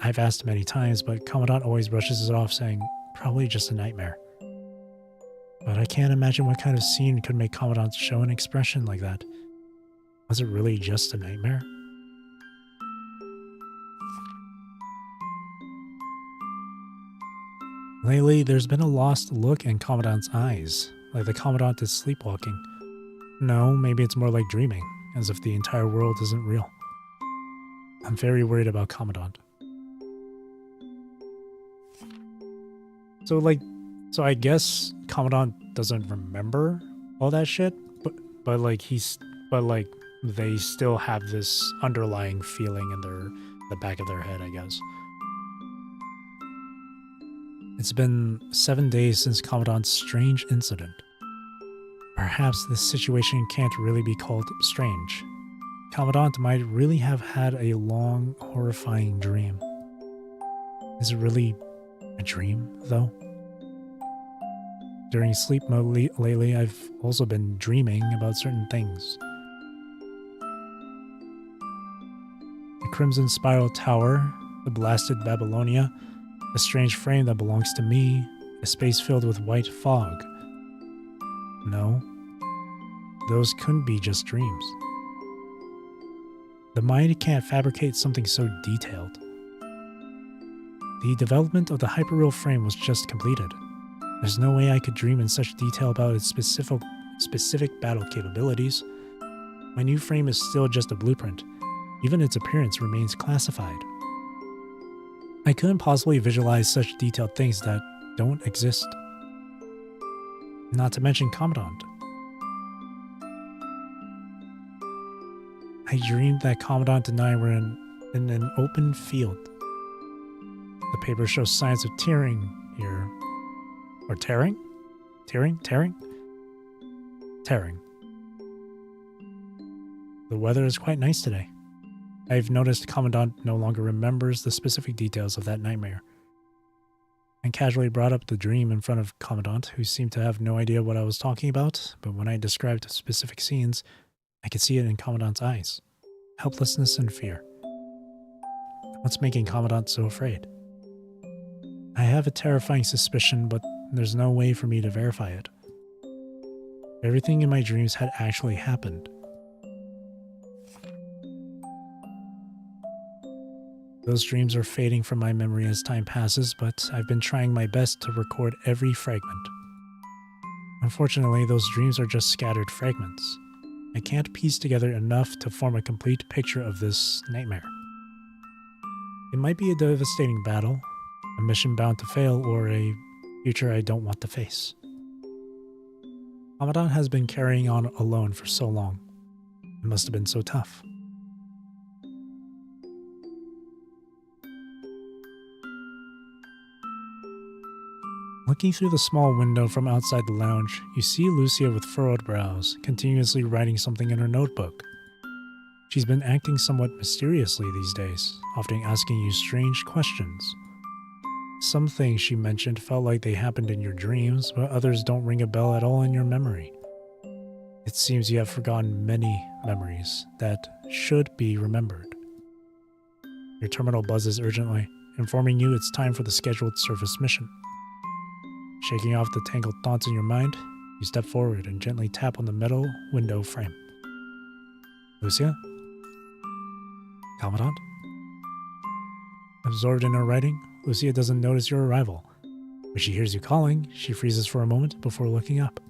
I've asked many times, but Commandant always brushes it off, saying, probably just a nightmare. But I can't imagine what kind of scene could make Commandant show an expression like that. Was it really just a nightmare? Lately, there's been a lost look in Commandant's eyes, like the Commandant is sleepwalking. No, maybe it's more like dreaming, as if the entire world isn't real. I'm very worried about Commandant. So I guess Commandant doesn't remember all that shit, but they still have this underlying feeling in the back of their head, I guess. It's been 7 days since Commandant's strange incident. Perhaps this situation can't really be called strange. Commandant might really have had a long, horrifying dream. Is it really a dream, though? During sleep mode lately, I've also been dreaming about certain things. The Crimson Spiral Tower, the blasted Babylonia, a strange frame that belongs to me, a space filled with white fog. No, those couldn't be just dreams. The mind can't fabricate something so detailed. The development of the hyperreal frame was just completed. There's no way I could dream in such detail about its specific battle capabilities. My new frame is still just a blueprint. Even its appearance remains classified. I couldn't possibly visualize such detailed things that don't exist. Not to mention Commandant. I dreamed that Commandant and I were in an open field. The paper shows signs of tearing here. Or tearing? Tearing? Tearing. The weather is quite nice today. I've noticed Commandant no longer remembers the specific details of that nightmare. I casually brought up the dream in front of Commandant, who seemed to have no idea what I was talking about, but when I described specific scenes, I could see it in Commandant's eyes. Helplessness and fear. What's making Commandant so afraid? I have a terrifying suspicion, but there's no way for me to verify it. Everything in my dreams had actually happened. Those dreams are fading from my memory as time passes, but I've been trying my best to record every fragment. Unfortunately, those dreams are just scattered fragments. I can't piece together enough to form a complete picture of this nightmare. It might be a devastating battle, a mission bound to fail, or a future I don't want to face. Commandant has been carrying on alone for so long. It must have been so tough. Looking through the small window from outside the lounge, you see Lucia with furrowed brows, continuously writing something in her notebook. She's been acting somewhat mysteriously these days, often asking you strange questions. Some things she mentioned felt like they happened in your dreams, but others don't ring a bell at all in your memory. It seems you have forgotten many memories that should be remembered. Your terminal buzzes urgently, informing you it's time for the scheduled surface mission. Shaking off the tangled thoughts in your mind, you step forward and gently tap on the metal window frame. Lucia? Commandant? Absorbed in her writing, Lucia doesn't notice your arrival. When she hears you calling, she freezes for a moment before looking up.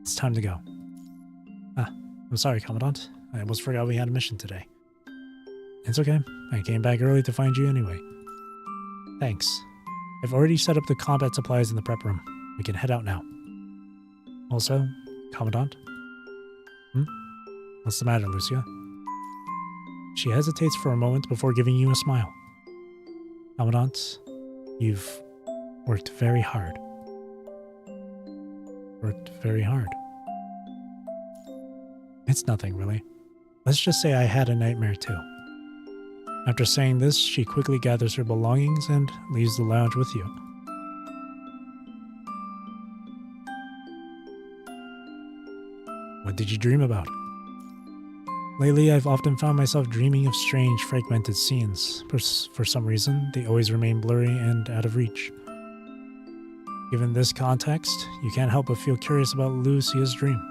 It's time to go. I'm sorry, Commandant. I almost forgot we had a mission today. It's okay. I came back early to find you anyway. Thanks. I've already set up the combat supplies in the prep room. We can head out now. Also, Commandant? What's the matter, Lucia? She hesitates for a moment before giving you a smile. Commandant, you've worked very hard. Worked very hard. It's nothing, really. Let's just say I had a nightmare too. After saying this, she quickly gathers her belongings and leaves the lounge with you. What did you dream about? Lately, I've often found myself dreaming of strange, fragmented scenes. For some reason, they always remain blurry and out of reach. Given this context, you can't help but feel curious about Lucia's dream.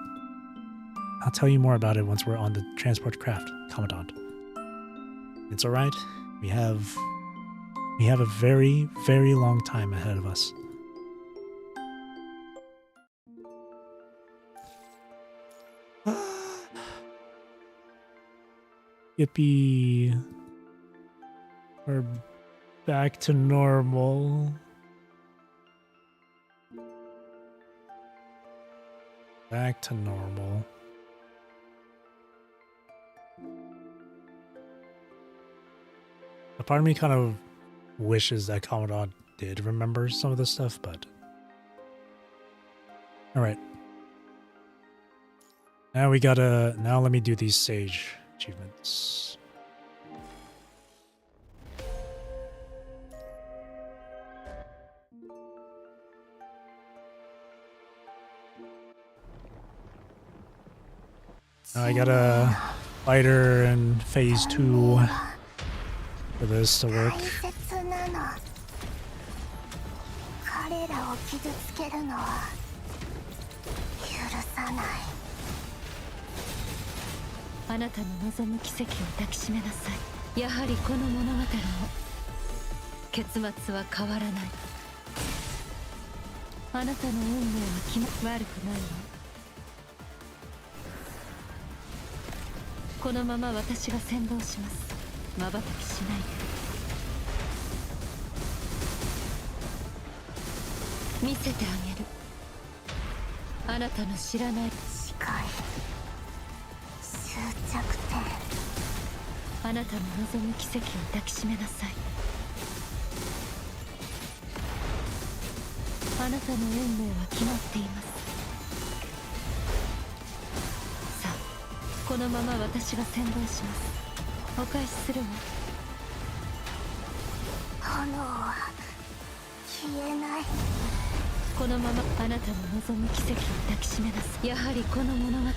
I'll tell you more about it once we're on the transport craft, Commandant. It's alright. We have a very, very long time ahead of us. Yippee. We're back to normal. Back to normal. A part of me kind of wishes that Commandant did remember some of this stuff, but... Alright. Now let me do these Sage achievements. Now I gotta fighter in phase 2 for this to work. 彼らを傷つけるのは許さない。あなたの望む奇跡を抱きしめなさい。やはりこの物語も結末は変わらない。あなたの運命は悪くないわ。このまま私が先導します。瞬きしないで。見せてあげる。あなたの知らない視界終着点。あなたの望む奇跡を抱きしめなさい。あなたの運命は決まっています。さあ、このまま私が先導します。お返しするわ。炎は消えない。このままあなたの望む奇跡を抱きしめなさい。やはりこの物語も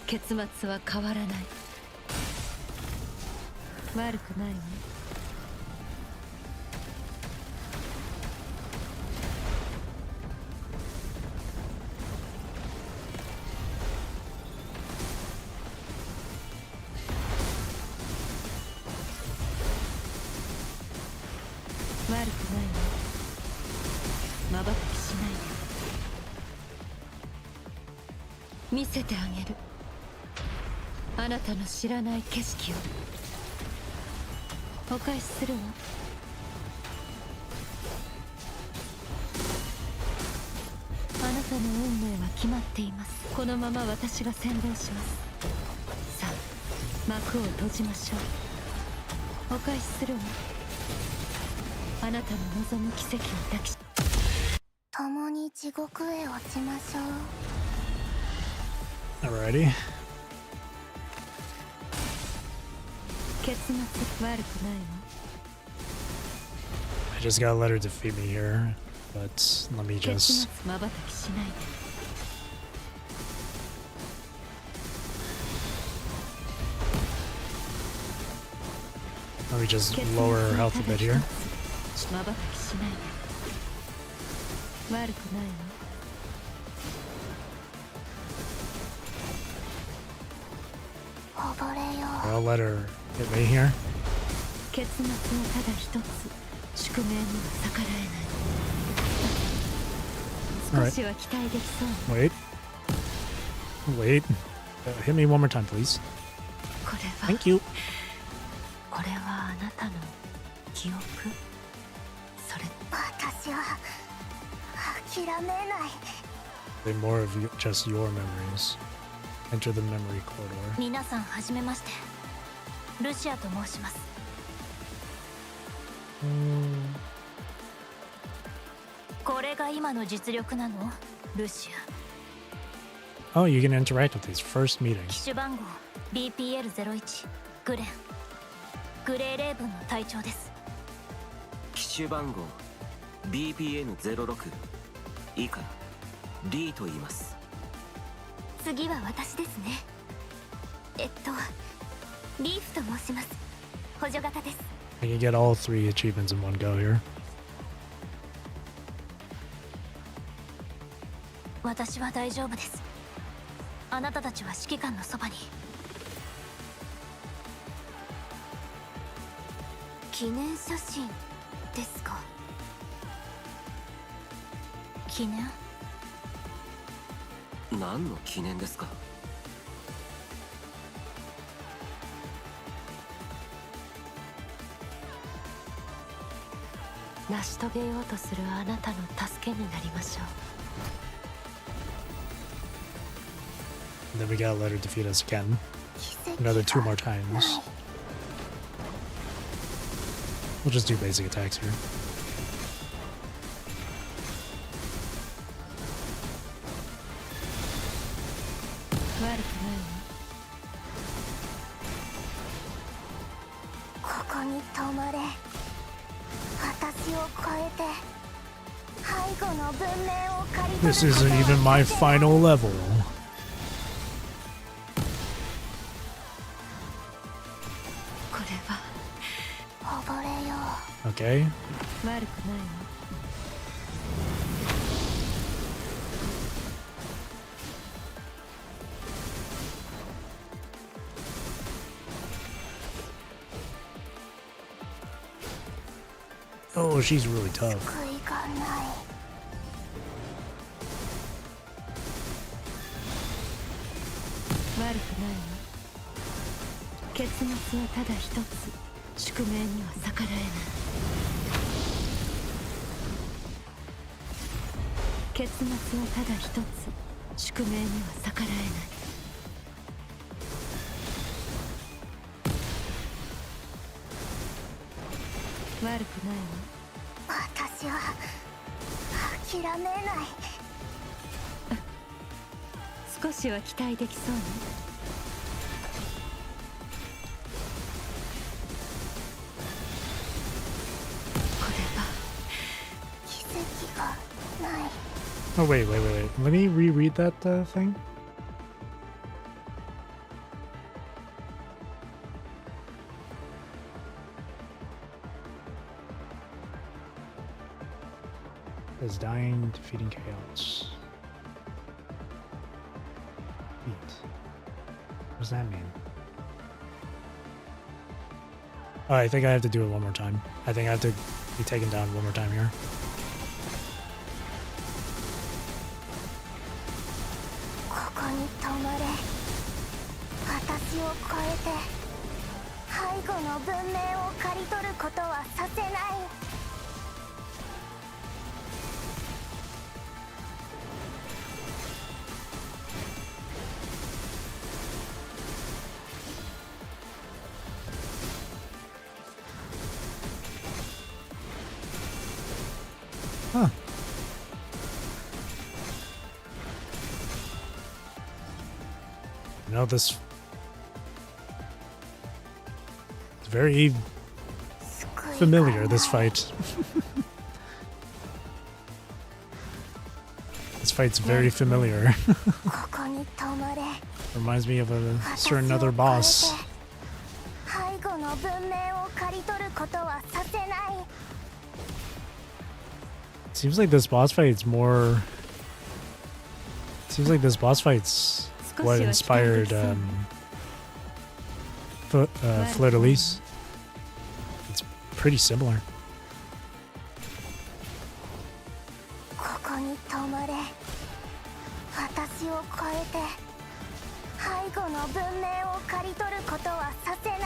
結末は変わらない。悪くないわ。悪くないわ。瞬きしないで。見せてあげる。あなたの知らない景色を。お返しするわ。あなたの運命は決まっています。このまま私が先導します。さあ、幕を閉じましょう。お返しするわ。あなたの望む奇跡を抱きし共に地獄へ落ちましょう。 Alrighty. 結末悪くないわ。 I just gotta let her defeat me here, but let me 結 just. 末瞬きしないで。Let me just lower her health a bit here. 瞬きしないで。悪くないわ。溺れよ I'll let her hit me here. 結末はただ一つ。宿命には逆らえない。少しは期待できそうね。 Wait. Hit me one more time, please. これは Thank you. これはあなたの記憶。それ私は諦めない。 They're more of just your memories. Enter the memory corridor. 皆さんはじめまして。ルシアと申します。これが今の実力なの？ルシ Oh, you can interact with these first meeting. 機種番号 BPL01 グレン。グレーレーブンの隊長です。機種番号 BPN06 以下リーと言います。次は私ですね。リーフと申します。補助型です。 I can get all 3 achievements in one go here. 私は大丈夫です。あなたたちは指揮官のそばに。記念写真ですか？記念？何の記念ですか？成し遂げようとするあなたの助けになりましょう。 And then we gotta let her defeat us again. Another 2 more times. We'll just do basic attacks here. 悪くないわ。ここに止まれ。私を超えて背後の文明を借り取る This isn't even my final level. これは溺れよ Okay. 悪くないわ。Oh, she's really tough. 救いがない。悪くないわ。結末はただ一つ。宿命には逆らえない。結末はただ一つ。宿命には逆らえない。悪くないわ。私は諦めない。少しは期待できそうね。これは奇跡がない。 Oh, wait. Let me reread that thing. As dying, defeating chaos. Feet. What does that mean? Oh, I think I have to do it one more time. I think I have to be taken down one more time here. ここに止まれ。私を超えて背後の文明を刈り取ることはさせない。 Huh. You know, this... It's very familiar, this fight. This fight's very familiar. ここに止まれ。 Reminds me of a certain other boss. 背後の文明を刈り取ることはさせない。 Seems like this boss fight's more... Seems like this boss fight's what inspired Fleur-de-Lis. It's pretty similar. ここに止まれ。私を超えて背後の文明を刈り取ることはさせない。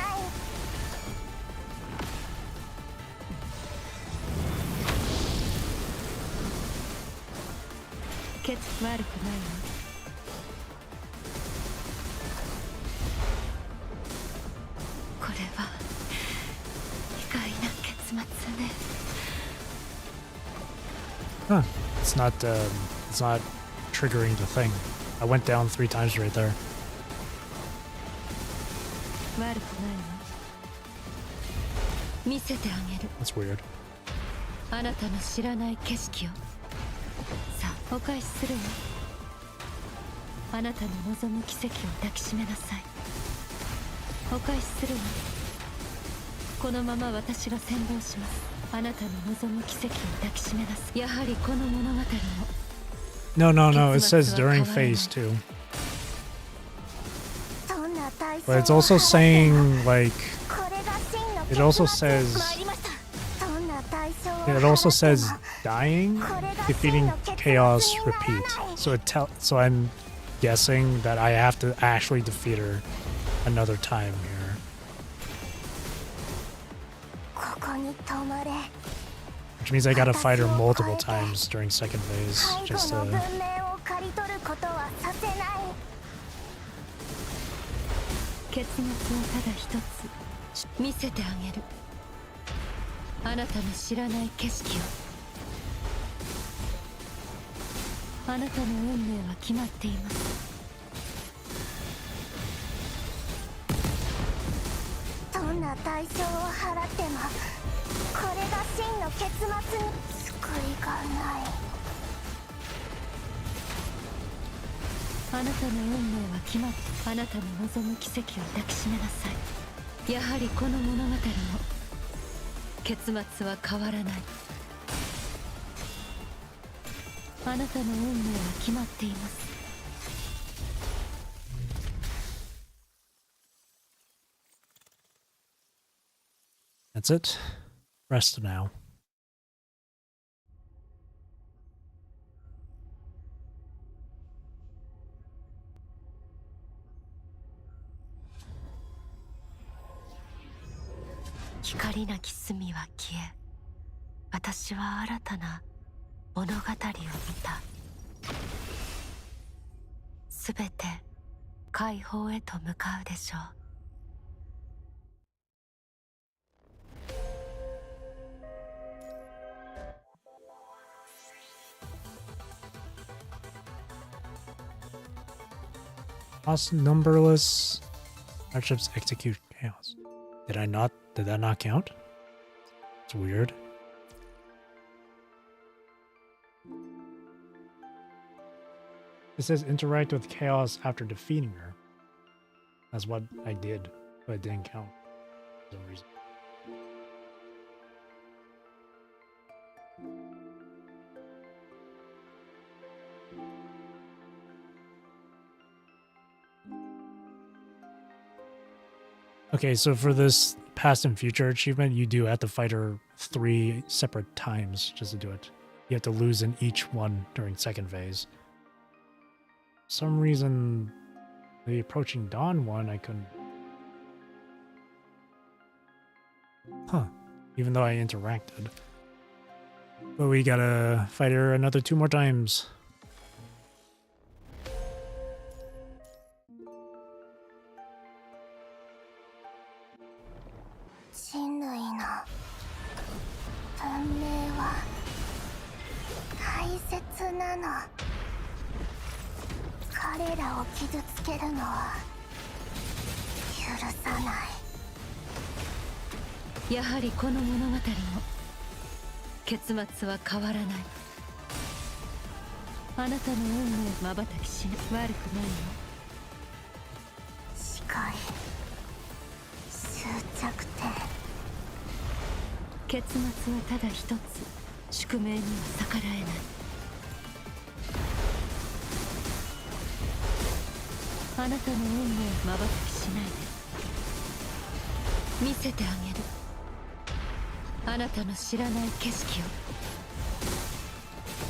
ケツ悪くないわ。これは意外な結末ね。 Huh. It's not triggering the thing. I went down 3 times right there. 悪くないわ。見せてあげる。 That's weird. あなたの知らない景色を。さあお返しするわ。あなたの望む奇跡を抱きしめなさい。お返しするわ。このまま私が先導します。あなたの望む奇跡を抱きしめなさい。やはりこの物語も。 No, it says during phase 2. どんな体操 But it's also saying, like, これが真の it also 結末 says, 参りました。どんな体操を it also 放 says っても dying, defeating chaos, repeat. So I'm guessing that I have to actually defeat her another time here. ここに止まれ。 Which means I gotta fight her multiple times during second phase, 背 just 後の文 to... 明を刈り取ることはさせない。 結末はただ一つ。見せてあげる。あなたの知らない景色を。あなたの運命は決まっています。どんな代償を払ってもこれが真の結末に救いがない。あなたの運命は決まって、あなたの望む奇跡を抱きしめなさい。やはりこの物語も結末は変わらない。あなたの運命は決まっています。That's it. Rest now. 光なき隅は消え、私は新たな物語を見た。すべて解放へと向かうでしょう。Numberless hardships execute chaos. Did that not count? It's weird. It says interact with chaos after defeating her. That's what I did, but it didn't count for some reason. Okay, so for this past and future achievement, you do have to fight her 3 separate times just to do it. You have to lose in each one during second phase. For some reason, the approaching dawn one, I couldn't. Huh. Even though I interacted. But we gotta fight her another 2 more times. Yaはりこの物語も結末は変わらない。あなたの運命瞬きしない。悪くないよ。視界終着点。結末はただ一つ。宿命には逆らえない。あなたの運命瞬きしないで。見せてあげる。あなたの知らない景色を。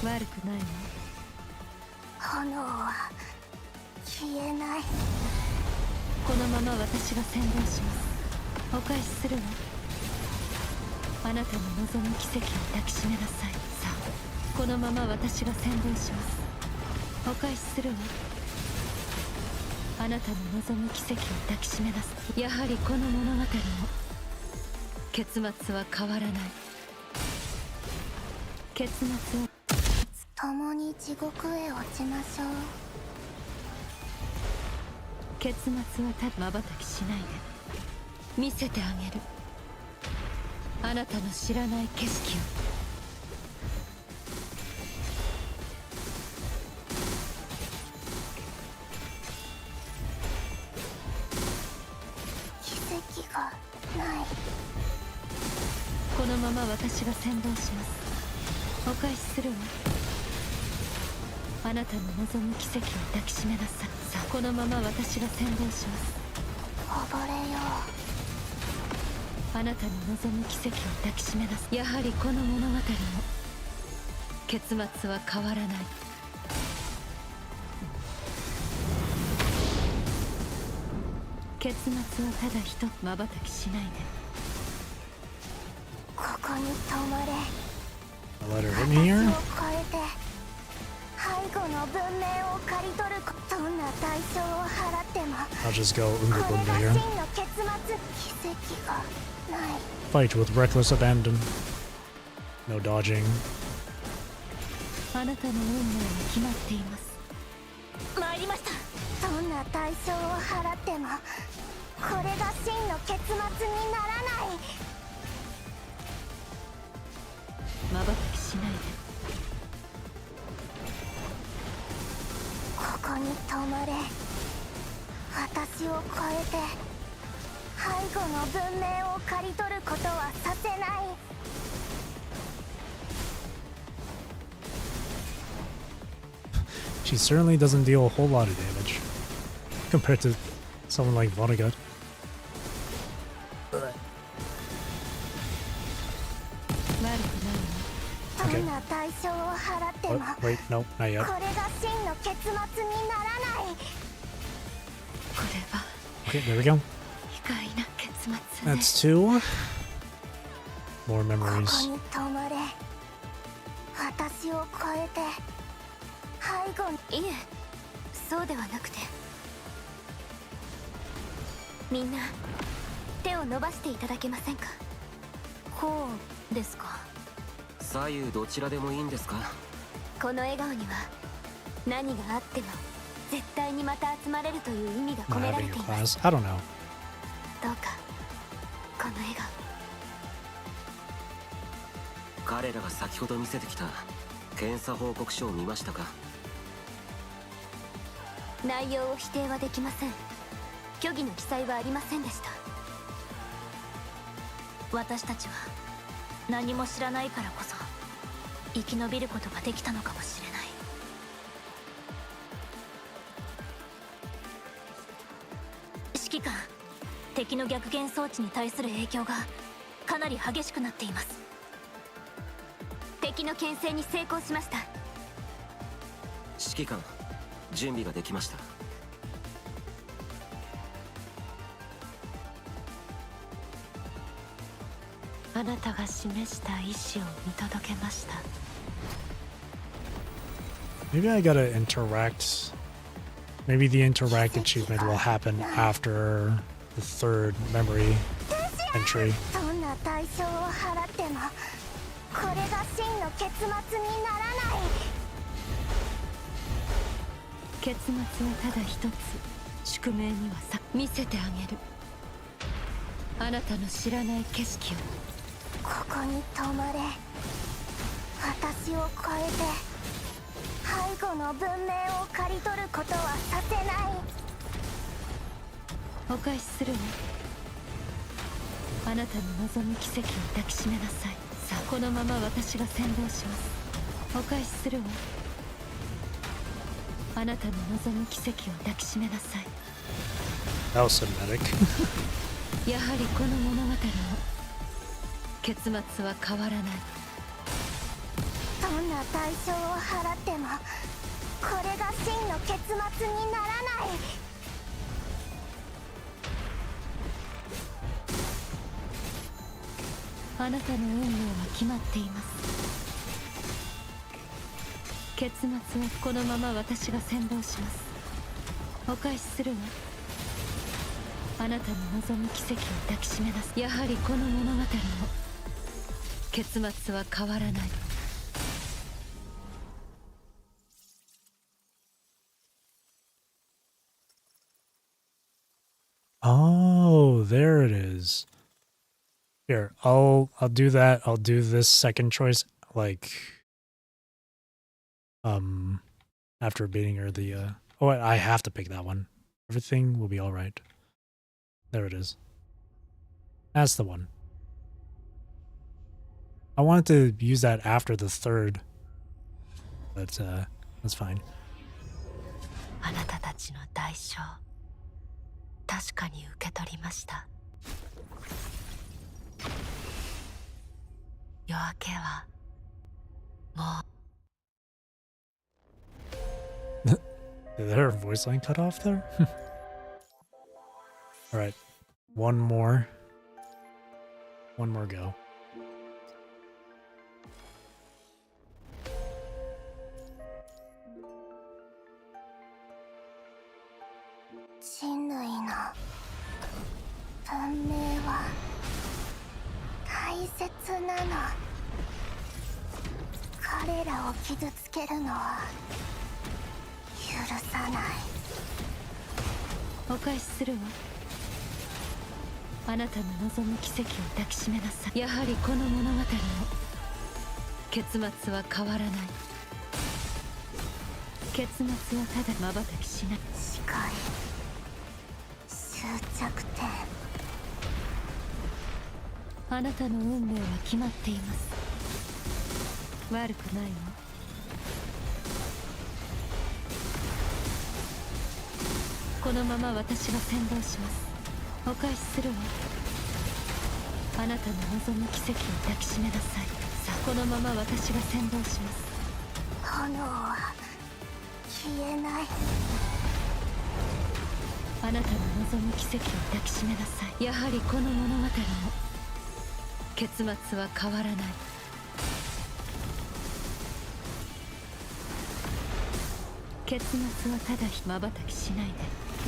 悪くないわ。炎は消えない。このまま私が先導します。お返しするわ。あなたの望む奇跡を抱きしめなさい。さあ、このまま私が先導します。お返しするわ。あなたの望む奇跡を抱きしめなさい。やはりこの物語も結末は変わらない。結末は共に地獄へ落ちましょう。結末はただ瞬きしないで。見せてあげる。あなたの知らない景色を。奇跡がない。このまま私が先導します。お返しするわ。あなたの望む奇跡を抱きしめなさい。さあ、このまま私が先導します。溺れよう。あなたの望む奇跡を抱きしめなさい。やはりこの物語も結末は変わらない。結末はただ一つ。瞬きしないで。ここに止まれ。I'll let her hit me here. 私を超えて背後の文明を刈り取る。どんな代償を払っても I'll just go これ Unger が Bunda 真 here. の結末。奇跡がない。 Fight with reckless abandon. No dodging. あなたの運命は決まっています。参りました。どんな代償を払ってもこれが真の結末にならない。瞬きしないで。ここに止まれ。私を超えて背後の文明を刈り取ることはさせない。She certainly doesn't deal a whole lot of damage compared to someone like Vonnegut. 悪くないわ。どんな代償を払っても Wait, no, not yet. これが真の結末にならない。これは Okay, there we go. 意外な結末ね。 That's 2. More ここ memories. に止まれ。私を超えて背後に。いえ、そうではなくて、みんな手を伸ばしていただけませんか。こうですか。左右どちらでもいいんですか？この笑顔には何があっても絶対にまた集まれるという意味が込 Not めら having れて your います。 class. I don't know. どうかこの笑顔。彼らが先ほど見せてきた検査報告書を見ましたか？内容を否定はできません。虚偽の記載はありませんでした。私たちは何も知らないからこそ生き延びることができたのかもしれない。指揮官、敵の逆減装置に対する影響がかなり激しくなっています。敵の牽制に成功しました。指揮官、準備ができました。あなたが示した意思を見届けました。 Maybe I gotta interact. Maybe the interact achievement will happen after the third memory entry. どんな代償を払ってもこれが真の結末にならない。結末はただ一つ。宿命にはさ見せてあげる。あなたの知らない景色を。ここに止まれ。私を超えて背後の文明を刈り取ることはさせない。お返しするわ。あなたの望む奇跡を抱きしめなさい。さあ、このまま私が先導します。お返しするわ。あなたの望む奇跡を抱きしめなさい。 That was cinematic. やはりこの物語の結末は変わらない。どんな代償を払ってもこれが真の結末にならない。あなたの運命は決まっています。結末はこのまま私が先導します。お返しするわ。あなたの望む奇跡を抱きしめなさい。やはりこの物語の結末は変わらない。Oh, there it is. Here, I'll do that. I'll do this second choice like after beating her the oh, I have to pick that one. Everything will be all right. There it is. That's the one. I wanted to use that after the third, but that's fine. あなたたちの代償、確かに受け取りました。夜明けはもう。 Did her voice line cut off there? All right, one more go. 人類の文明は大切なの。彼らを傷つけるのは許さない。お返しするわ。あなたの望む奇跡を抱きしめなさい。やはりこの物語の結末は変わらない。結末はただ瞬きしない。視界、終着点。あなたの運命は決まっています。悪くないわ。このまま私が先導します。お返しするわ。あなたの望む奇跡を抱きしめなさい。さあ、このまま私が先導します。炎は消えない。あなたの望む奇跡を抱きしめなさい。やはりこの物語の結末は変わらない。結末はただ瞬きしないで。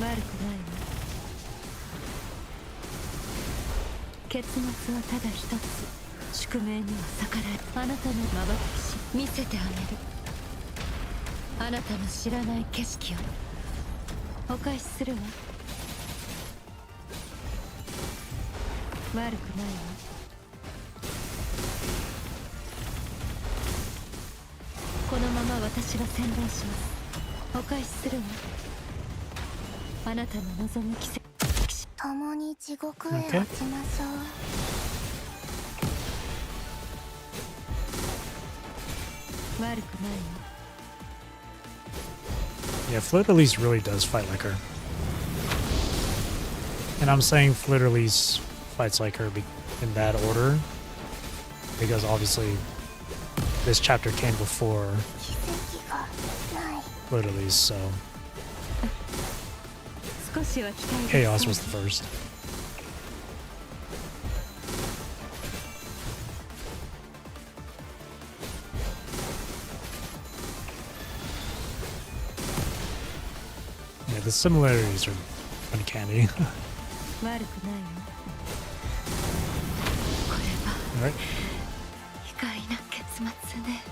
悪くないわ。結末はただ一つ。宿命には逆らえ。あなたの瞬きし見せてあげる。あなたの知らない景色をお返しするわ。悪くないわ。このまま私が先導します。お返しするわ。あなたの望む奇跡。共に地獄へ落ちましょう。悪くないわ。Yeah, Fleur de Lis really does fight like her. And I'm saying Fleur de Lis fights like her in that order because obviously this chapter came before 奇跡がない。 Fleur de Lis, so 少しは期待 Chaos was the first. Yeah, the similarities are uncanny. 悪くないわ。これは Alright. 意外な結末ね。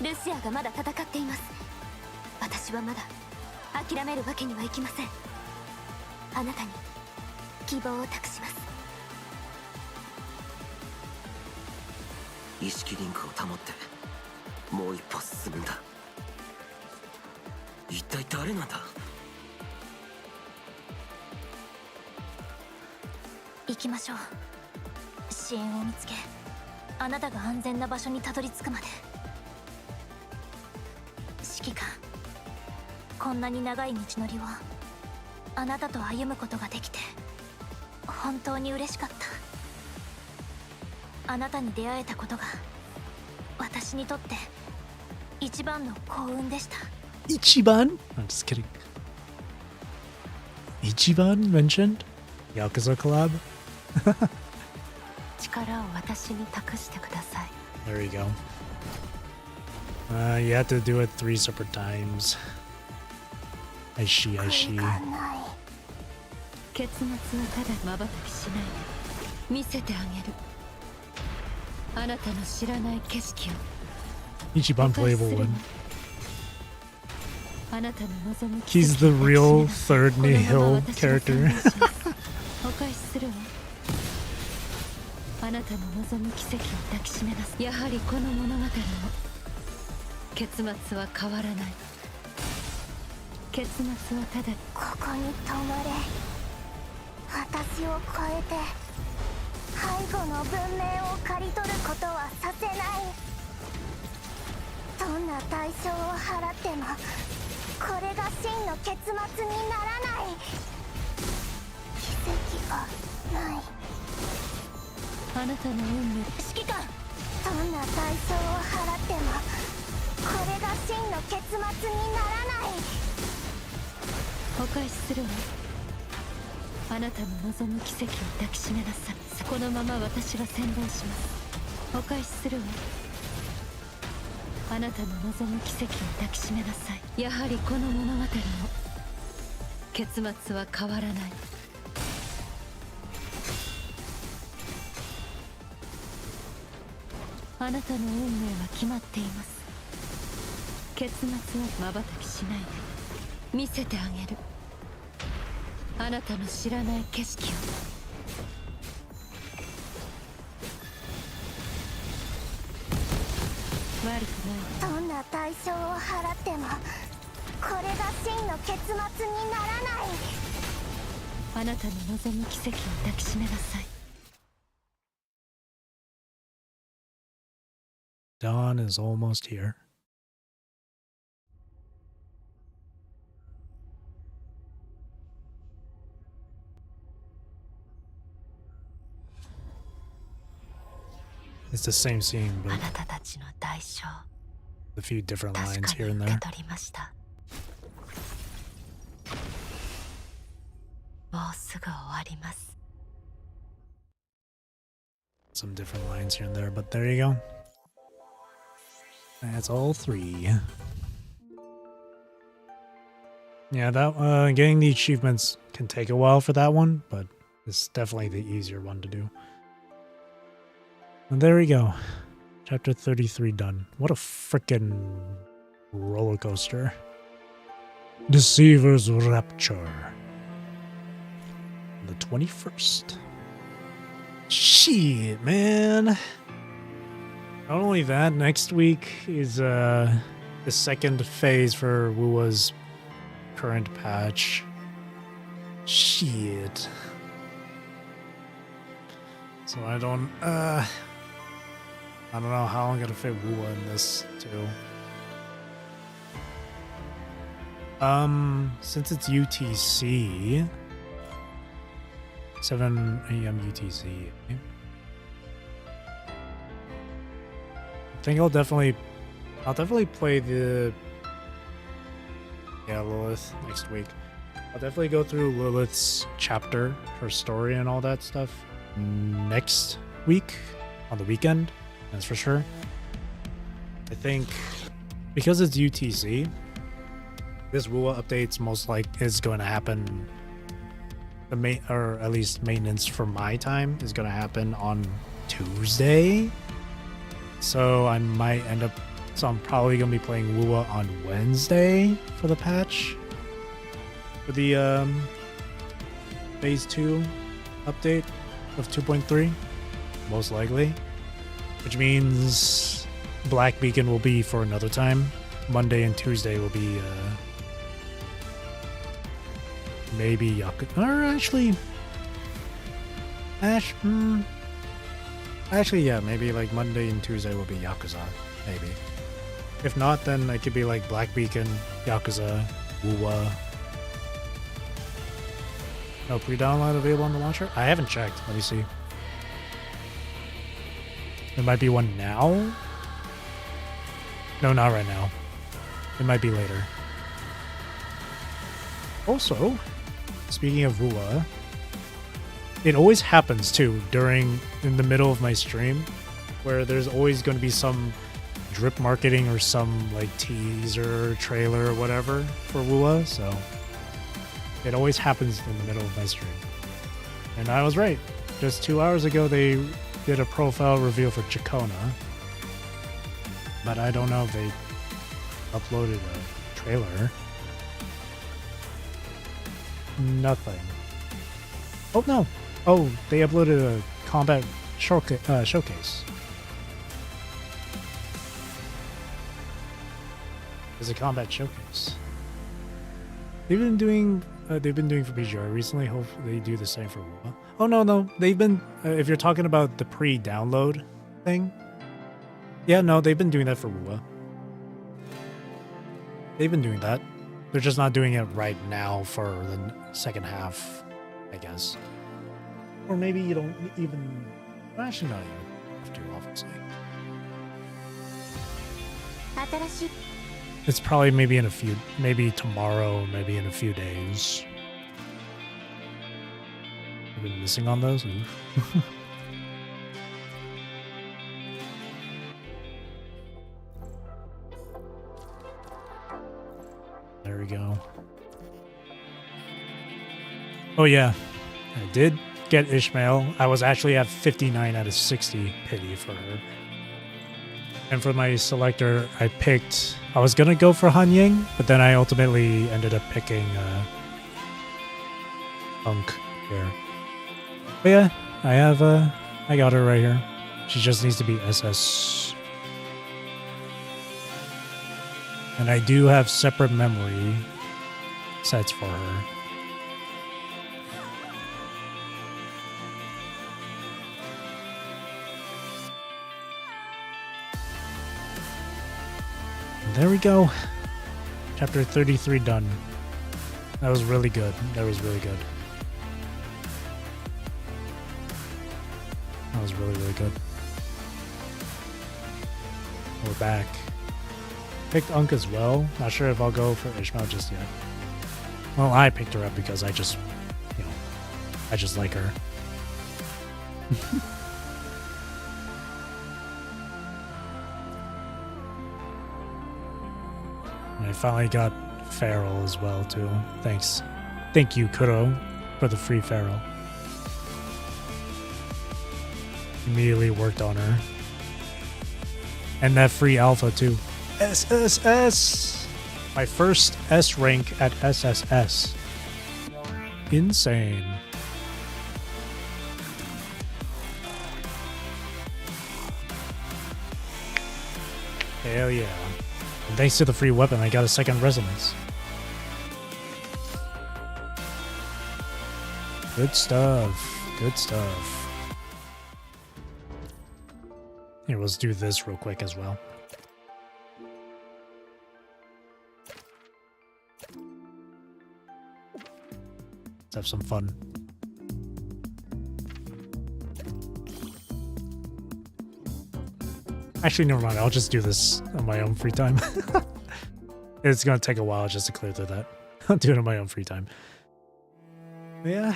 ルシアがまだ戦っています。私はまだ諦めるわけにはいきません。あなたに希望を託します。意識リンクを保ってもう一歩進むんだ。一体誰なんだ。行きましょう。支援を見つけ、あなたが安全な場所にたどり着くまで。指揮官、こんなに長い道のりをあなたと歩むことができて本当に嬉しかった。あなたに出会えたことが私にとって一番の幸運でした。 Ichiban? I'm just kidding. Ichiban mentioned? Yakuza collab? 力を私に託してください。 There you go. You have to do it 3 separate times. I see, I see. 結末はただ瞬きしないで見せてあげる。あなたの知らない景色を Ichiban playable one. あなたの望む He's the real third Nihil character. お返しするわ。あなたの望む奇跡を抱きしめます。やはりこの物語も結末は変わらない。結末はただここに止まれ。私を超えて背後の文明を刈り取ることはさせない。どんな代償を払ってもこれが真の結末にならない。奇跡がない。あなたの運命。指揮官、どんな代償を払ってもこれが真の結末にならない。お返しするわ。あなたの望む奇跡を抱きしめなさい。このまま私が先導します。お返しするわ。あなたの望む奇跡を抱きしめなさい。やはりこの物語も結末は変わらない。あなたの運命は決まっています。結末は瞬きしないで見せてあげる。あなたの知らない景色を。悪くない。どんな代償を払ってもこれが真の結末にならない。あなたの望む奇跡を抱きしめなさい。Dawn is almost here. It's the same scene, あ but なたたちの代償 a few different 確 lines か here に and 受け there. 取りました。もうすぐ終わります。 Some different lines here and there, but there you go. That's all 3. Yeah, that getting the achievements can take a while for that one, but it's definitely the easier one to do. And there we go. Chapter 33 done. What a freaking roller coaster. Deceiver's Rapture. The 21st. Shit, man. Not only that, next week is the second phase for Wua's current patch. Shit. So I don't know how I'm gonna fit Wua in this too. Since it's UTC, 7 a.m. UTC. I think I'll definitely play the Lilith next week. I'll definitely go through Lilith's chapter, her story and all that stuff next week on the weekend. That's for sure. I think because it's UTC, this Wua update's most like is going to happen. Or at least maintenance for my time is going to happen on Tuesday. So I might end up. So I'm probably going to be playing Wua on Wednesday for the patch. For the Phase 2 update of 2.3. Most likely. Which means Black Beacon will be for another time. Monday and Tuesday will be maybe Yakuza. Or actually, yeah, maybe like Monday and Tuesday will be Yakuza. Maybe. If not, then it could be like Black Beacon, Yakuza, Wua. No pre-download available on the launcher? I haven't checked. Let me see. There might be one now? No, not right now. It might be later. Also, speaking of Wua, it always happens too in the middle of my stream, where there's always going to be some drip marketing or some like teaser trailer or whatever for Wua, so it always happens in the middle of my stream. And I was right. Just 2 hours ago they did a profile reveal for Chacona, but I don't know if they uploaded a trailer. Nothing. Oh no. Oh, they uploaded a combat showcase. There's a combat showcase. They've been doing for BGR recently. Hopefully they do the same for Wua. Oh no, they've been. If you're talking about the pre-download thing, yeah, no, they've been doing that for Wua. They've been doing that. They're just not doing it right now for the second half, I guess. Or maybe you don't even. Actually, no, you have to, obviously. It's probably maybe tomorrow, maybe in a few days. I've been missing on those. There we go. Oh yeah, I did get Ishmael. I was actually at 59 out of 60 pity for her. And for my selector, I was gonna go for Han Ying, but then I ultimately ended up picking Unk here. But yeah, I got her right here. She just needs to be SS. And I do have separate memory sets for her. There we go. Chapter 33 done. That was really good. That was really good. That was really, really good. We're back. Picked Unk as well. Not sure if I'll go for Ishmael just yet. Well, I picked her up because I just, I just like her. And I finally got Feral as well too. Thanks. Thank you, Kuro, for the free Feral. Immediately worked on her. And that free alpha too. SSS! My first S rank at SSS. Insane. Hell yeah. And thanks to the free weapon, I got a second resonance. Good stuff. Good stuff. Here, let's do this real quick as well. Let's have some fun. Actually, never mind. I'll just do this on my own free time. It's gonna take a while just to clear through that. I'll do it on my own free time. But yeah.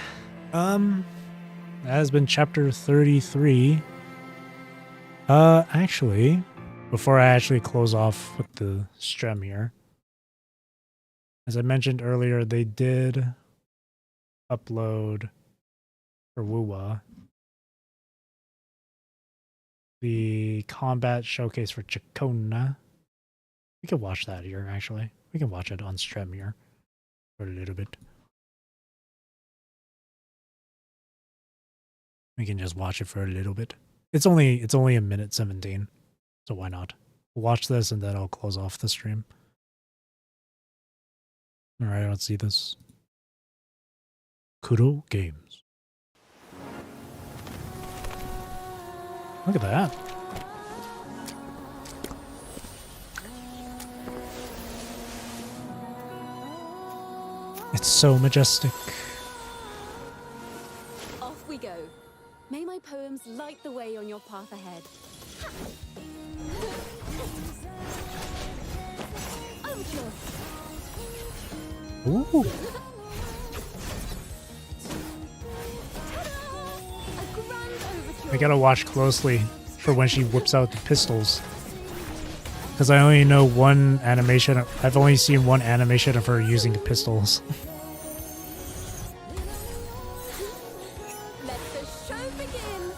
That has been chapter 33. Actually, before I actually close off with the stream here, as I mentioned earlier, they did upload for Wuwa the combat showcase for Chacona. We can watch that here, actually. We can watch it on stream here for a little bit. We can just watch it for a little bit. It's only a minute 17, so why not? We'll watch this and then I'll close off the stream. All right, let's see this. Kuro Games. Look at that. It's so majestic. Off we go. May my poems light the way on your path ahead. Ooh. I gotta watch closely for when she whips out the pistols. Because I only know one animation. I've only seen one animation of her using the pistols. Let the show begin.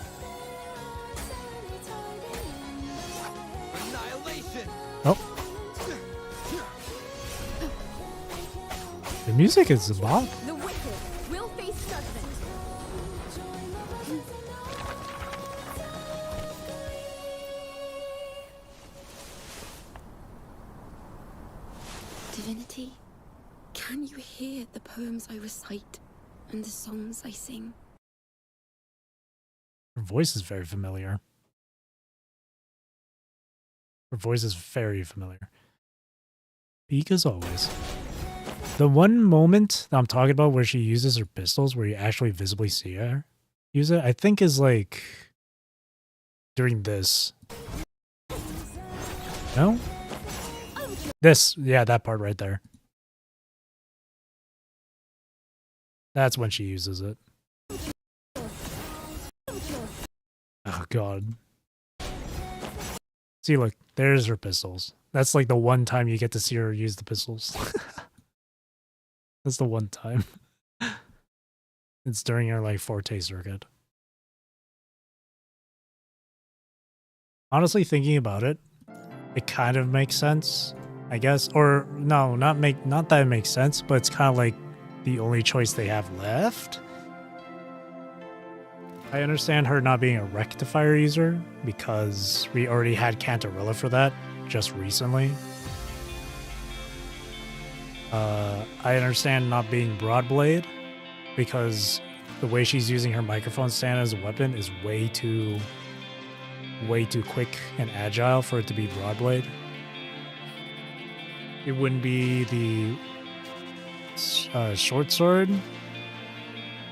Annihilation. Oh. The music is a bop. The wicked will face judgment. Divinity, can you hear the poems I recite and the songs I sing? Her voice is very familiar. Her voice is very familiar. Peak as always. The one moment that I'm talking about where she uses her pistols, where you actually visibly see her use it, I think is like during this. No? This, yeah, that part right there. That's when she uses it. Oh god. See, look, there's her pistols. That's like the one time you get to see her use the pistols. That's the one time. It's during her like forte circuit. Honestly, thinking about it, it kind of makes sense, I guess. Or no, not that it makes sense, but it's kind of like the only choice they have left. I understand her not being a rectifier user because we already had Cantarilla for that just recently. I understand not being Broadblade because the way she's using her microphone stand as a weapon is way too quick and agile for it to be Broadblade. It wouldn't be the short sword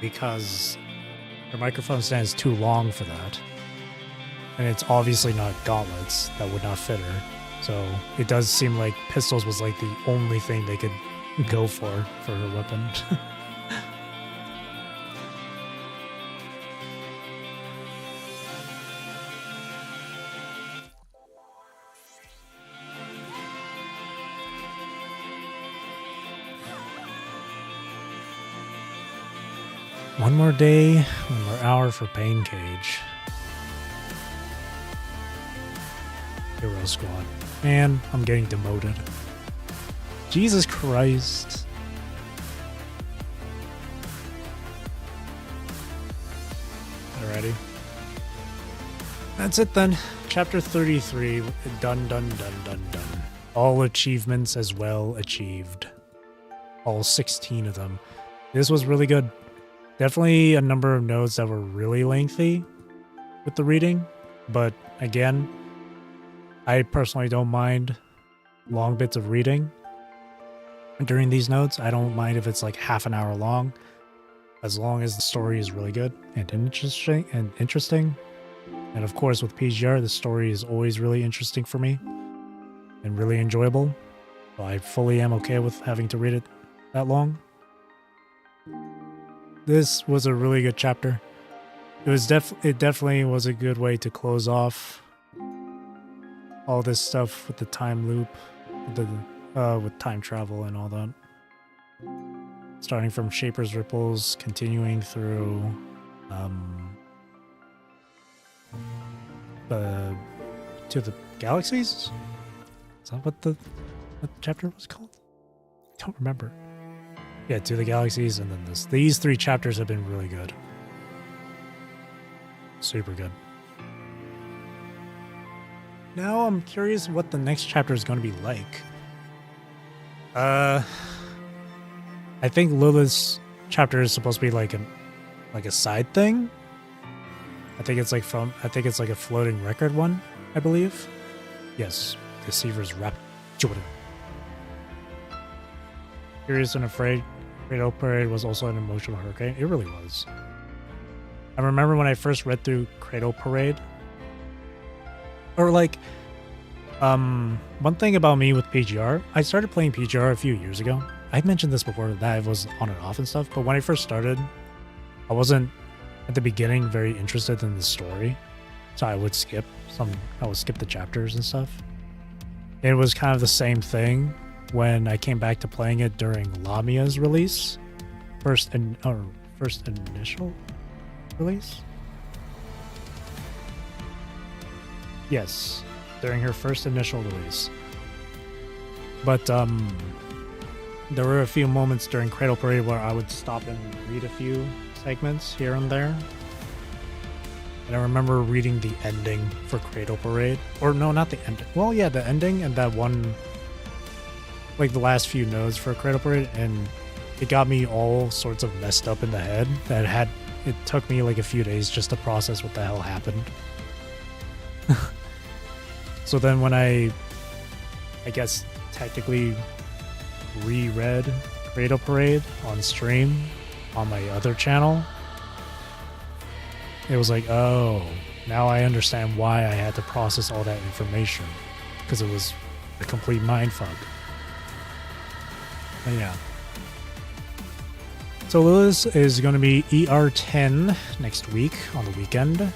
because her microphone stand is too long for that. And it's obviously not gauntlets that would not fit her. So it does seem like pistols was like the only thing they could go for her weapon. One more day, one more hour for Pain Cage. Hero Squad. Man, I'm getting demoted. Jesus Christ. Alrighty. That's it then. Chapter 33. Done, done, done, done, done. All achievements as well achieved. All 16 of them. This was really good. Definitely a number of notes that were really lengthy with the reading. But again, I personally don't mind long bits of reading during these notes. I don't mind if it's like half an hour long, as long as the story is really good and interesting. And of course, with PGR, the story is always really interesting for me and really enjoyable. So I fully am okay with having to read it that long. This was a really good chapter. It definitely was a good way to close off all this stuff with the time loop, with time travel and all that. Starting from Shaper's Ripples, continuing through to the galaxies? Is that what the chapter was called? I don't remember. Yeah, to the galaxies, and then this. These 3 chapters have been really good. Super good. Now I'm curious what the next chapter is going to be like. I think Lilith's chapter is supposed to be like a side thing. I think it's like a floating record one, I believe. Yes, Deceiver's Rap Jordan. Curious and Afraid, Cradle Parade was also an emotional hurricane. It really was. I remember when I first read through Cradle Parade. Or like, one thing about me with PGR, I started playing PGR a few years ago. I mentioned this before that I was on and off and stuff, but when I first started, I wasn't at the beginning very interested in the story. So I would skip the chapters and stuff. It was kind of the same thing when I came back to playing it during Lamia's release. First initial release? Yes, during her first initial release. But there were a few moments during Cradle Parade where I would stop and read a few segments here and there. And I remember reading the ending for Cradle Parade. Or no, not the ending. Well, yeah, the ending and that one, like the last few nodes for Cradle Parade, and it got me all sorts of messed up in the head. It took me like a few days just to process what the hell happened. So then when I guess technically reread Cradle Parade on stream on my other channel, it was like, oh, now I understand why I had to process all that information, because it was a complete mindfuck. But yeah. So Lilith is going to be ER10 next week on the weekend.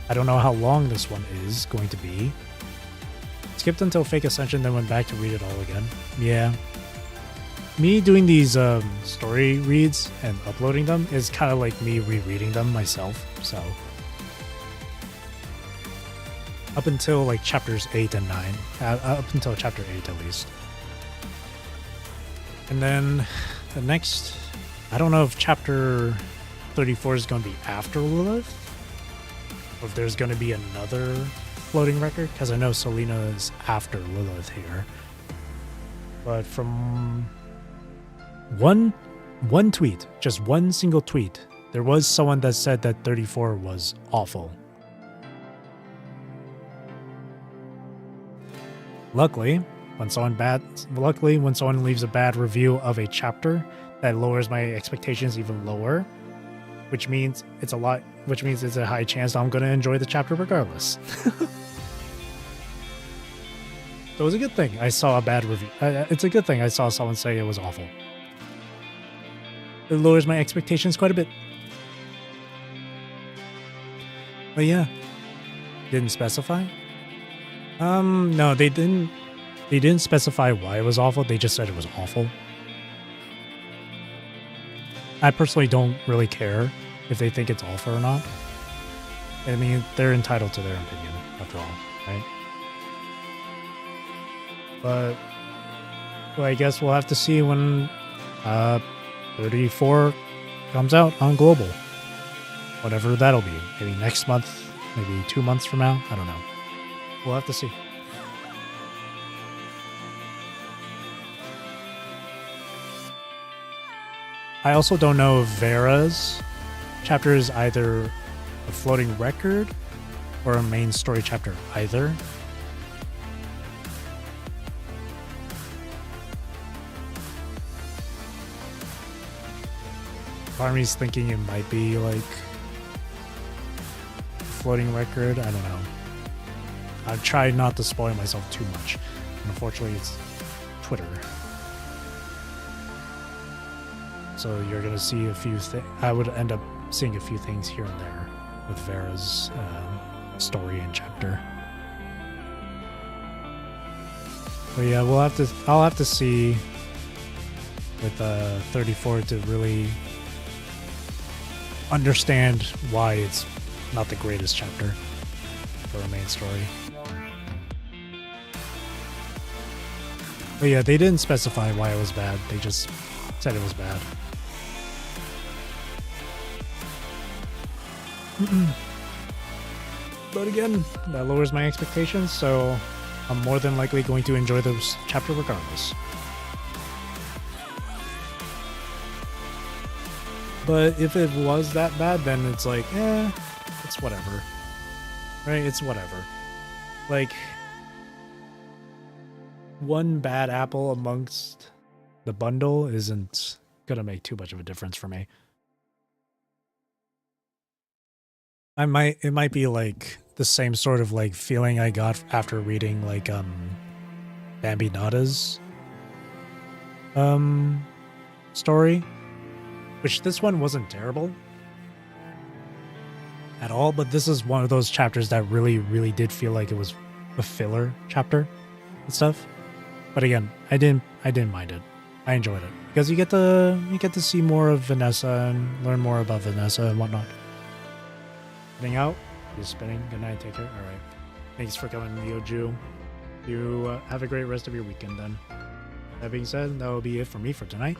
I don't know how long this one is going to be. Skipped until Fake Ascension, then went back to read it all again. Yeah. Me doing these story reads and uploading them is kind of like me rereading them myself, so. Up until like chapters 8 and 9. Up until chapter 8 at least. And then the next, I don't know if chapter 34 is going to be after Lilith, or if there's going to be another floating record, because I know Selena is after Lilith here. But from one tweet, just one single tweet, there was someone that said that 34 was awful. Luckily, when someone leaves a bad review of a chapter, that lowers my expectations even lower, which means it's a high chance I'm going to enjoy the chapter regardless. So it was a good thing I saw a bad review. It's a good thing I saw someone say it was awful. It lowers my expectations quite a bit. But yeah. Didn't specify? No, they didn't specify why it was awful. They just said it was awful. I personally don't really care if they think it's alpha or not. I mean, they're entitled to their opinion, after all, right? But well, I guess we'll have to see when 34 comes out on Global. Whatever that'll be. Maybe next month, maybe 2 months from now. I don't know. We'll have to see. I also don't know if Vera's chapter is either a floating record or a main story chapter either. Part of me's thinking it might be like a floating record. I don't know. I've tried not to spoil myself too much. Unfortunately, it's Twitter. So you're going to see a few things. I would end up seeing a few things here and there with Vera's story and chapter. But yeah, I'll have to see with 34 to really understand why it's not the greatest chapter for a main story. But yeah, they didn't specify why it was bad. They just said it was bad. But again, that lowers my expectations, so I'm more than likely going to enjoy this chapter regardless. But if it was that bad, then it's like, it's whatever. Right? It's whatever. Like, one bad apple amongst the bundle isn't gonna make too much of a difference for me. It might be like the same sort of like feeling I got after reading like Bambi Nada's story, which this one wasn't terrible at all, but this is one of those chapters that really did feel like it was a filler chapter and stuff. But again, I didn't mind it. I enjoyed it because you get to see more of Vanessa and learn more about Vanessa and whatnot. Heading out. You're spinning. Good night. Take care. All right. Thanks for coming, Neoju. You have a great rest of your weekend then. That being said, that will be it for me for tonight.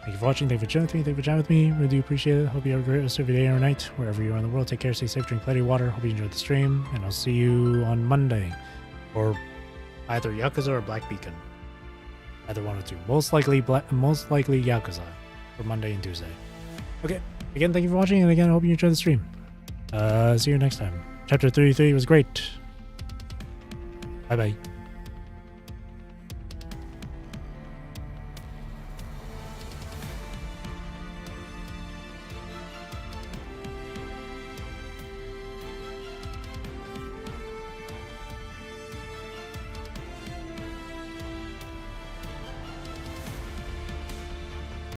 Thank you for watching. Thank you for chilling with me. Thank you for chatting with me. Really do appreciate it. Hope you have a great rest of your day or night, wherever you are in the world. Take care. Stay safe. Drink plenty of water. Hope you enjoyed the stream. And I'll see you on Monday. Or either Yakuza or Black Beacon. Either one or two. Most likely Yakuza for Monday and Tuesday. Okay. Again, thank you for watching. And again, I hope you enjoyed the stream. See you next time. Chapter 33 was great. Bye bye.